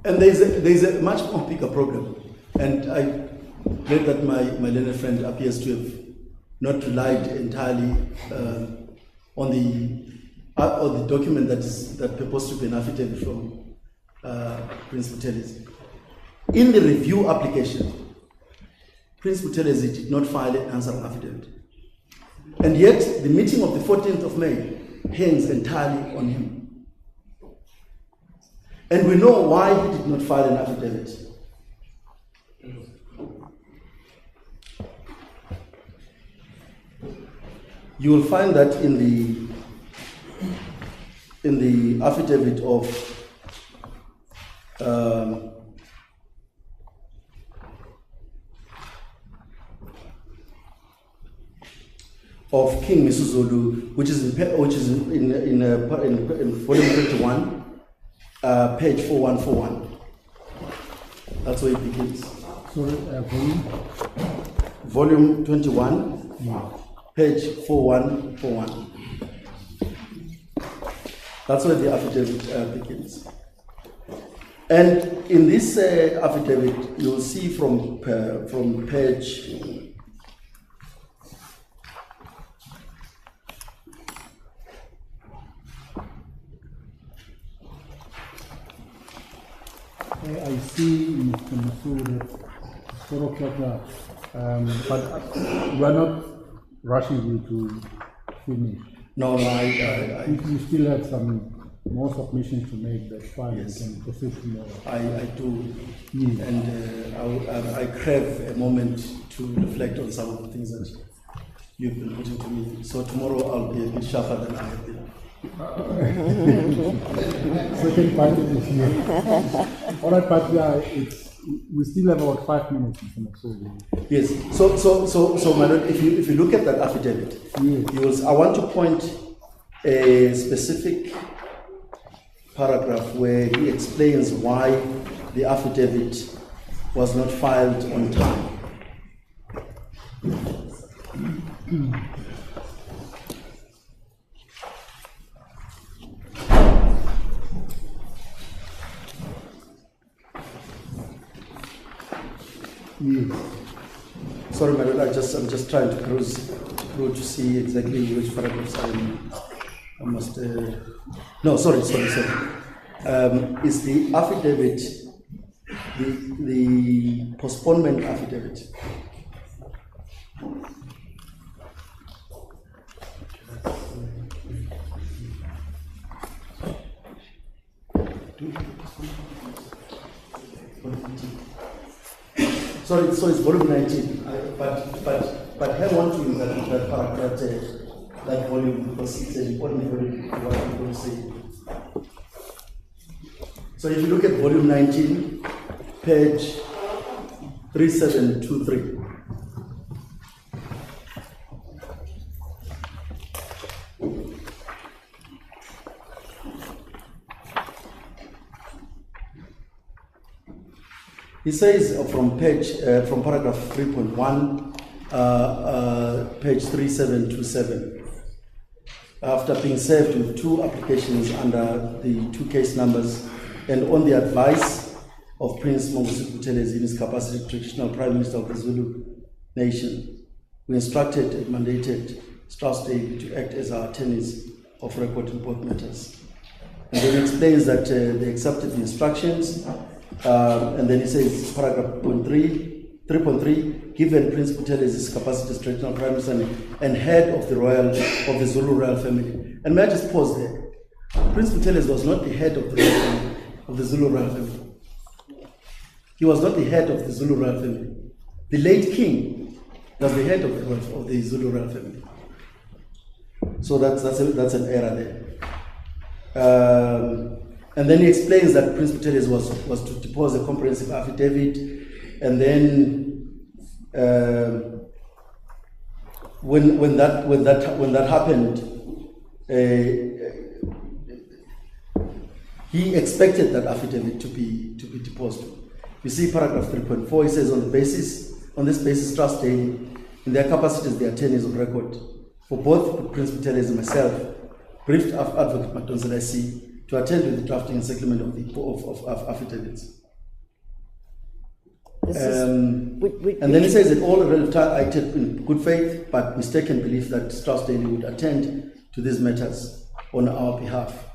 S7: And there's a much more bigger problem. And I read that my learned friend appears to have not relied entirely on the document that purports to be an affidavit from Prince Buthelezi. In the review application, Prince Buthelezi did not file an answering affidavit. And yet, the meeting of the 14th of May hangs entirely on him. And we know why he did not file an affidavit. You will find that in the affidavit of King Misuzulu, which is in volume 21, page 4141. That's where it begins.
S8: Sorry, volume?
S7: Volume 21, page 4141. That's where the affidavit begins. And in this affidavit, you'll see from page
S8: I see, Mr. Misuzulu, that 4 o'clock now, but we're not rushing you to finish.
S7: No,
S8: If you still have some more submissions to make, that's fine.
S7: Yes.
S8: We can proceed tomorrow.
S7: I do,
S8: Yes.
S7: and I crave a moment to reflect on some of the things that you've been putting to me. So tomorrow I'll be a bit sharper than I have been.
S8: Second part is here. All right, but we still have about 5 minutes.
S7: Yes. So my lord, if you look at that affidavit,
S8: Yes.
S7: I want to point a specific paragraph where he explains why the affidavit was not filed on time.
S8: Yes.
S7: Sorry, my lord, I'm just trying to cruise through to see exactly which paragraphs I must. No, sorry. Is the affidavit the postponement affidavit? Sorry, so it's volume 19. But hang on to that paragraph, that volume, because it's an important volume for what I'm going to say. So if you look at volume 19, page 3723. He says from paragraph 3.1, page 3727, after being served with 2 applications under the 2 case numbers and on the advice of Prince Misuzulu in his capacity of traditional Prime Minister of the Zulu nation, we instructed and mandated Strauss-David to act as our attorneys of record in both matters. And then he explains that they accepted the instructions. And then he says, paragraph 3.3, given Prince Buthelezi's capacity as traditional prime minister and head of the Zulu royal family. And may I just pause there? Prince Buthelezi was not the head of the Zulu royal family. He was not the head of the Zulu royal family. The late king was the head of the Zulu royal family. So that's an error there. And then he explains that Prince Buthelezi was to depose a comprehensive affidavit, and then when that happened, he expected that affidavit to be deposed. You see paragraph 3.4, he says, on this basis, Trust Daily, in their capacities, the attorneys of record, for both Prince Buthelezi and myself, briefed Advocate Madonsela SC to attend to the drafting and settlement of affidavits. And then he says that all relevant acted in good faith, but mistaken belief that Trust Daily would attend to these matters on our behalf,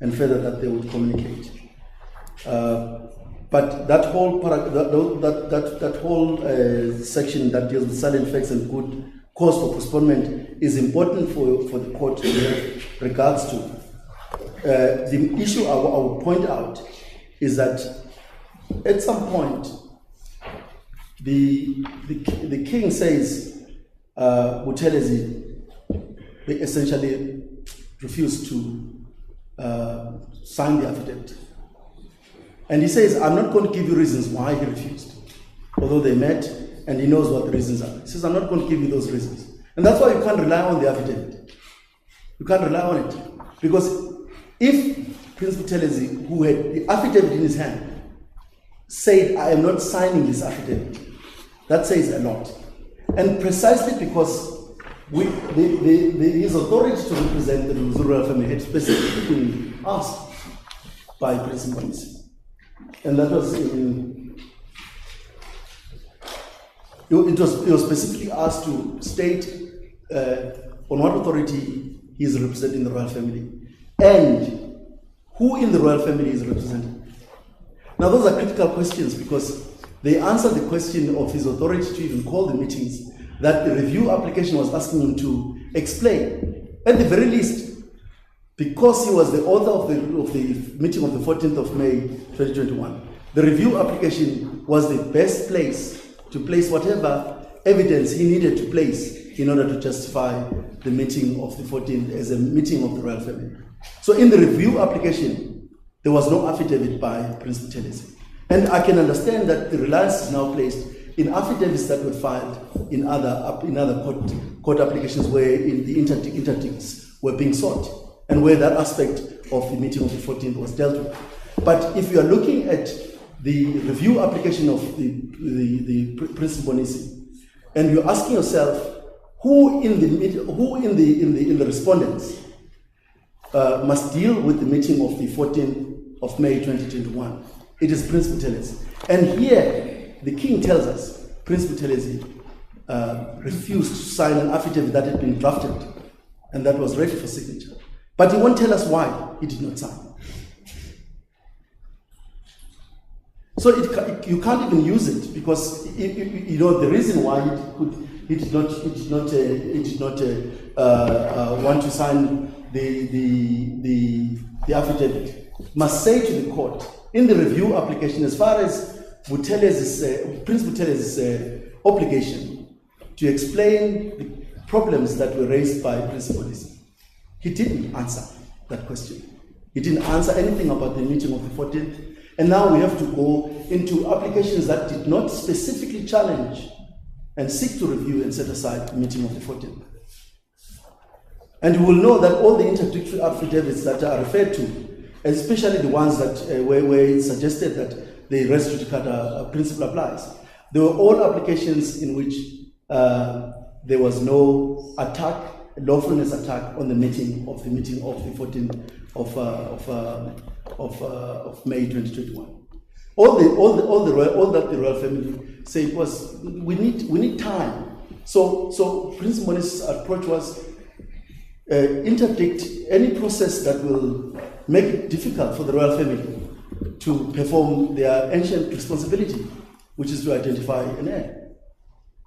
S7: and further that they would communicate. But that whole section that deals with silent facts and good cause for postponement is important for the court to have regards to. The issue I would point out is that at some point the king says Buthelezi essentially refused to sign the affidavit. And he says, I'm not going to give you reasons why he refused. Although they met and he knows what the reasons are. He says, I'm not going to give you those reasons. And that's why you can't rely on the affidavit. You can't rely on it. Because if Prince Buthelezi, who had the affidavit in his hand, said, I am not signing this affidavit, that says a lot. And precisely because his authority to represent the Zulu family had specifically been asked by Prince Mbonisi. And that was he was specifically asked to state on what authority he is representing the royal family and who in the royal family is represented. Now those are critical questions because they answer the question of his authority to even call the meetings that the review application was asking him to explain. At the very least, because he was the author of the meeting of the 14th of May 2021, the review application was the best place to place whatever evidence he needed to place in order to justify the meeting of the 14th as a meeting of the royal family. So in the review application, there was no affidavit by Prince Buthelezi. And I can understand that the reliance is now placed in affidavits that were filed in other court applications where the interdicts were being sought, and where that aspect of the meeting of the 14th was dealt with. But if you are looking at the review application of the Prince Mbonisi, and you're asking yourself who in the respondents must deal with the meeting of the 14th of May 2021, it is Prince Buthelezi. And here the king tells us Prince Buthelezi refused to sign an affidavit that had been drafted and that was ready for signature. But he won't tell us why he did not sign. So you can't even use it because the reason why he did not want to sign the affidavit must say to the court in the review application, as far as Prince Buthelez's obligation to explain the problems that were raised by Prince Mbonisi, he didn't answer that question. He didn't answer anything about the meeting of the 14th. And now we have to go into applications that did not specifically challenge and seek to review and set aside the meeting of the 14th. And you will know that all the interdictory affidavits that are referred to, especially the ones that where it suggested that the res judicata principle applies, they were all applications in which there was no attack, lawfulness attack on the meeting of the 14th of May 2021. All that the royal family said was we need time. So Prince Mbonisi's approach was interdict any process that will make it difficult for the royal family to perform their ancient responsibility, which is to identify an heir.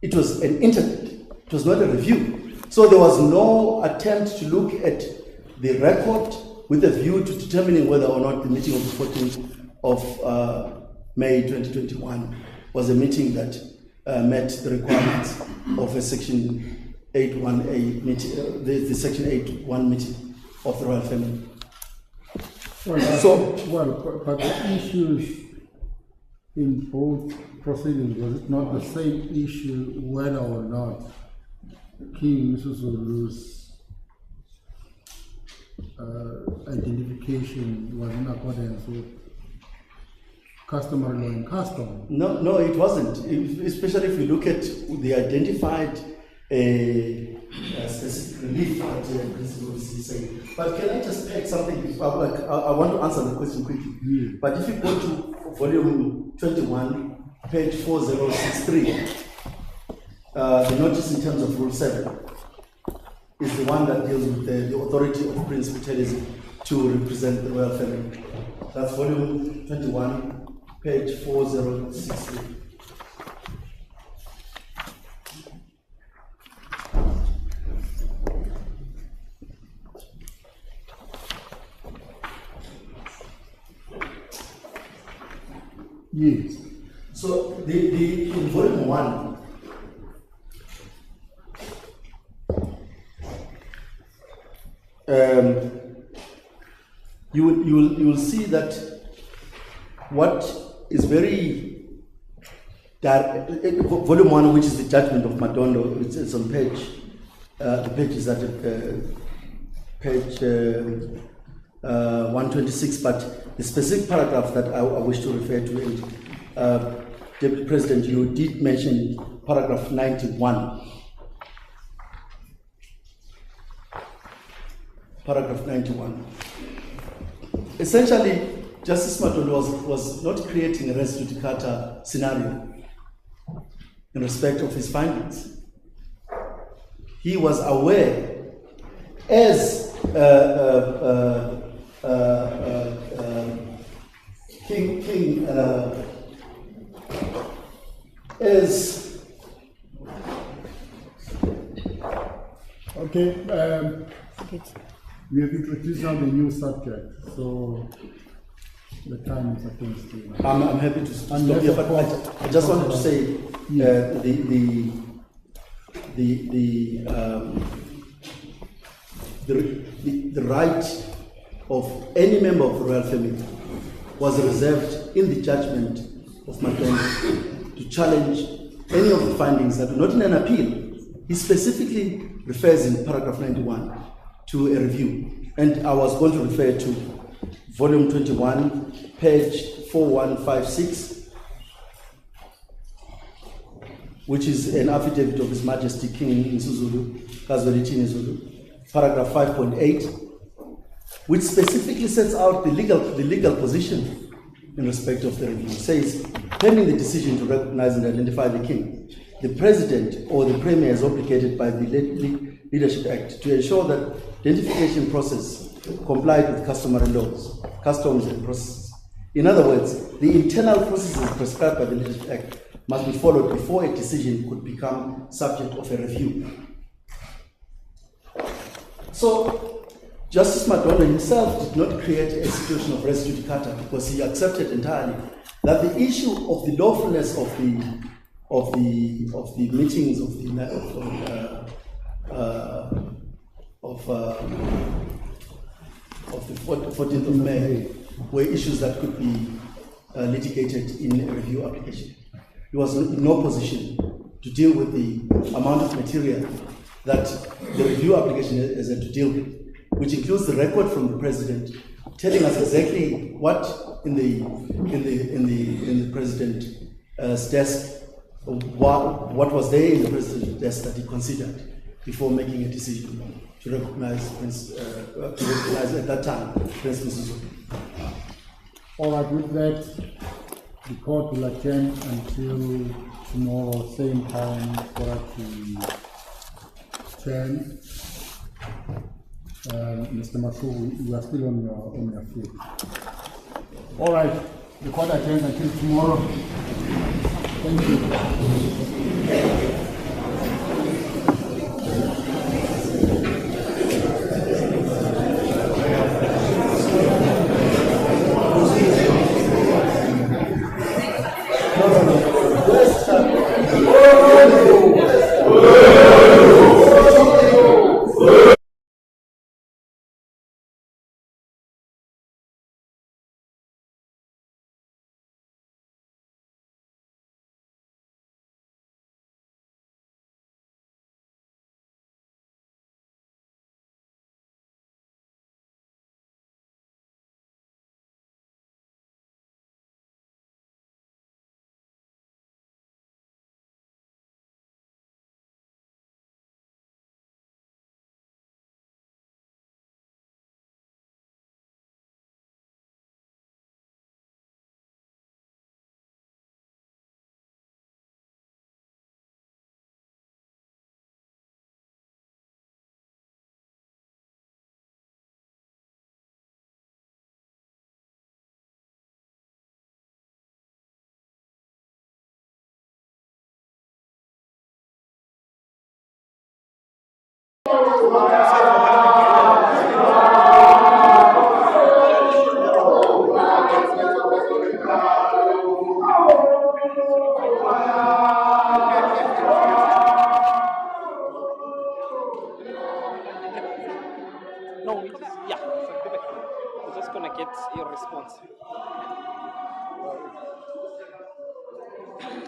S7: It was an interdict. It was not a review. So there was no attempt to look at the record with a view to determining whether or not the meeting of the 14th of May 2021 was a meeting that met the requirements of a Section 8.1a meeting, the Section 8.1 meeting of the royal family.
S8: But the issues in both proceedings, was it not the same issue whether or not King Misuzulu's identification was in accordance with customary law and custom?
S7: No, it wasn't. Especially if you look at the identified specific relief that principle is saying. But can I just take something? I want to answer the question quickly.
S8: Yeah.
S7: But if you go to volume 21, page 4063, the notice in terms of Rule 7 is the one that deals with the authority of Prince Buthelezi to represent the royal family. That's volume 21, page 4063.
S8: Yes.
S7: So in volume 1, you will see that what is very volume 1, which is the judgment of Madondo, it's on page, the page is at page 126, but the specific paragraph that I wish to refer to, Deputy President, you did mention paragraph 91. Paragraph 91. Essentially, Justice Madondo was not creating a res judicata scenario in respect of his findings. He was aware, as King is
S8: okay. We have introduced now the new subject, so the time is against you.
S7: I'm happy to stop here, but I just wanted to say the right of any member of the royal family was reserved in the judgment of Madondo to challenge any of the findings that were not in an appeal. He specifically refers in paragraph 91 to a review, and I was going to refer to volume 21, page 4156, which is an affidavit of His Majesty King Misuzulu, Zulu, paragraph 5.8, which specifically sets out the legal position in respect of the review. It says, pending the decision to recognize and identify the king, the president or the premier is obligated by the Leadership Act to ensure that the identification process complied with customary laws, customs and processes. In other words, the internal processes prescribed by the Leadership Act must be followed before a decision could become subject of a review. So, Justice Madondo himself did not create a situation of res judicata because he accepted entirely that the issue of the lawfulness of the meetings of the 14th of May were issues that could be litigated in a review application. He was in no position to deal with the amount of material that the review application has had to deal with, which includes the record from the president telling us exactly what in the president's desk, what was there in the president's desk that he considered before making a decision to recognize at that time Prince Misuzulu.
S8: All right, with that, the court will adjourn until tomorrow, same time, quarter to 10. Mr. Masu, you are still on your feet. All right, the court adjourns until tomorrow. Thank you.
S9: No, we just, yeah, so we're just gonna get your response.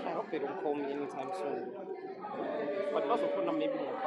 S9: I hope they don't call me anytime soon. But also for now, maybe more.